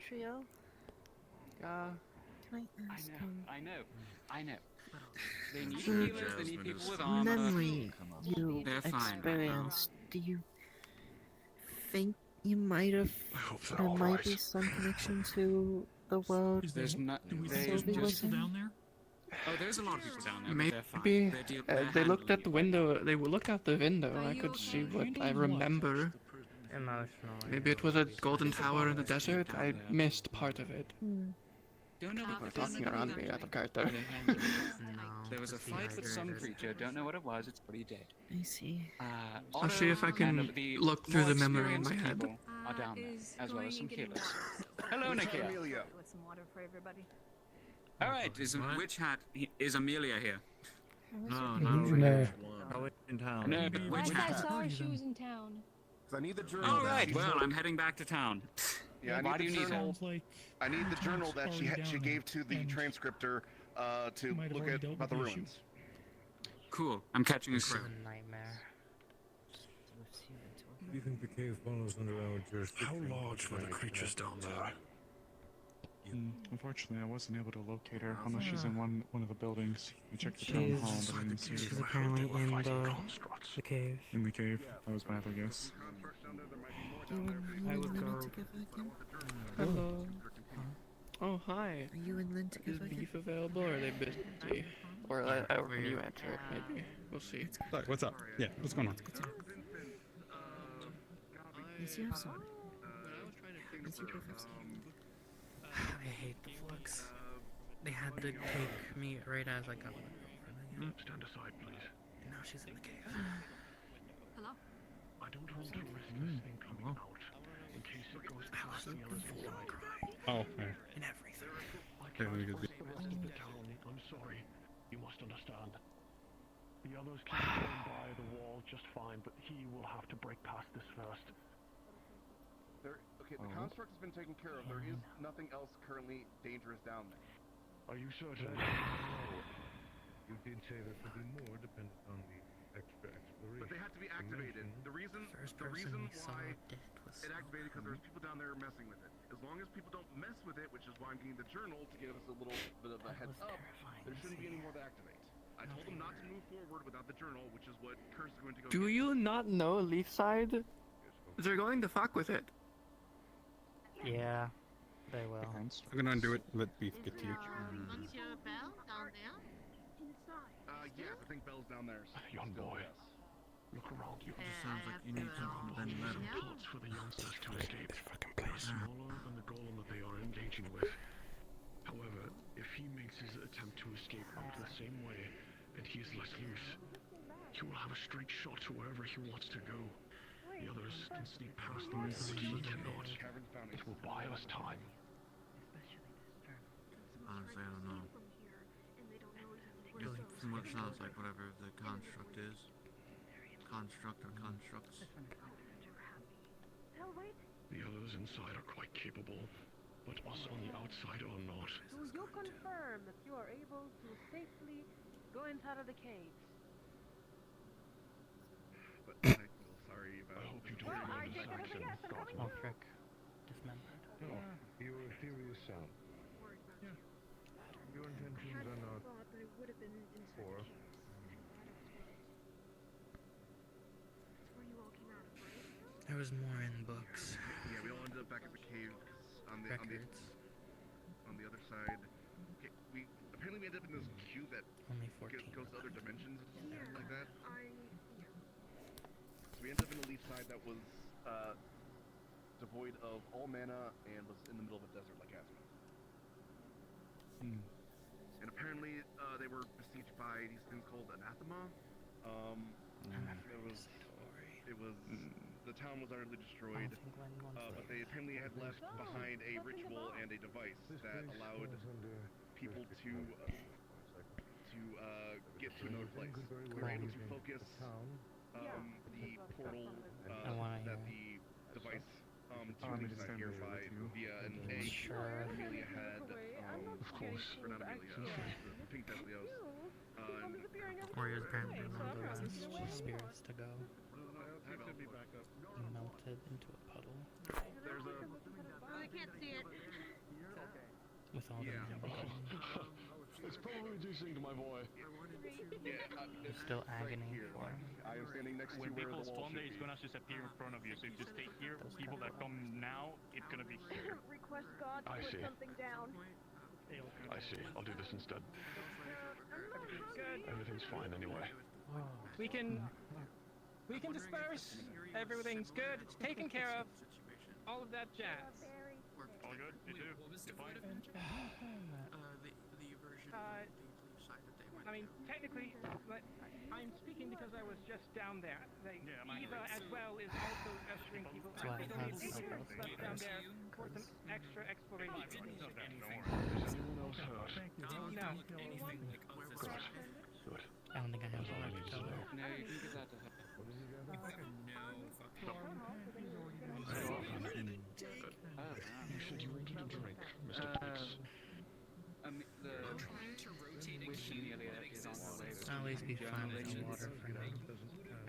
Speaker 15: Trio?
Speaker 3: Yeah.
Speaker 15: Can I ask him?
Speaker 14: I know. They need
Speaker 15: The
Speaker 14: healers, they need people with armor.
Speaker 15: memory you
Speaker 14: They're fine.
Speaker 15: experienced, do you think you might have... There might be some connection to the world
Speaker 14: There's not.
Speaker 15: Sylvie was in?
Speaker 2: Down there?
Speaker 14: Oh, there's a lot of people down there. But they're fine.
Speaker 3: Maybe
Speaker 14: They're
Speaker 3: they looked at the window. They would look out the window. I could see what I remember.
Speaker 24: Emotional.
Speaker 3: Maybe it was a golden tower in the desert. I missed part of it.
Speaker 14: Don't know
Speaker 3: People
Speaker 14: what
Speaker 3: are talking around me out of character.
Speaker 14: There was a fight with some creature. Don't know what it was. It's pretty dead.
Speaker 15: I see.
Speaker 3: I'll see if I can look through the memory in my head.
Speaker 14: People are down there, as well as some healers. Hello, Nikia.
Speaker 12: With some water for everybody.
Speaker 14: All right, is Amelia here?
Speaker 4: No,
Speaker 2: No.
Speaker 4: Oh, it's in town.
Speaker 14: No, but which
Speaker 12: Last I
Speaker 14: town?
Speaker 12: saw her, she was in town.
Speaker 8: Because I need the journal.
Speaker 14: All
Speaker 8: that
Speaker 14: right.
Speaker 8: she
Speaker 14: Well,
Speaker 8: told-
Speaker 14: I'm heading back to town.
Speaker 8: Yeah, I
Speaker 14: Why
Speaker 8: need
Speaker 14: do
Speaker 8: the
Speaker 14: you need
Speaker 8: journal.
Speaker 14: that?
Speaker 8: I need the journal that she
Speaker 2: already
Speaker 8: she
Speaker 2: down
Speaker 8: gave to the
Speaker 2: and
Speaker 8: transcriptor to
Speaker 2: might have
Speaker 8: look
Speaker 2: already
Speaker 8: at
Speaker 2: dealt
Speaker 8: about the
Speaker 2: with the
Speaker 8: ruins.
Speaker 14: Cool. I'm catching a
Speaker 24: This is
Speaker 14: crowd.
Speaker 24: a nightmare.
Speaker 7: Do you think the cave falls under our jurisdiction?
Speaker 20: How large were the creatures down there?
Speaker 18: Unfortunately, I wasn't able to locate her unless she's in one of the buildings. I checked the
Speaker 24: She
Speaker 18: town
Speaker 24: is-
Speaker 18: hall, but I didn't see
Speaker 24: she's
Speaker 18: her.
Speaker 24: apparently in the cave.
Speaker 18: In the cave? That was my other guess.
Speaker 24: I would go.
Speaker 3: Hello. Oh, hi.
Speaker 17: Are you and Lynn
Speaker 3: Is
Speaker 17: together?
Speaker 3: beef available, or are they busy? Or when you answer it, maybe. We'll see.
Speaker 14: Look, what's up? Yeah, what's going on?
Speaker 17: Is you have some?
Speaker 3: Is
Speaker 17: your boyfriend?
Speaker 24: I hate the flux. They had to take me right as I got my girlfriend.
Speaker 20: Stand aside, please.
Speaker 24: And now she's in the cave.
Speaker 12: Hello?
Speaker 20: I don't want to risk this thing coming out in case it goes past the others inside.
Speaker 14: Oh, yeah.
Speaker 24: And everything.
Speaker 20: I can't risk the rest of the town. I'm sorry. You must understand. The others can go by the wall just fine, but he will have to break past this first.
Speaker 8: Okay, the construct has been taken care of. There is nothing else currently dangerous down there.
Speaker 20: Are you certain?
Speaker 7: You did say there could be more depending on the extra exploration.
Speaker 8: But they had to be activated. The reason why it activated because there's people down there messing with it. As long as people don't mess with it, which is why I'm getting the journal to give us a little bit of a heads up, there shouldn't be any more to activate. I told them not to move forward without the journal, which is what Curse is going to go
Speaker 3: Do
Speaker 8: get.
Speaker 3: you not know Leafside? They're going to fuck with it.
Speaker 24: Yeah, they will.
Speaker 14: I'm gonna undo it. Let Beef get to you.
Speaker 11: What's your bell down there?
Speaker 8: Yes, I think Bell's down there.
Speaker 20: Young boy, look around you.
Speaker 4: It sounds like you need something, then let him.
Speaker 20: Plots for the youngsters to escape. Smaller than the golem that they are engaging with. However, if he makes his attempt to escape out the same way, and he is less loose, he will have a straight shot to wherever he wants to go. The others can sneak past them, but he cannot. It will buy us time.
Speaker 4: Honestly, I don't know. Just from what it sounds like, whatever the construct is. Construct or constructs.
Speaker 20: The others inside are quite capable, but us on the outside are not.
Speaker 16: Do you confirm that you are able to safely go inside of the caves?
Speaker 8: But I feel sorry about.
Speaker 20: I hope you don't remember this action.
Speaker 24: Oh, frick. Dismembered.
Speaker 7: No, your theory is sound. Your intentions are not poor.
Speaker 24: There was more in books.
Speaker 8: Yeah, we all ended up back at the cave on the other side. Okay, apparently we ended up in this cube that
Speaker 24: Only 14.
Speaker 8: goes to other dimensions like that. So we ended up in the leaf side that was devoid of all mana and was in the middle of a desert like Aspen. And apparently they were besieged by these things called anathema. It was the town was utterly destroyed, but they apparently had left behind a ritual and a device that allowed people to get to another place. We were able to focus the portal that the device to release that here via an egg.
Speaker 24: Sure.
Speaker 8: Amelia had, of course, or not Amelia, the pink Deathlios.
Speaker 24: Warriors apparently were the last spirits to go. He melted into a puddle.
Speaker 8: There's a.
Speaker 11: I can't see it.
Speaker 24: With all the
Speaker 20: It's probably reducing to my boy.
Speaker 24: There's still agony for him.
Speaker 8: I am standing next to
Speaker 21: when
Speaker 8: where
Speaker 21: people
Speaker 8: the wall
Speaker 21: spawn there,
Speaker 8: should
Speaker 21: it's
Speaker 8: be.
Speaker 21: gonna disappear in front of you. So if you stay here, people that come now, it's gonna be here.
Speaker 15: Request God to
Speaker 20: I
Speaker 15: put
Speaker 20: see.
Speaker 15: something down.
Speaker 20: I see. I'll do this instead. Everything's fine anyway.
Speaker 24: We can disperse. Everything's good. It's taken care of. All of that jazz.
Speaker 21: All good? You too? You fine?
Speaker 3: The version of the leaf side that they went
Speaker 16: I mean, technically, but I'm speaking because I was just down there. Eva as well is also ushering people.
Speaker 24: That's why I
Speaker 16: still
Speaker 24: have
Speaker 16: need people
Speaker 24: my
Speaker 16: stuff down there for some extra exploration.
Speaker 20: Is anyone else hurt?
Speaker 16: No.
Speaker 20: Good.
Speaker 24: And I'll at least be fine with the water for now.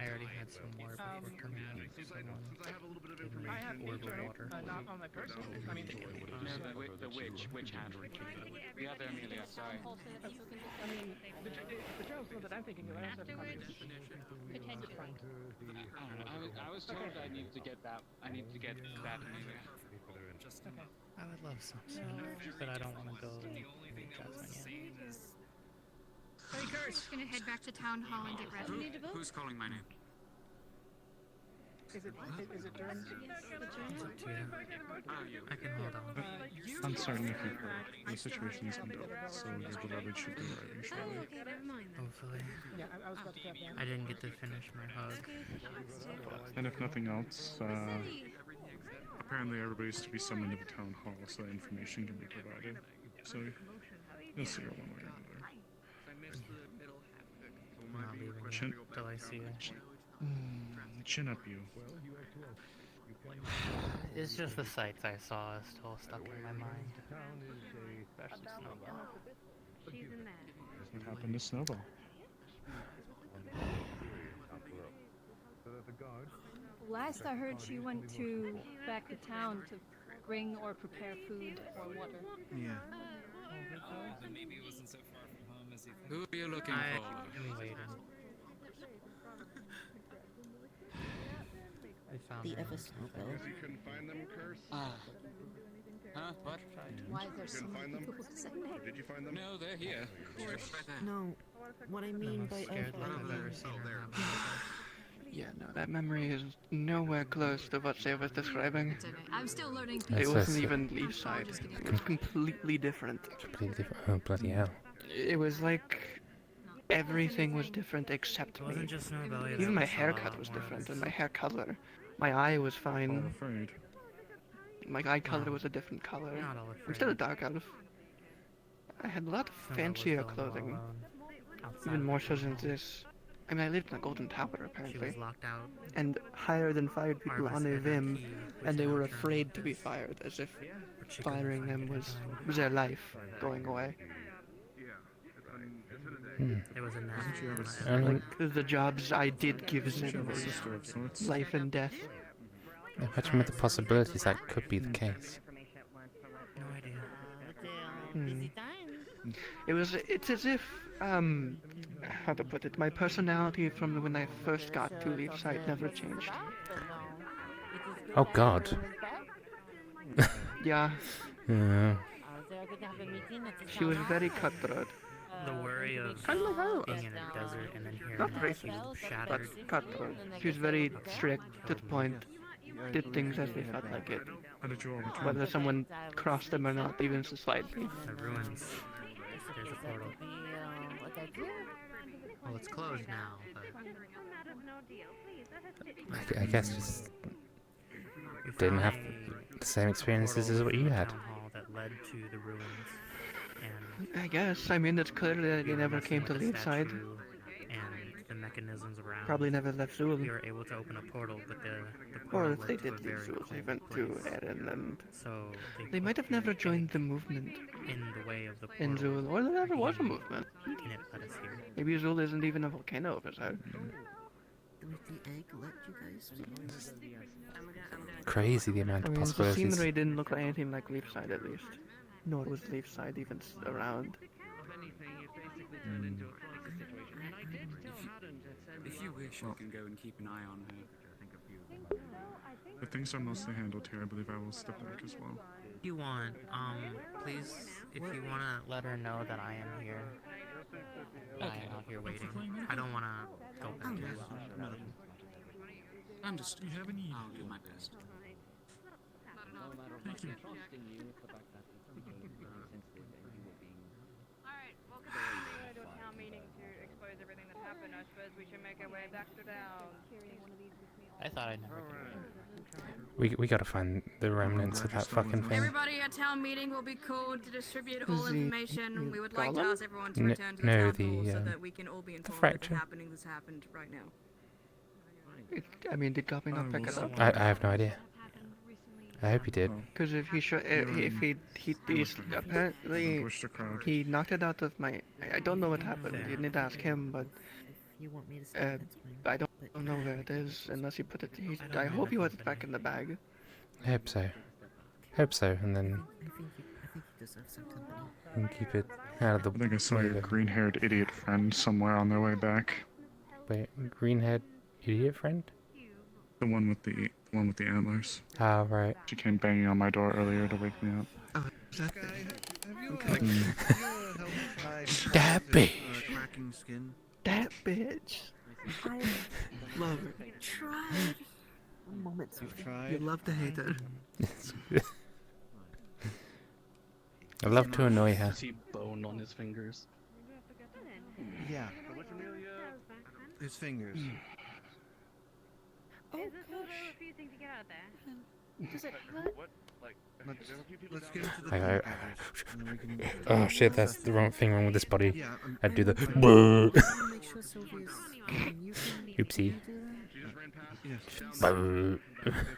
Speaker 24: I already had some water before coming out. Someone gave me
Speaker 16: I have
Speaker 24: a orb of
Speaker 16: nature,
Speaker 24: water.
Speaker 16: not on my person. I mean,
Speaker 14: No, the witch had. The other Amelia, sorry.
Speaker 16: I mean, the journalism that I'm thinking of, I also have copies.
Speaker 14: I was told I needed to get that. I need to get that Amelia.
Speaker 16: Okay.
Speaker 24: I would love some soon, but I don't want to go and meet Jasmine yet.
Speaker 16: Hey, Kurt!
Speaker 9: Just gonna head back to town hall and get ready.
Speaker 14: Who's calling my name?
Speaker 16: Is it Durham?
Speaker 24: I can hold on.
Speaker 18: I'm starting to think the situation is under, so your beloved should be arriving shortly.
Speaker 9: Okay, never mind.
Speaker 24: Hopefully.
Speaker 16: Yeah, I was about to grab that.
Speaker 24: I didn't get to finish my hug.
Speaker 18: And if nothing else, apparently everybody's to be summoned to the town hall so that information can be provided. So you'll see her one way or another.
Speaker 24: I'm not leaving
Speaker 18: Chin,
Speaker 24: yet till I see her.
Speaker 18: chin up, you.
Speaker 24: It's just the sights I saw is still stuck in my mind. Especially Snowball.
Speaker 18: That's what happened to Snowball.
Speaker 12: Last I heard, she went back to town to bring or prepare food or water.
Speaker 18: Yeah.
Speaker 13: Maybe it wasn't so far from home as you think.
Speaker 14: Who are you looking
Speaker 24: I
Speaker 14: for?
Speaker 24: am waiting. I found
Speaker 17: The
Speaker 24: her.
Speaker 17: ever Snowball.
Speaker 8: You couldn't find them, Curse?
Speaker 14: Huh? What?
Speaker 9: Why is there so
Speaker 8: Couldn't
Speaker 9: many
Speaker 8: find them?
Speaker 9: people saying that?
Speaker 8: Did you find them?
Speaker 14: No, they're here. Right there.
Speaker 17: No, what I mean by
Speaker 24: Scared that I've
Speaker 17: ever.
Speaker 24: ever seen her have
Speaker 19: Yeah, no, that memory is nowhere close to what Sarah was describing.
Speaker 9: It's okay. I'm still learning
Speaker 19: It
Speaker 9: people.
Speaker 19: wasn't even Leafside. It was completely different.
Speaker 1: Completely different. Oh, bloody hell.
Speaker 19: It was like everything was different except
Speaker 24: It wasn't
Speaker 19: me.
Speaker 24: just Snowbelly that
Speaker 19: Even my
Speaker 24: we saw,
Speaker 19: haircut was
Speaker 24: it
Speaker 19: different, and my hair color. My eye was
Speaker 18: All
Speaker 19: fine.
Speaker 18: afraid.
Speaker 19: My eye color
Speaker 24: No.
Speaker 19: was a different color.
Speaker 24: Not all
Speaker 19: I'm still a
Speaker 24: afraid.
Speaker 19: dark elf. I had a lot of
Speaker 24: Snowbell was
Speaker 19: fancier
Speaker 24: feeling all
Speaker 19: clothing.
Speaker 24: alone. Outside
Speaker 19: Even
Speaker 24: of
Speaker 19: more
Speaker 24: the
Speaker 19: so than
Speaker 24: town hall.
Speaker 19: this. I mean, I lived in a golden tower,
Speaker 24: She
Speaker 19: apparently.
Speaker 24: was locked out.
Speaker 19: And hired and fired people
Speaker 24: Arvus
Speaker 19: on their
Speaker 24: had her
Speaker 19: whim,
Speaker 24: key, which
Speaker 19: and they
Speaker 24: in
Speaker 19: were
Speaker 24: return
Speaker 19: afraid to be fired, as if
Speaker 24: but she couldn't
Speaker 19: firing
Speaker 24: find
Speaker 19: them
Speaker 24: it in
Speaker 19: was
Speaker 24: time.
Speaker 19: their life going away.
Speaker 24: It was a national
Speaker 1: I mean,
Speaker 19: Like, the jobs I did give
Speaker 18: Doesn't she
Speaker 19: them
Speaker 18: have a
Speaker 19: was
Speaker 18: sister of sorts?
Speaker 19: life and death.
Speaker 1: imagine with the possibilities that could be the case.
Speaker 24: No idea.
Speaker 19: It's as if, how to put it, my personality from when I first got to Leafside never changed.
Speaker 1: Oh God.
Speaker 19: Yeah,
Speaker 1: Yeah.
Speaker 19: she was very cutthroat.
Speaker 24: The worry of
Speaker 19: Kind of like I was.
Speaker 24: being in a desert and then hearing
Speaker 19: Not
Speaker 24: that she
Speaker 19: racist,
Speaker 24: was
Speaker 19: but
Speaker 24: shattered.
Speaker 19: cutthroat. She was very strict, to the point, did things as they felt like it.
Speaker 18: How did you all return?
Speaker 19: Whether someone crossed them or not, even slightly.
Speaker 24: The ruins. There's a portal. Well, it's closed now, but
Speaker 1: I guess just
Speaker 24: we
Speaker 1: didn't
Speaker 24: found
Speaker 1: have
Speaker 24: a
Speaker 1: the same experiences
Speaker 24: portal
Speaker 1: as what you
Speaker 24: in the
Speaker 1: had.
Speaker 24: town hall that led to the ruins, and
Speaker 19: I guess. I mean, it's clear that
Speaker 24: we
Speaker 19: they
Speaker 24: were
Speaker 19: never
Speaker 24: messing
Speaker 19: came to
Speaker 24: with the
Speaker 19: Leafside.
Speaker 24: statue and the mechanisms around.
Speaker 19: Probably never left Zool.
Speaker 24: We were able to open a portal, but the
Speaker 19: Or
Speaker 24: portal
Speaker 19: if
Speaker 24: led
Speaker 19: they
Speaker 24: to
Speaker 19: did
Speaker 24: a
Speaker 19: leave
Speaker 24: very
Speaker 19: Zool, they
Speaker 24: cold
Speaker 19: went
Speaker 24: place.
Speaker 19: to Erin, and
Speaker 24: So
Speaker 19: they might have never joined the movement
Speaker 24: in the way of the
Speaker 19: in
Speaker 24: portal,
Speaker 19: Zool, or there never was a movement.
Speaker 24: and it led us here.
Speaker 19: Maybe Zool isn't even a volcano of its own.
Speaker 17: Did the egg let you guys see?
Speaker 1: Crazy the amount
Speaker 19: I
Speaker 1: of
Speaker 19: mean, the
Speaker 1: possibilities.
Speaker 19: scenery didn't look like anything like Leafside, at least. Nor was Leafside even around.
Speaker 14: If you wish, I can go and keep an eye on her.
Speaker 18: If things are mostly handled here, I believe I will step back as well.
Speaker 24: If you want, please, if you want to let her know that I am here, I am out here waiting. I don't want to go back to
Speaker 14: Understood.
Speaker 2: Do you have any?
Speaker 14: I'll do my best.
Speaker 2: Thank you.
Speaker 22: Alright, welcome to a town meeting to expose everything that happened. I suppose we should make our way back to town.
Speaker 24: I thought I'd never
Speaker 1: We gotta find the remnants of that fucking thing.
Speaker 22: Everybody at town meeting will be called to distribute all
Speaker 19: The-
Speaker 22: information. We would like to
Speaker 19: golem?
Speaker 22: ask everyone to
Speaker 1: N-
Speaker 22: return to the
Speaker 1: no,
Speaker 22: town hall
Speaker 1: the,
Speaker 22: so that we can all be informed of
Speaker 1: fracture.
Speaker 22: the happening that's happened right now.
Speaker 19: I mean, did Goblin not pick it up?
Speaker 1: I have no idea. I hope he did.
Speaker 19: Because if he's apparently he knocked it out of my. I don't know what happened. You need to ask him, but
Speaker 17: You want me to say that's fine.
Speaker 19: I don't know where it is unless he put it. I hope he put it back in the bag.
Speaker 1: I hope so. Hope so, and then
Speaker 17: I think you deserve some company.
Speaker 1: and keep it out of the
Speaker 18: I think I saw
Speaker 1: way
Speaker 18: your
Speaker 1: of-
Speaker 18: green-haired idiot friend somewhere on their way back.
Speaker 1: Wait, green-haired idiot friend?
Speaker 18: The one with the antlers.
Speaker 1: Ah, right.
Speaker 18: She came banging on my door earlier to wake me up.
Speaker 19: Oh, is that
Speaker 1: That bitch.
Speaker 4: Cracking skin.
Speaker 19: That bitch.
Speaker 15: I
Speaker 19: Love her.
Speaker 15: tried.
Speaker 17: One moment,
Speaker 19: You love to hate her.
Speaker 1: I love to annoy her.
Speaker 5: See bone on his fingers.
Speaker 4: Yeah. His fingers.
Speaker 15: Oh,
Speaker 22: Is this also
Speaker 15: gosh.
Speaker 22: refusing to get out of there?
Speaker 15: Does it hurt?
Speaker 8: What? Like,
Speaker 4: Let's get into the
Speaker 1: I-
Speaker 4: package, and then we can.
Speaker 1: Oh shit, that's the wrong thing wrong with this body.
Speaker 4: Yeah,
Speaker 1: I'd do the.
Speaker 17: I want to make sure Sylvia's.
Speaker 1: Oopsie.
Speaker 4: Yes.
Speaker 1: Boo.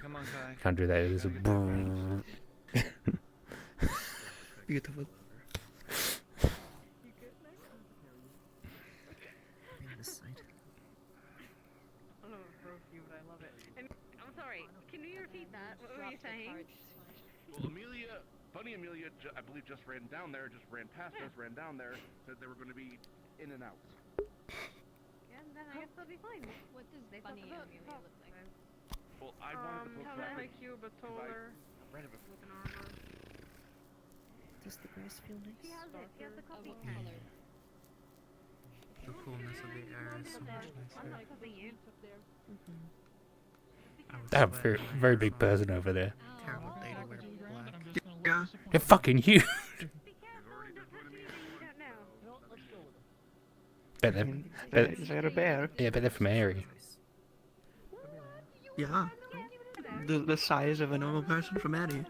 Speaker 4: Come on, Kai.
Speaker 1: Can't do that. It's a brrr.
Speaker 19: Beautiful.
Speaker 22: I love it for you, but I love it. And I'm sorry. Can you repeat that? What were you saying?
Speaker 8: Well, Amelia, I believe, just ran down there, just ran past us, ran down there, said they were going to be in and out.
Speaker 22: Yeah, then I guess they'll be fine.
Speaker 12: What does
Speaker 22: They
Speaker 12: Bunny
Speaker 22: thought
Speaker 12: Amelia
Speaker 22: about-
Speaker 12: look like?
Speaker 8: Well, I wanted to
Speaker 22: Kind
Speaker 8: put
Speaker 22: of like you, but taller.
Speaker 8: read it before.
Speaker 22: With an armor.
Speaker 17: Does the grass feel nice?
Speaker 22: He has it. He has the copy.
Speaker 24: The coolness of the air is so much
Speaker 22: I'm
Speaker 24: nicer.
Speaker 22: not copying you.
Speaker 1: That very, very big person over there.
Speaker 24: Terrible day to wear black.
Speaker 19: Yeah.
Speaker 1: They're fucking huge. Bet they're,
Speaker 19: Is that a bear?
Speaker 1: yeah, bet they're from Airy.
Speaker 19: Yeah. The size of a normal person from Eddie.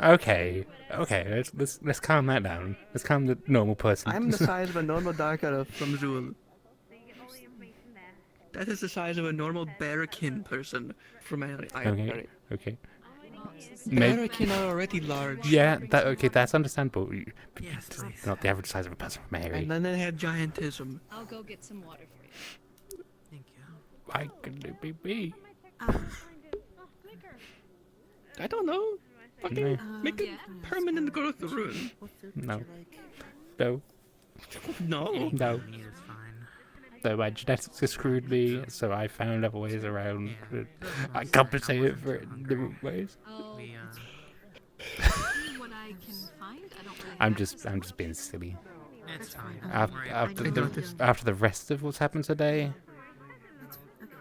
Speaker 1: Okay, let's calm that down. Let's calm the normal person.
Speaker 19: I'm the size of a normal dark elf from Zool. That is the size of a normal bearkin person from Eddie.
Speaker 1: Okay, okay.
Speaker 19: Bearkin are already large.
Speaker 1: Yeah, that's understandable.
Speaker 19: Yes, please.
Speaker 1: Not the average size of a person from Airy.
Speaker 19: And then they had giantism.
Speaker 12: I'll go get some water for you.
Speaker 19: Thank you.
Speaker 1: Why couldn't it be me?
Speaker 19: I don't know. Fucking
Speaker 1: No.
Speaker 19: make a permanent growth rune.
Speaker 1: No. No.
Speaker 19: No.
Speaker 1: No.
Speaker 24: Me is fine.
Speaker 1: So my genetics has screwed me, so I found other ways around. I compensated for it in different ways.
Speaker 12: I'll
Speaker 24: We,
Speaker 12: see what I can find. I don't really
Speaker 1: I'm
Speaker 12: have
Speaker 1: just being silly.
Speaker 24: It's fine.
Speaker 1: After the rest of what's happened today,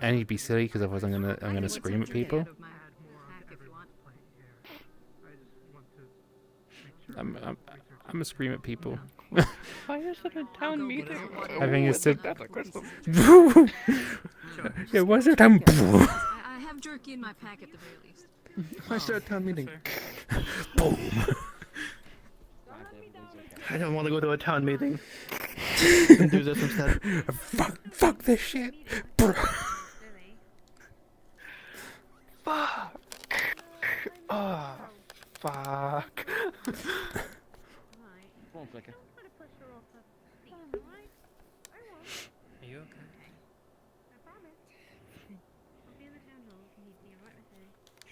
Speaker 1: I need to be silly because otherwise I'm gonna scream at people. I'm gonna scream at people.
Speaker 19: Why is it a town meeting?
Speaker 1: I think it's
Speaker 19: With
Speaker 1: a.
Speaker 19: that crystal.
Speaker 1: Yeah, what's it? I'm.
Speaker 12: I have jerky in my pack at the very least.
Speaker 19: Why is there a town meeting?
Speaker 1: Boom.
Speaker 19: I don't want to go to a town meeting. Do this instead.
Speaker 1: Fuck this shit, bro.
Speaker 19: Fuck. Oh, fuck.
Speaker 5: Come on, Flicker.
Speaker 24: Are you okay?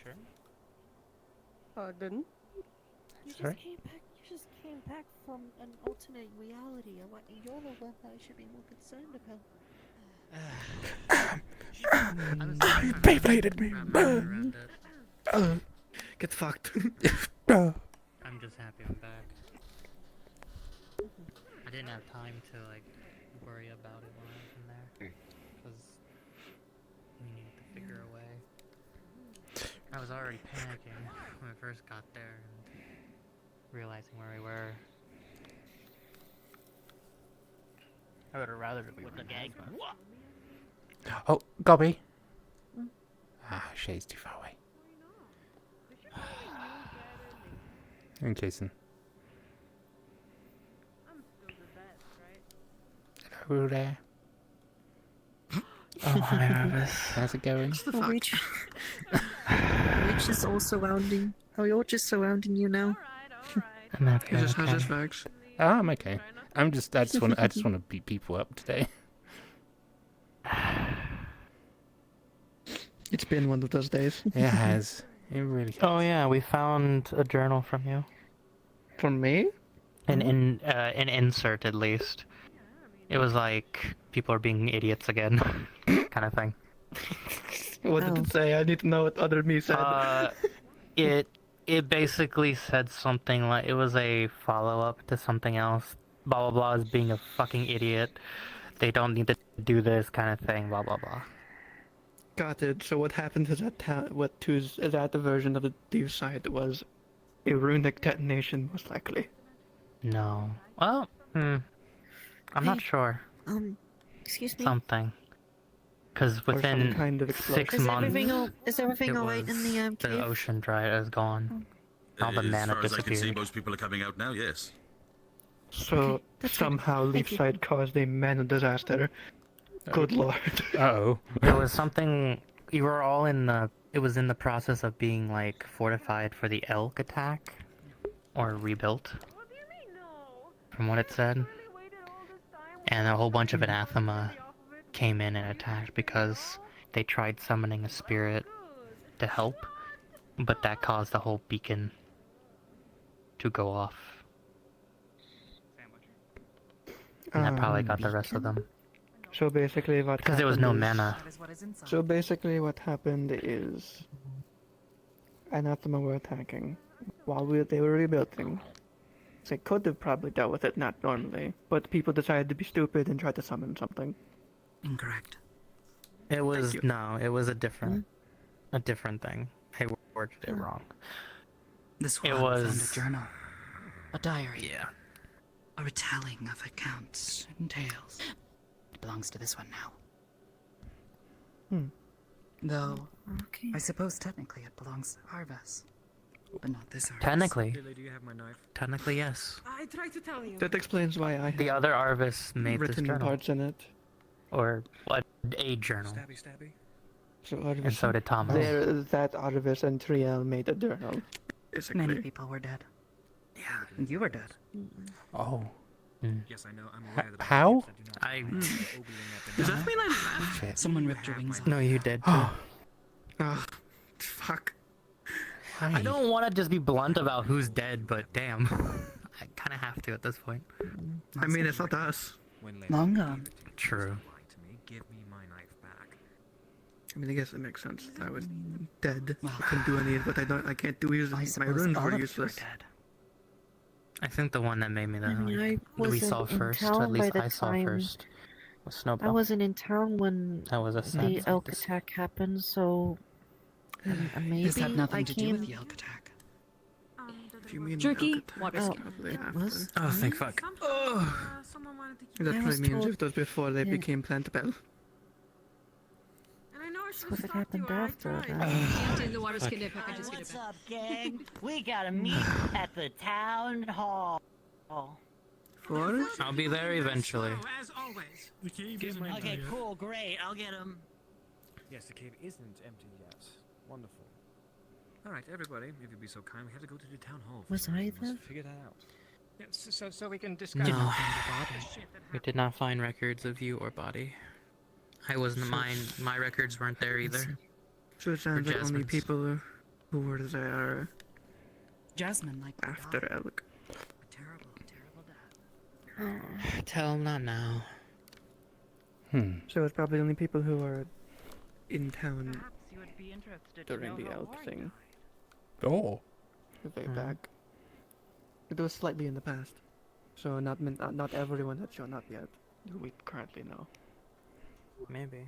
Speaker 24: Sure.
Speaker 15: Pardon?
Speaker 1: Sorry?
Speaker 17: You just came back from an alternate reality. You're the one that I should be more concerned about.
Speaker 1: You Beybladed me.
Speaker 19: Get fucked.
Speaker 24: I'm just happy I'm back. I didn't have time to like worry about it when I was in there because we needed to figure a way. I was already panicking when I first got there and realizing where we were. I would have rather be with the gang.
Speaker 1: Oh, Gobby. Ah, Shay's too far away. And Jason.
Speaker 22: I'm still the best, right?
Speaker 1: Hello there.
Speaker 24: Oh, hi, Arvus.
Speaker 1: How's it going?
Speaker 17: Are we just all surrounding? Are we all just surrounding you now?
Speaker 24: I'm okay.
Speaker 3: How's this, Vax?
Speaker 1: Oh, I'm okay. I just want to beat people up today.
Speaker 19: It's been one of those days.
Speaker 1: It has. It really has.
Speaker 24: Oh yeah, we found a journal from you.
Speaker 19: From me?
Speaker 24: An insert at least. It was like people are being idiots again, kind of thing.
Speaker 19: What did it say? I need to know what other me said.
Speaker 24: It basically said something like it was a follow up to something else. Blah blah blah is being a fucking idiot. They don't need to do this kind of thing. Blah blah blah.
Speaker 19: Got it. So what happened to that that the version of the Thief site was a runic detonation, most likely.
Speaker 24: No. Well, I'm not sure.
Speaker 17: Excuse me.
Speaker 24: Something. Because within
Speaker 19: kind of
Speaker 24: 6
Speaker 17: Is
Speaker 24: months,
Speaker 17: everything all right in the cave?
Speaker 24: the ocean dried is gone. All the
Speaker 6: As
Speaker 24: mana
Speaker 6: far as I can see,
Speaker 24: disappeared.
Speaker 6: most people are coming out now, yes.
Speaker 19: So somehow Leaf site caused a mana disaster. Good lord.
Speaker 1: Uh-oh.
Speaker 24: It was something. You were all in the. It was in the process of being like fortified for the elk attack, or rebuilt. From what it said, and a whole bunch of anathema came in and attacked because they tried summoning a spirit to help, but that caused the whole beacon to go off. And that probably got the rest of them.
Speaker 19: So basically what
Speaker 24: Because there was no
Speaker 19: happened
Speaker 24: mana.
Speaker 19: So basically what happened is Anathema were attacking while they were rebuilding. They could have probably dealt with it not normally, but people decided to be stupid and tried to summon something.
Speaker 24: Incorrect. It was it was a different thing. I worded it wrong.
Speaker 7: This
Speaker 24: It
Speaker 7: one
Speaker 24: was
Speaker 7: found a journal, a diary.
Speaker 24: Yeah.
Speaker 7: A retelling of accounts and tales. It belongs to this one now. Though, I suppose technically it belongs to Arvus, but not this Arvus.
Speaker 24: Technically, yes.
Speaker 15: I tried to tell you.
Speaker 19: That explains why I
Speaker 24: The other Arvus made this
Speaker 19: written
Speaker 24: journal.
Speaker 19: parts in it.
Speaker 24: Or what? A journal.
Speaker 19: So Arvus,
Speaker 24: And so did Thomas.
Speaker 19: That Arvus and Triel made a journal.
Speaker 7: Many people were dead. Yeah, and you were dead.
Speaker 1: Oh.
Speaker 13: Yes, I know. I'm aware that
Speaker 1: How?
Speaker 7: Does that mean I left? Someone ripped your wings off.
Speaker 24: No, you did. Too.
Speaker 19: Oh, fuck.
Speaker 24: I don't want to just be blunt about who's dead, but damn, I kind of have to at this point.
Speaker 19: I mean, it's not us.
Speaker 7: Long gone.
Speaker 24: True.
Speaker 13: Give me my knife back.
Speaker 19: I mean, I guess it makes sense. I was dead. I couldn't do any of what I can't do. My runes were useless.
Speaker 24: I think the one that made me
Speaker 17: I mean, I
Speaker 24: we saw
Speaker 17: wasn't in
Speaker 24: first,
Speaker 17: town
Speaker 24: at least
Speaker 17: by the
Speaker 24: I saw
Speaker 17: time-
Speaker 24: first, was Snowball.
Speaker 17: I wasn't in town when
Speaker 24: That was a
Speaker 17: the
Speaker 24: sad
Speaker 17: elk attack happened, so maybe
Speaker 7: This had nothing
Speaker 17: I
Speaker 7: to
Speaker 17: came.
Speaker 7: do with the elk attack.
Speaker 19: If you mean
Speaker 12: Jerky,
Speaker 19: elk attack,
Speaker 12: water
Speaker 19: it's
Speaker 12: skill.
Speaker 19: probably
Speaker 17: It
Speaker 19: after.
Speaker 17: was.
Speaker 24: Oh, thank fuck.
Speaker 15: Someone wanted to keep
Speaker 19: That
Speaker 17: I
Speaker 19: probably
Speaker 17: was
Speaker 19: means
Speaker 17: told-
Speaker 19: if it was before they
Speaker 17: yeah.
Speaker 19: became plant bell.
Speaker 15: And I know I should
Speaker 17: What
Speaker 15: have
Speaker 17: had
Speaker 15: stopped you.
Speaker 17: happened
Speaker 15: I
Speaker 17: after
Speaker 15: tried.
Speaker 17: that?
Speaker 12: Empty the water skin if I could just get it
Speaker 10: What's
Speaker 12: back.
Speaker 10: up, gang? We gotta meet at the town hall.
Speaker 19: For?
Speaker 24: I'll be there eventually.
Speaker 15: As always.
Speaker 2: The cave isn't empty
Speaker 10: Okay,
Speaker 2: yet.
Speaker 10: cool, great. I'll get him.
Speaker 13: Yes, the cave isn't empty yet. Wonderful. All right, everybody, if you'd be so kind, we have to go to the town hall.
Speaker 17: Was
Speaker 13: first.
Speaker 17: I
Speaker 13: We
Speaker 17: there?
Speaker 13: must figure that out.
Speaker 16: Yeah, so we can discuss.
Speaker 24: No, we did not find records of you or body. I wasn't my records weren't there either.
Speaker 19: So it sounds like only
Speaker 24: Jasmine's.
Speaker 19: people who were there
Speaker 7: Jasmine, like
Speaker 19: after elk.
Speaker 7: terrible
Speaker 24: Tell not now.
Speaker 19: So it's probably only people who are in town
Speaker 10: Perhaps you would be interested
Speaker 19: during
Speaker 10: to know
Speaker 19: the
Speaker 10: how
Speaker 19: elk
Speaker 10: Warren
Speaker 19: thing.
Speaker 1: Oh.
Speaker 19: Way back. It was slightly in the past. So not everyone had shown up yet. Who we currently know.
Speaker 24: Maybe.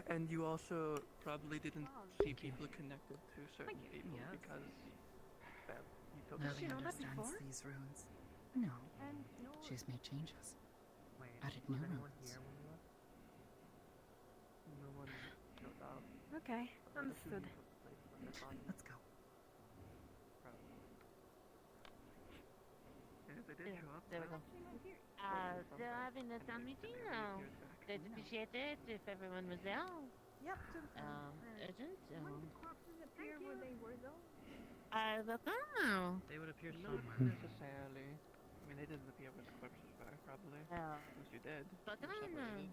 Speaker 19: And you also probably didn't see people connected to certain people because you took
Speaker 7: Lily understands these runes. No, she's made changes. Added new runes.
Speaker 19: No one showed up.
Speaker 15: Okay, understood.
Speaker 7: Let's go.
Speaker 19: Yeah, they did show up.
Speaker 11: There we go. they're having a town meeting now. They'd appreciate it if everyone was there.
Speaker 15: Yep.
Speaker 11: Urgent.
Speaker 22: Corpses appear where they were though.
Speaker 11: I don't know.
Speaker 5: They would appear
Speaker 19: Not
Speaker 5: somewhere.
Speaker 19: necessarily. I mean, they didn't appear where the corpses were, probably. Since you did.
Speaker 11: But
Speaker 19: You're separated.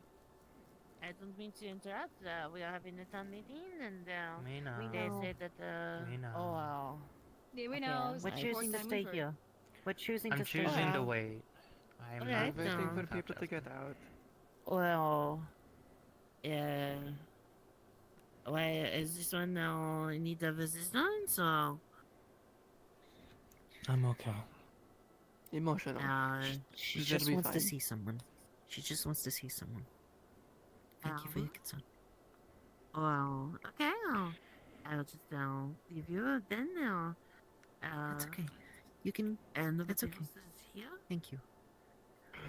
Speaker 11: I don't mean to interrupt. We are having a town meeting, and
Speaker 24: We know.
Speaker 11: they said that.
Speaker 24: We know.
Speaker 11: Oh wow.
Speaker 12: Yeah, we
Speaker 11: Okay,
Speaker 12: know.
Speaker 17: We're choosing to stay here. We're choosing
Speaker 24: I'm
Speaker 17: to stay
Speaker 24: choosing
Speaker 17: here.
Speaker 24: to wait. I'm
Speaker 11: Okay,
Speaker 24: not
Speaker 19: Waiting
Speaker 11: no.
Speaker 19: for people to get out.
Speaker 11: Well, yeah. Why is this one now in need of assistance or?
Speaker 24: I'm okay.
Speaker 19: Emotional.
Speaker 17: She
Speaker 19: That'll
Speaker 17: just
Speaker 19: be
Speaker 17: wants to
Speaker 19: fine.
Speaker 17: see someone. She just wants to see someone. Thank you for your concern.
Speaker 11: Well, okay. I'll just leave you then now.
Speaker 17: It's okay. You can.
Speaker 11: And
Speaker 17: It's okay.
Speaker 11: Here?
Speaker 17: Thank you.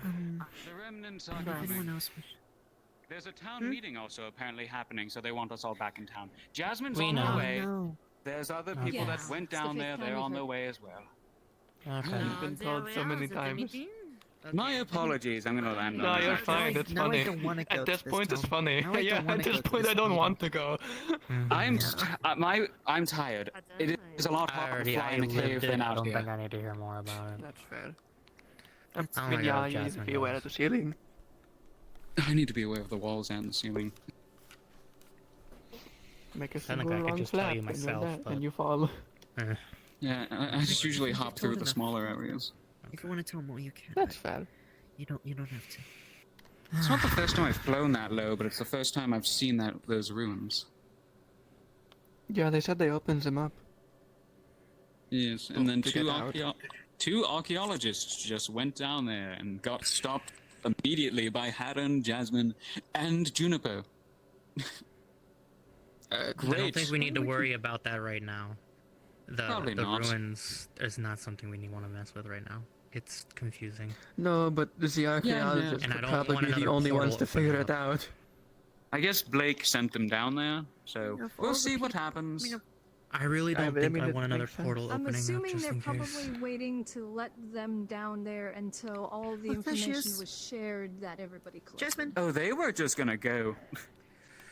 Speaker 14: The remnants are
Speaker 17: If anyone
Speaker 14: coming.
Speaker 17: else wish.
Speaker 14: There's a town meeting also apparently happening, so they want us all back in town. Jasmine's
Speaker 24: We
Speaker 14: on
Speaker 24: know.
Speaker 14: her way.
Speaker 17: No.
Speaker 14: There's other people that
Speaker 12: Yes.
Speaker 14: went
Speaker 12: It's the
Speaker 14: down
Speaker 12: fifth
Speaker 14: there.
Speaker 12: time
Speaker 14: They're
Speaker 12: we've
Speaker 14: on their
Speaker 12: heard.
Speaker 14: way as well.
Speaker 24: Okay.
Speaker 19: You've been told so many times.
Speaker 14: My apologies. I'm gonna land
Speaker 19: No,
Speaker 14: on
Speaker 19: you're
Speaker 14: that.
Speaker 19: fine. It's
Speaker 17: Now I
Speaker 19: funny.
Speaker 17: don't wanna go
Speaker 19: At
Speaker 17: to
Speaker 19: this
Speaker 17: this
Speaker 19: point, it's
Speaker 17: town.
Speaker 19: funny.
Speaker 17: Now I
Speaker 19: Yeah,
Speaker 17: don't wanna
Speaker 19: at this
Speaker 17: go to
Speaker 19: point,
Speaker 17: this
Speaker 19: I don't
Speaker 17: meeting.
Speaker 19: want to go.
Speaker 14: I'm tired. It is a lot
Speaker 24: I
Speaker 14: harder to
Speaker 24: already
Speaker 14: fly in the
Speaker 24: lived
Speaker 14: cave
Speaker 24: it.
Speaker 14: than
Speaker 24: I
Speaker 14: out
Speaker 24: don't
Speaker 14: here.
Speaker 24: think I need to hear more about it.
Speaker 19: That's fair.
Speaker 24: Oh
Speaker 19: I
Speaker 24: my
Speaker 19: mean, yeah,
Speaker 24: God,
Speaker 19: you need to
Speaker 24: Jasmine
Speaker 19: be aware
Speaker 24: knows.
Speaker 19: of the ceiling.
Speaker 14: I need to be aware of the walls and the ceiling.
Speaker 19: Make a
Speaker 24: Sound like
Speaker 19: single
Speaker 24: I could
Speaker 19: wrong
Speaker 24: just tell
Speaker 19: flap,
Speaker 24: you
Speaker 19: and you're
Speaker 24: myself,
Speaker 19: dead,
Speaker 24: but-
Speaker 19: and you fall.
Speaker 14: Yeah, I just usually hop through the smaller areas.
Speaker 17: If you want to tell more, you can.
Speaker 19: That's fair.
Speaker 17: You don't have to.
Speaker 14: It's not the first time I've flown that low, but it's the first time I've seen those ruins.
Speaker 19: Yeah, they said they opened them up.
Speaker 14: Yes, and then
Speaker 19: To get out.
Speaker 14: two archaeologists just went down there and got stopped immediately by Haran, Jasmine, and Juniper.
Speaker 24: I
Speaker 14: Great.
Speaker 24: don't think we need to worry about that right now.
Speaker 14: Probably
Speaker 24: the
Speaker 14: not.
Speaker 24: ruins is not something we want to mess with right now. It's confusing.
Speaker 19: No, but the archaeologists
Speaker 24: And I
Speaker 19: could
Speaker 24: don't
Speaker 19: probably
Speaker 24: want
Speaker 19: be the
Speaker 24: another
Speaker 19: only ones
Speaker 24: portal
Speaker 19: to figure
Speaker 24: opening
Speaker 19: it out.
Speaker 14: I guess Blake sent them down there, so
Speaker 11: Yeah, for
Speaker 14: we'll
Speaker 11: all the
Speaker 14: see what
Speaker 11: people-
Speaker 14: happens.
Speaker 24: I really
Speaker 19: I
Speaker 24: don't
Speaker 19: mean,
Speaker 24: think I
Speaker 19: it
Speaker 24: want another
Speaker 19: makes sense.
Speaker 24: portal
Speaker 12: I'm
Speaker 24: opening up
Speaker 12: assuming
Speaker 24: just
Speaker 12: they're
Speaker 24: in
Speaker 12: probably
Speaker 24: case.
Speaker 12: waiting to let them down there until all the
Speaker 17: Oh, there she
Speaker 12: information
Speaker 17: is.
Speaker 12: was shared that everybody collected.
Speaker 17: Jasmine.
Speaker 14: Oh, they were just gonna go.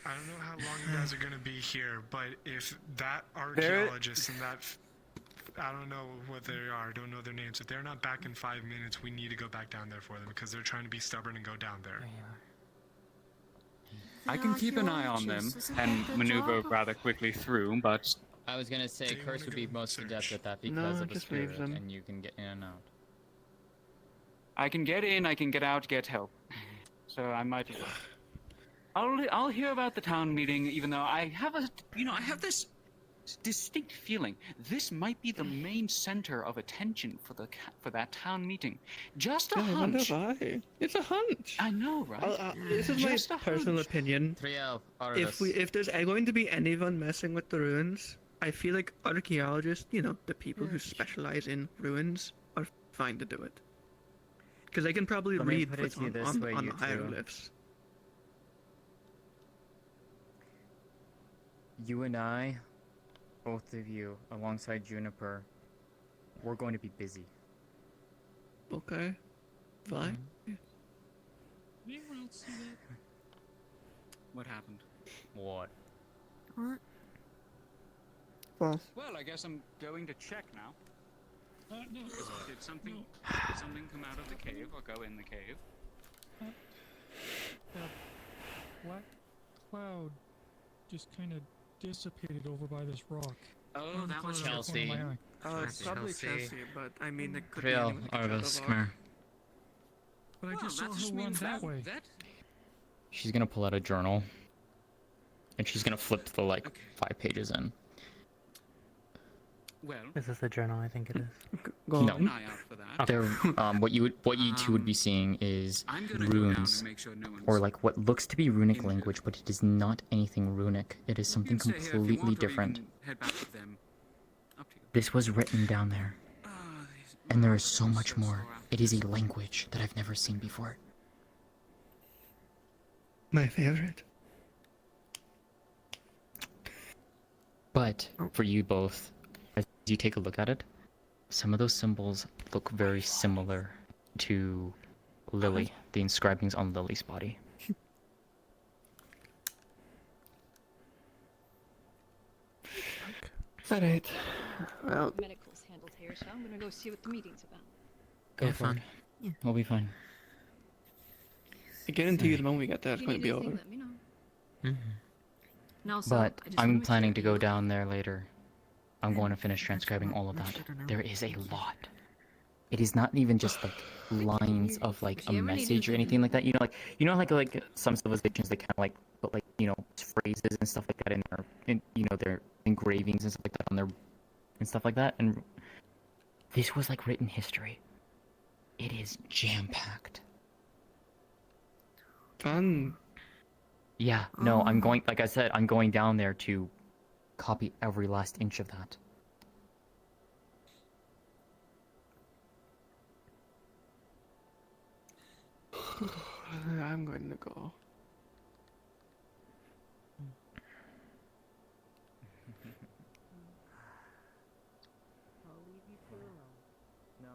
Speaker 2: I don't know how long you guys are gonna be here, but if that archaeologist and that, I don't know what they are, don't know their names. If they're not back in 5 minutes, we need to go back down there for them because they're trying to be stubborn and go down there.
Speaker 14: I can keep an eye on them and maneuver rather quickly through, but
Speaker 5: I was gonna say,
Speaker 2: Do you
Speaker 5: Curse
Speaker 2: wanna
Speaker 5: would be
Speaker 2: go
Speaker 5: most
Speaker 2: search?
Speaker 5: adept at that
Speaker 19: No,
Speaker 5: because of the
Speaker 19: just leave
Speaker 5: spirit,
Speaker 19: them.
Speaker 5: and you can get in and out.
Speaker 14: I can get in, I can get out, get help. So I might. I'll hear about the town meeting, even though I have this distinct feeling this might be the main center of attention for that town meeting. Just a
Speaker 19: Yeah, I wonder
Speaker 14: hunch.
Speaker 19: why. It's a hunch.
Speaker 14: I know, right?
Speaker 19: This is
Speaker 14: Just
Speaker 19: my
Speaker 14: a
Speaker 19: personal
Speaker 14: hunch.
Speaker 19: opinion.
Speaker 5: 3L,
Speaker 19: If there's going to be anyone messing with the ruins, I feel like archaeologists, the people who specialize in ruins, are fine to do it. Because they can probably
Speaker 5: Let me
Speaker 19: read
Speaker 5: put it
Speaker 19: what's
Speaker 5: to you
Speaker 19: on
Speaker 5: this way,
Speaker 19: the
Speaker 5: you two.
Speaker 19: hieroglyphs.
Speaker 5: You and I, both of you, alongside Juniper, we're going to be busy.
Speaker 19: Okay. Fine.
Speaker 2: Did anyone else see that?
Speaker 14: What happened?
Speaker 5: What?
Speaker 17: What?
Speaker 19: Boss.
Speaker 14: Well, I guess I'm going to check now.
Speaker 2: No.
Speaker 14: Did something come out of the cave or go in the cave?
Speaker 2: That black cloud just kind of dissipated over by this rock.
Speaker 14: Oh, that was
Speaker 5: Chelsea.
Speaker 19: Oh, it's probably
Speaker 24: Chelsea.
Speaker 19: Chelsea, but I mean, it could be
Speaker 5: 3L,
Speaker 19: anyone that can
Speaker 5: Arvus,
Speaker 19: travel
Speaker 5: come here.
Speaker 2: But I
Speaker 14: Well,
Speaker 2: just saw
Speaker 14: that just
Speaker 2: her run
Speaker 14: means
Speaker 2: that way.
Speaker 5: She's gonna pull out a journal, and she's gonna flip to the, 5 pages in.
Speaker 14: Well,
Speaker 24: Is this the journal? I think it is.
Speaker 19: Go
Speaker 5: No.
Speaker 14: keep an eye out for that.
Speaker 5: There, what you two would be seeing is
Speaker 14: I'm gonna go down
Speaker 5: runes,
Speaker 14: and make sure no one's
Speaker 5: or what looks to be runic
Speaker 14: in there.
Speaker 5: language, but it is not anything runic. It is
Speaker 14: You
Speaker 5: something
Speaker 14: can stay here if you
Speaker 5: completely
Speaker 14: want, or you
Speaker 5: different.
Speaker 14: can head back with them. Up to you.
Speaker 5: This was written down there, and there is so much more. It is a language that I've never seen before.
Speaker 19: My favorite.
Speaker 5: But for you both, as you take a look at it, some of those symbols look very similar to Lily. The inscribing's on Lily's body.
Speaker 19: Alright. Well,
Speaker 12: Medical's handled here, so I'm gonna go see what the meeting's about.
Speaker 5: Go for it. We'll be fine.
Speaker 19: I guarantee you the moment we get there,
Speaker 12: If
Speaker 19: it's
Speaker 12: you
Speaker 19: going to
Speaker 12: need
Speaker 19: be
Speaker 12: anything,
Speaker 19: over.
Speaker 12: let me know.
Speaker 5: Mm-hmm.
Speaker 12: And also,
Speaker 5: But
Speaker 12: I just wanna
Speaker 5: I'm
Speaker 12: make
Speaker 5: planning
Speaker 12: sure
Speaker 5: to
Speaker 12: you
Speaker 5: go
Speaker 12: look-
Speaker 5: down there later. I'm going to finish transcribing all of that. There is a lot. It is not even just like lines of like a
Speaker 12: you ever need
Speaker 5: message or anything like that. You know, like some civilizations they kind of like put like phrases and stuff like that in their engravings and stuff like that on their and stuff like that. And this was like written history. It is jam packed.
Speaker 19: Fun.
Speaker 5: Yeah. No, I'm going. Like I said, I'm going down there to copy every last inch of that.
Speaker 19: I'm going to go.
Speaker 5: No,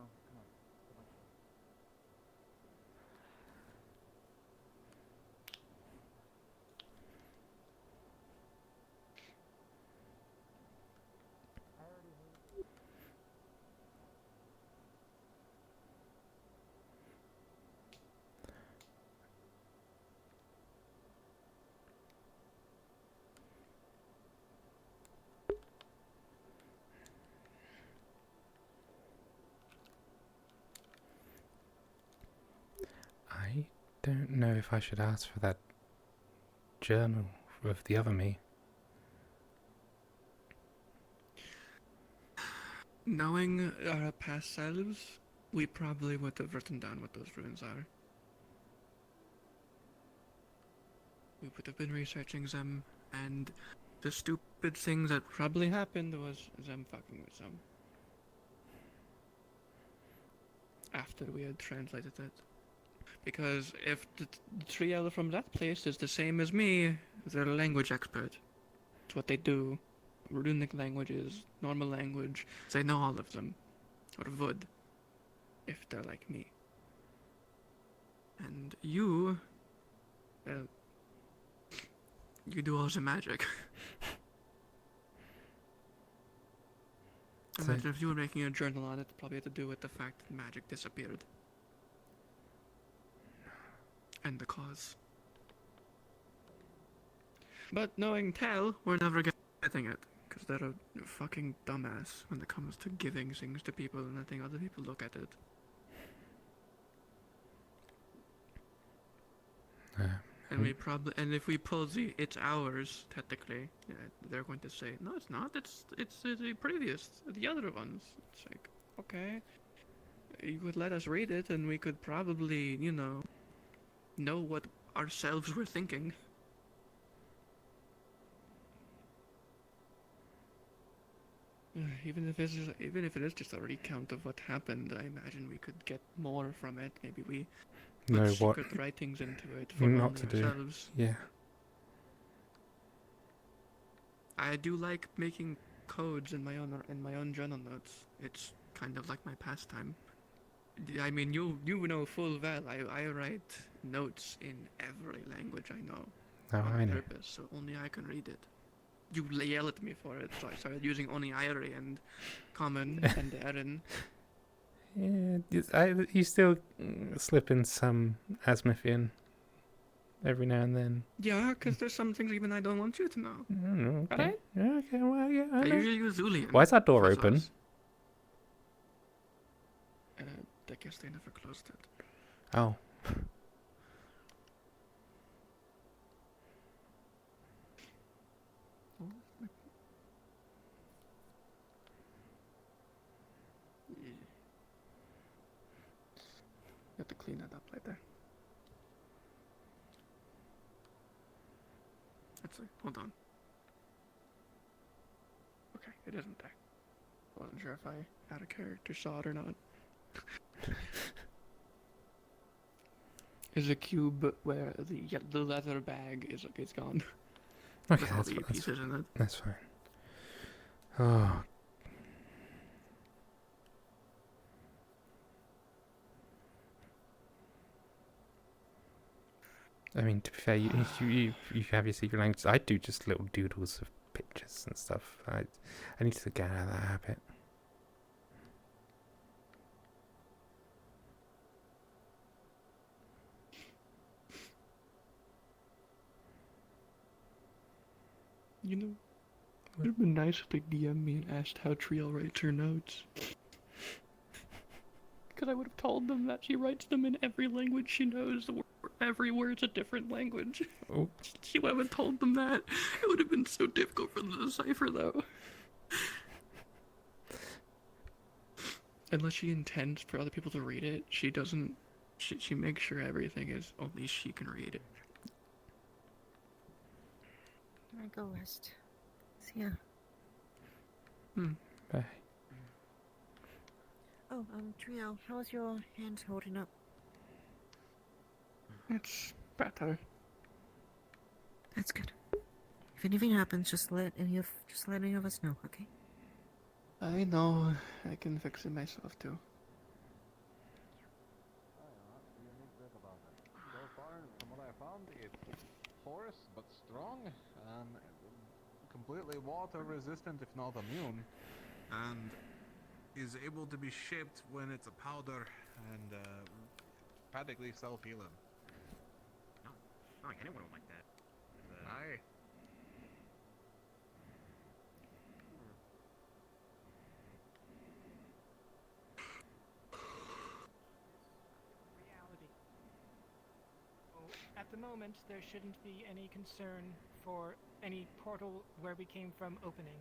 Speaker 1: I don't know if I should ask for that journal of the other me.
Speaker 19: Knowing our past selves, we probably would have written down what those runes are. We would have been researching them, and the stupid thing that probably happened was them fucking with them. After we had translated it. Because if the trio from that place is the same as me, they're a language expert. It's what they do. Runic languages, normal language, they know all of them. Or would. If they're like me. And you... you do all the magic. Imagine if you were making a journal on it, it probably had to do with the fact that magic disappeared. And the cause. But knowing Tal, we're never getting it. Because they're a fucking dumbass when it comes to giving things to people and letting other people look at it. And if we pull the "it's ours" technically, they're going to say, "No, it's not. It's the previous, the other ones." It's like, okay, you could let us read it, and we could probably, know what ourselves were thinking. Even if it is just a recount of what happened, I imagine we could get more from it. Maybe we put secret writings into it for
Speaker 1: not to
Speaker 19: ourselves.
Speaker 1: do. Yeah.
Speaker 19: I do like making codes in my own journal notes. It's kind of like my pastime. I mean, you know full well I write notes in every language I know.
Speaker 1: I know.
Speaker 19: Purpose, so only I can read it. You yell at me for it, so I started using only Irie and Common and Erin.
Speaker 1: Yeah, you still slip in some Asmithian every now and then.
Speaker 19: Yeah, because there's some things even I don't want you to know.
Speaker 1: Okay.
Speaker 19: Alright?
Speaker 1: Yeah, okay, well, yeah.
Speaker 19: I usually use Zulian.
Speaker 1: Why is that door
Speaker 19: for
Speaker 1: open?
Speaker 19: those. I guess they never closed it.
Speaker 1: Oh.
Speaker 19: You have to clean that up later. Actually, hold on. Okay, it isn't there. Wasn't sure if I had a character saw it or not. Is a cube where the leather bag is gone.
Speaker 1: Okay,
Speaker 19: with all the pieces in it.
Speaker 1: That's fine. Oh. I mean, to be fair, you have your secret languages. I do just little doodles of pictures and stuff. I need to get out of that habit.
Speaker 19: You know, it would have been nice if they DM me and asked how Triel writes her notes. Because I would have told them that she writes them in every language she knows. Every word's a different language.
Speaker 1: Oh.
Speaker 19: She would have told them that. It would have been so difficult for them to decipher, though. Unless she intends for other people to read it, she doesn't. She makes sure everything is only she can read it.
Speaker 11: I go rest. See ya.
Speaker 1: Bye.
Speaker 11: Oh, Trio, how's your hand holding up?
Speaker 19: It's better.
Speaker 11: That's good. If anything happens, just let any of us know, okay?
Speaker 19: I know. I can fix it myself too.
Speaker 8: So far, from what I found, it's porous but strong, and completely water resistant if not immune.
Speaker 4: And is able to be shipped when it's a powder and
Speaker 8: Practically self-healing.
Speaker 13: Oh, anyone would like that.
Speaker 8: Aye.
Speaker 16: Reality. So, at the moment, there shouldn't be any concern for any portal where we came from opening.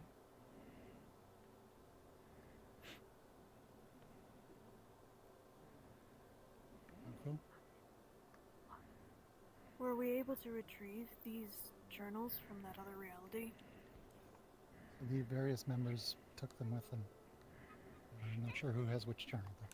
Speaker 15: Were we able to retrieve these journals from that other reality?
Speaker 6: The various members took them with them. I'm not sure who has which journal, though.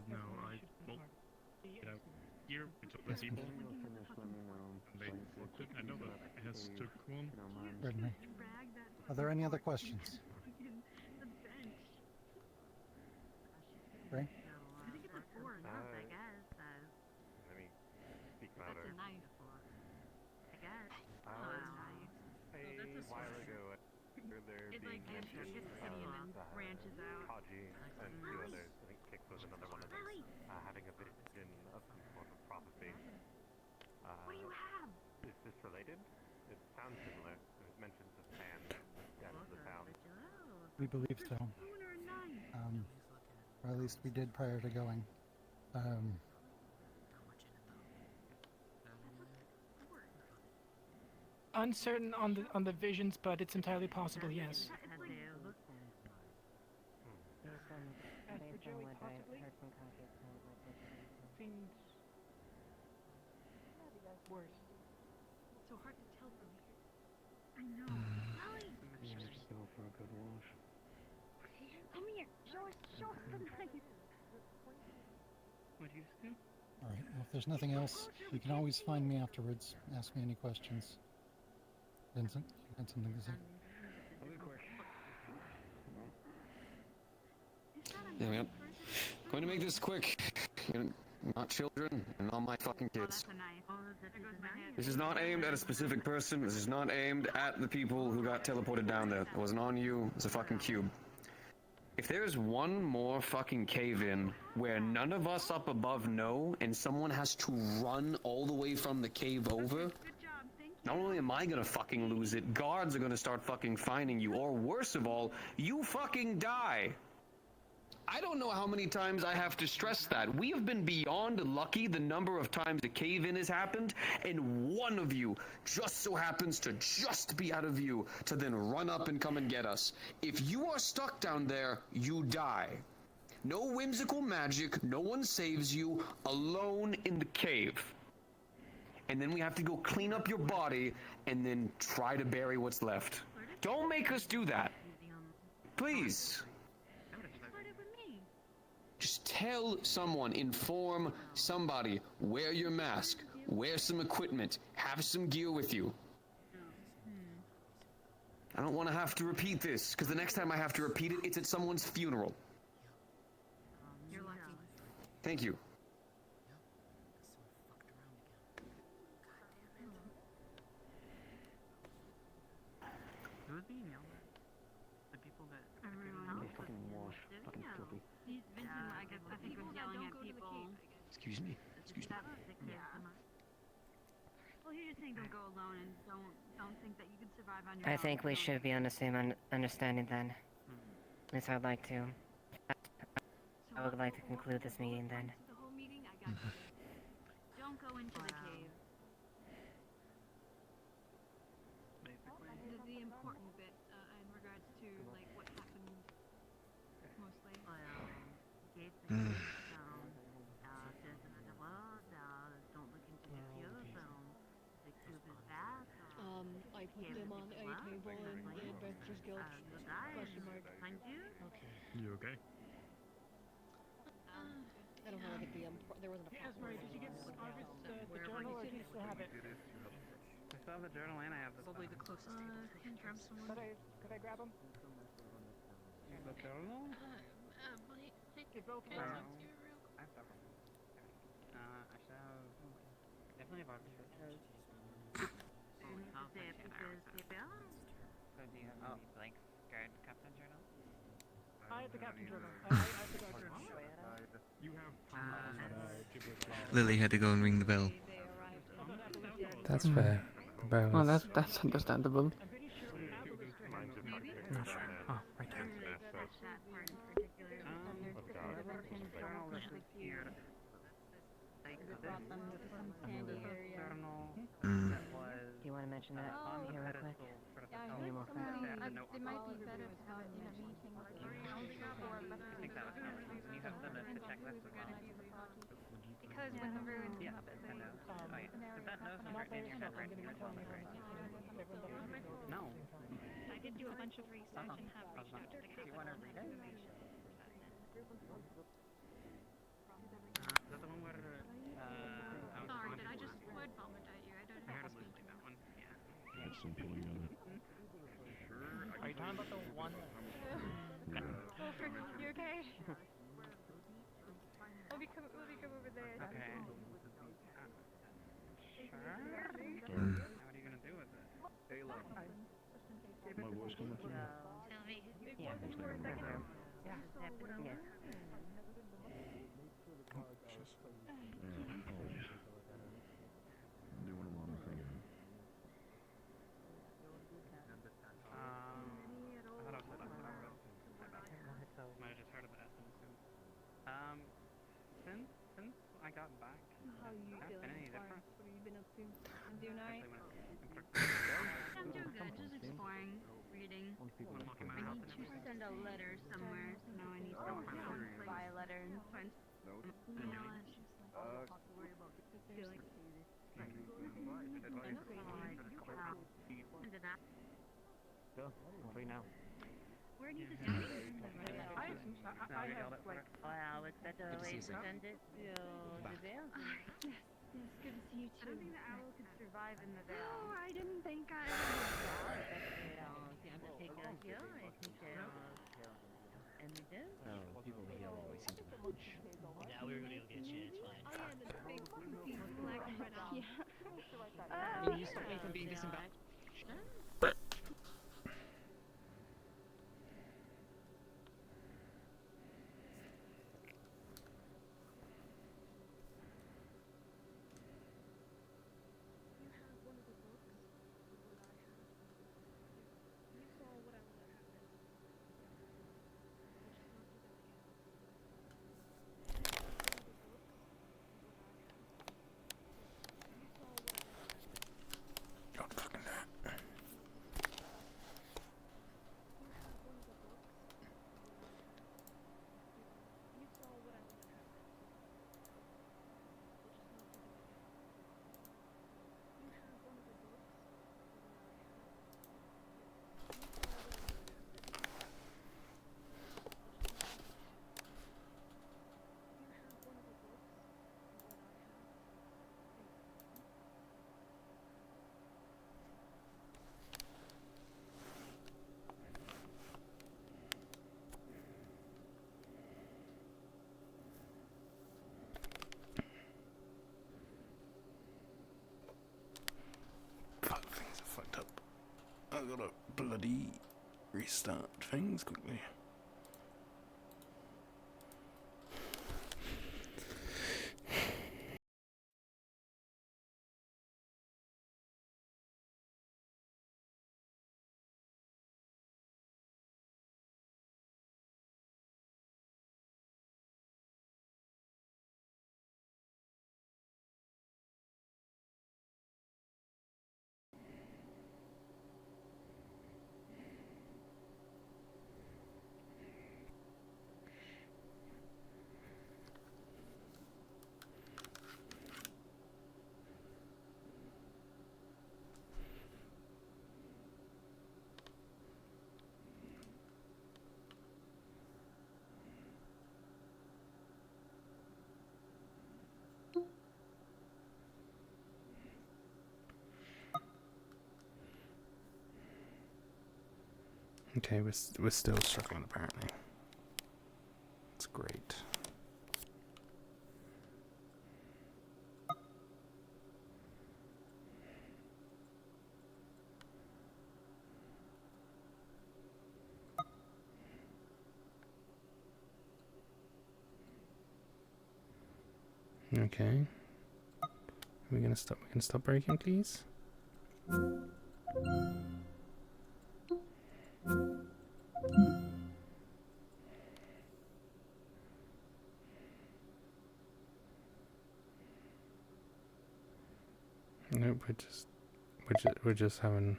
Speaker 2: No, well, here we took the people, and they flipped it. I know that Hess took one.
Speaker 6: Pardon me. Are there any other questions? Ray?
Speaker 20: I think it's a 4 and up, I guess.
Speaker 8: Let me speak
Speaker 20: That's
Speaker 8: louder.
Speaker 20: a 9 to 4. I guess.
Speaker 8: A while ago, there
Speaker 20: It like
Speaker 8: being
Speaker 20: enters
Speaker 8: mentioned
Speaker 20: history and then branches out.
Speaker 8: Kaji and two others. I think Kix was another one of them. Having a vision of some sort of prophecy.
Speaker 20: What do you have?
Speaker 8: Is this related? It sounds similar. There's mentions of Pan death of the town.
Speaker 6: We believe so. Or at least we did prior to going.
Speaker 16: Uncertain on the visions, but it's entirely possible, yes. As for Joey, possibly. Seems worse.
Speaker 20: It's so hard to tell from here. I know. Ellie!
Speaker 8: Still for a good wash.
Speaker 20: Come here. Show us the knife.
Speaker 16: What do you do?
Speaker 6: Alright, well, if there's nothing else, you can always find me afterwards. Ask me any questions. Vincent, you had something to say?
Speaker 8: I'll be quick.
Speaker 21: Yeah, man. Going to make this quick. You know, not children, and not my fucking kids. This is not aimed at a specific person. This is not aimed at the people who got teleported down there. It wasn't on you. It's a fucking cube. If there's one more fucking cave-in where none of us up above know, and someone has to run all the way from the cave over, not only am I gonna fucking lose it, guards are gonna start fucking finding you, or worse of all, you fucking die. I don't know how many times I have to stress that. We have been beyond lucky the number of times a cave-in has happened, and one of you just so happens to just be out of view to then run up and come and get us. If you are stuck down there, you die. No whimsical magic, no one saves you, alone in the cave. And then we have to go clean up your body and then try to bury what's left. Don't make us do that. Please. Just tell someone, inform somebody, wear your mask, wear some equipment, have some gear with you. I don't want to have to repeat this, because the next time I have to repeat it, it's at someone's funeral.
Speaker 11: You're lucky.
Speaker 21: Thank you.
Speaker 4: Who was being yelled at? The people that
Speaker 11: Everyone
Speaker 4: else
Speaker 11: else
Speaker 4: fucking
Speaker 11: was
Speaker 4: fucking filthy.
Speaker 11: Vincent, I guess, I think, was yelling at people.
Speaker 21: Excuse me. Excuse me.
Speaker 11: Yeah.
Speaker 22: Well, he's just saying don't go alone and don't think that you can survive on your
Speaker 3: I
Speaker 22: own.
Speaker 3: think we should be on the same understanding then. At least I'd like to. I would like to conclude this meeting then.
Speaker 22: The whole meeting, I got you. Don't go into the cave. The important bit in regards to like what happened, mostly.
Speaker 11: Gates and says in the world, don't look into the cube, the cube is bad.
Speaker 12: I put them on a table in the Adventurers Guild. Question mark.
Speaker 11: Find you?
Speaker 8: You okay?
Speaker 12: I don't know if there wasn't a
Speaker 16: Yes, Mary, did you get Arvus the journal, or do you still have it?
Speaker 24: I still have the journal and I have the
Speaker 11: Probably the closest can grab someone.
Speaker 16: Could I grab him?
Speaker 24: The journal?
Speaker 16: Hey, Bill, can
Speaker 24: No.
Speaker 16: I
Speaker 24: I have several. I should have definitely about two. So do you have any blank guard captain journal?
Speaker 16: I have the captain journal. I have the guard journal.
Speaker 8: You have
Speaker 4: Lily had to go and ring the bell.
Speaker 1: That's fair. Bear
Speaker 19: Well,
Speaker 1: with-
Speaker 19: that's understandable.
Speaker 24: Not sure. Oh, right there.
Speaker 3: Do you want to mention that here real quick?
Speaker 12: They might be better to have it in a meeting.
Speaker 24: I think that was the reason. You have the checklist as well.
Speaker 22: Because with the ruins
Speaker 24: Yeah,
Speaker 22: and
Speaker 24: I know. Oh, yeah. But that note was written in your book, right? You were telling me, right? No.
Speaker 22: I did do a bunch of research and have reached out to the
Speaker 24: Do you want to read it? Is that the one where,
Speaker 22: Sorry, did I just word vomit at you? I don't
Speaker 24: I
Speaker 22: know.
Speaker 24: heard it was like that one. Yeah.
Speaker 8: Have some feeling on it.
Speaker 16: Are you talking about the one?
Speaker 22: You okay? We'll be come over there.
Speaker 24: Okay. Sure. What are you gonna do with it?
Speaker 8: My voice coming through?
Speaker 3: Yeah.
Speaker 11: Yeah.
Speaker 3: Yeah.
Speaker 8: Apologies. Doing a lot of thinking.
Speaker 24: I thought I was set up for that. Might have just heard of the S and assumed. Since I got back,
Speaker 12: How are you
Speaker 24: has
Speaker 12: feeling?
Speaker 24: been any
Speaker 12: As far
Speaker 24: different?
Speaker 12: as what have you been up to? I'm doing alright.
Speaker 22: I'm doing good. Just exploring, reading.
Speaker 24: When walking
Speaker 22: I
Speaker 24: around
Speaker 22: need
Speaker 24: the
Speaker 22: to
Speaker 24: house.
Speaker 22: send a letter somewhere, so now I need to buy a letter and find.
Speaker 24: Go. What do you know?
Speaker 22: Where do you just
Speaker 16: I have like.
Speaker 11: Wow, it's better
Speaker 24: Good to
Speaker 11: way
Speaker 24: see you,
Speaker 11: to
Speaker 24: sir.
Speaker 11: send it to the veil.
Speaker 22: Yes, good to see you I too. don't think the owl could survive in the veil.
Speaker 11: Oh,
Speaker 22: I didn't think I.
Speaker 11: And we do.
Speaker 21: Oh, people here always seem to match.
Speaker 10: Now we're gonna go get you, it's fine.
Speaker 22: Oh yeah, the big poofy black red owl. Yeah.
Speaker 24: I mean, you stop me from being disemboweled.
Speaker 1: Don't fucking do it. gotta bloody restart things quickly. Okay, we're still struggling apparently. That's great. Okay. We're gonna stop breaking, please. Nope, we're just having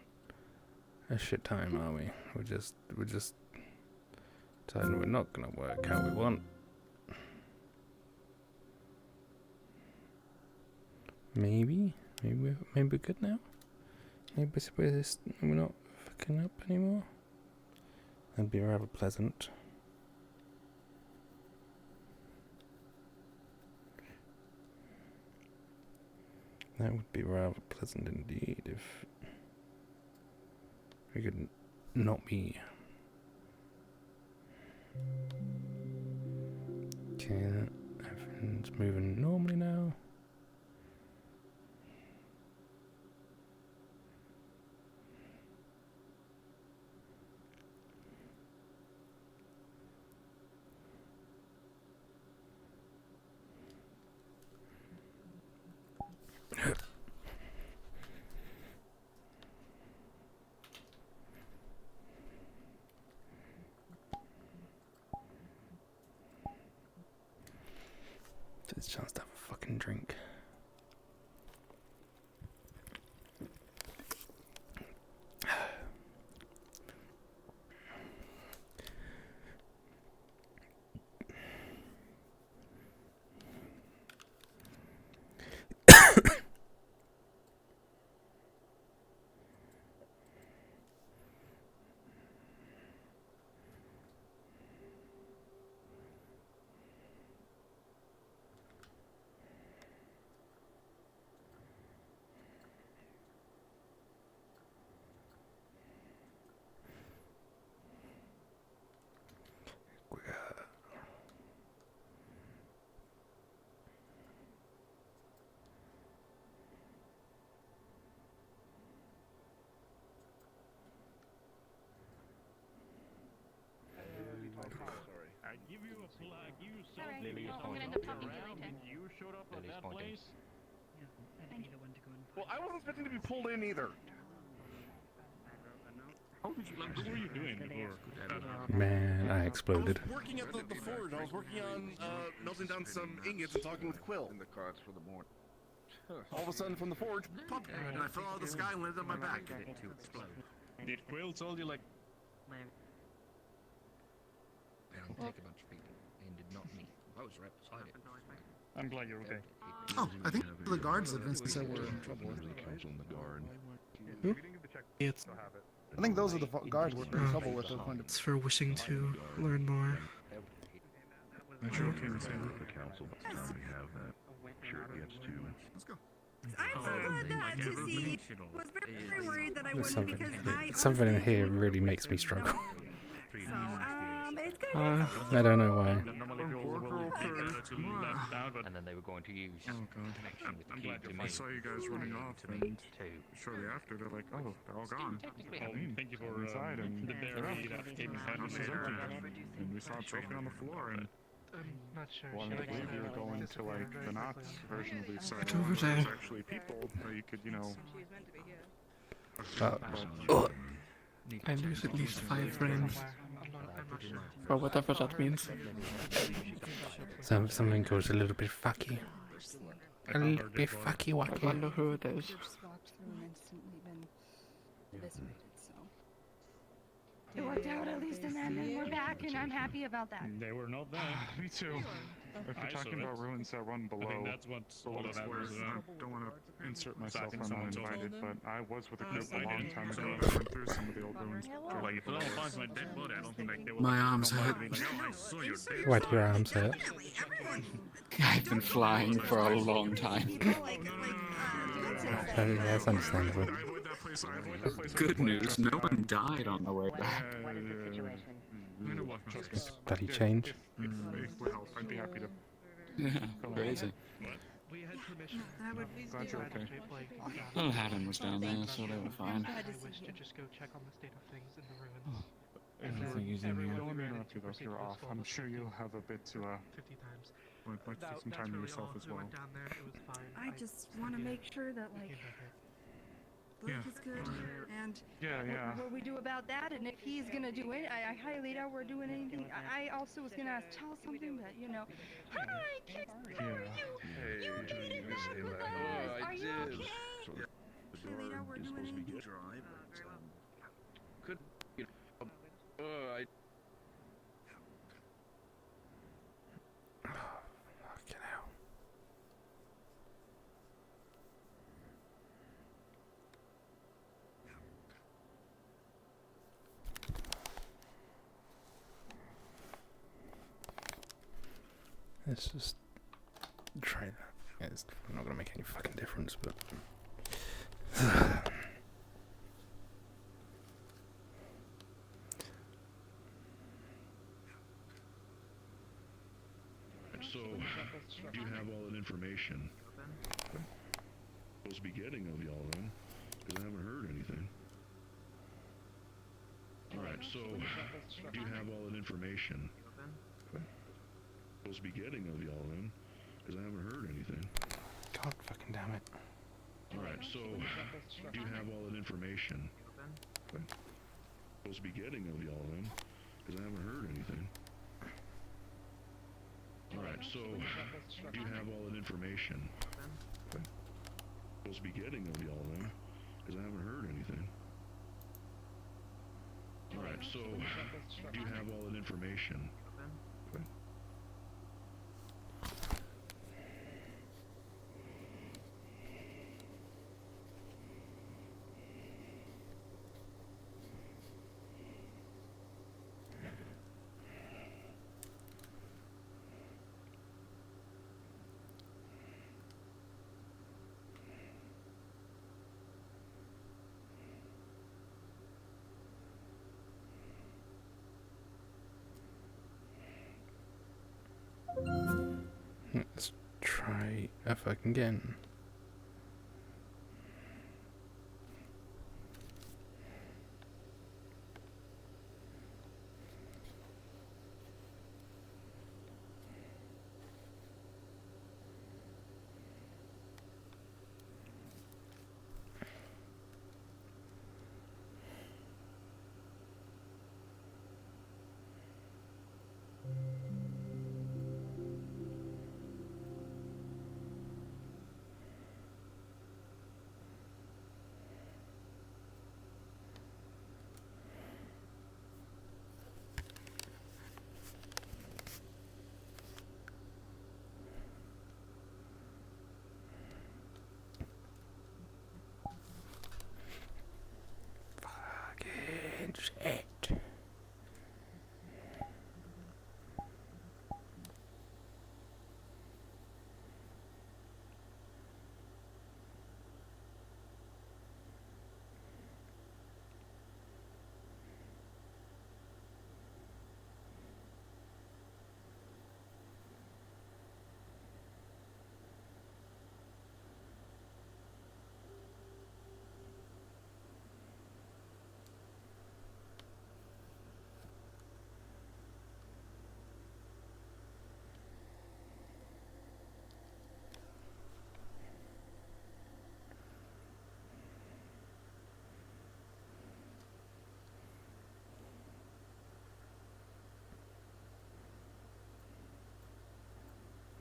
Speaker 1: a shit time, are we? We're just deciding we're not gonna work how we want. Maybe we're good now. Maybe we're not fucking up anymore. That'd be rather pleasant. That would be rather pleasant indeed if we could not be. Okay, everything's moving normally now. It's a chance to have a fucking drink.
Speaker 7: I give you a plug, you so
Speaker 12: Alright, I'm gonna end up talking to you later.
Speaker 7: You showed up at that place?
Speaker 12: Thank you.
Speaker 8: Well, I wasn't expecting to be pulled in either.
Speaker 7: How did you, like, what were you doing before?
Speaker 1: Man, I exploded.
Speaker 8: I was working at the forge. I was working on melting down some ingots and talking with Quill. In the cards for the morning. All of a sudden, from the forge, pop, and I fell out of the sky and landed on my back.
Speaker 7: To explode. Did Quill told you, like...
Speaker 9: Down, take a bunch of people, and did not me. I was right beside it.
Speaker 7: I'm glad you're okay.
Speaker 18: Oh, I think the guards that Vincent said were in trouble with.
Speaker 6: Who?
Speaker 18: It's. I think those are the guards we're in trouble with.
Speaker 23: It's for wishing to learn more.
Speaker 7: I'm sure okay with saying
Speaker 8: the council, by the time we have that, sure it gets to. Let's go.
Speaker 25: I'm so glad to see. Was very worried that I wouldn't because
Speaker 1: Something in here really makes me struggle.
Speaker 25: So, it's gonna
Speaker 1: I don't know why.
Speaker 7: And
Speaker 9: then they were going to use connection with the
Speaker 7: I'm
Speaker 9: cube
Speaker 7: glad
Speaker 9: to
Speaker 7: I
Speaker 9: make
Speaker 7: saw you guys running off,
Speaker 9: to
Speaker 7: and
Speaker 9: make two.
Speaker 7: shortly after, they're like, "Oh, they're all gone."
Speaker 9: Thank you for
Speaker 7: inside, and
Speaker 9: the berry that gave me
Speaker 7: house was empty, and we saw it broken on the floor, and
Speaker 16: I'm not sure.
Speaker 7: wanted to believe you were going to like the Knots version of the side.
Speaker 23: It's over
Speaker 7: There's
Speaker 23: there.
Speaker 7: actually people that you could,
Speaker 23: I lose at least 5 frames. Or whatever that means.
Speaker 1: Something goes a little bit fucky. A little bit fucky
Speaker 19: I
Speaker 1: wacky.
Speaker 19: wonder who it is.
Speaker 22: It worked out at least, and then we're back, and I'm happy about that.
Speaker 7: They were not there. Me too. If you're talking about ruins that run below,
Speaker 9: that's what's
Speaker 7: below the squares, I don't want to insert myself when I'm uninvited, but I was with a group a long time ago that went through some of the old ruins.
Speaker 9: Like, if someone finds my dead body, I don't think like, they will.
Speaker 23: My arms hurt.
Speaker 1: Why do your arms hurt?
Speaker 21: I've been flying for a long time.
Speaker 1: That's understandable.
Speaker 21: Good news, no one died on the way back.
Speaker 1: Bloody change.
Speaker 7: I'd be happy to.
Speaker 21: Yeah, crazy.
Speaker 8: We had permission.
Speaker 20: That would be
Speaker 7: Glad you're okay.
Speaker 21: Well, Haddon was down there, so they were fine.
Speaker 16: I wish to just go check on the state of things in the ruins.
Speaker 7: Don't let me interrupt you though, if you're off. I'm sure you'll have a bit to,
Speaker 16: 50 times.
Speaker 7: like take some time to yourself as well.
Speaker 16: Down there, it was fine.
Speaker 20: I just want to make sure that like Blake is good and
Speaker 22: What we do about that, and if he's gonna do it, I highly doubt we're doing anything. I also was gonna ask Charles something that Hi, kids, how are you? You made it back with us. Are you okay?
Speaker 20: highly doubt we're doing anything.
Speaker 8: Could I
Speaker 1: Fucking hell. Let's just try that. Yeah, it's not gonna make any fucking difference, but.
Speaker 5: So, do you have all that information? Supposed to be getting of y'all then, because I haven't heard anything. Alright, so, do you have all that information? Supposed to be getting of y'all then, because I haven't heard anything.
Speaker 1: God fucking damn it.
Speaker 5: Alright, so, do you have all that information? Supposed to be getting of y'all then, because I haven't heard anything. Alright, so, do you have all that information? Supposed to be getting of y'all then, because I haven't heard anything. Alright, so, do you have all that information?
Speaker 1: Let's try a fucking again.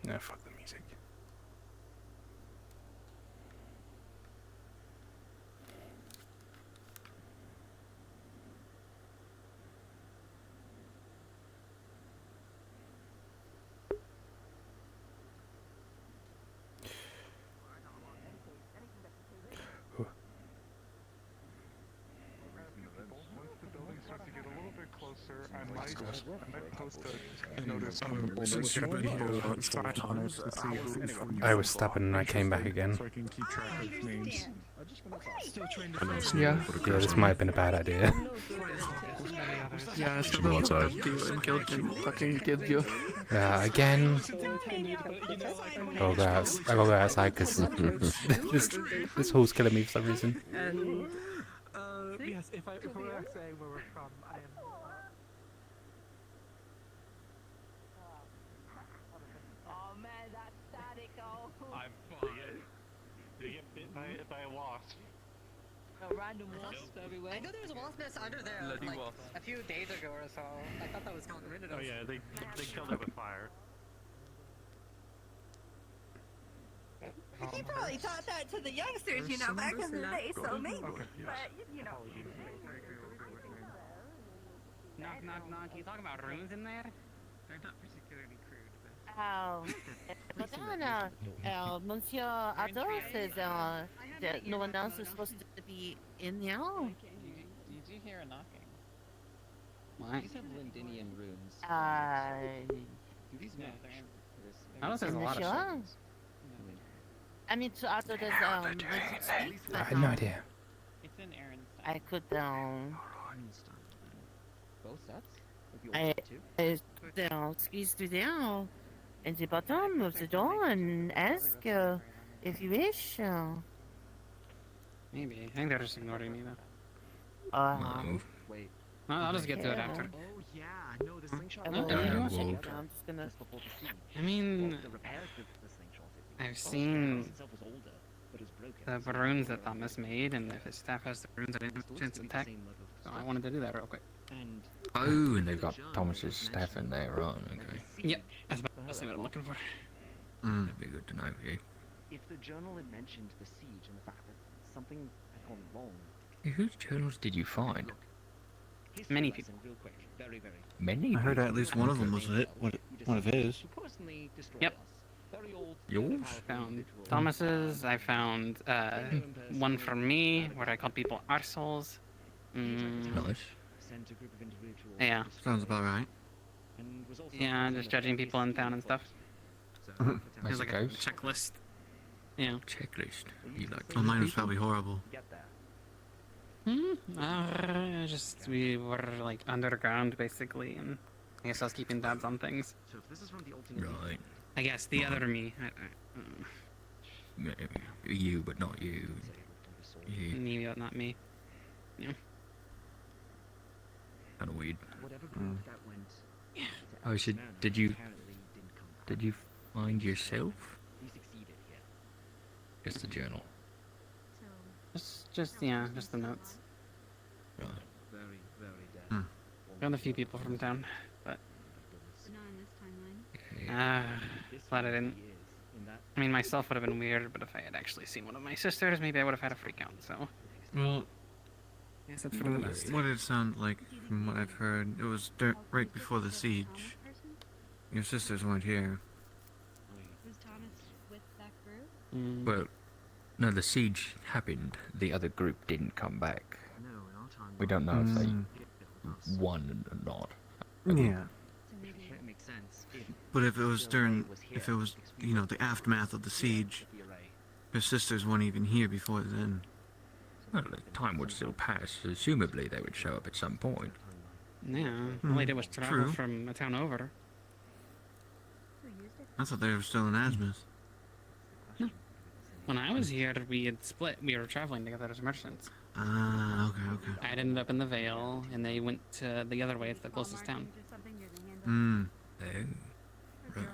Speaker 1: No, fuck the music.
Speaker 7: Once the building starts to get a little bit closer, I might post a notice on the side hunters to see who's
Speaker 1: I was stubborn and I came back again.
Speaker 7: so I can keep track of names.
Speaker 19: Yeah.
Speaker 1: Yeah, this might have been a bad idea.
Speaker 19: Yeah, I still killed you and killed you. Fucking killed you.
Speaker 1: Yeah, again. I gotta go outside because this hall's killing me for some reason.
Speaker 16: And yes, if we are saying where we're from, I am.
Speaker 10: Oh man, that's static. Oh.
Speaker 7: I'm fine. They get bit by a wasp.
Speaker 10: No random wasps everywhere.
Speaker 3: I know there was a wasp nest under there like a few days ago or so. I thought that was gotten rid of.
Speaker 7: Oh yeah, they killed it with fire.
Speaker 25: He probably taught that to the youngsters, you know, back in the day, so maybe. But, you know.
Speaker 3: Knock, knock, knock. You talking about runes in there? They're not particularly crude.
Speaker 11: But then, Monsieur Arvus says that no one else is supposed to be in now.
Speaker 3: Did you hear a knocking?
Speaker 24: What?
Speaker 3: These have Lindinian runes.
Speaker 25: Do these match?
Speaker 3: I don't think there's a lot of
Speaker 11: Sure. I mean, to Arthur, there's
Speaker 1: I had no idea.
Speaker 3: It's in Aaron's.
Speaker 11: I could
Speaker 3: Both sets?
Speaker 11: squeeze through there in the bottom of the door and ask if you wish.
Speaker 24: Maybe. I think they're just ignoring me though.
Speaker 3: Wait.
Speaker 24: I'll just get to it after.
Speaker 3: Oh yeah, no, the slingshot.
Speaker 11: I'm just gonna.
Speaker 24: I mean, I've seen the runes that Thomas made, and if his staff has the runes, I didn't have a chance to attack. So I wanted to do that real quick.
Speaker 9: Oh, and they've got Thomas's staff in there, right? Okay.
Speaker 24: Yep, that's basically what I'm looking for.
Speaker 9: That'd be good to know, yeah.
Speaker 3: If the journal had mentioned the siege and the fact that something had gone wrong.
Speaker 9: Whose journals did you find?
Speaker 24: Many people.
Speaker 3: Real quick, very.
Speaker 9: Many?
Speaker 4: I heard at least one of them was one of his.
Speaker 24: Yep.
Speaker 9: Yours?
Speaker 24: Found Thomas's. I found one from me where I called people arseholes.
Speaker 9: Nice.
Speaker 24: Yeah.
Speaker 4: Sounds about right.
Speaker 24: Yeah, just judging people in town and stuff. There's like a checklist. Yeah.
Speaker 9: Checklist. You like?
Speaker 4: Oh, mine was probably horrible.
Speaker 24: Just we were like underground basically, and I guess I was keeping tabs on things.
Speaker 9: Right.
Speaker 24: I guess the other me.
Speaker 9: You, but not you. You.
Speaker 24: Me, but not me. Yeah.
Speaker 9: Kind of weird. Oh, so did you find yourself? Just the journal.
Speaker 24: Just the notes.
Speaker 9: Right.
Speaker 24: Found a few people from town, but
Speaker 20: Not in this timeline.
Speaker 24: glad I didn't. I mean, myself would have been weird, but if I had actually seen one of my sisters, maybe I would have had a freak out. So.
Speaker 4: Well,
Speaker 24: yes, that's for the best.
Speaker 4: what it sounded like, from what I've heard, it was right before the siege. Your sisters weren't here.
Speaker 20: Was Thomas with that group?
Speaker 9: Well, no, the siege happened. The other group didn't come back. We don't know if they won or not.
Speaker 4: Yeah.
Speaker 3: That makes sense.
Speaker 4: But if it was the aftermath of the siege, her sisters weren't even here before then.
Speaker 9: Well, the time would still pass. Assumably, they would show up at some point.
Speaker 24: Yeah, all I did was travel from a town over.
Speaker 4: I thought they were still in Asmus.
Speaker 24: No. When I was here, we had split. We were traveling together as merchants.
Speaker 4: Ah, okay.
Speaker 24: I ended up in the Vale, and they went to the other way. It's the closest town. And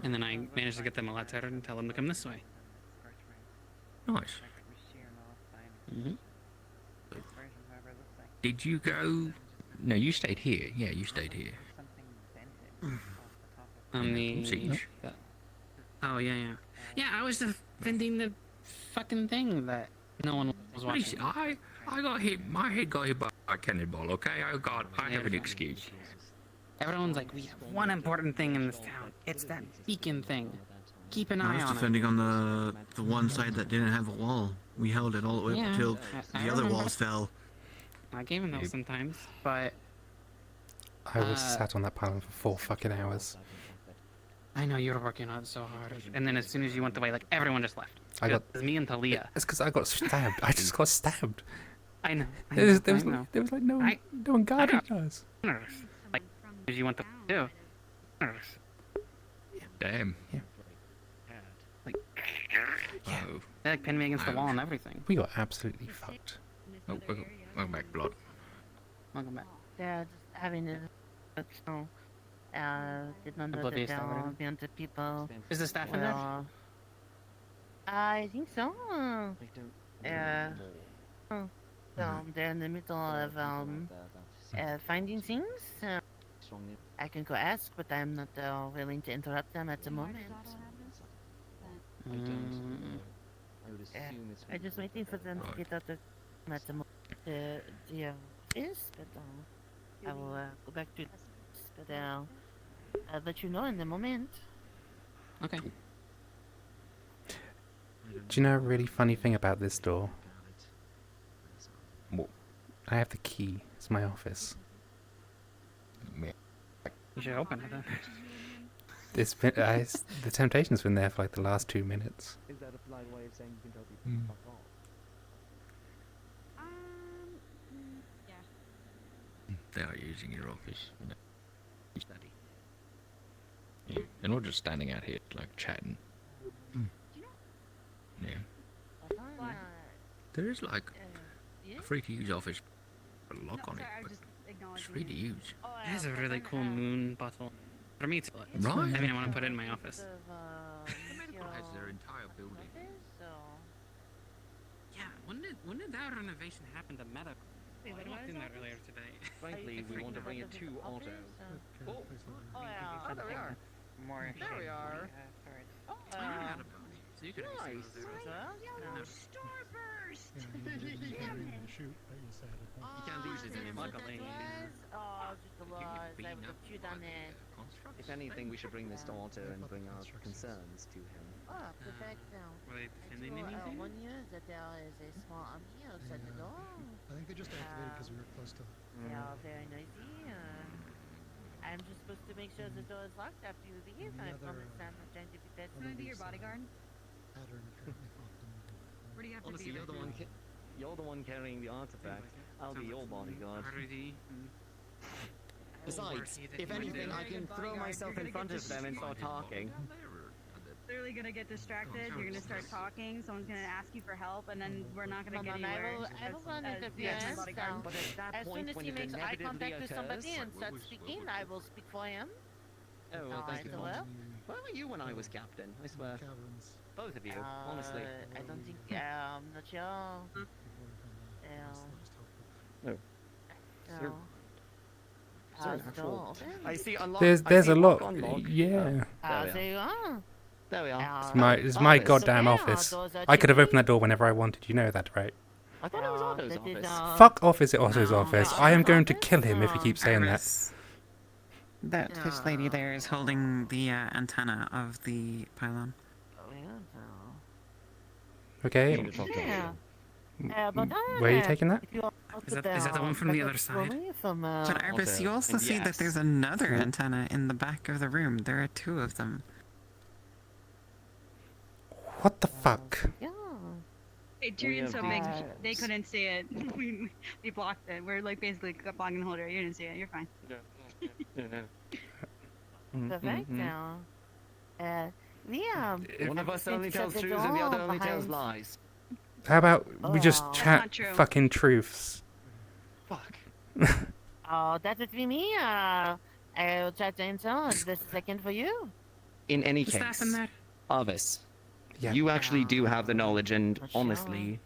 Speaker 24: then I managed to get them a letter and tell them to come this way.
Speaker 9: Nice. Did you go? No, you stayed here. Yeah, you stayed here.
Speaker 24: On the
Speaker 9: siege.
Speaker 24: Oh, yeah. Yeah, I was defending the fucking thing that no one was watching.
Speaker 9: I got hit. My head got hit by a cannonball. Okay, I have an excuse.
Speaker 24: Everyone's like, we have one important thing in this town. It's that beacon thing. Keep an
Speaker 4: I
Speaker 24: eye
Speaker 4: was
Speaker 24: on
Speaker 4: defending on the one side that didn't have a wall. We held it all the way
Speaker 24: Yeah,
Speaker 4: up until
Speaker 24: I
Speaker 4: the other
Speaker 24: remember.
Speaker 4: walls fell.
Speaker 24: I gave him those sometimes, but
Speaker 1: I was sat on that pylon for 4 fucking hours.
Speaker 24: I know you were working on it so hard. And then as soon as you went away, like everyone just left. It was me and Talia.
Speaker 1: It's because I got stabbed. I just got stabbed.
Speaker 24: I know.
Speaker 1: There was like no one guarding us.
Speaker 24: Like, as you went to do.
Speaker 9: Damn.
Speaker 1: Yeah.
Speaker 24: Like, they like pinned me against the wall and everything.
Speaker 1: We got absolutely fucked.
Speaker 9: Oh, welcome back, blood.
Speaker 24: Welcome back.
Speaker 11: They're just having a snow. Didn't know that
Speaker 24: Oblivious
Speaker 11: there
Speaker 24: to
Speaker 11: will
Speaker 24: everything.
Speaker 11: be onto people.
Speaker 24: Is the staff in there?
Speaker 11: I think so. So they're in the middle of finding things. I can go ask, but I'm not willing to interrupt them at the moment. I'm just waiting for them to get out of at the moment. The office, but I will go back to this, but I'll let you know in the moment.
Speaker 24: Okay.
Speaker 1: Do you know a really funny thing about this door?
Speaker 9: What?
Speaker 1: I have the key. It's my office.
Speaker 24: You should open it then.
Speaker 1: It's been, the temptation's been there for like the last 2 minutes.
Speaker 2: Is that a polite way of saying you can tell people to fuck off?
Speaker 9: They are using your office. Study. Yeah. And we're just standing out here, like, chatting. Yeah. There is, like, a free to use office with a lock on it, but it's free to use.
Speaker 24: It has a really cool moon bottle. For me too.
Speaker 9: Right.
Speaker 24: I mean, I want to put it in my office.
Speaker 9: Has their entire building.
Speaker 24: Yeah, when did that renovation happen to medical? I walked in there earlier today.
Speaker 2: Frankly, we want to bring in 2 autos.
Speaker 11: Oh, yeah.
Speaker 2: Oh, there we are.
Speaker 3: More
Speaker 2: There we are.
Speaker 24: I know how to build it, so you could have
Speaker 2: Nice.
Speaker 24: used it.
Speaker 22: Starburst!
Speaker 6: Shoot, that you said.
Speaker 24: You can't use it anymore.
Speaker 11: Oh, just the laws. I would have chewed on it.
Speaker 2: If anything, we should bring this to Otto and bring our concerns to him.
Speaker 11: Oh, perfect. Now.
Speaker 24: Were they defending anything?
Speaker 11: One news that there is a small army outside the door.
Speaker 6: I think they just activated because we were close to.
Speaker 11: They are very noisy. I'm just supposed to make sure the door is locked after you leave. I promise I'm not trying to be bad.
Speaker 20: Can I be your bodyguard?
Speaker 6: Pattern apparently fought them.
Speaker 20: Where do you have to
Speaker 2: Honestly,
Speaker 20: be?
Speaker 2: you're the one carrying the artifact. I'll be your bodyguard. Besides, if anything, I can throw myself in front of them and start talking.
Speaker 20: Literally gonna get distracted. You're gonna start talking. Someone's gonna ask you for help, and then we're not gonna get anywhere.
Speaker 11: I will run interference.
Speaker 2: But at that
Speaker 11: As
Speaker 2: point,
Speaker 11: soon as
Speaker 2: when
Speaker 11: he
Speaker 2: it
Speaker 11: makes eye
Speaker 2: inevitably
Speaker 11: contact with somebody
Speaker 2: occurs...
Speaker 11: and starts speaking, I will speak for him.
Speaker 2: Oh, well, thank you.
Speaker 11: Hello?
Speaker 2: Where were you when I was captain? I swear. Both of you, honestly.
Speaker 11: I don't think. I'm not sure.
Speaker 2: No.
Speaker 11: No.
Speaker 2: Supernatural. I see. Unlock.
Speaker 1: There's a lot.
Speaker 2: Unlock.
Speaker 1: Yeah.
Speaker 11: There you are.
Speaker 2: There we are.
Speaker 1: It's my goddamn office. I could have opened that door whenever I wanted. You know that, right?
Speaker 2: I thought it was Otto's office.
Speaker 1: Fuck off! Is it Otto's office? I am going to kill him if he keeps saying that.
Speaker 19: That this lady there is holding the antenna of the pylon.
Speaker 1: Okay.
Speaker 11: Yeah. But
Speaker 1: Where are you taking that?
Speaker 24: Is that the one from the other side?
Speaker 19: But Arvus, you also see that there's another antenna in the back of the room. There are 2 of them.
Speaker 1: What the fuck?
Speaker 11: Yeah.
Speaker 20: It turned so big, they couldn't see it. we blocked it. We're like basically blocking the whole area. You didn't see it. You're fine.
Speaker 11: Perfect. Now.
Speaker 2: One of us only tells truths and the other only tells lies.
Speaker 1: How about we just
Speaker 11: Oh.
Speaker 1: chat
Speaker 20: Not true.
Speaker 1: fucking truths?
Speaker 2: Fuck.
Speaker 11: Oh, that would be me. I'll try to answer this second for you.
Speaker 2: In any
Speaker 24: The
Speaker 2: case,
Speaker 24: staff in there?
Speaker 2: Arvus,
Speaker 1: Yeah.
Speaker 2: you actually do have the knowledge, and honestly,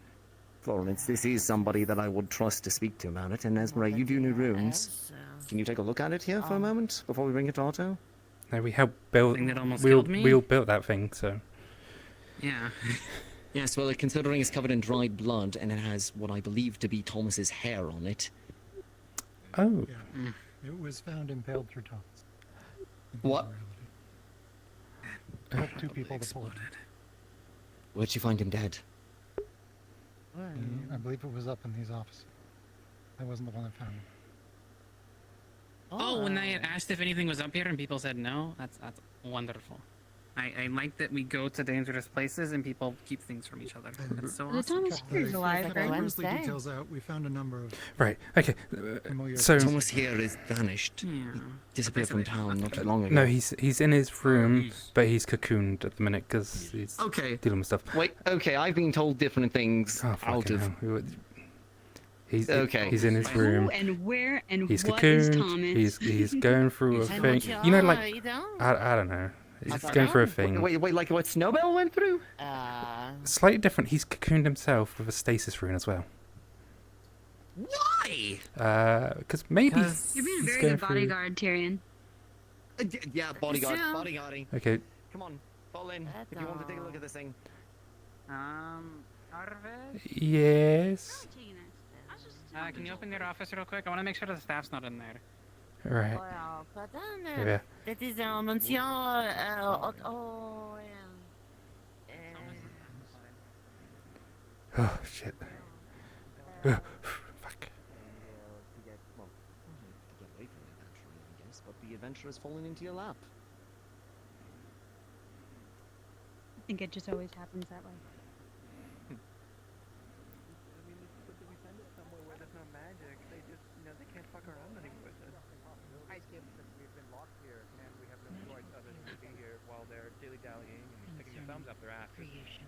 Speaker 2: Florence, this is somebody that I would trust to speak to about it. And Esmeralda, you do know runes. Can you take a look at it here for a moment before we bring it to Otto?
Speaker 1: No, we helped build.
Speaker 24: Thing that almost
Speaker 1: We all
Speaker 24: killed me?
Speaker 1: built that thing, so.
Speaker 24: Yeah.
Speaker 2: Yes, well, considering it's covered in dried blood and it has what I believe to be Thomas's hair on it.
Speaker 1: Oh.
Speaker 6: Yeah. It was found impaled through Thomas.
Speaker 2: What?
Speaker 6: It took 2 people to pull it.
Speaker 2: Where'd you find him dead?
Speaker 6: I believe it was up in these offices. I wasn't the one that found him.
Speaker 24: Oh, when I had asked if anything was up here and people said no, that's wonderful. I like that we go to dangerous places and people keep things from each other. That's so awesome.
Speaker 20: Thomas here is alive,
Speaker 6: Like
Speaker 20: right?
Speaker 6: Grizzly details out, we found a number of...
Speaker 1: Right, okay.
Speaker 6: familiar
Speaker 1: So...
Speaker 2: Thomas here is vanished. He disappeared from town not too long ago.
Speaker 1: No, he's in his room, but he's cocooned at the minute because he's dealing with stuff.
Speaker 2: Wait, okay, I've been told different things out of...
Speaker 1: He's
Speaker 2: okay.
Speaker 1: He's in his room.
Speaker 20: Who and where and
Speaker 1: He's
Speaker 20: what is
Speaker 1: cocooned.
Speaker 20: Thomas?
Speaker 1: He's going through a thing. You know, like I don't know. He's going through a thing.
Speaker 2: Wait, like what Snowbell went through?
Speaker 1: Slightly different. He's cocooned himself with a stasis rune as well.
Speaker 2: Why?
Speaker 1: Because maybe
Speaker 20: You're being a
Speaker 1: he's
Speaker 20: very
Speaker 1: going
Speaker 20: good bodyguard, Tyrion.
Speaker 2: Yeah, bodyguard,
Speaker 20: Sure.
Speaker 2: bodyguarding.
Speaker 1: Okay.
Speaker 2: Come on, fall in if you want to take a look at this thing.
Speaker 24: Arvus?
Speaker 1: Yes.
Speaker 24: Can you open your office real quick? I want to make sure the staff's not in there.
Speaker 1: Right. Yeah.
Speaker 11: That is monsieur.
Speaker 1: Oh shit. Ugh, fuck.
Speaker 2: But the adventure has fallen into your lap.
Speaker 20: I think it just always happens that way.
Speaker 12: Thumbs up their asses.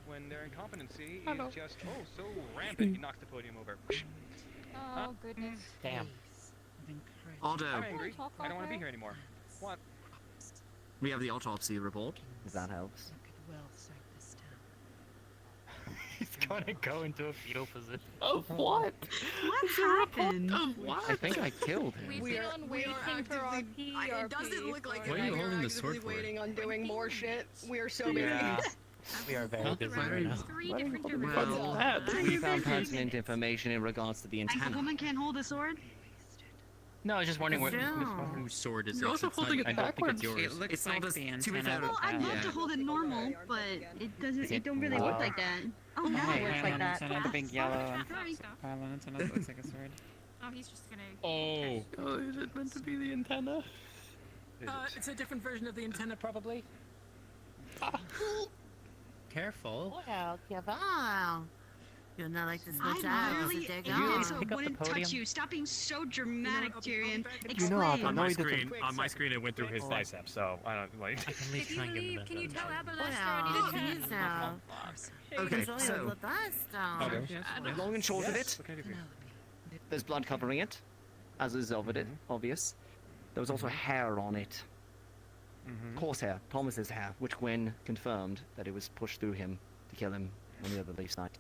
Speaker 12: When their incompetency is just so rampant, he knocks the podium over.
Speaker 13: Oh goodness.
Speaker 12: Damn.
Speaker 4: Aldo.
Speaker 12: I'm angry. I don't want to be here anymore. What?
Speaker 4: We have the autopsy report.
Speaker 2: That helps.
Speaker 24: He's gonna go into a fetal position.
Speaker 11: Of what?
Speaker 20: What happened?
Speaker 11: Of what?
Speaker 2: I think I killed him.
Speaker 13: We've been on waiting for our PRP.
Speaker 14: It doesn't look like
Speaker 4: What
Speaker 14: it.
Speaker 4: are you
Speaker 14: We're
Speaker 4: holding the
Speaker 14: actively
Speaker 4: sword for?
Speaker 14: waiting on doing more shit. We are so busy.
Speaker 12: Yeah. We are very busy right now.
Speaker 2: We found pertinent information in regards to the
Speaker 20: And a
Speaker 2: antenna.
Speaker 20: woman can't hold a sword?
Speaker 24: No, I was just wondering
Speaker 4: Whose sword is
Speaker 14: You're
Speaker 4: it?
Speaker 14: also
Speaker 4: It's not-
Speaker 14: holding it
Speaker 4: I don't think
Speaker 14: backwards.
Speaker 4: it's yours.
Speaker 24: It looks
Speaker 4: It's not
Speaker 24: like
Speaker 4: as-
Speaker 24: the
Speaker 4: to be
Speaker 24: antenna.
Speaker 4: fair,
Speaker 20: Well, I'd love to hold it normal, but it doesn't. It don't really look like that. Oh, now it looks like that.
Speaker 24: The big yellow
Speaker 20: Sorry.
Speaker 24: pylon antenna that looks like a sword.
Speaker 13: Oh, he's just gonna.
Speaker 14: Oh. Is it meant to be the antenna?
Speaker 16: It's a different version of the antenna, probably.
Speaker 24: Careful.
Speaker 11: Well, Kevin. You're not like this much
Speaker 20: I
Speaker 11: out.
Speaker 20: really
Speaker 11: Take
Speaker 20: also
Speaker 24: Pick up the
Speaker 20: wouldn't
Speaker 24: podium.
Speaker 20: touch you. Stop being so dramatic, Tyrion.
Speaker 14: You know,
Speaker 20: Explain.
Speaker 14: on my screen, it went through his biceps, so I don't like.
Speaker 24: I can at least
Speaker 13: If
Speaker 24: try
Speaker 13: you
Speaker 24: and give
Speaker 13: leave,
Speaker 24: him
Speaker 13: can you tell Abalester
Speaker 11: Well,
Speaker 13: I need a
Speaker 11: geez now.
Speaker 2: Okay,
Speaker 11: Enjoy
Speaker 2: so
Speaker 11: your dust.
Speaker 2: long and short of it, there's blood covering it, as is obvious. There was also hair on it. Coarse hair, Thomas's hair, which Gwen confirmed that it was pushed through him to kill him on the other leaf night.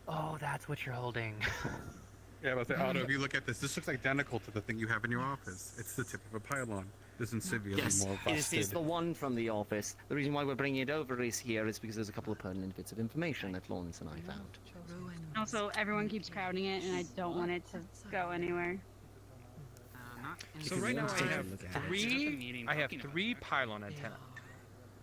Speaker 24: Oh, that's what you're holding.
Speaker 5: Yeah, but Otto, if you look at this looks identical to the thing you have in your office. It's the tip of a pylon. This is severely more
Speaker 2: This
Speaker 5: busted.
Speaker 2: is the one from the office. The reason why we're bringing it over is because there's a couple of pertinent bits of information that Lawrence and I found.
Speaker 20: Also, everyone keeps crowding it, and I don't want it to go anywhere.
Speaker 12: So right now I have three pylon antenna.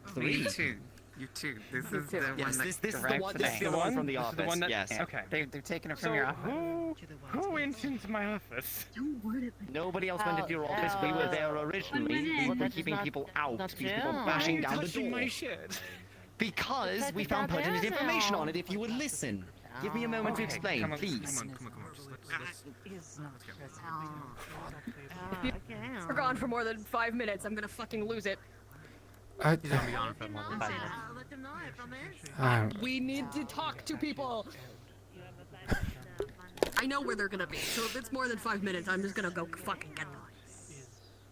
Speaker 2: Three?
Speaker 24: You too. You too. This is the one
Speaker 2: Yes,
Speaker 24: that
Speaker 2: this is the
Speaker 24: corrects
Speaker 2: one.
Speaker 24: the
Speaker 2: This is the
Speaker 24: name.
Speaker 2: one from the
Speaker 12: This is
Speaker 2: office.
Speaker 12: the one that-
Speaker 2: yes.
Speaker 12: Okay.
Speaker 24: They're taking it from
Speaker 12: So
Speaker 24: your office.
Speaker 12: who went into my office?
Speaker 20: Don't word it like
Speaker 2: Nobody else went into your office. We were there originally. We were keeping people out. Because people were bashing down the
Speaker 12: touching
Speaker 2: door.
Speaker 12: my shit.
Speaker 2: Because we found pertinent information on it. If you would listen, give me a moment to
Speaker 12: Okay,
Speaker 2: explain,
Speaker 12: come on,
Speaker 2: please.
Speaker 12: Come on. Just
Speaker 14: We're gone for more than 5 minutes. I'm gonna fucking lose it.
Speaker 24: He's gonna be gone for more than 5 minutes.
Speaker 11: Let them know, I promise.
Speaker 14: We need to talk to people. I know where they're gonna be, so if it's more than 5 minutes, I'm just gonna go fucking get them.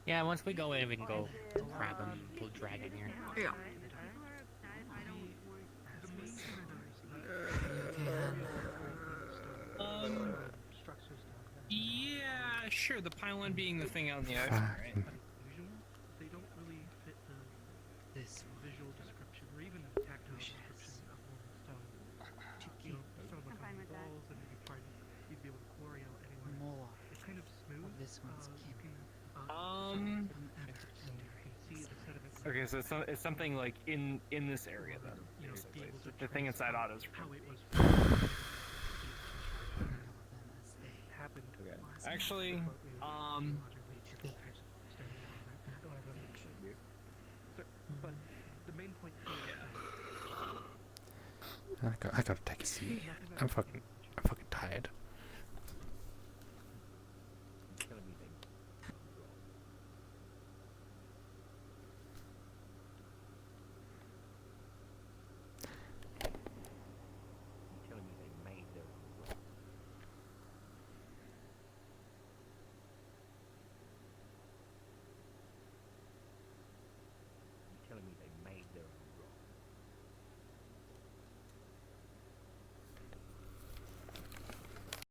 Speaker 24: Yeah, once we go in, we can go grab him. We'll drag him here.
Speaker 14: Yeah.
Speaker 24: Yeah,
Speaker 12: Sure, the pylon being the thing out in the ocean, right?
Speaker 15: They don't really fit this visual description or even a tactile description of rolling stone. You know, stone would come in balls and you'd be able to quarry out anywhere.
Speaker 11: More.
Speaker 15: It's kind of smooth.
Speaker 11: This one's
Speaker 12: Okay, so it's something like in this area then.
Speaker 15: You know,
Speaker 12: Basically. The thing inside Otto's room. Okay. Actually,
Speaker 15: But the main point
Speaker 1: I gotta take a seat. I'm fucking tired.